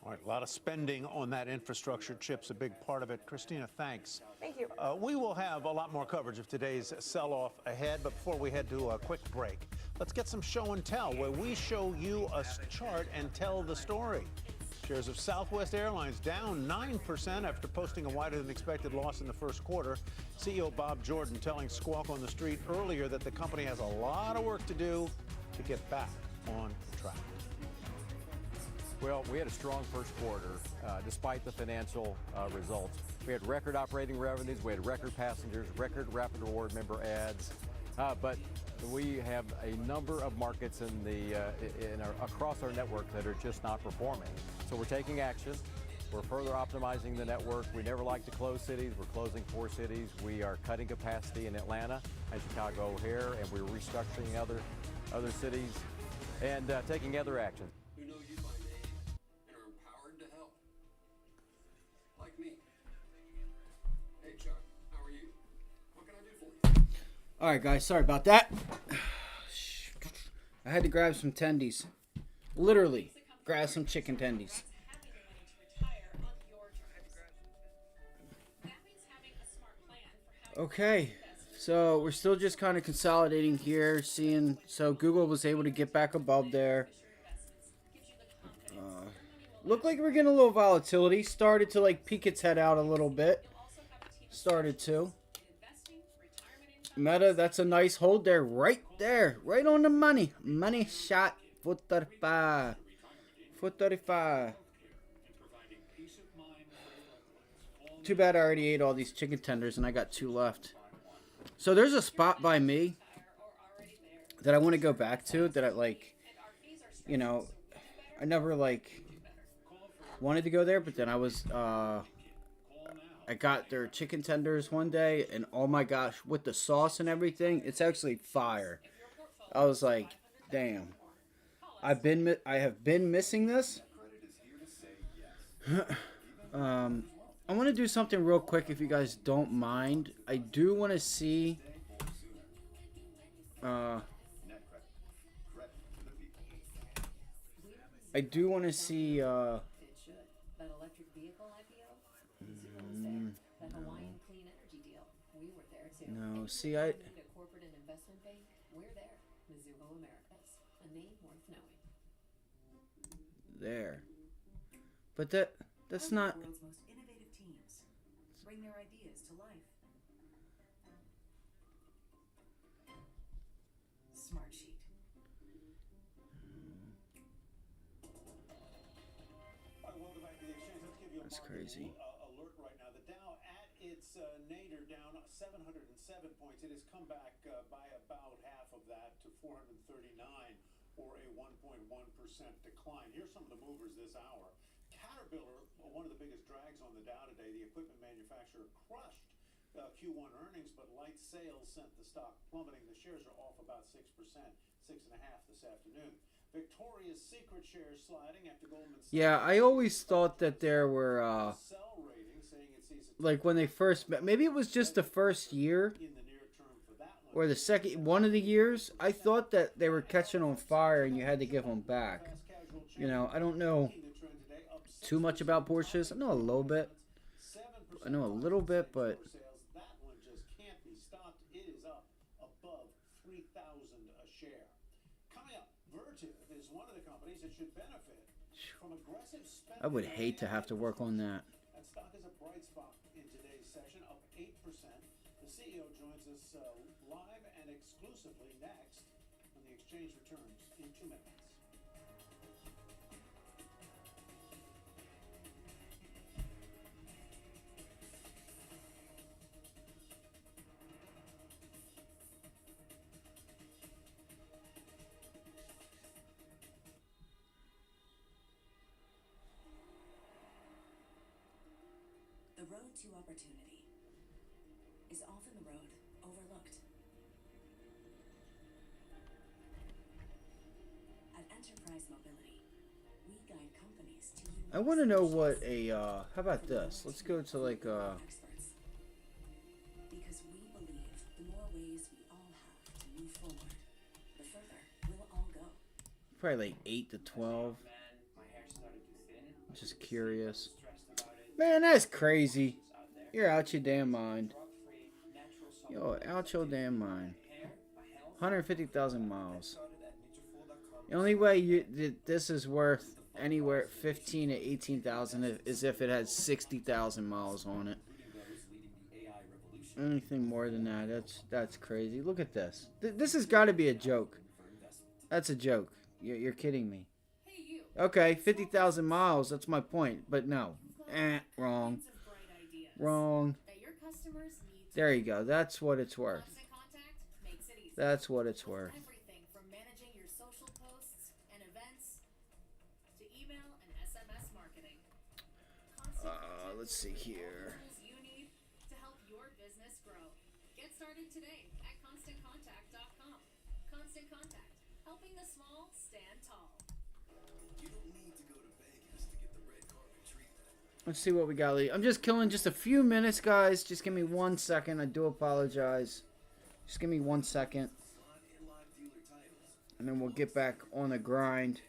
All right, a lot of spending on that infrastructure chip's a big part of it. Christina, thanks. Thank you. We will have a lot more coverage of today's sell-off ahead, but before we head to a quick break, let's get some show and tell, where we show you a chart and tell the story. Shares of Southwest Airlines down 9% after posting a wider-than-expected loss in the first quarter. CEO Bob Jordan telling Squawk on the Street earlier that the company has a lot of work to do to get back on track. Well, we had a strong first quarter, despite the financial results. We had record operating revenues, we had record passengers, record Rapid Reward member ads, but we have a number of markets across our network that are just not performing. So we're taking action. We're further optimizing the network. We never like to close cities. We're closing 4 cities. We are cutting capacity in Atlanta and Chicago O'Hare, and we're restructuring other cities and taking other actions. All right, guys, sorry about that. I had to grab some tendies. Literally, grab some chicken tendies. Okay, so we're still just kind of consolidating here, seeing, so Google was able to get back above there. Looked like we're getting a little volatility. Started to like peek its head out a little bit. Started to. Meta, that's a nice hold there, right on the money. Money shot, 435. 435. Too bad I already ate all these chicken tenders and I got 2 left. So there's a spot by me that I want to go back to that I like, you know, I never like wanted to go there, but then I was, I got their chicken tenders one day, and oh my gosh, with the sauce and everything, it's actually fire. I was like, damn. I have been missing this. I want to do something real quick if you guys don't mind. I do want to see no, see, I corporate and investment bank, we're there. Mizuho Americas, a name worth knowing. there. But that's not. The world's most innovative teams bring their ideas to life. Smartsheet. That's crazy. Alert right now. The Dow at its nadir down 707 points. It has come back by about half of that to 439, or a 1.1% decline. Here's some of the movers this hour. Caterpillar, one of the biggest drags on the Dow today. The equipment manufacturer crushed Q1 earnings, but light sales sent the stock plummeting. The shares are off about 6%, 6.5% this afternoon. Victoria's Secret shares sliding after Goldman Sachs. Yeah, I always thought that there were, like when they first met, maybe it was just the first year, or the second, one of the years, I thought that they were catching on fire and you had to give them back. You know, I don't know too much about Porsches. I know a little bit. But That one just can't be stopped. It is up above 3,000 one of the companies that should benefit from aggressive spending. I would hate to have to work on that. That stock is a bright spot in today's session, up 8%. The CEO joins us live and exclusively next when the exchange returns in 2 minutes. The road to opportunity is often the road overlooked. At Enterprise Mobility, we guide companies to I want to know what a, how about this? Let's go to like, experts. Because we believe the more ways we all have to move forward, the further we'll all go. probably like 8 to 12. Just curious. Man, that's crazy. You're out your damn mind. Yo, out your damn mind. 150,000 miles. The only way this is worth anywhere 15 to 18,000 is if it has 60,000 miles on it. Anything more than that, that's crazy. Look at this. This has got to be a joke. That's a joke. You're kidding me. Okay, 50,000 miles. That's my point. But no. Wrong. Wrong. There you go. That's what it's worth. That's what it's worth. Everything from managing your social posts and events to email and SMS marketing. Let's see here. You need to help your business grow. Get started today at ConstantContact.com. Constant Contact, helping the small stand tall. You don't need to go to Vegas to get the red carpet treatment. Let's see what we got. I'm just killing just a few minutes, guys. Just give me 1 second. I do apologize. Just give me 1 second. And then we'll get back on the grind.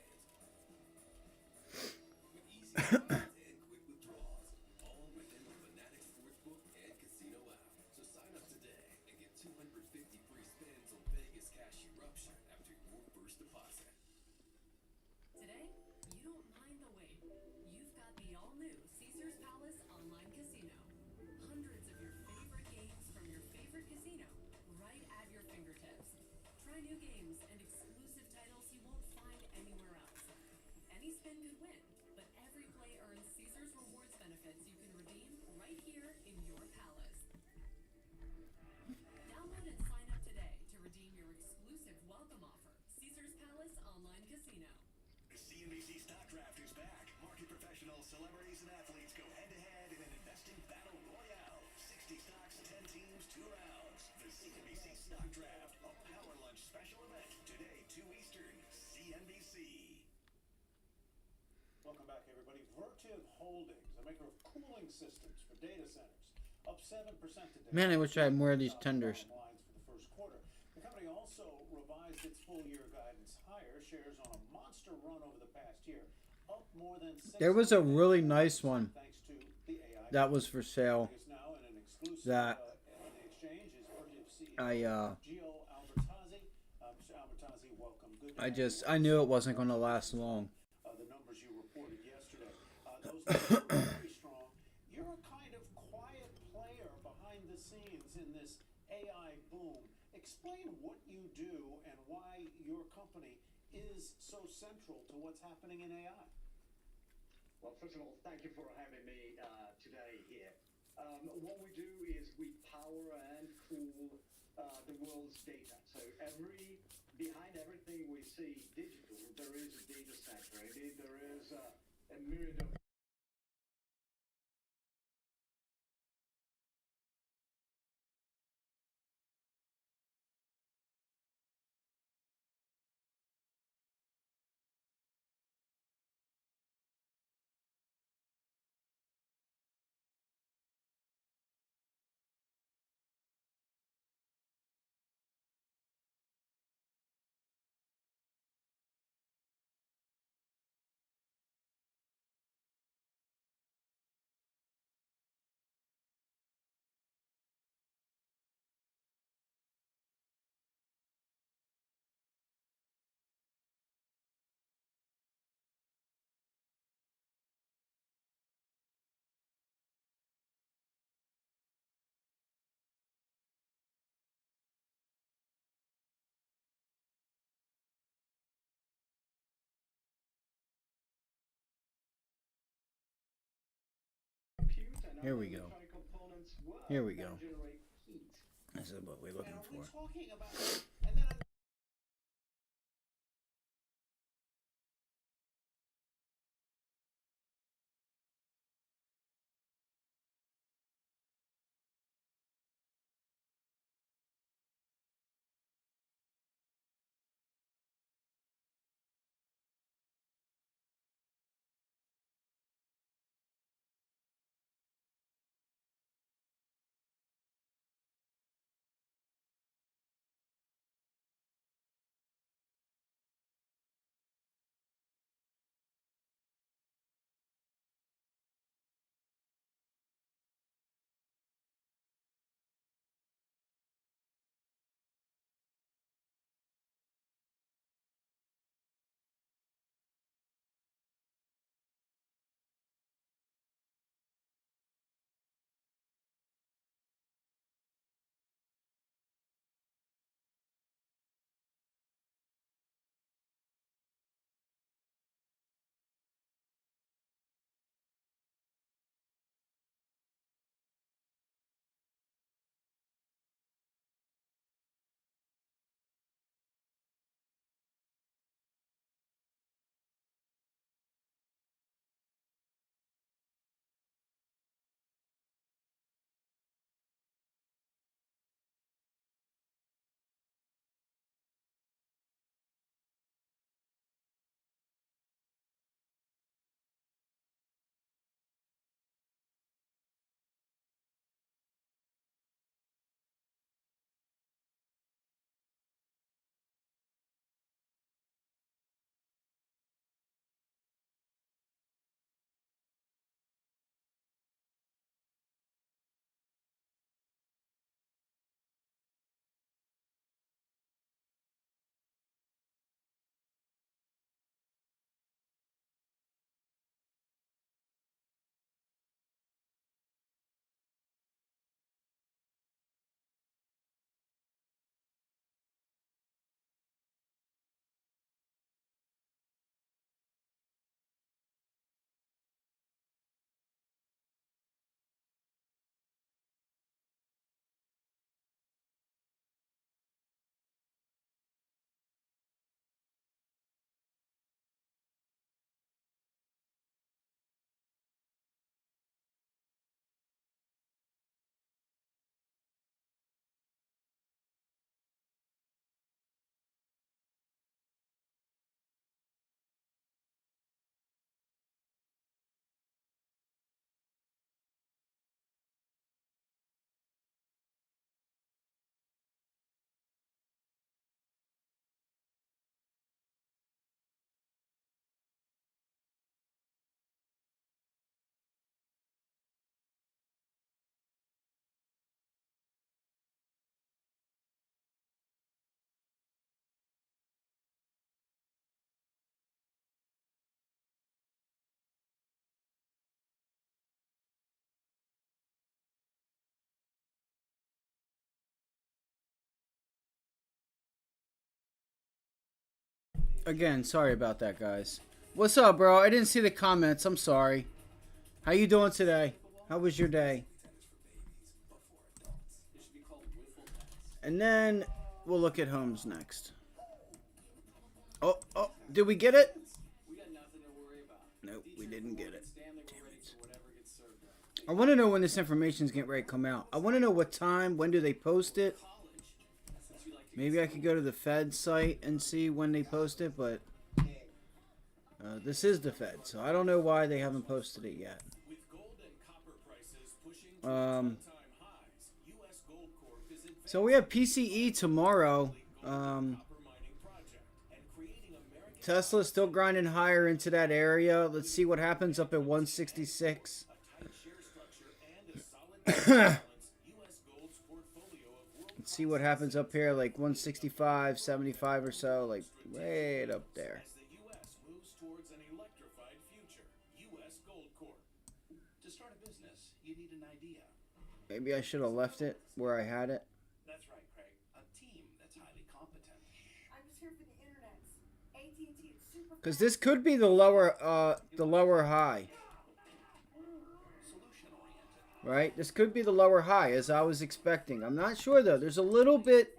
Today, you don't mind the wait. You've got the all-new Caesars Palace Online Casino. Hundreds of your favorite games from your favorite casino right at your fingertips. Try new games and exclusive titles you won't find anywhere else. Any spin could win, but every play earns Caesars Rewards benefits you can redeem right here in your palace. Download and sign up today to redeem your exclusive welcome offer. Caesars Palace Online Casino. The CNBC Stock Draft is back. Market professionals, celebrities, and athletes go head-to-head in an investing battle royale. 60 stocks, 10 teams, 2 rounds. The CNBC Stock Draft, a power lunch special event. Today, 2 Eastern, CNBC. Welcome back, everybody. Vertiv Holdings, a maker of cooling systems for data centers, up 7% today. Man, I wish I had more of these tenders. Lines for the first quarter. The company also revised its full-year guidance higher. Shares on a monster run over the past year, up more than 6%. There was a really nice one Thanks to the AI. that was for sale. Now in an exclusive That on the exchange is Vertiv CEO I Gio Albertazzi. Mr. Albertazzi, welcome. Good to have you. I knew it wasn't going to last long. The numbers you reported yesterday. Those numbers are very strong. You're a kind of quiet player behind the scenes in this AI boom. Explain what you do and why your company is so central to what's happening in AI. Well, first of all, thank you for having me today here. What we do is we power and cool the world's data. So behind everything we see digital, there is a data center. There is a myriad of Here we go. Here we go. This is what we're looking for. Again, sorry about that, guys. What's up, bro? I didn't see the comments. I'm sorry. How you doing today? How was your day? And then we'll look at homes next. Oh, did we get it? Nope, we didn't get it. Damn it. I want to know when this information is getting ready to come out. I want to know what time. When do they post it? Maybe I could go to the Fed site and see when they post it, but this is the Fed, so I don't know why they haven't posted it yet. So we have PCE tomorrow. Tesla's still grinding higher into that area. Let's see what happens up at 166. Let's see what happens up here, like 165, 75 or so, like right up there. Maybe I should have left it where I had it. That's right, Craig. A team that's highly competent. I'm just here for the internet. AT&T, it's super. Because this could be the lower high. right? This could be the lower high as I was expecting. I'm not sure though. There's a little bit,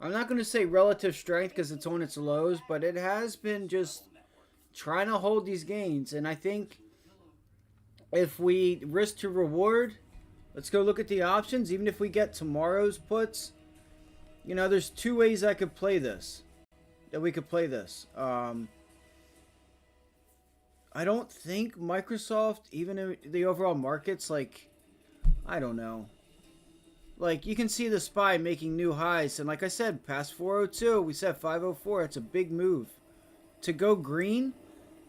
I'm not going to say relative strength because it's on its lows, but it has been just trying to hold these gains. And I think if we risk to reward, let's go look at the options. Even if we get tomorrow's puts, you know, there's two ways I could play this. That we could play this. I don't think Microsoft, even in the overall markets, like, I don't know. Like, you can see the SPY making new highs. And like I said, past 402, we said 504. It's a big move. To go green,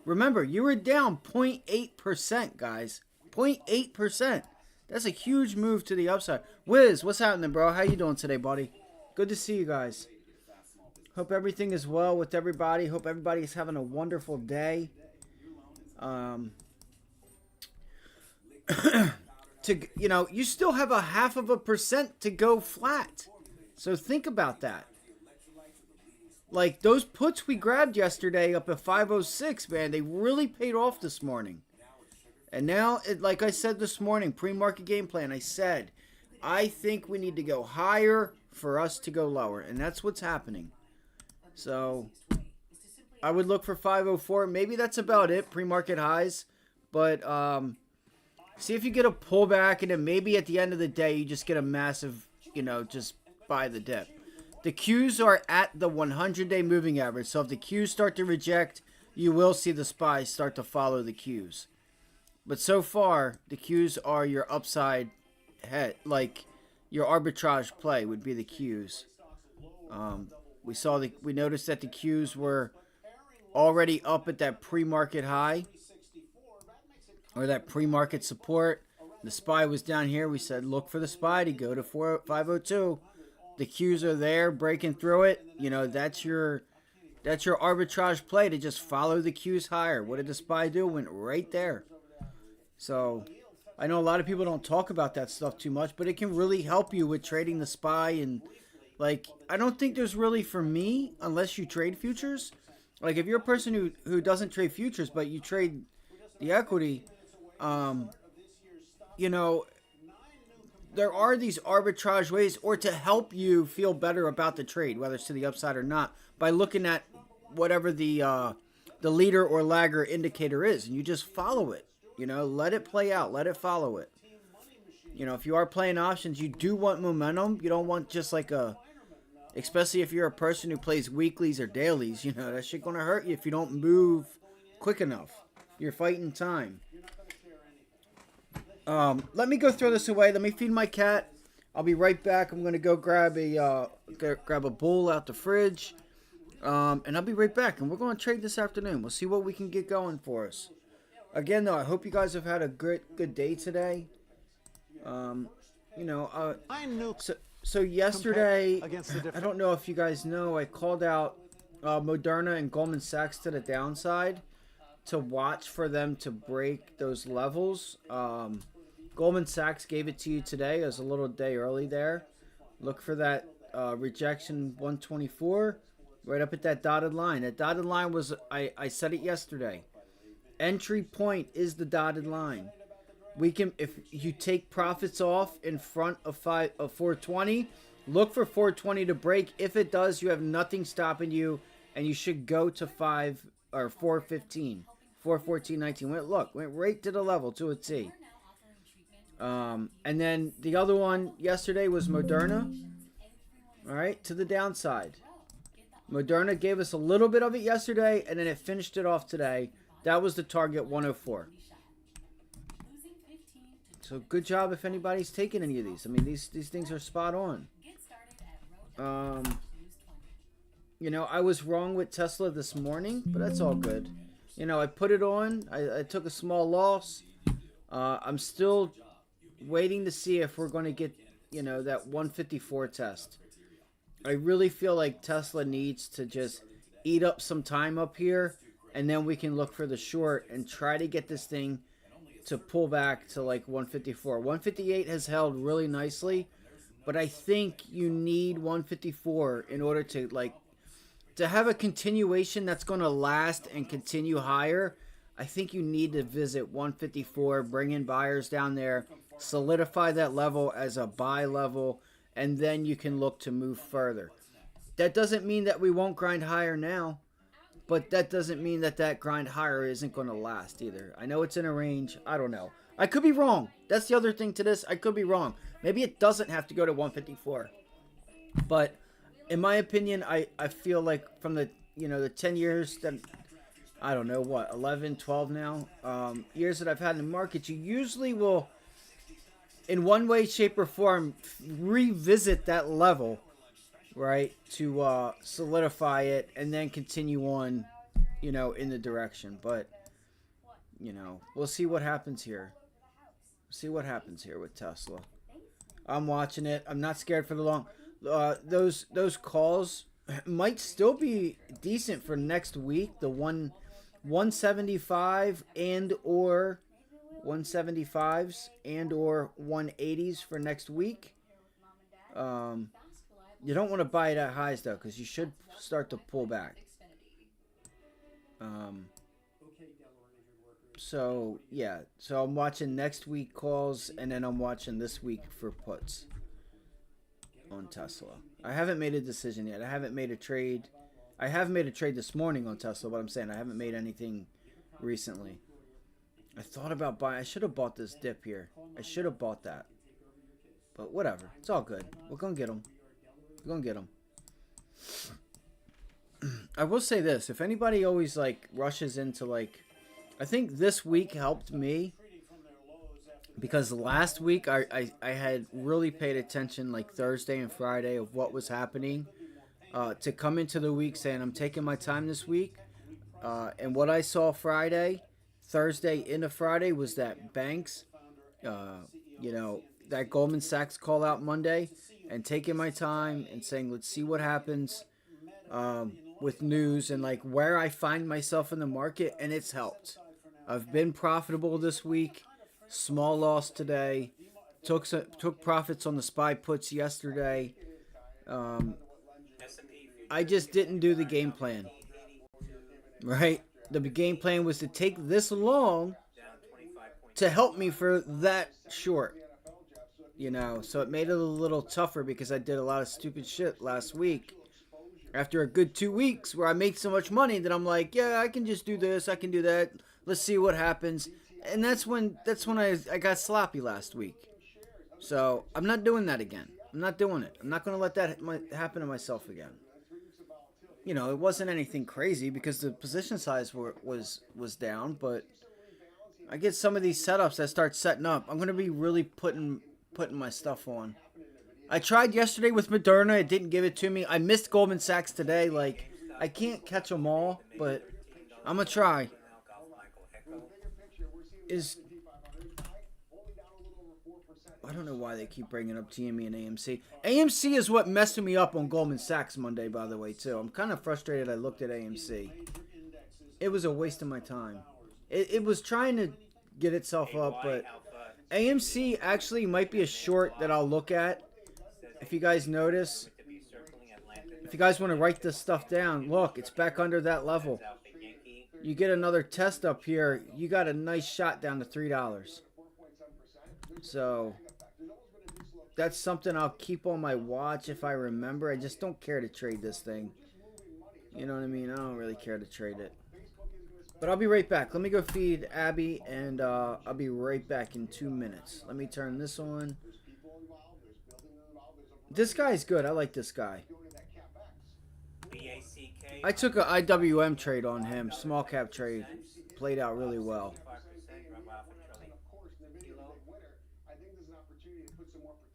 remember, you were down 0.8%, guys. 0.8%. That's a huge move to the upside. Wiz, what's happening, bro? How you doing today, buddy? Good to see you guys. Hope everything is well with everybody. Hope everybody's having a wonderful day. You know, you still have a 0.5% to go flat. So think about that. Like, those puts we grabbed yesterday up at 506, man, they really paid off this morning. And now, like I said this morning, pre-market game plan, I said, I think we need to go higher for us to go lower. And that's what's happening. So, I would look for 504. Maybe that's about it, pre-market highs. But, see if you get a pullback, and then maybe at the end of the day, you just get a massive, you know, just buy the dip. The Qs are at the 100-day moving average. So if the Qs start to reject, you will see the SPYs start to follow the Qs. But so far, the Qs are your upside head, like your arbitrage play would be the Qs. We noticed that the Qs were already up at that pre-market high, or that pre-market support. The SPY was down here. We said look for the SPY to go to 502. The Qs are there, breaking through it. You know, that's your arbitrage play, to just follow the Qs higher. What did the SPY do? Went right there. So I know a lot of people don't talk about that stuff too much, but it can really help you with trading the SPY. And like, I don't think there's really, for me, unless you trade futures. Like, if you're a person who doesn't trade futures, but you trade the equity, you know, there are these arbitrage ways, or to help you feel better about the trade, whether it's to the upside or not, by looking at whatever the leader or lagger indicator is, and you just follow it. You know, let it play out, let it follow it. You know, if you are playing options, you do want momentum. You don't want just like especially if you're a person who plays weeklies or dailies, you know, that shit gonna hurt you if you don't move quick enough. You're fighting time. Let me go throw this away. Let me feed my cat. I'll be right back. I'm gonna go grab a bowl out the fridge, and I'll be right back. And we're gonna trade this afternoon. We'll see what we can get going for us. Again, though, I hope you guys have had a good day today. You know, so yesterday, I don't know if you guys know, I called out Moderna and Goldman Sachs to the downside to watch for them to break those levels. Goldman Sachs gave it to you today. It was a little day early there. Look for that rejection 124 right up at that dotted line. That dotted line was, I said it yesterday. Entry point is the dotted line. We can, if you take profits off in front of 420, look for 420 to break. If it does, you have nothing stopping you, and you should go to 415, 414.19. Went right to the level, to a T. And then the other one yesterday was Moderna. All right, to the downside. Moderna gave us a little bit of it yesterday, and then it finished it off today. That was the target, 104. So good job if anybody's taking any of these. I mean, these things are spot on. You know, I was wrong with Tesla this morning, but that's all good. You know, I put it on. I took a small loss. I'm still waiting to see if we're going to get, you know, that 154 test. I really feel like Tesla needs to just eat up some time up here, and then we can look for the short and try to get this thing to pull back to like 154. 158 has held really nicely, but I think you need 154 in order to to have a continuation that's going to last and continue higher. I think you need to visit 154, bring in buyers down there, solidify that level as a buy level, and then you can look to move further. That doesn't mean that we won't grind higher now, but that doesn't mean that that grind higher isn't going to last either. I know it's in a range. I don't know. I could be wrong. That's the other thing to this. I could be wrong. Maybe it doesn't have to go to 154. But in my opinion, I feel like from the, the 10 years that, I don't know, what, 11, 12 now, years that I've had in the market, you usually will, in one way, shape, or form, revisit that level, right, to solidify it and then continue on, in the direction. But, we'll see what happens here. See what happens here with Tesla. I'm watching it. I'm not scared for the long. Those calls might still be decent for next week. The 175 and or 175s and or 180s for next week. You don't want to buy it at highs though, because you should start to pull back. So yeah, so I'm watching next week calls, and then I'm watching this week for puts on Tesla. I haven't made a decision yet. I haven't made a trade. I have made a trade this morning on Tesla, but I'm saying I haven't made anything recently. I thought about buying. I should have bought this dip here. I should have bought that. But whatever. It's all good. We're going to get them. We're going to get them. I will say this. If anybody always rushes into I think this week helped me because last week I had really paid attention Thursday and Friday of what was happening to come into the week saying I'm taking my time this week. And what I saw Thursday into Friday was that banks, that Goldman Sachs call out Monday, and taking my time and saying, let's see what happens with news and where I find myself in the market. And it's helped. I've been profitable this week. Small loss today. Took profits on the SPY puts yesterday. I just didn't do the game plan. Right? The game plan was to take this long to help me for that short. So it made it a little tougher because I did a lot of stupid shit last week. After a good 2 weeks where I made so much money that I'm like, yeah, I can just do this, I can do that. Let's see what happens. And that's when I got sloppy last week. So I'm not doing that again. I'm not doing it. I'm not going to let that happen to myself again. It wasn't anything crazy because the position size was down, but I get some of these setups that start setting up. I'm going to be really putting my stuff on. I tried yesterday with Moderna. It didn't give it to me. I missed Goldman Sachs today. I can't catch them all, but I'm going to try. I don't know why they keep bringing up GME and AMC. AMC is what messed me up on Goldman Sachs Monday, by the way, too. I'm kind of frustrated I looked at AMC. It was a waste of my time. It was trying to get itself up, but AMC actually might be a short that I'll look at. If you guys notice, if you guys want to write this stuff down, look, it's back under that level. You get another test up here, you got a nice shot down to $3. So that's something I'll keep on my watch if I remember. I just don't care to trade this thing. You know what I mean? I don't really care to trade it. But I'll be right back. Let me go feed Abby, and I'll be right back in 2 minutes. Let me turn this on. This guy's good. I like this guy. I took an IWM trade on him. Small cap trade. Played out really well.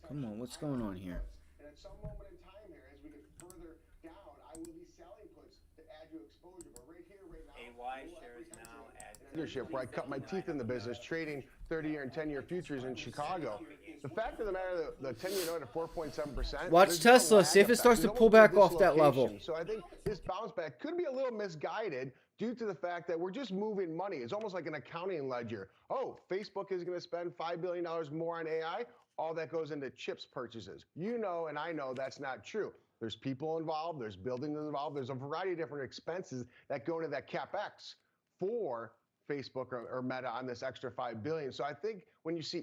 Come on, what's going on here? And at some moment in time here, as we get further down, I will be selling puts to add you exposure. But right here, right now, AY shares now add leadership, where I cut my teeth in the business, trading 30-year and 10-year futures in Chicago. The fact of the matter, the 10-year note at 4.7%. Watch Tesla. See if it starts to pull back off that level. So I think this bounce back could be a little misguided due to the fact that we're just moving money. It's almost like an accounting ledger. Oh, Facebook is going to spend $5 billion more on AI. All that goes into chips purchases. You know, and I know that's not true. There's people involved, there's buildings involved, there's a variety of different expenses that go into that CapEx for Facebook or Meta on this extra $5 billion. So I think when you see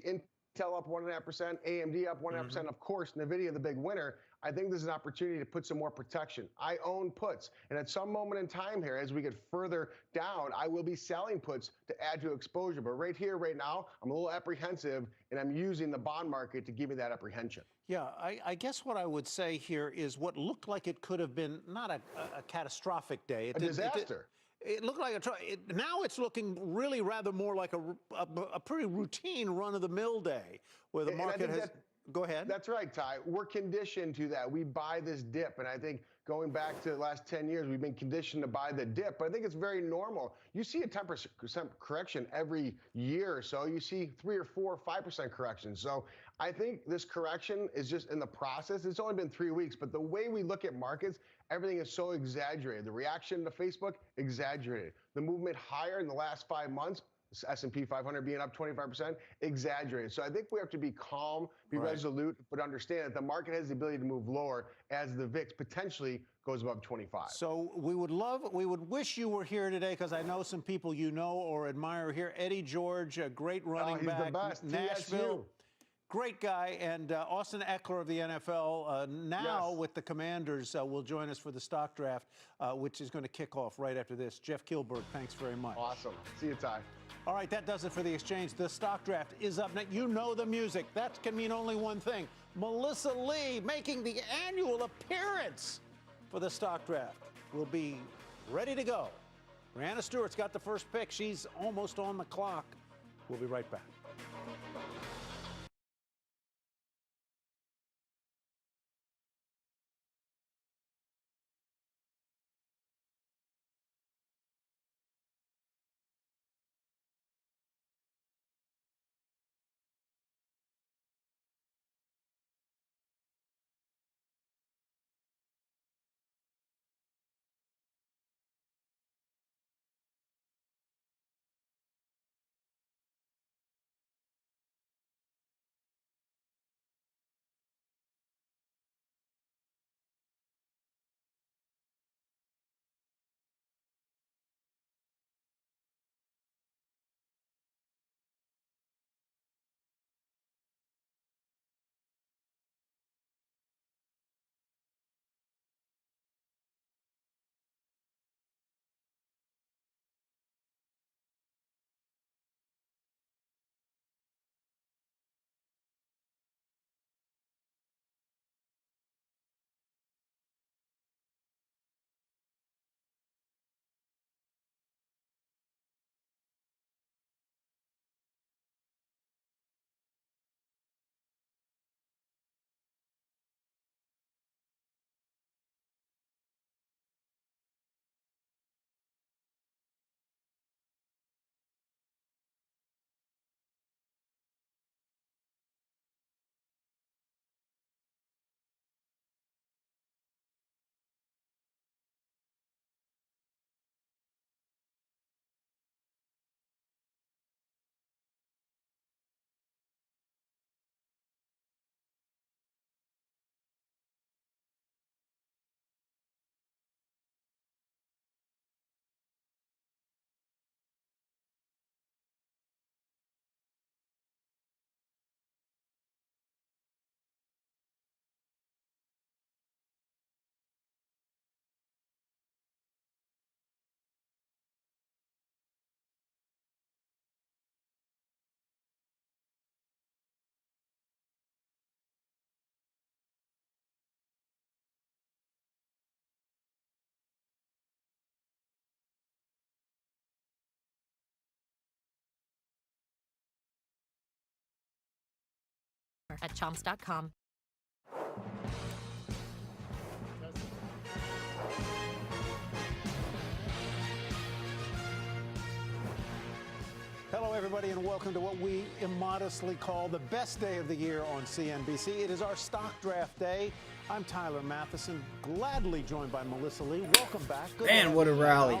Intel up 1.5%, AMD up 1.5%. Of course, NVIDIA, the big winner. I think this is an opportunity to put some more protection. I own puts, and at some moment in time here, as we get further down, I will be selling puts to add to exposure. But right here, right now, I'm a little apprehensive, and I'm using the bond market to give me that apprehension. Yeah, I guess what I would say here is what looked like it could have been not a catastrophic day. A disaster. It looked like now it's looking really rather more like a pretty routine run-of-the-mill day where the market has. Go ahead. That's right, Ty. We're conditioned to that. We buy this dip, and I think going back to the last 10 years, we've been conditioned to buy the dip. But I think it's very normal. You see a 10% correction every year or so. You see 3 or 4 or 5% corrections. So I think this correction is just in the process. It's only been 3 weeks, but the way we look at markets, everything is so exaggerated. The reaction to Facebook, exaggerated. The movement higher in the last 5 months, S&P 500 being up 25%, exaggerated. So I think we have to be calm, be resolute, but understand that the market has the ability to move lower as the VIX potentially goes above 25. So we would wish you were here today because I know some people you know or admire here. Eddie George, a great running back, the best. Nashville. TSU. Great guy, and Austin Eckler of the NFL now with the Commanders will join us for the stock draft, which is going to kick off right after this. Jeff Kilberg, thanks very much. Awesome. See you, Ty. All right, that does it for the exchange. The stock draft is up next. You know the music. That can mean only one thing. Melissa Lee making the annual appearance for the stock draft will be ready to go. Brianna Stewart's got the first pick. She's almost on the clock. We'll be right back. At chomps.com. Hello, everybody, and welcome to what we immodestly call the best day of the year on CNBC. It is our stock draft day. I'm Tyler Matheson, gladly joined by Melissa Lee. Welcome back. Good Man, what a rally.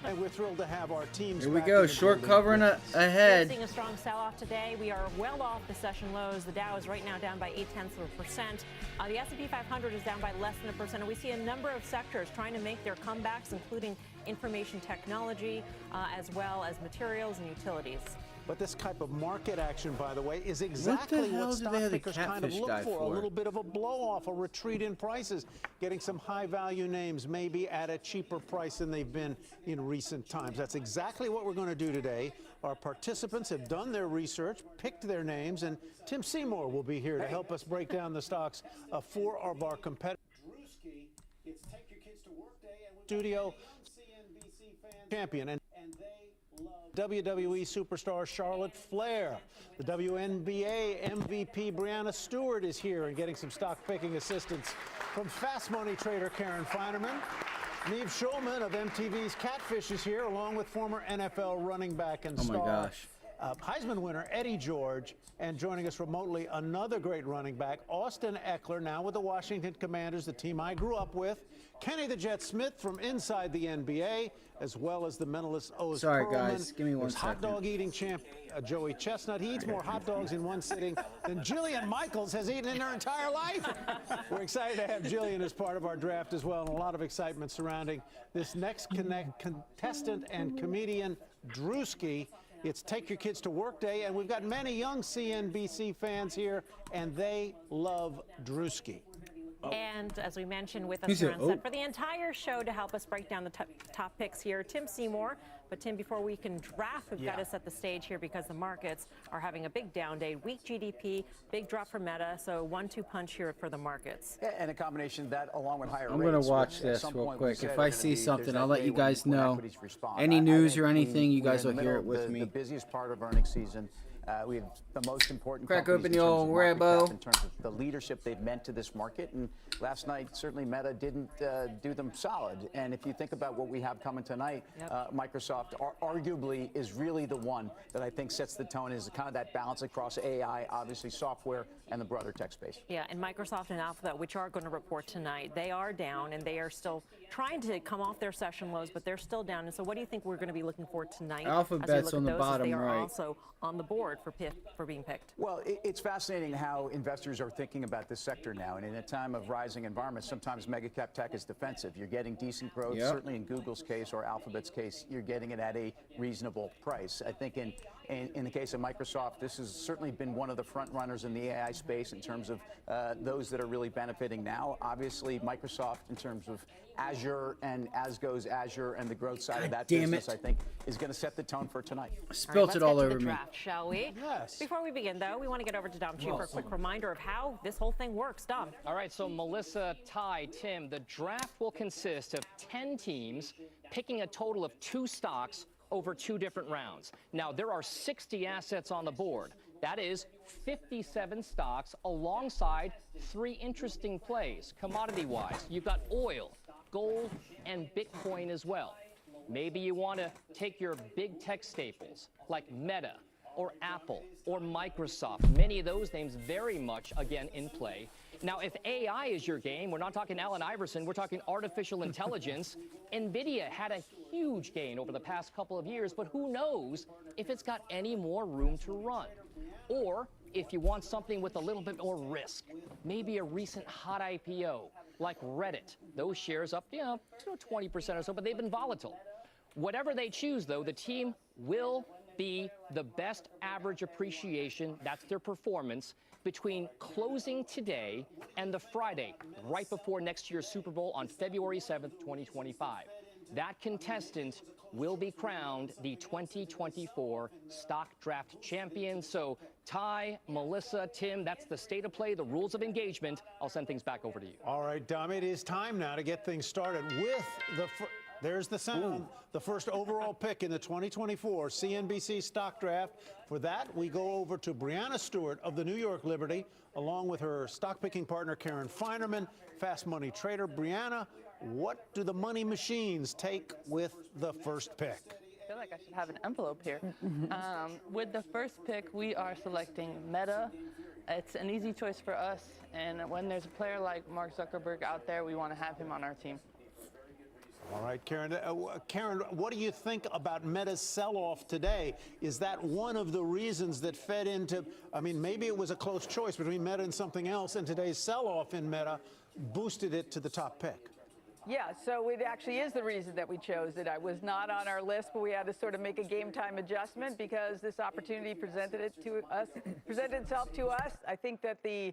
And we're thrilled to have our teams Here we back go, in the short building. covering ahead. We're seeing a strong sell-off today. We are well off the session lows. The Dow is right now down by 0.8%. The S&P 500 is down by less than 1%. And we see a number of sectors trying to make their comebacks, including information technology, as well as materials and utilities. But this type of market action, by the way, is exactly hell what do stock they have the pickers kind of catfish look guy for. A for? little bit of a blow-off, a retreat in prices, getting some high-value names maybe at a cheaper price than they've been in recent times. That's exactly what we're going to do today. Our participants have done their research, picked their names, and Tim Seymour will be here to help us break down the stocks of 4 of our competitors. Drewski, it's Take Your Kids to Work Day, and we've Studio got CNBC fans champion and they love WWE superstar Charlotte Flair. The WNBA MVP Brianna Stewart is here and getting some stock picking assistance from fast money trader Karen Feinerman. Neve Schulman of MTV's Catfish is here, along with former NFL running back and star Heisman winner Eddie George, and joining us remotely, another great running back, Austin Eckler, now with the Washington Commanders, the team I grew up with. Kenny the Jet Smith from inside the NBA, as well as the mentalist Oz Sorry, Perlman. guys. Give me one There's hot second. dog eating champ Joey Chestnut. He eats more hot dogs in one sitting than Jillian Michaels has eaten in her entire life. We're excited to have Jillian as part of our draft as well, and a lot of excitement surrounding this next contestant and comedian, Drewski. It's Take Your Kids to Work Day, and we've got many young CNBC fans here, and they love Drewski. And as we mentioned, with us He's here a- on set for the entire show to help us break down the top picks here, Tim Seymour. But Tim, before we can draft, we've got to set the stage here because the markets are having a big down day. Weak GDP, big drop for Meta, so 1-2 punch here for the markets. Yeah, and a combination of that along with higher I'm rates. going to watch which at this some real point we quick. said If are I gonna see be- something, there's I'll that let day you when guys know. equities respond. Any I news think or anything, you we're guys in will the hear middle it of with me. The busiest part of earnings season. We have the most important Crack companies open in the terms old of market Rambo. cap, in terms of the leadership they've meant to this market. And last night, certainly Meta didn't do them solid. And if you think about what we have coming tonight, Microsoft arguably is really the one that I think sets the tone, is kind of that balance across AI, obviously software, and the broader tech space. Yeah, and Microsoft and Alphabet, which are going to report tonight, they are down, and they are still trying to come off their session lows, but they're still down. And so what do you think we're going to be looking for tonight? Alphabet's as we look on at the those, bottom as they are right. also on the board for being picked. Well, it's fascinating how investors are thinking about this sector now. And in a time of rising environments, sometimes mega cap tech is defensive. You're getting decent growth. Yep. Certainly in Google's case or Alphabet's case, you're getting it at a reasonable price. I think in the case of Microsoft, this has certainly been one of the front runners in the AI space in terms of those that are really benefiting now. Obviously, Microsoft, in terms of Azure and as goes Azure and the growth side of that damn business, it. I think is going to set the tone for tonight. Spilt it all Let's over get to the me. draft, shall we? Yes. Before we begin, though, we want to get over to Dom Chu for a quick reminder of how this whole thing works. Dom. All right, so Melissa, Ty, Tim, the draft will consist of 10 teams picking a total of 2 stocks over 2 different rounds. Now, there are 60 assets on the board. That is 57 stocks alongside 3 interesting plays, commodity-wise. You've got oil, gold, and Bitcoin as well. Maybe you want to take your big tech staples like Meta or Apple or Microsoft. Many of those names very much, again, in play. Now, if AI is your game, we're not talking Allen Iverson, we're talking artificial intelligence. NVIDIA had a huge gain over the past couple of years, but who knows if it's got any more room to run. Or if you want something with a little bit more risk, maybe a recent hot IPO like Reddit. Those shares up, 20% or so, but they've been volatile. Whatever they choose, though, the team will be the best average appreciation, that's their performance, between closing today and the Friday, right before next year's Super Bowl on February 7th, 2025. That contestant will be crowned the 2024 Stock Draft Champion. So, Ty, Melissa, Tim, that's the state of play, the rules of engagement. I'll send things back over to you. All right, Dom, it is time now to get things started with there's the sound, the first overall pick in the 2024 CNBC Stock Draft. For that, we go over to Brianna Stewart of the New York Liberty, along with her stock picking partner, Karen Feinerman, fast money trader. Brianna, what do the money machines take with the first pick? I feel like I should have an envelope here. With the first pick, we are selecting Meta. It's an easy choice for us, and when there's a player like Mark Zuckerberg out there, we want to have him on our team. All right, Karen. Karen, what do you think about Meta's sell-off today? Is that one of the reasons that fed into, I mean, maybe it was a close choice between Meta and something else, and today's sell-off in Meta boosted it to the top pick? Yeah, so it actually is the reason that we chose it. I was not on our list, but we had to sort of make a game time adjustment because this opportunity presented itself to us. I think that the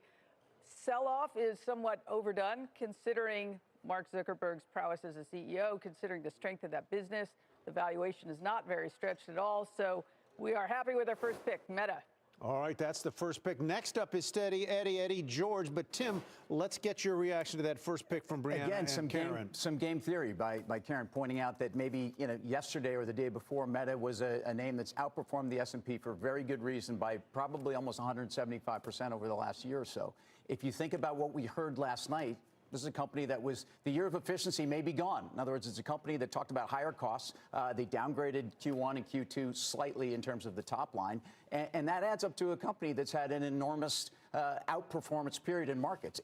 sell-off is somewhat overdone considering Mark Zuckerberg's prowess as a CEO, considering the strength of that business. The valuation is not very stretched at all. So we are happy with our first pick, Meta. All right, that's the first pick. Next up is Steady Eddie George. But Tim, let's get your reaction to that first pick from Brianna Again, and Karen. some game theory by Karen pointing out that maybe yesterday or the day before, Meta was a name that's outperformed the S&P for very good reason by probably almost 175% over the last year or so. If you think about what we heard last night, this is a company that was, the year of efficiency may be gone. In other words, it's a company that talked about higher costs. They downgraded Q1 and Q2 slightly in terms of the top line. And that adds up to a company that's had an enormous outperformance period in markets.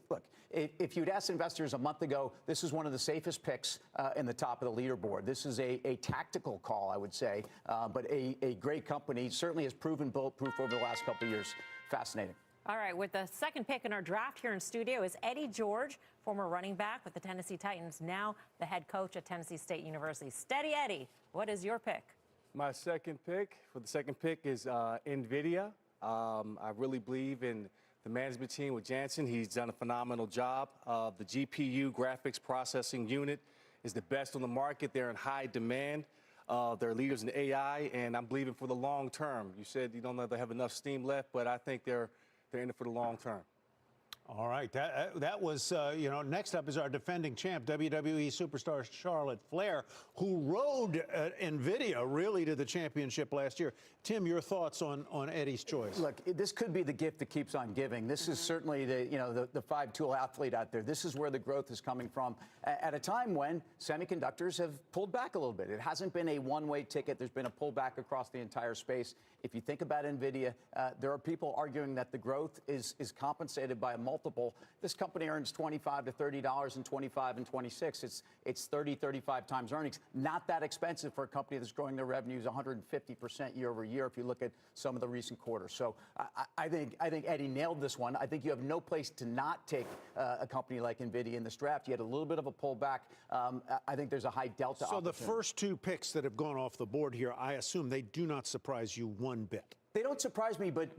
Look, if you'd asked investors a month ago, this is one of the safest picks in the top of the leaderboard. This is a tactical call, I would say, but a great company. Certainly has proven bulletproof over the last couple of years. Fascinating. All right, with the second pick in our draft here in studio is Eddie George, former running back with the Tennessee Titans, now the head coach at Tennessee State University. Steady Eddie, what is your pick? My second pick is NVIDIA. I really believe in the management team with Jansen. He's done a phenomenal job. The GPU graphics processing unit is the best on the market. They're in high demand. They're leaders in AI, and I'm believing for the long term. You said you don't know if they have enough steam left, but I think they're in it for the long term. All right, that was, next up is our defending champ, WWE superstar Charlotte Flair, who rode NVIDIA really to the championship last year. Tim, your thoughts on Eddie's choice? Look, this could be the gift that keeps on giving. This is certainly the five-tool athlete out there. This is where the growth is coming from at a time when semiconductors have pulled back a little bit. It hasn't been a one-way ticket. There's been a pullback across the entire space. If you think about NVIDIA, there are people arguing that the growth is compensated by a multiple. This company earns $25 to $30 in 25 and 26. It's 30, 35 times earnings. Not that expensive for a company that's growing their revenues 150% year over year if you look at some of the recent quarters. So I think Eddie nailed this one. I think you have no place to not take a company like NVIDIA in this draft. You had a little bit of a pullback. I think there's a high delta. So the first two picks that have gone off the board here, I assume they do not surprise you one bit. They don't surprise me, but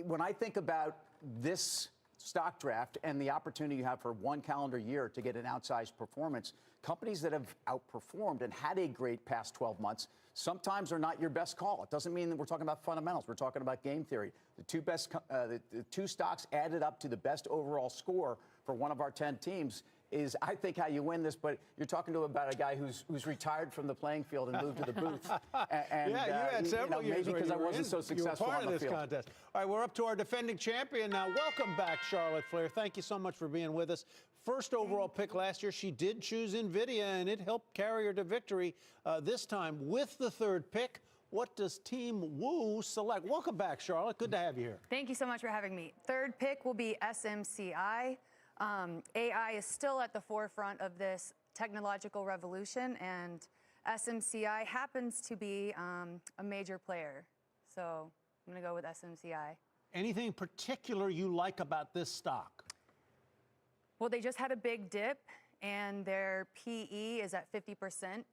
when I think about this stock draft and the opportunity you have for one calendar year to get an outsized performance, companies that have outperformed and had a great past 12 months sometimes are not your best call. It doesn't mean that we're talking about fundamentals. We're talking about game theory. The two stocks added up to the best overall score for one of our 10 teams is, I think, how you win this. But you're talking about a guy who's retired from the playing field and moved to the booth. And, yeah, you had several years maybe because I wasn't so successful part on the of this field. contest. All right, we're up to our defending champion now. Welcome back, Charlotte Flair. Thank you so much for being with us. First overall pick last year, she did choose NVIDIA, and it helped carry her to victory this time with the third pick. What does Team Woo select? Welcome back, Charlotte. Good to have you here. Thank you so much for having me. Third pick will be SMCI. AI is still at the forefront of this technological revolution, and SMCI happens to be a major player. So I'm going to go with SMCI. Anything particular you like about this stock? Well, they just had a big dip, and their PE is at 50%.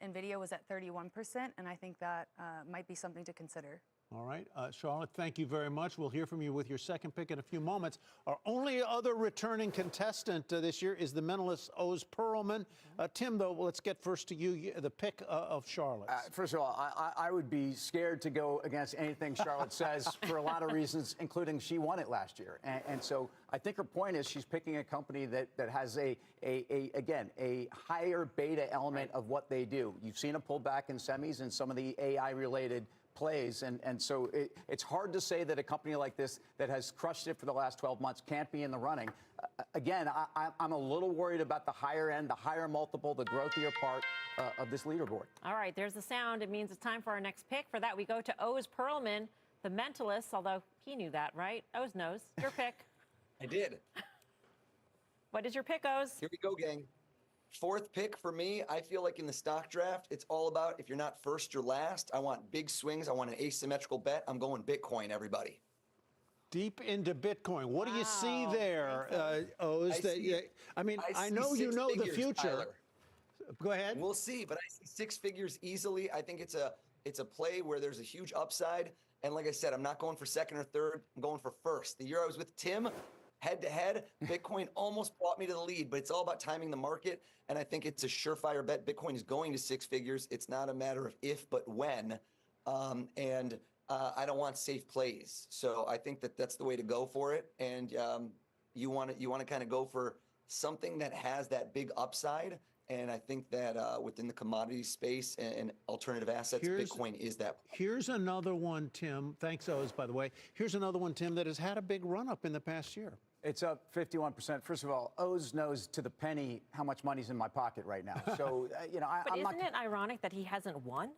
NVIDIA was at 31%, and I think that might be something to consider. All right, Charlotte, thank you very much. We'll hear from you with your second pick in a few moments. Our only other returning contestant this year is the mentalist Oz Perlman. Tim, though, let's get first to you, the pick of Charlotte. First of all, I would be scared to go against anything Charlotte says for a lot of reasons, including she won it last year. And so I think her point is she's picking a company that has a higher beta element of what they do. You've seen a pullback in semis and some of the AI-related plays, and so it's hard to say that a company like this that has crushed it for the last 12 months can't be in the running. Again, I'm a little worried about the higher end, the higher multiple, the growthier part of this leaderboard. All right, there's the sound. It means it's time for our next pick. For that, we go to Oz Perlman, the mentalist, although he knew that, right? Oz knows. Your pick. I did. What is your pick, Oz? Here we go, gang. Fourth pick for me, I feel like in the stock draft, it's all about if you're not first, you're last. I want big swings. I want an asymmetrical bet. I'm going Bitcoin, everybody. Deep into Bitcoin. What do you see there, Oz? I know you know the future. Tyler. Go ahead. We'll see, but I see six figures easily. I think it's a play where there's a huge upside. And like I said, I'm not going for second or third. I'm going for first. The year I was with Tim, head to head, Bitcoin almost brought me to the lead, but it's all about timing the market. And I think it's a surefire bet. Bitcoin is going to six figures. It's not a matter of if, but when. I don't want safe plays. So I think that that's the way to go for it. And you want to kind of go for something that has that big upside. And I think that within the commodity space and alternative assets, Bitcoin is that. Here's another one, Tim. Thanks, Oz, by the way. Here's another one, Tim, that has had a big run up in the past year. It's up 51%. First of all, Oz knows to the penny how much money's in my pocket right now. So, But I'm isn't it ironic that he hasn't won?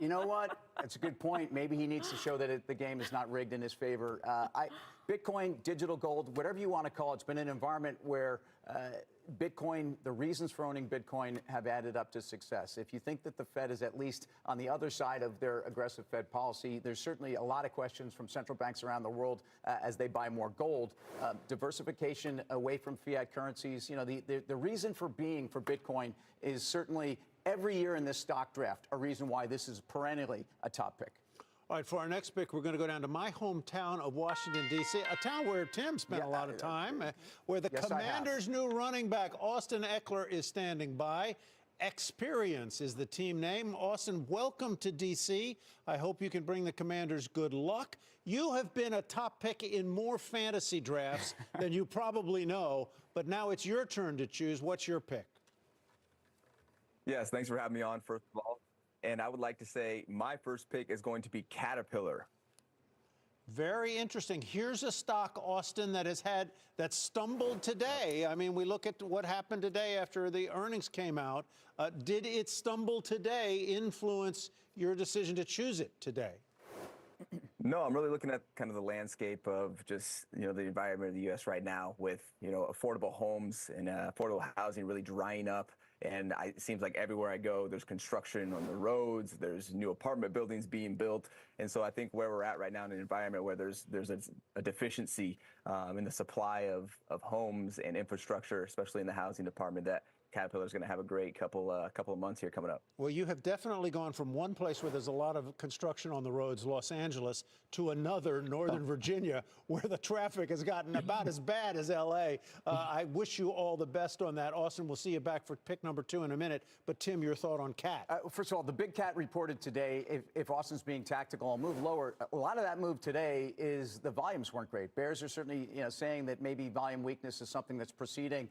You know what? It's a good point. Maybe he needs to show that the game is not rigged in his favor. Bitcoin, digital gold, whatever you want to call it, it's been an environment where Bitcoin, the reasons for owning Bitcoin have added up to success. If you think that the Fed is at least on the other side of their aggressive Fed policy, there's certainly a lot of questions from central banks around the world as they buy more gold. Diversification away from fiat currencies. The reason for being for Bitcoin is certainly every year in this stock draft a reason why this is perennially a top pick. All right, for our next pick, we're going to go down to my hometown of Washington, D.C., a town where Tim spent a lot of time, where the Commanders' new running back, Austin Eckler, is standing by. Experience is the team name. Austin, welcome to D.C. I hope you can bring the Commanders good luck. You have been a top pick in more fantasy drafts than you probably know, but now it's your turn to choose. What's your pick? Yes, thanks for having me on, first of all. And I would like to say my first pick is going to be Caterpillar. Very interesting. Here's a stock, Austin, that stumbled today. I mean, we look at what happened today after the earnings came out. Did it stumble today influence your decision to choose it today? No, I'm really looking at kind of the landscape of just, the environment of the U.S. right now with, affordable homes and affordable housing really drying up. And it seems like everywhere I go, there's construction on the roads, there's new apartment buildings being built. And so I think where we're at right now in an environment where there's a deficiency in the supply of homes and infrastructure, especially in the housing department, that Caterpillar's going to have a great couple of months here coming up. Well, you have definitely gone from one place where there's a lot of construction on the roads, Los Angeles, to another, Northern Virginia, where the traffic has gotten about as bad as L.A. I wish you all the best on that. Austin, we'll see you back for pick number 2 in a minute. But, Tim, your thought on Cat? First of all, the big Cat reported today, if Austin's being tactical, I'll move lower. A lot of that move today is the volumes weren't great. Bears are certainly saying that maybe volume weakness is something that's preceding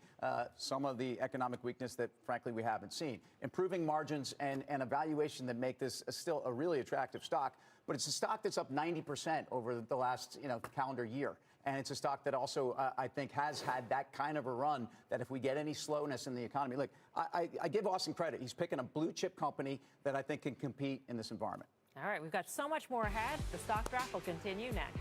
some of the economic weakness that, frankly, we haven't seen. Improving margins and a valuation that make this still a really attractive stock, but it's a stock that's up 90% over the last calendar year. And it's a stock that also, I think, has had that kind of a run that if we get any slowness in the economy, look, I give Austin credit. He's picking a blue chip company that I think can compete in this environment. All right, we've got so much more ahead. The stock draft will continue next.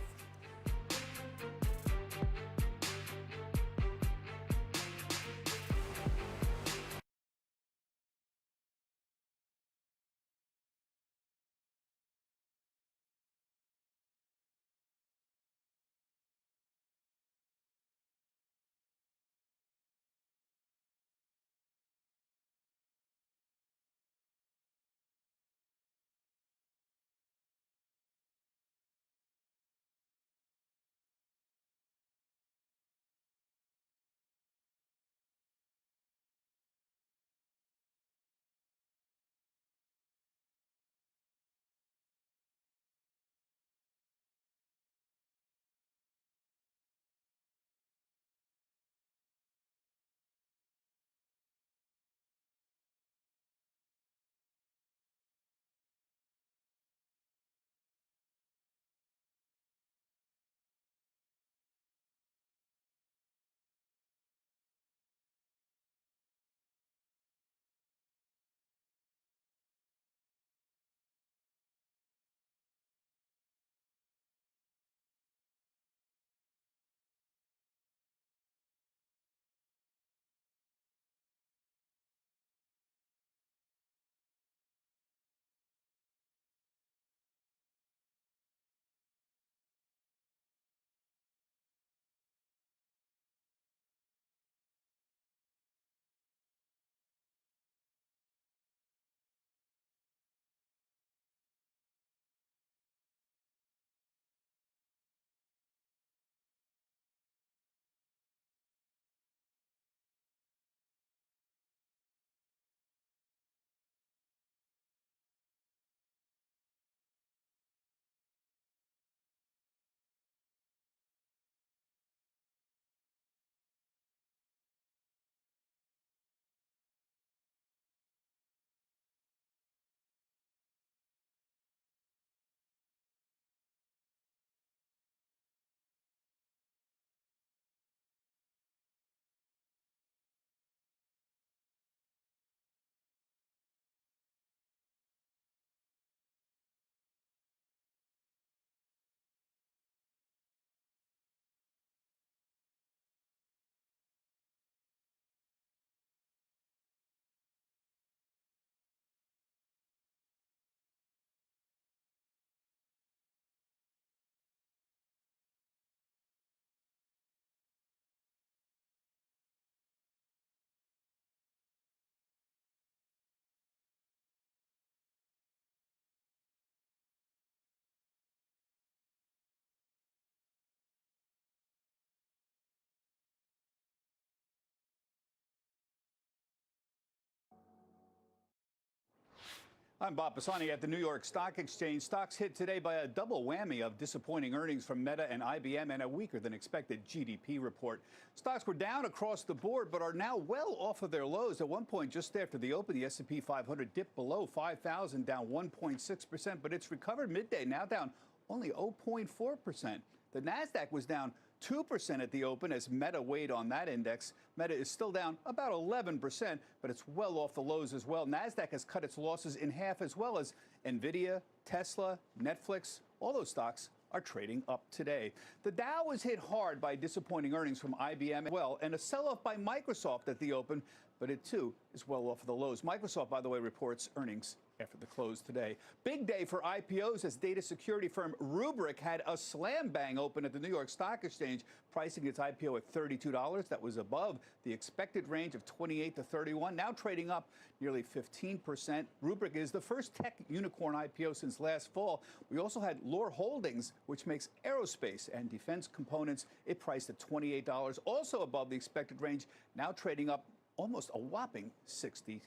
I'm Bob Pisani at the New York Stock Exchange. Stocks hit today by a double whammy of disappointing earnings from Meta and IBM and a weaker than expected GDP report. Stocks were down across the board, but are now well off of their lows. At one point, just after the open, the S&P 500 dipped below 5,000, down 1.6%, but it's recovered midday, now down only 0.4%. The Nasdaq was down 2% at the open as Meta weighed on that index. Meta is still down about 11%, but it's well off the lows as well. Nasdaq has cut its losses in half, as well as Nvidia, Tesla, Netflix. All those stocks are trading up today. The Dow was hit hard by disappointing earnings from IBM as well, and a sell-off by Microsoft at the open, but it too is well off the lows. Microsoft, by the way, reports earnings after the close today. Big day for IPOs as data security firm Rubrik had a slam bang open at the New York Stock Exchange, pricing its IPO at $32. That was above the expected range of 28 to 31, now trading up nearly 15%. Rubrik is the first tech unicorn IPO since last fall. We also had Loar Holdings, which makes aerospace and defense components. It priced at $28, also above the expected range, now trading up almost a whopping 60%.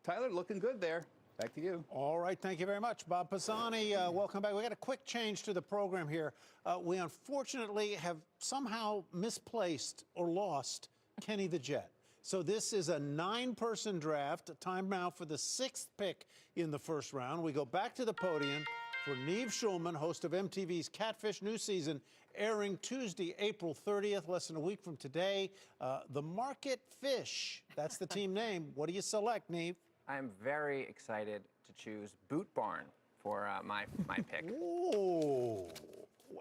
Tyler, looking good there. Back to you. All right. Thank you very much, Bob Pisani. Welcome back. We got a quick change to the program here. We unfortunately have somehow misplaced or lost Kenny the Jet. So this is a 9-person draft. Time now for the 6th pick in the first round. We go back to the podium for Neve Schulman, host of MTV's Catfish new season, airing Tuesday, April 30th, less than a week from today. The Market Fish. That's the team name. What do you select, Neve? I'm very excited to choose Boot Barn for my pick. Ooh,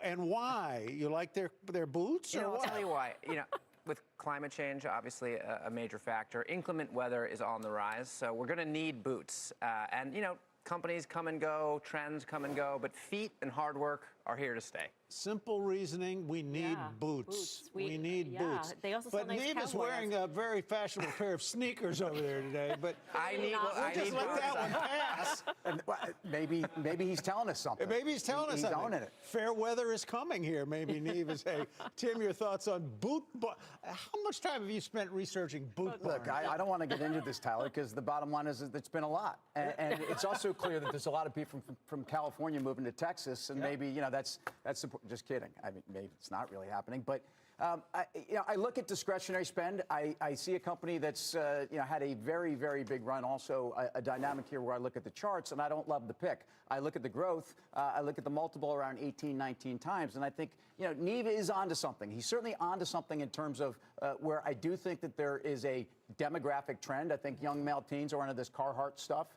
and why? You like their boots? You or know, I'll what? tell you why. You know, with climate change, obviously a major factor. Inclement weather is on the rise, so we're going to need boots. And you know, companies come and go, trends come and go, but feet and hard work are here to stay. Simple reasoning, we need boots. We need boots. They also sell but nice Neve is cowboy wearing a very fashionable pair of sneakers over there today. But we'll just let that one pass. And, well, maybe he's telling us something. Maybe he's telling us something. He's owning it. Fair weather is coming here. Maybe Neve is. Hey, Tim, your thoughts on Boot Barn? How much time have you spent researching Boot Barn? Look, I don't want to get into this, Tyler, because the bottom line is it's been a lot, and it's also clear that there's a lot of people from California moving to Texas, and maybe that's just kidding. I mean, maybe it's not really happening, but I look at discretionary spend. I see a company that's had a very, very big run. Also, a dynamic here where I look at the charts, and I don't love the pick. I look at the growth. I look at the multiple around 18, 19 times, and I think Neve is onto something. He's certainly onto something in terms of where I do think that there is a demographic trend. I think young male teens are into this Carhartt stuff.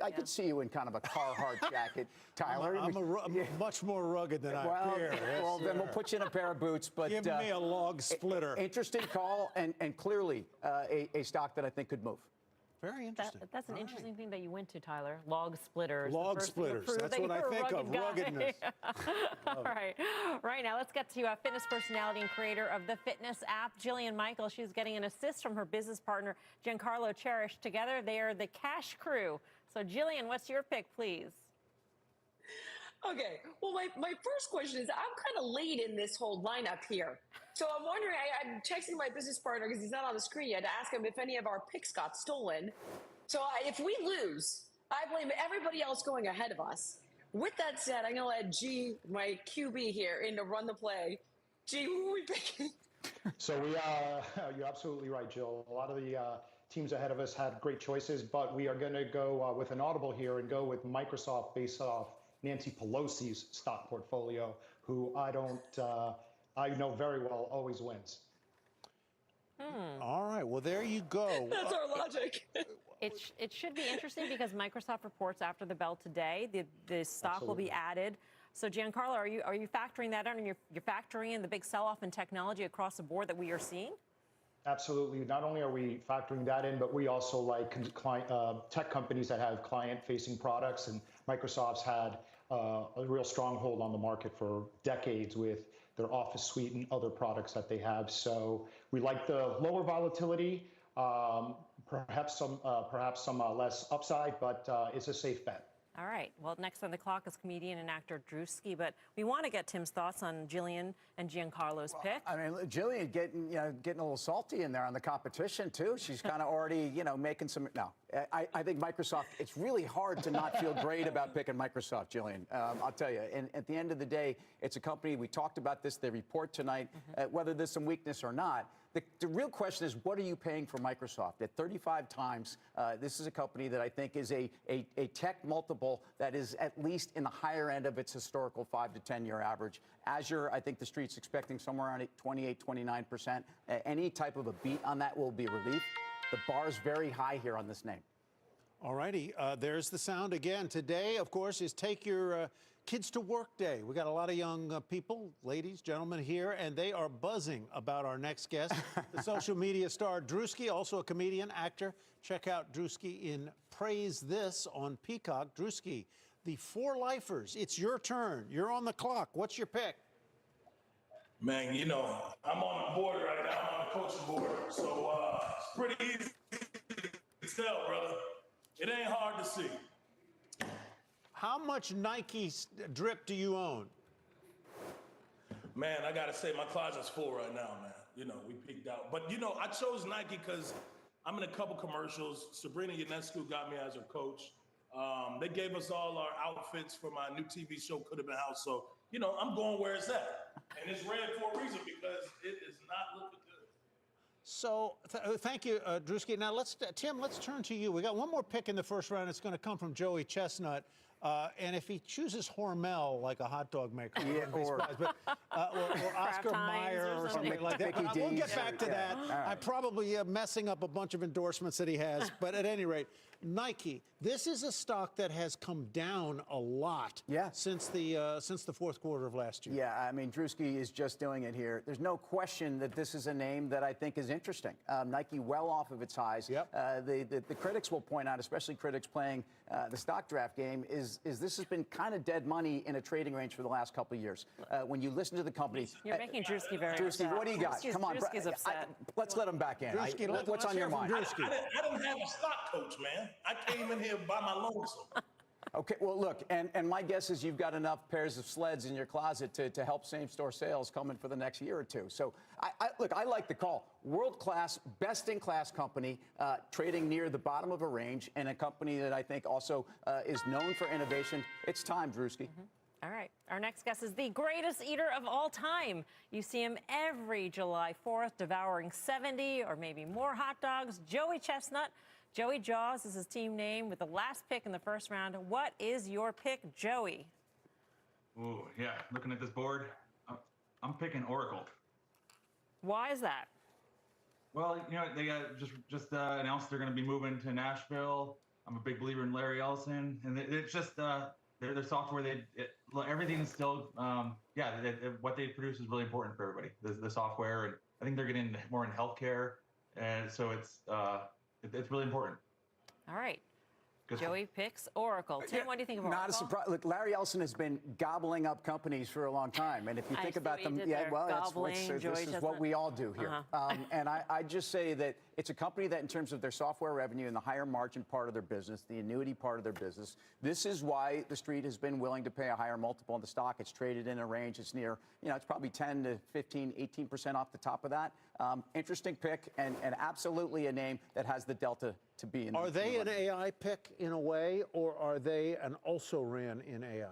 I could see you in kind of a Carhartt jacket, Tyler. I'm much more rugged than I appear. Well, then we'll put you in a pair of boots. But give me a log splitter. Interesting call, and clearly a stock that I think could move. Very interesting. That's an interesting thing that you went to, Tyler. Log splitters. Log splitters. That's what I think of. Ruggedness. All right. Right now, let's get to a fitness personality and creator of the fitness app, Jillian Michael. She's getting an assist from her business partner, Giancarlo Cherish. Together, they are the Cash Crew. So, Jillian, what's your pick, please? Okay. Well, my first question is, I'm kind of late in this whole lineup here. So I'm wondering, I'm texting my business partner because he's not on the screen yet to ask him if any of our picks got stolen. So if we lose, I blame everybody else going ahead of us. With that said, I'm going to let G, my QB here, in to run the play. G, who are we picking? So you're absolutely right, Jill. A lot of the teams ahead of us had great choices, but we are going to go with an audible here and go with Microsoft based off Nancy Pelosi's stock portfolio, who I know very well always wins. All right, well, there you go. That's our logic. It should be interesting because Microsoft reports after the bell today. The stock will be added. So, Giancarlo, are you factoring that in, and you're factoring in the big sell-off in technology across the board that we are seeing? Absolutely. Not only are we factoring that in, but we also like tech companies that have client-facing products, and Microsoft's had a real stronghold on the market for decades with their Office suite and other products that they have. So we like the lower volatility, perhaps some less upside, but it's a safe bet. All right. Well, next on the clock is comedian and actor Drewski, but we want to get Tim's thoughts on Jillian and Giancarlo's pick. I mean, Jillian getting a little salty in there on the competition too. She's kind of already making some. No, I think Microsoft, it's really hard to not feel great about picking Microsoft, Jillian. I'll tell you. And at the end of the day, it's a company, we talked about this, they report tonight, whether there's some weakness or not. The real question is, what are you paying for Microsoft? At 35 times, this is a company that I think is a tech multiple that is at least in the higher end of its historical 5 to 10-year average. Azure, I think the street's expecting somewhere around 28, 29%. Any type of a beat on that will be a relief. The bar's very high here on this name. All righty. There's the sound again. Today, of course, is Take Your Kids to Work Day. We got a lot of young people, ladies, gentlemen here, and they are buzzing about our next guest, the social media star Drewski, also a comedian, actor. Check out Drewski in Praise This on Peacock. Drewski, the Four Lifers. It's your turn. You're on the clock. What's your pick? Man, you know, I'm on the board right now. I'm on the coaching board. So it's pretty easy to tell, brother. It ain't hard to see. How much Nike drip do you own? Man, I got to say, my closet's full right now, man. You know, we peaked out. But, you know, I chose Nike because I'm in a couple commercials. Sabrina Ionescu got me as her coach. They gave us all our outfits for my new TV show, Could Have Been House. So, you know, I'm going where it's at. And it's red for a reason because it is not looking good. So thank you, Drewski. Now, Tim, let's turn to you. We got one more pick in the first round. It's going to come from Joey Chestnut. And if he chooses Hormel, like a hot dog maker, or Oscar Mayer or something like that. We'll get back to that. Right. I'm probably messing up a bunch of endorsements that he has. But at any rate, Nike, this is a stock that has come down a lot since the fourth quarter of last year. Yeah, I mean, Drewski is just doing it here. There's no question that this is a name that I think is interesting. Nike well off of its highs. Yep. The critics will point out, especially critics playing the stock draft game, is this has been kind of dead money in a trading range for the last couple of years. When you listen to the company... You're making Drewski very Drewski, what do you got? Come on. Drewski's upset. Let's let him back in. Drewski, what's on your mind? I didn't have a stock coach, man. I came in here by my lonesome. Okay, well, look, and my guess is you've got enough pairs of sleds in your closet to help same-store sales coming for the next year or two. So, look, I like the call. World-class, best-in-class company, trading near the bottom of a range, and a company that I think also is known for innovation. It's time, Drewski. All right. Our next guest is the greatest eater of all time. You see him every July 4th devouring 70 or maybe more hot dogs. Joey Chestnut. Joey Jaws is his team name with the last pick in the first round. What is your pick, Joey? Ooh, yeah. Looking at this board, I'm picking Oracle. Why is that? Well, you know, they just announced they're going to be moving to Nashville. I'm a big believer in Larry Ellison, and it's just their software. Everything is still, what they produce is really important for everybody. The software, and I think they're getting more in healthcare, and so it's really important. All right. Joey picks Oracle. Tim, what do you think of Oracle? Not a surprise. Look, Larry Ellison has been gobbling up companies for a long time. And if you think about them, this is what we all do here. And I just say that it's a company that in terms of their software revenue and the higher margin part of their business, the annuity part of their business, this is why the street has been willing to pay a higher multiple on the stock. It's traded in a range. It's near, it's probably 10 to 15, 18% off the top of that. Interesting pick and absolutely a name that has the delta to be in. Are they an AI pick in a way, or are they an also ran in AI?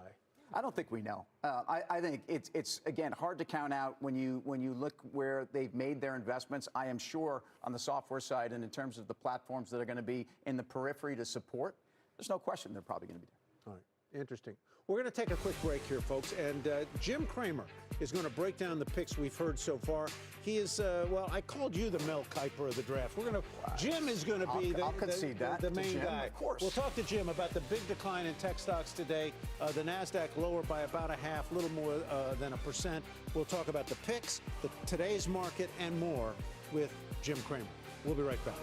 I don't think we know. I think it's again hard to count out when you look where they've made their investments. I am sure on the software side and in terms of the platforms that are going to be in the periphery to support, there's no question they're probably going to be there. All right, interesting. We're going to take a quick break here, folks, and Jim Cramer is going to break down the picks we've heard so far. He is, I called you the Mel Kiper of the draft. Jim is going to be the main guy. Of course. We'll talk to Jim about the big decline in tech stocks today. The NASDAQ lower by about a half, little more than 1%. We'll talk about the picks, today's market, and more with Jim Cramer. We'll be right back.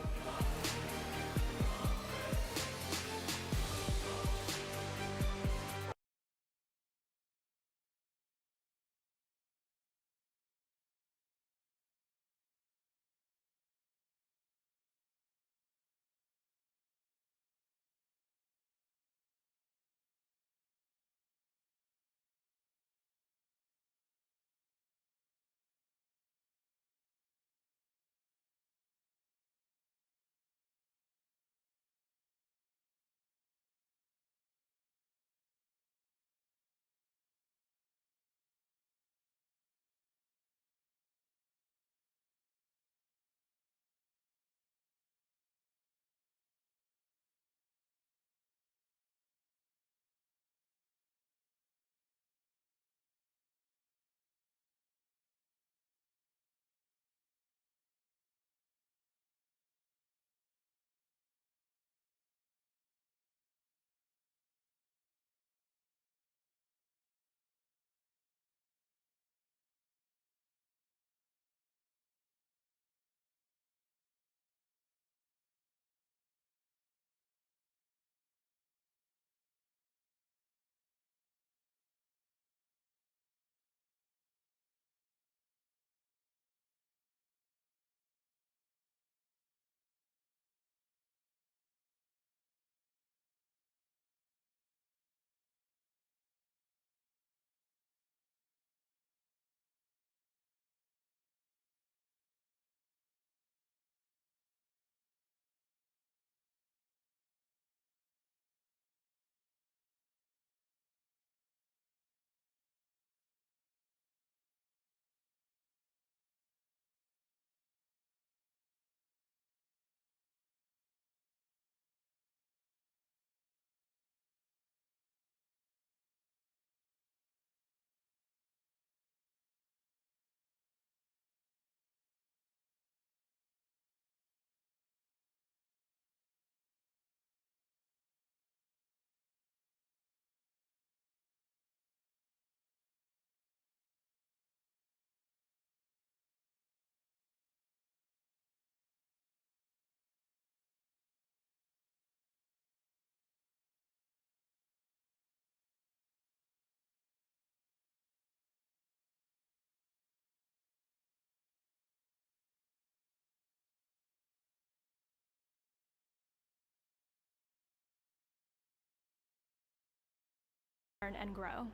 and grow.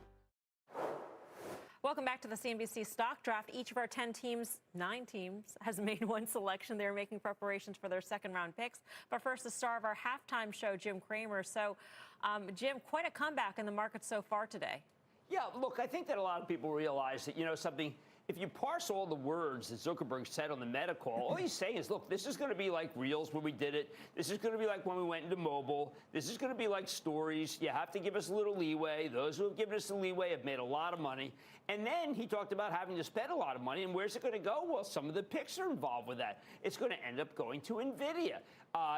Welcome back to the CNBC Stock Draft. Each of our 10 teams, 9 teams, has made one selection. They're making preparations for their second-round picks. But first, the star of our halftime show, Jim Cramer. So, Jim, quite a comeback in the market so far today. Yeah, look, I think that a lot of people realize that, something, if you parse all the words that Zuckerberg said on the Meta call, all he's saying is, look, this is going to be like Reels when we did it. This is going to be like when we went into mobile. This is going to be like Stories. You have to give us a little leeway. Those who have given us the leeway have made a lot of money. And then he talked about having to spend a lot of money. And where's it going to go? Well, some of the picks are involved with that. It's going to end up going to NVIDIA.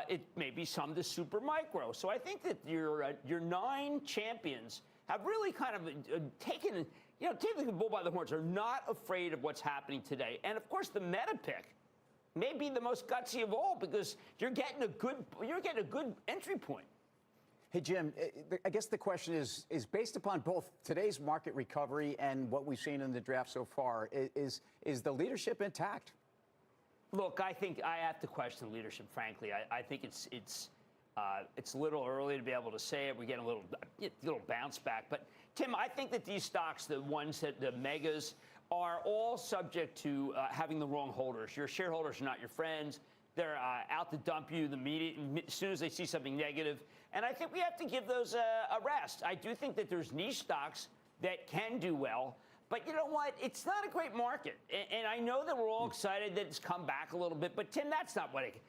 It may be some to Supermicro. So I think that your 9 champions have really kind of taken the bull by the horns. Are not afraid of what's happening today. And of course, the Meta pick may be the most gutsy of all because you're getting a good entry point. Hey, Jim, I guess the question is based upon both today's market recovery and what we've seen in the draft so far, is the leadership intact? Look, I think I have to question leadership, frankly. I think it's a little early to be able to say it. We're getting a little bounce back. But, Tim, I think that these stocks, the ones that the megas, are all subject to having the wrong holders. Your shareholders are not your friends. They're out to dump you as soon as they see something negative. And I think we have to give those a rest. I do think that there's niche stocks that can do well. But you know what? It's not a great market. And I know that we're all excited that it's come back a little bit. But, Tim, that's not what it...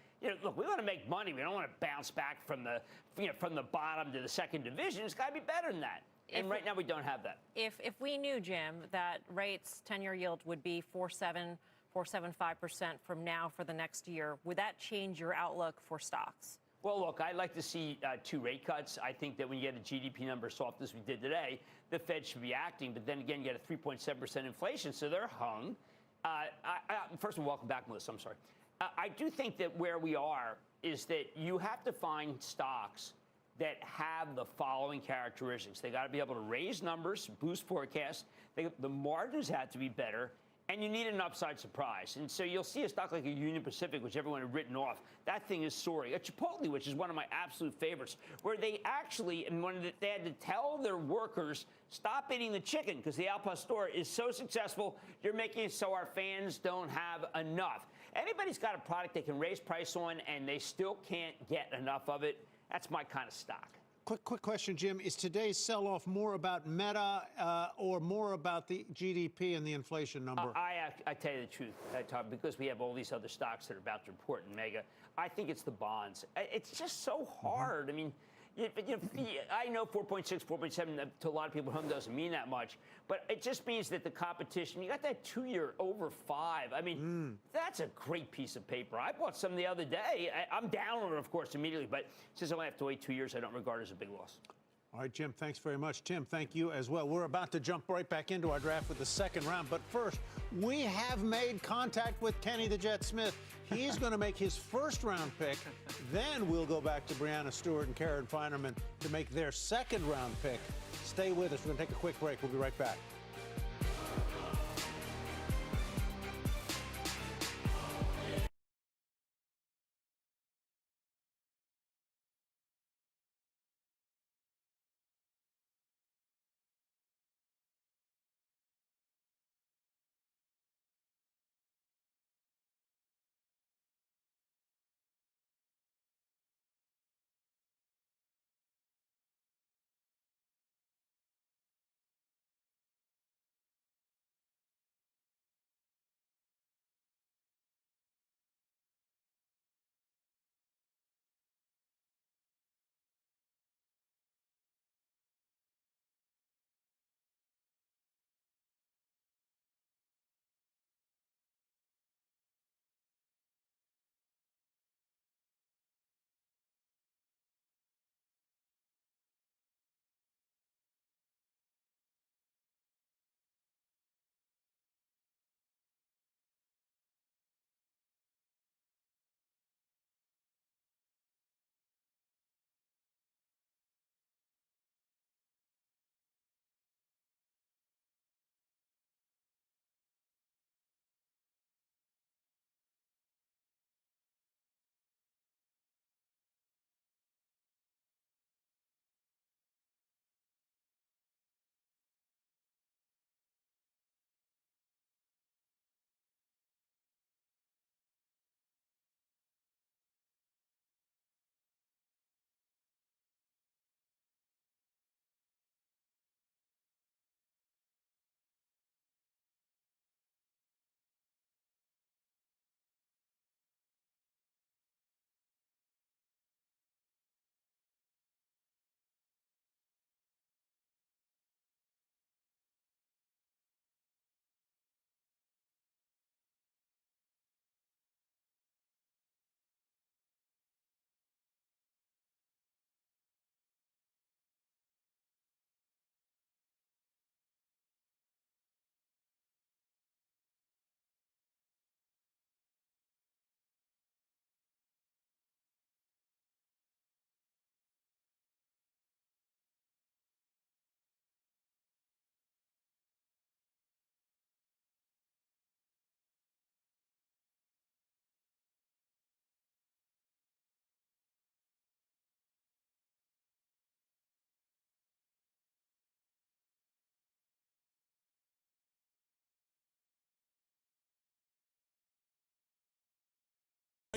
look, we want to make money. We don't want to bounce back from the bottom to the second division. It's got to be better than that. And right now we don't have that. If we knew, Jim, that rates, 10-year yield would be 4.7, 4.75% from now for the next year, would that change your outlook for stocks? Well, look, I'd like to see 2 rate cuts. I think that when you get a GDP number soft as we did today, the Fed should be acting. But then again, you get a 3.7% inflation, so they're hung. First of all, welcome back, Melissa. I'm sorry. I do think that where we are is that you have to find stocks that have the following characteristics. They got to be able to raise numbers, boost forecasts. The margins have to be better, and you need an upside surprise. And so you'll see a stock like a Union Pacific, which everyone had written off. That thing is soaring. A Chipotle, which is one of my absolute favorites, where they actually, they had to tell their workers, stop eating the chicken because the Al Pastor is so successful, you're making it so our fans don't have enough. Anybody's got a product they can raise price on and they still can't get enough of it, that's my kind of stock. Quick question, Jim. Is today's sell-off more about Meta or more about the GDP and the inflation number? I tell you the truth, Tom, because we have all these other stocks that are about to report in mega, I think it's the bonds. It's just so hard. I mean, I know 4.6, 4.7 to a lot of people at home doesn't mean that much, but it just means that the competition, you got that 2-year over 5. I mean, that's a great piece of paper. I bought some the other day. I'm down on it, of course, immediately, but since I only have to wait 2 years, I don't regard it as a big loss. All right, Jim, thanks very much. Tim, thank you as well. We're about to jump right back into our draft with the second round. But first, we have made contact with Kenny the Jet Smith. He's going to make his first round pick. Then we'll go back to Brianna Stewart and Karen Feinerman to make their second round pick. Stay with us. We're going to take a quick break. We'll be right back.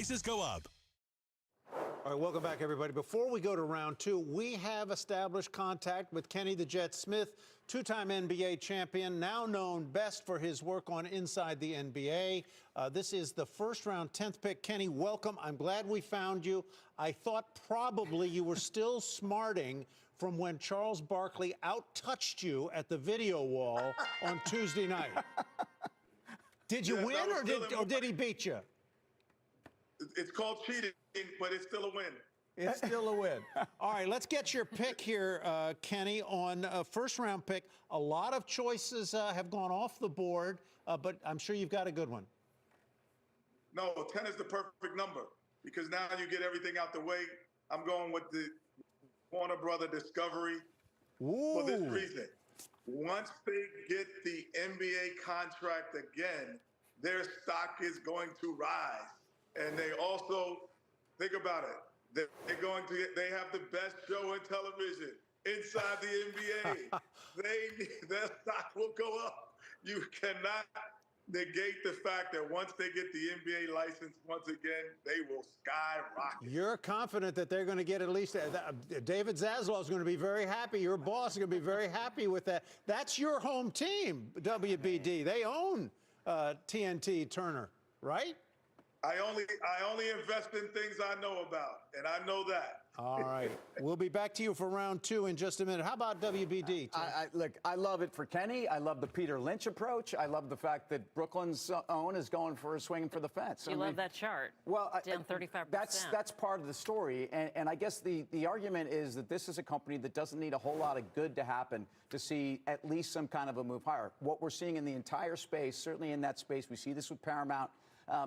prices go up. All right, welcome back, everybody. Before we go to round two, we have established contact with Kenny the Jet Smith, two-time NBA champion, now known best for his work on Inside the NBA. This is the first round 10th pick. Kenny, welcome. I'm glad we found you. I thought probably you were still smarting from when Charles Barkley out-touched you at the video wall on Tuesday night. Did you win or did he beat you? It's called cheating, but it's still a win. It's still a win. All right, let's get your pick here, Kenny, on first round pick. A lot of choices have gone off the board, but I'm sure you've got a good one. No, 10 is the perfect number because now you get everything out the way. I'm going with the Warner Brother Discovery for this reason. Once they get the NBA contract again, their stock is going to rise. And they also, think about it, they have the best show in television, Inside the NBA. Their stock will go up. You cannot negate the fact that once they get the NBA license once again, they will skyrocket. You're confident that they're going to get at least David Zaslav is going to be very happy. Your boss is going to be very happy with that. That's your home team, WBD. They own TNT Turner, right? I only invest in things I know about, and I know that. All right. We'll be back to you for round two in just a minute. How about WBD? Look, I love it for Kenny. I love the Peter Lynch approach. I love the fact that Brooklyn's own is going for a swing for the fence. You love that chart. Well, down 35%. That's part of the story. And I guess the argument is that this is a company that doesn't need a whole lot of good to happen to see at least some kind of a move higher. What we're seeing in the entire space, certainly in that space, we see this with Paramount.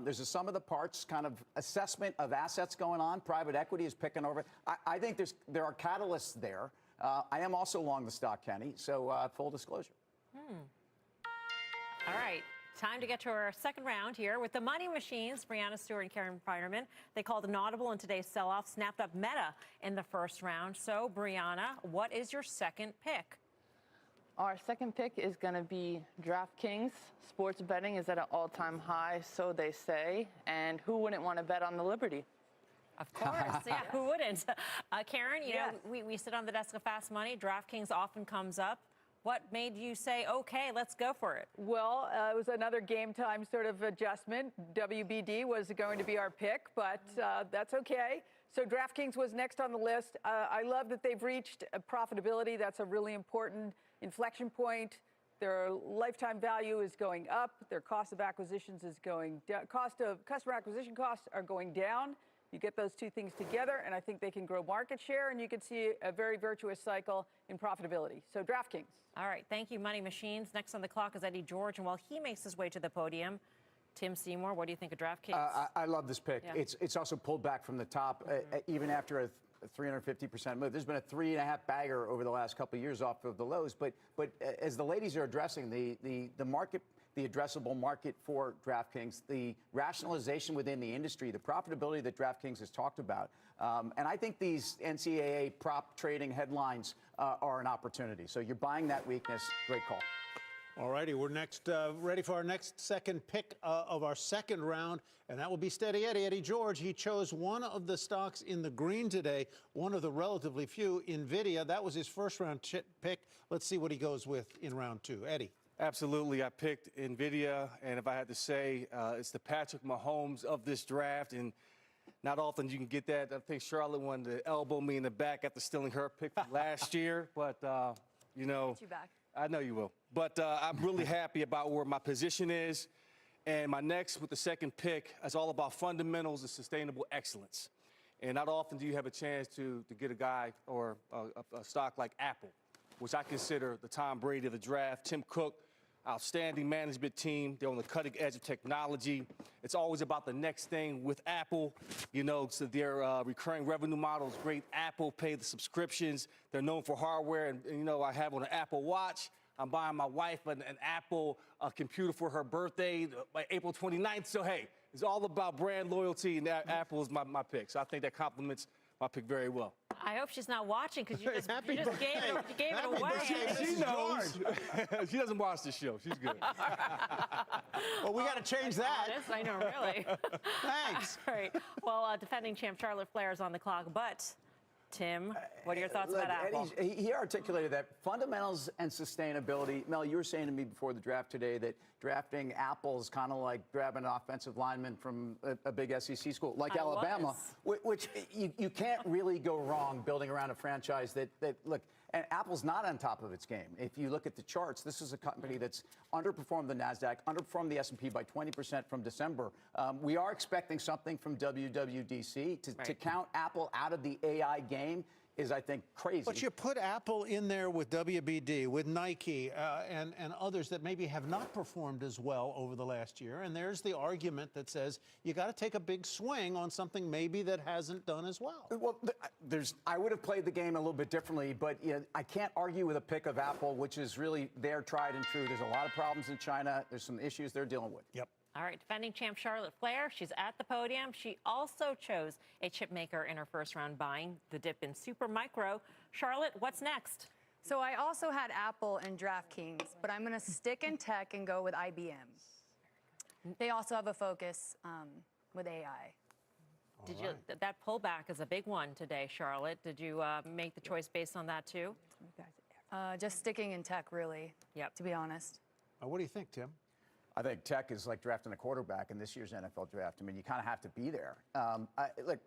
There's a sum of the parts kind of assessment of assets going on. Private equity is picking over. I think there are catalysts there. I am also long the stock, Kenny, so full disclosure. All right. Time to get to our second round here with the Money Machines, Brianna Stewart and Karen Finerman. They called an audible in today's sell-off, snapped up Meta in the first round. So, Brianna, what is your second pick? Our second pick is going to be DraftKings. Sports betting is at an all-time high, so they say. And who wouldn't want to bet on the Liberty? Of course, yeah, who wouldn't? Karen, you know, we sit on the desk of Fast Money. DraftKings often comes up. What made you say, okay, let's go for it? Well, it was another game time sort of adjustment. WBD was going to be our pick, but that's okay. So DraftKings was next on the list. I love that they've reached profitability. That's a really important inflection point. Their lifetime value is going up. Their cost of acquisitions is going down. Customer acquisition costs are going down. You get those two things together, and I think they can grow market share, and you can see a very virtuous cycle in profitability. So DraftKings. All right, thank you, Money Machines. Next on the clock is Eddie George, and while he makes his way to the podium, Tim Seymour, what do you think of DraftKings? I love this pick. Yeah. It's also pulled back from the top, even after a 350% move. There's been a 3.5 bagger over the last couple of years off of the lows. But as the ladies are addressing the market, the addressable market for DraftKings, the rationalization within the industry, the profitability that DraftKings has talked about, and I think these NCAA prop trading headlines are an opportunity. So you're buying that weakness. Great call. All righty, we're next ready for our second pick of our second round, and that will be Steady Eddie. Eddie George, he chose one of the stocks in the green today, one of the relatively few, NVIDIA. That was his first round pick. Let's see what he goes with in round two. Eddie. Absolutely. I picked NVIDIA, and if I had to say, it's the Patrick Mahomes of this draft, and not often you can get that. I think Charlotte wanted to elbow me in the back after stealing her pick from last year, but, you know. Get you back. I know you will. But I'm really happy about where my position is. And my next, with the second pick, is all about fundamentals and sustainable excellence. And not often do you have a chance to get a guy or a stock like Apple, which I consider the Tom Brady of the draft. Tim Cook, outstanding management team. They're on the cutting edge of technology. It's always about the next thing with Apple. You know, so their recurring revenue model is great. Apple Pay, the subscriptions. They're known for hardware. And you know, I have on an Apple Watch. I'm buying my wife an Apple computer for her birthday by April 29th. So, hey, it's all about brand loyalty, and Apple is my pick. So I think that complements my pick very well. I hope she's not watching because you just, Happy you just birthday. gave it away. She knows. She doesn't watch the show. She's good. Well, we got to change that. Honest, I know, really. Thanks. All right. Well, defending champ Charlotte Flair is on the clock, but Tim, what are your thoughts about Apple? He articulated that fundamentals and sustainability. Mel, you were saying to me before the draft today that drafting Apple is kind of like grabbing an offensive lineman from a big SEC school, like Alabama, which you can't really go wrong building around a franchise that look, and Apple's not on top of its game. If you look at the charts, this is a company that's underperformed the NASDAQ, underperformed the S&P by 20% from December. We are expecting something from WWDC. To count Apple out of the AI game is, I think, crazy. But you put Apple in there with WBD, with Nike, and others that maybe have not performed as well over the last year. And there's the argument that says you got to take a big swing on something maybe that hasn't done as well. Well, I would have played the game a little bit differently, but I can't argue with a pick of Apple, which is really their tried and true. There's a lot of problems in China. There's some issues they're dealing with. Yep. All right, defending champ Charlotte Flair, she's at the podium. She also chose a chip maker in her first round, buying the dip in Supermicro. Charlotte, what's next? So I also had Apple and DraftKings, but I'm going to stick in tech and go with IBM. They also have a focus with AI. Did you? That pullback is a big one today, Charlotte. Did you make the choice based on that too? Just sticking in tech, really. Yep. To be honest. What do you think, Tim? I think tech is like drafting a quarterback in this year's NFL draft. I mean, you kind of have to be there. Look,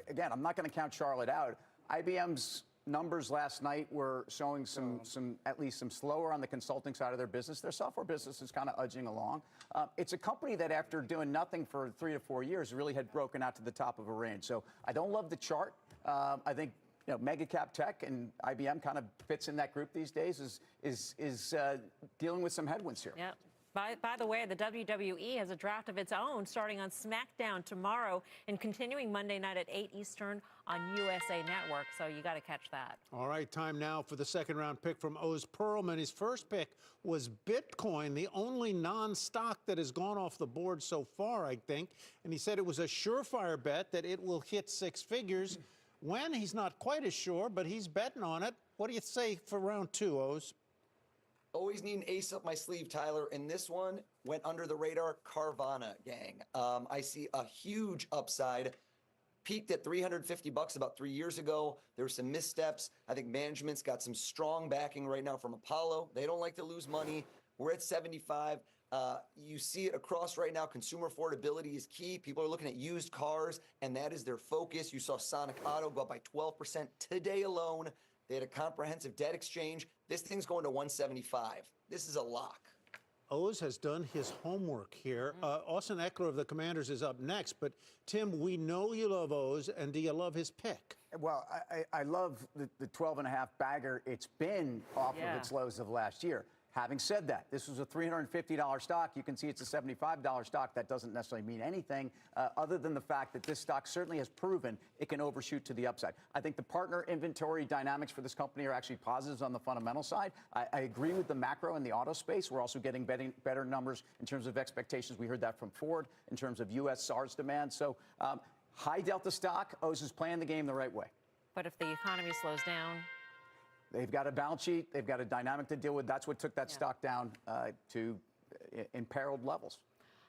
again, I'm not going to count Charlotte out. IBM's numbers last night were showing at least some slower on the consulting side of their business. Their software business is kind of edging along. It's a company that after doing nothing for 3 to 4 years really had broken out to the top of a range. So I don't love the chart. I think mega cap tech and IBM kind of fits in that group these days is dealing with some headwinds here. Yeah. By the way, the WWE has a draft of its own starting on SmackDown tomorrow and continuing Monday night at 8 Eastern on USA Network. So you got to catch that. All right, time now for the second round pick from Oz Perlman. His first pick was Bitcoin, the only non-stock that has gone off the board so far, I think. And he said it was a surefire bet that it will hit 6 figures. When, he's not quite as sure, but he's betting on it. What do you say for round 2, Oz? Always need an ace up my sleeve, Tyler. And this one went under the radar. Carvana, gang. I see a huge upside. Peaked at $350 about 3 years ago. There were some missteps. I think management's got some strong backing right now from Apollo. They don't like to lose money. We're at 75. You see it across right now. Consumer affordability is key. People are looking at used cars, and that is their focus. You saw Sonic Auto go up by 12% today alone. They had a comprehensive debt exchange. This thing's going to 175. This is a lock. Oz has done his homework here. Austin Eckler of the Commanders is up next. But, Tim, we know you love Oz, and do you love his pick? Well, I love the 12.5 bagger. It's been off of its lows of last year. Having said that, this was a $350 stock. You can see it's a $75 stock. That doesn't necessarily mean anything other than the fact that this stock certainly has proven it can overshoot to the upside. I think the partner inventory dynamics for this company are actually positives on the fundamental side. I agree with the macro in the auto space. We're also getting better numbers in terms of expectations. We heard that from Ford in terms of U.S. SARS demand. So high delta stock, Oz is playing the game the right way. But if the economy slows down? They've got a balance sheet. They've got a dynamic to deal with. That's what took that stock down to imperiled levels.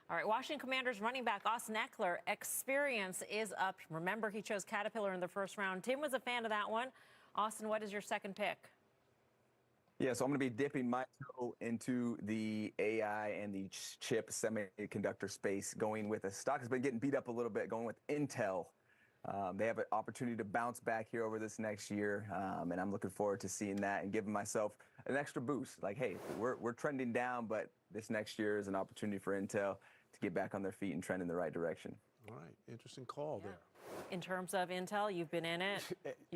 All right, Washington Commanders running back Austin Eckler, experience is up. Remember, he chose Caterpillar in the first round. Tim was a fan of that one. Austin, what is your second pick? Yeah, so I'm going to be dipping my toe into the AI and the chip semiconductor space, going with a stock that's been getting beat up a little bit, going with Intel. They have an opportunity to bounce back here over this next year, and I'm looking forward to seeing that and giving myself an extra boost. Like, hey, we're trending down, but this next year is an opportunity for Intel to get back on their feet and trend in the right direction. All right, interesting call there. In terms of Intel, you've been in it.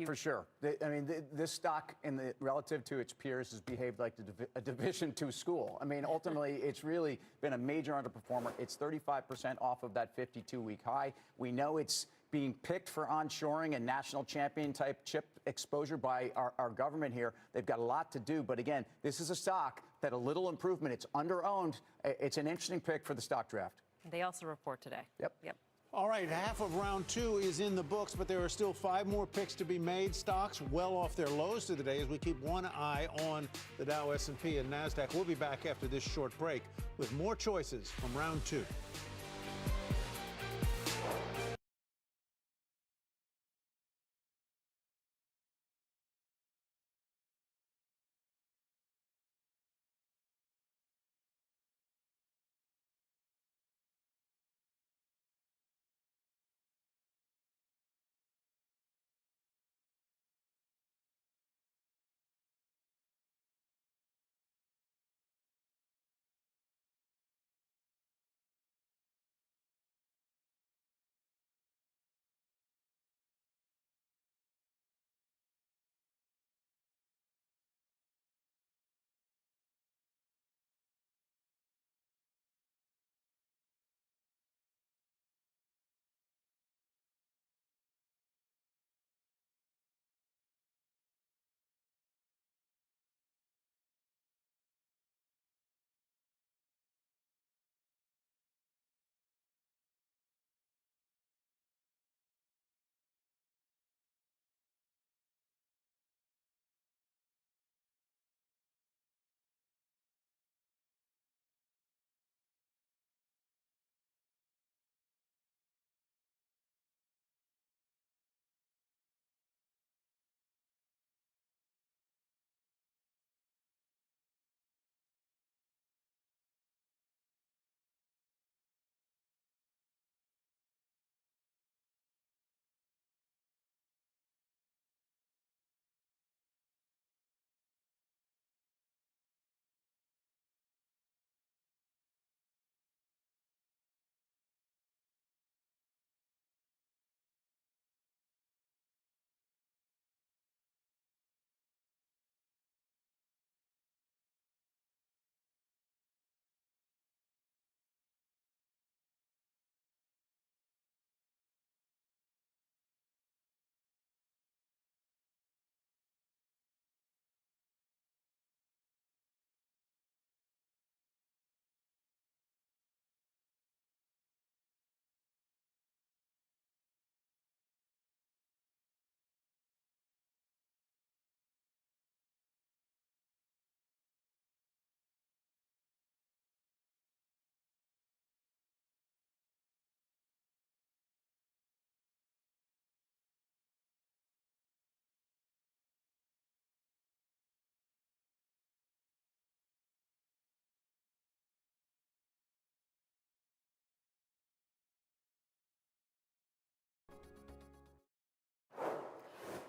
For sure. I mean, this stock, relative to its peers, has behaved like a Division II school. I mean, ultimately, it's really been a major underperformer. It's 35% off of that 52-week high. We know it's being picked for onshoring and national champion type chip exposure by our government here. They've got a lot to do. But again, this is a stock that a little improvement, it's under-owned. It's an interesting pick for the stock draft. They also report today. Yep. All right, half of round 2 is in the books, but there are still 5 more picks to be made. Stocks well off their lows today as we keep one eye on the Dow, S&P, and NASDAQ. We'll be back after this short break with more choices from round 2.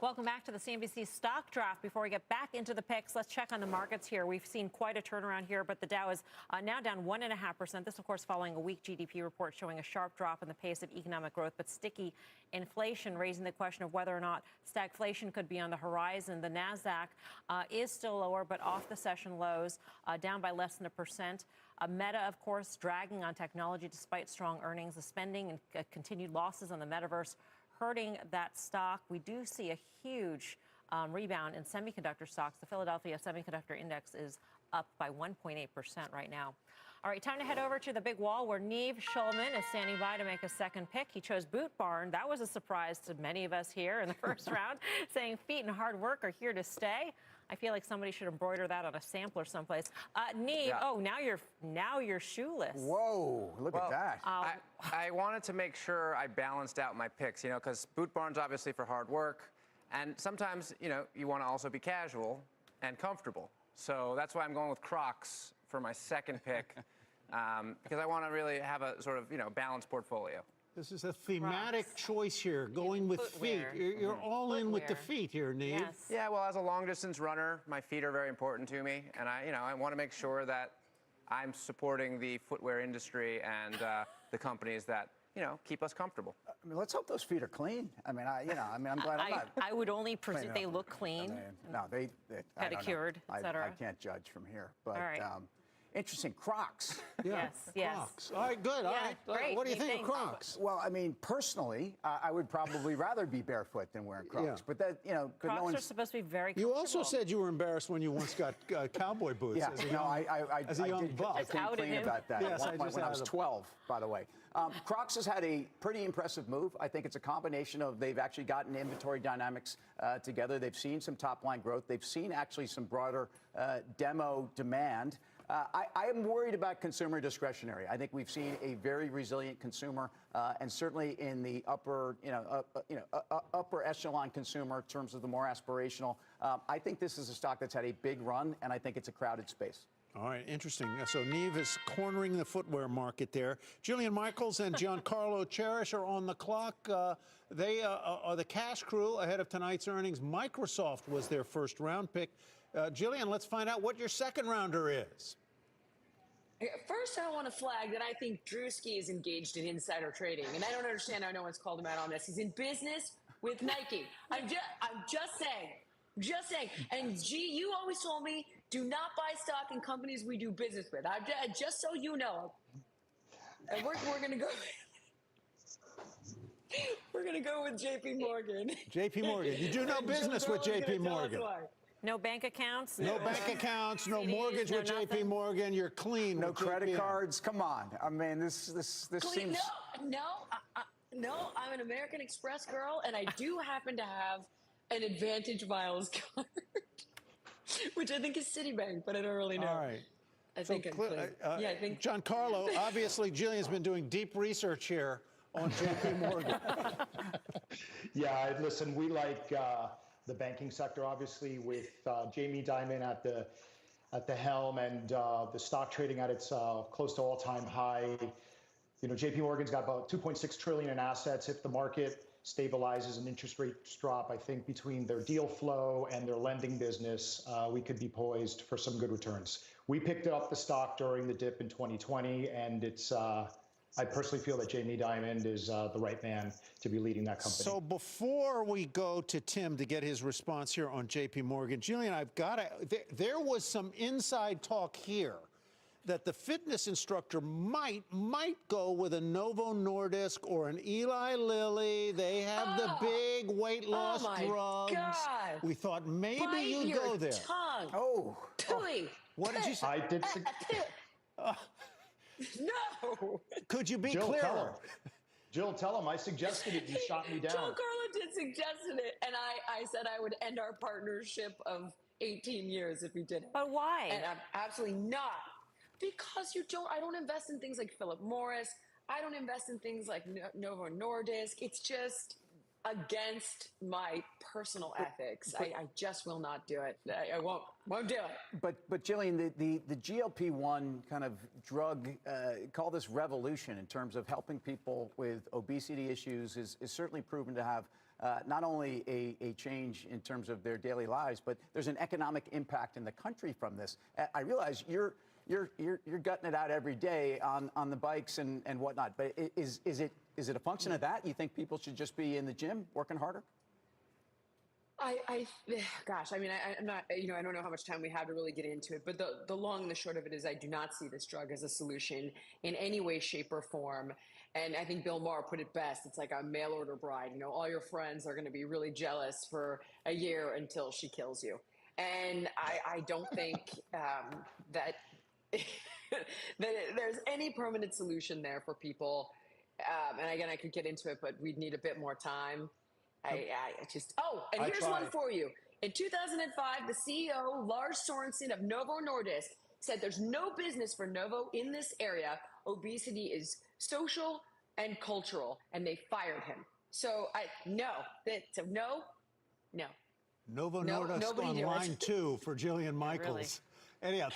Welcome back to the CNBC stock draft. Before we get back into the picks, let's check on the markets here. We've seen quite a turnaround here, but the Dow is now down 1.5%. This, of course, following a weak GDP report showing a sharp drop in the pace of economic growth, but sticky inflation, raising the question of whether or not stagflation could be on the horizon. The NASDAQ is still lower, but off the session lows, down by less than 1%. Meta, of course, dragging on technology despite strong earnings. The spending and continued losses on the metaverse hurting that stock. We do see a huge rebound in semiconductor stocks. The Philadelphia Semiconductor Index is up by 1.8% right now. All right, time to head over to the big wall where Neve Schulman is standing by to make a second pick. He chose Boot Barn. That was a surprise to many of us here in the first round, saying feet and hard work are here to stay. I feel like somebody should embroider that on a sampler someplace. Neve, Yeah. oh, now you're shoeless. Whoa, look at that. I wanted to make sure I balanced out my picks, because Boot Barn's obviously for hard work, and sometimes, you want to also be casual and comfortable. So that's why I'm going with Crocs for my second pick, because I want to really have a sort of, balanced portfolio. This is a thematic choice here, going with feet. You're all in with the feet here, Neve. Yes. Yeah, well, as a long-distance runner, my feet are very important to me, and I want to make sure that I'm supporting the footwear industry and the companies that, keep us comfortable. I mean, let's hope those feet are clean. I'm glad I'm not. I would only presume they look clean. No, they pedicured, I et cetera. I can't judge from here, but All right. Interesting. Crocs. Yeah, Yes. Crocs. All right, good. All right. great. What do you New think of things. Crocs? Well, I mean, personally, I would probably rather be barefoot than wearing Crocs. Yeah. But that, but Crocs no are one's. supposed to be very You comfortable. also said you were embarrassed when you once got cowboy boots. Yeah, as a no, young, as a young buck. I came outed clean him. about that Yes, at I one point just when I was outed him. 12, by the way. Crocs has had a pretty impressive move. I think it's a combination of they've actually gotten inventory dynamics together. They've seen some top-line growth. They've seen actually some broader demo demand. I am worried about consumer discretionary. I think we've seen a very resilient consumer, and certainly in the upper, upper echelon consumer in terms of the more aspirational. I think this is a stock that's had a big run, and I think it's a crowded space. All right, interesting. So Neve is cornering the footwear market there. Jillian Michaels and Giancarlo Cherish are on the clock. They are the cash crew ahead of tonight's earnings. Microsoft was their first round pick. Jillian, let's find out what your second rounder is. First, I want to flag that I think Drewski is engaged in insider trading, and I don't understand how no one's called him out on this. He's in business with Nike. I'm just saying. And you always told me, do not buy stock in companies we do business with. Just so you know. And we're gonna go. We're gonna go with J.P. Morgan. J.P. Morgan. You do no business with J.P. Morgan. No bank accounts. No bank accounts. No CDs, mortgage no with J.P. nothing. Morgan. You're clean. No with credit JP. cards. Come on. I mean, this seems. No, I'm an American Express girl, and I do happen to have an Advantage Miles card, which I think is Citibank, but I don't really know. All right. I think I'm clean. Yeah, I think. Giancarlo, obviously, Jillian's been doing deep research here on J.P. Morgan. Yeah, listen, we like the banking sector, obviously, with Jamie Dimon at the helm and the stock trading at its close to all-time high. You know, J.P. Morgan's got about $2.6 trillion in assets. If the market stabilizes and interest rates drop, I think between their deal flow and their lending business, we could be poised for some good returns. We picked up the stock during the dip in 2020, and it's. I personally feel that Jamie Dimon is the right man to be leading that company. So before we go to Tim to get his response here on J.P. Morgan, Jillian, I've got to. There was some inside talk here that the fitness instructor might go with a Novo Nordisk or an Eli Lilly. They have the big weight loss drugs. God. We thought maybe Bite you'd your go there. Tongue. Oh. Tui. What did you say? I did. No. Could you be Jill, clearer? tell him. Jill, tell him I suggested it. You shot me down. Giancarlo did suggested it, and I said I would end our partnership of 18 years if we did it. But why? And I'm absolutely not. Because I don't invest in things like Philip Morris. I don't invest in things like Novo Nordisk. It's just against my personal ethics. I just will not do it. I won't do it. But Jillian, the GLP-1 kind of drug, call this revolution in terms of helping people with obesity issues is certainly proven to have not only a change in terms of their daily lives, but there's an economic impact in the country from this. I realize you're gutting it out every day on the bikes and whatnot, but is it a function of that? You think people should just be in the gym working harder? Gosh, I mean, I'm not, I don't know how much time we have to really get into it, but the long and the short of it is I do not see this drug as a solution in any way, shape, or form. And I think Bill Maher put it best. It's like a mail order bride. All your friends are going to be really jealous for a year until she kills you. And I don't think that there's any permanent solution there for people. And again, I could get into it, but we'd need a bit more time. Here's one for you. In 2005, the CEO, Lars Sorensen of Novo Nordisk, said there's no business for Novo in this area. Obesity is social and cultural, and they fired him. So no. Novo Nordisk on line 2 for Jillian Michaels. Anyhow,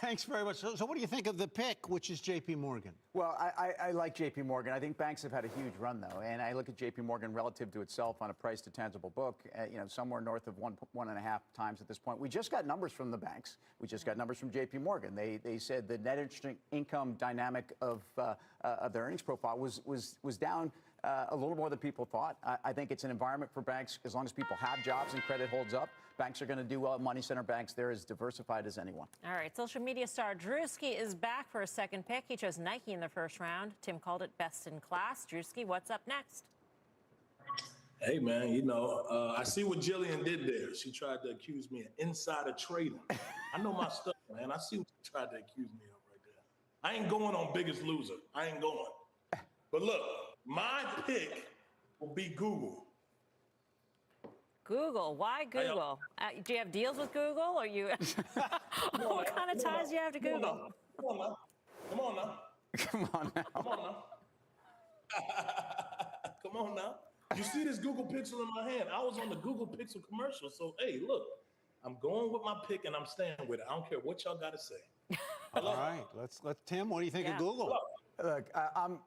thanks very much. So what do you think of the pick, which is J.P. Morgan? Well, I like J.P. Morgan. I think banks have had a huge run, though, and I look at J.P. Morgan relative to itself on a price to tangible book, somewhere north of 1.5 times at this point. We just got numbers from the banks. We just got numbers from J.P. Morgan. They said the net interest income dynamic of their earnings profile was down a little more than people thought. I think it's an environment for banks. As long as people have jobs and credit holds up, banks are going to do well. Money center banks, they're as diversified as anyone. All right, social media star Drewski is back for a second pick. He chose Nike in the first round. Tim called it best in class. Drewski, what's up next? Hey, man, I see what Jillian did there. She tried to accuse me of insider trading. I know my stuff, man. I see what she tried to accuse me of right there. I ain't going on Biggest Loser. I ain't going. But look, my pick will be Google. Google. Why Google? Do you have deals with Google? Or you? What kind of ties do you have to Google? Come on now. Come on now. Come on now. Come on now. You see this Google Pixel in my hand. I was on the Google Pixel commercial. So, hey, look, I'm going with my pick and I'm staying with it. I don't care what y'all got to say. All right, let's Tim, what do you think of Google? Look,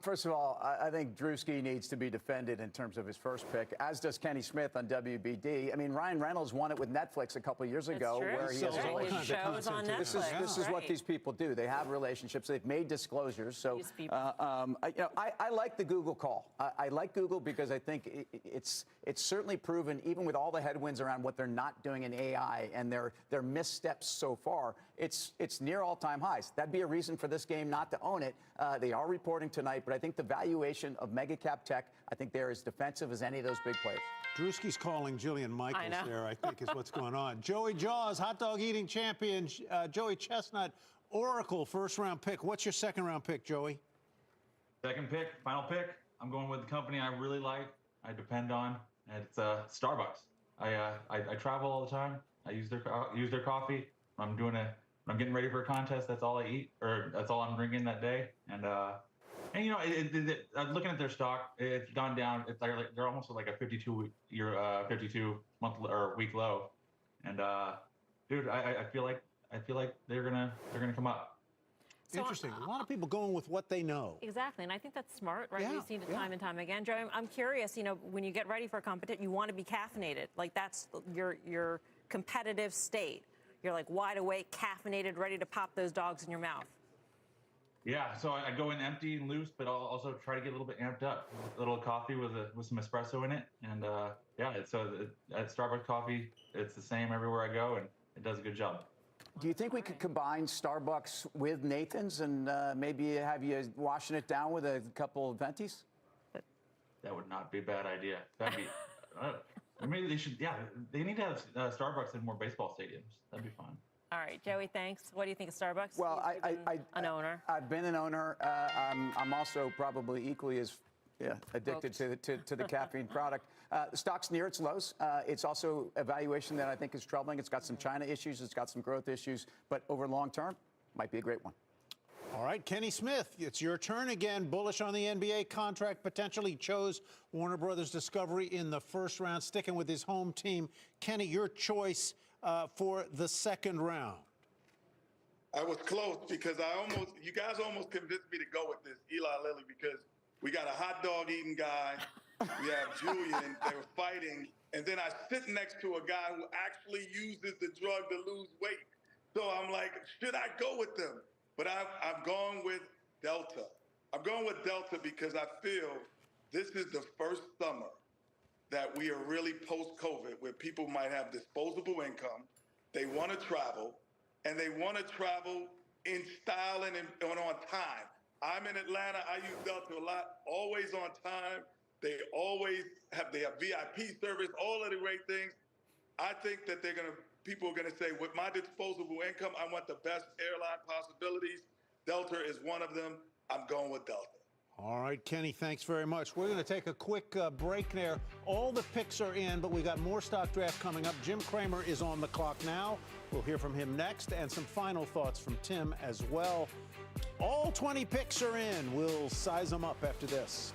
first of all, I think Drewski needs to be defended in terms of his first pick, as does Kenny Smith on WBD. I mean, Ryan Reynolds won it with Netflix a couple years ago, where he has all kinds of shows on Netflix. This is what these people do. They have relationships. They've made disclosures. So, I like the Google call. I like Google because I think it's certainly proven, even with all the headwinds around what they're not doing in AI and their missteps so far, it's near all-time highs. That'd be a reason for this game not to own it. They are reporting tonight, but I think the valuation of mega cap tech, I think they're as defensive as any of those big players. Drewski's calling Jillian Michaels there, I think is what's going on. Joey Jaws, hot dog eating champion, Joey Chestnut, Oracle, first round pick. What's your second round pick, Joey? Second pick, final pick. I'm going with the company I really like, I depend on, and it's Starbucks. I travel all the time. I use their coffee. I'm getting ready for a contest. That's all I eat, or that's all I'm drinking that day. And looking at their stock, it's gone down. It's like they're almost like a 52 month or week low. And dude, I feel like they're gonna come up. Interesting. A lot of people going with what they know. Exactly, and I think that's smart, right? Yeah, We've seen it time and time again. Joe, I'm curious, when you get ready for a competition, you want to be caffeinated. Like, that's your competitive state. You're like wide awake, caffeinated, ready to pop those dogs in your mouth. Yeah, so I go in empty and loose, but I'll also try to get a little bit amped up. A little coffee with some espresso in it, and at Starbucks coffee, it's the same everywhere I go, and it does a good job. Do you think we could combine Starbucks with Nathan's and maybe have you washing it down with a couple of Ventis? That would not be a bad idea. That'd be. Maybe they should. Yeah, they need to have Starbucks in more baseball stadiums. That'd be fun. All right, Joey, thanks. What do you think of Starbucks? Well, an owner. I've been an owner. I'm also probably equally as addicted to the caffeine product. The stock's near its lows. It's also a valuation that I think is troubling. It's got some China issues. It's got some growth issues. But over long term, might be a great one. All right, Kenny Smith, it's your turn again. Bullish on the NBA contract, potentially chose Warner Brothers Discovery in the first round, sticking with his home team. Kenny, your choice for the second round. I was close because you guys almost convinced me to go with this Eli Lilly, because we got a hot dog eating guy. We have Julian. They were fighting. And then I sit next to a guy who actually uses the drug to lose weight. So I'm like, should I go with them? But I've gone with Delta. I'm going with Delta because I feel this is the first summer that we are really post-COVID, where people might have disposable income. They want to travel, and they want to travel in style and on time. I'm in Atlanta. I use Delta a lot. Always on time. They have VIP service, all of the great things. I think that people are going to say, with my disposable income, I want the best airline possibilities. Delta is one of them. I'm going with Delta. All right, Kenny, thanks very much. We're going to take a quick break there. All the picks are in, but we got more stock draft coming up. Jim Cramer is on the clock now. We'll hear from him next, and some final thoughts from Tim as well. All 20 picks are in. We'll size them up after this.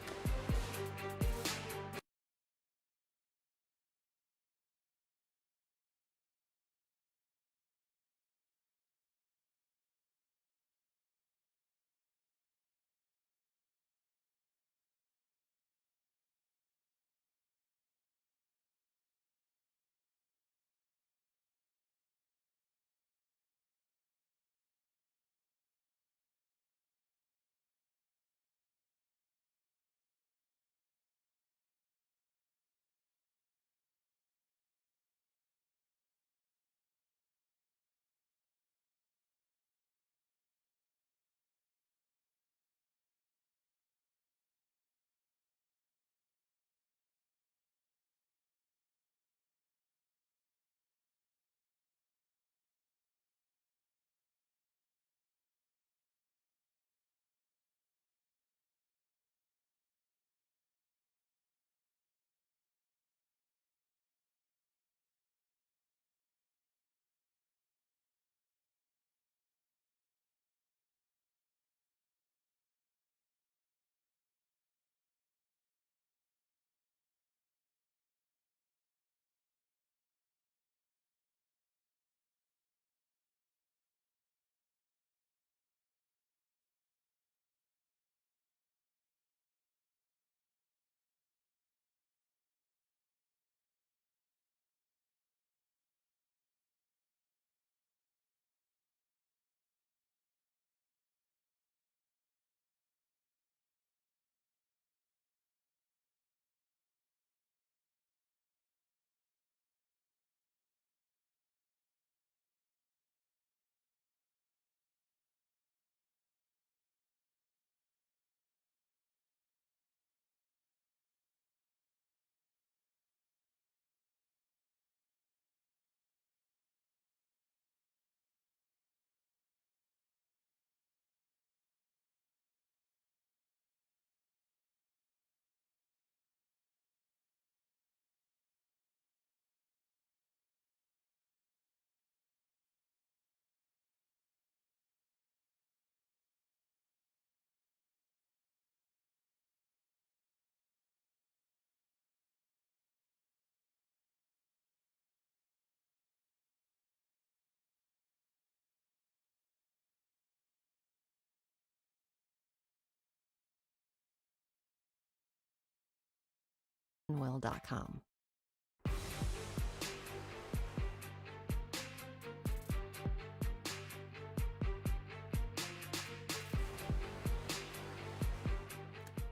Will.com.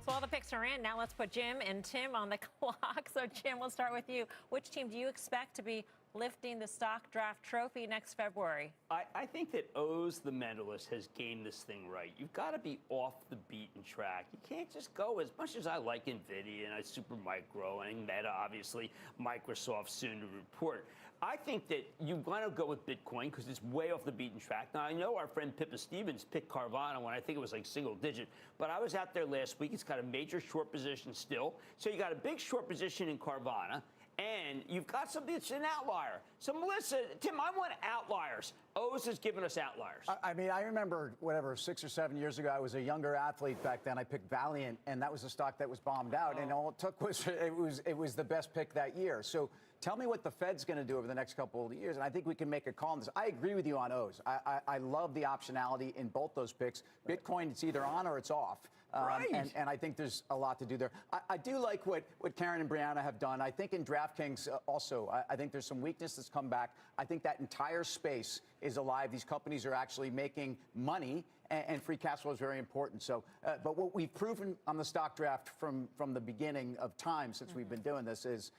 So all the picks are in. Now let's put Jim and Tim on the clock. So Jim, we'll start with you. Which team do you expect to be lifting the stock draft trophy next February? I think that O's, the mentalist, has gamed this thing right. You've got to be off the beaten track. You can't just go, as much as I like NVIDIA and Supermicro and Meta, obviously, Microsoft soon to report. I think that you want to go with Bitcoin because it's way off the beaten track. Now, I know our friend Pippa Stevens picked Carvana when I think it was like single digit, but I was out there last week. It's got a major short position still. So you got a big short position in Carvana. And you've got something that's an outlier. So, Melissa, Tim, I want outliers. O's has given us outliers. I mean, I remember, 6 or 7 years ago, I was a younger athlete back then. I picked Valiant, and that was a stock that was bombed out. And all it took was it was the best pick that year. So tell me what the Fed's going to do over the next couple of years, and I think we can make a call on this. I agree with you on O's. I love the optionality in both those picks. Bitcoin, it's either on or it's off. Right. And I think there's a lot to do there. I do like what Karen and Brianna have done. I think in DraftKings also, I think there's some weakness that's come back. I think that entire space is alive. These companies are actually making money, and free cash flow is very important. So, but what we've proven on the stock draft from the beginning of time since we've been doing this is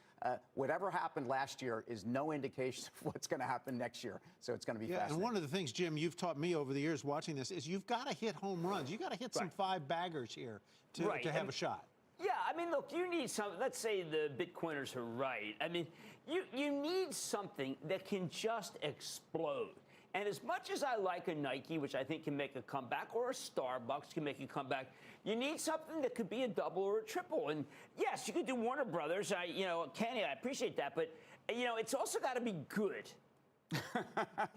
whatever happened last year is no indication of what's going to happen next year. So it's going to be fascinating. And one of the things, Jim, you've taught me over the years watching this is you've got to hit home runs. You've got to hit some five-baggers here to have a shot. Yeah, I mean, look, you need some. Let's say the Bitcoiners are right. I mean, you need something that can just explode. And as much as I like a Nike, which I think can make a comeback, or a Starbucks can make a comeback, you need something that could be a double or a triple. And yes, you could do Warner Brothers. Kenny, I appreciate that, but it's also got to be good.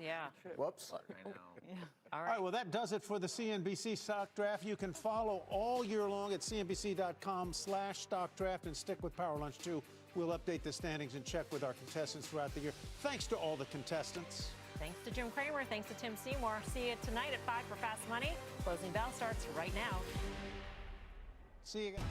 Yeah. Whoops. I know. Yeah. All right, well, that does it for the CNBC Stock Draft. You can follow all year long at cnbc.com/stock draft and stick with Power Lunch, too. We'll update the standings and check with our contestants throughout the year. Thanks to all the contestants. Thanks to Jim Cramer. Thanks to Tim Seymour. See you tonight at 5 for Fast Money. Closing bell starts right now. See you again.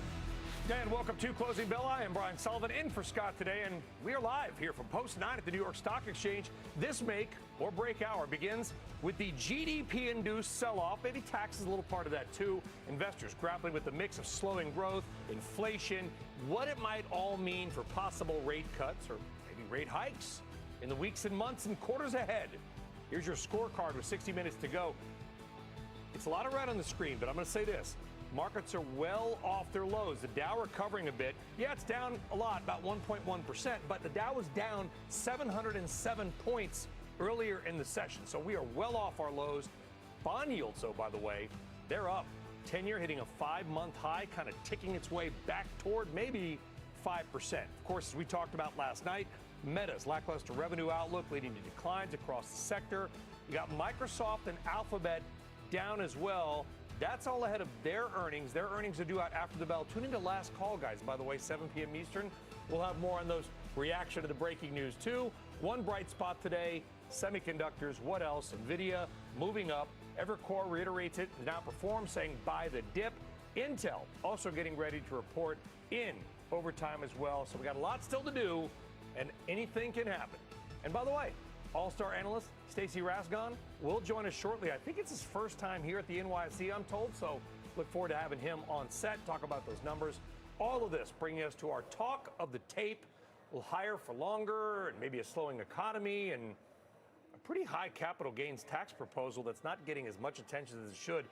Dan, welcome to Closing Bell. I am Brian Sullivan in for Scott today, and we are live here from Post 9 at the New York Stock Exchange. This make or break hour begins with the GDP-induced sell-off. Maybe tax is a little part of that, too. Investors grappling with the mix of slowing growth, inflation, what it might all mean for possible rate cuts or maybe rate hikes in the weeks and months and quarters ahead. Here's your scorecard with 60 minutes to go. It's a lot of red on the screen, but I'm going to say this. Markets are well off their lows. The Dow recovering a bit. Yeah, it's down a lot, about 1.1%, but the Dow was down 707 points earlier in the session. So we are well off our lows. Bond yields, though, by the way, they're up. 10-year hitting a 5-month high, kind of ticking its way back toward maybe 5%. Of course, as we talked about last night, Meta's lackluster revenue outlook leading to declines across the sector. You got Microsoft and Alphabet down as well. That's all ahead of their earnings. Their earnings are due out after the bell. Tune into Last Call, guys, by the way, 7 p.m. Eastern. We'll have more on those reaction to the breaking news, too. One bright spot today, semiconductors. What else? NVIDIA moving up. Evercore reiterates it, now performs, saying buy the dip. Intel also getting ready to report in overtime as well. So we got a lot still to do, and anything can happen. And by the way, All-Star analyst Stacey Rasgon will join us shortly. I think it's his first time here at the NYSE, I'm told, so look forward to having him on set, talk about those numbers. All of this bringing us to our talk of the tape. We'll hire for longer and maybe a slowing economy and a pretty high capital gains tax proposal that's not getting as much attention as it should.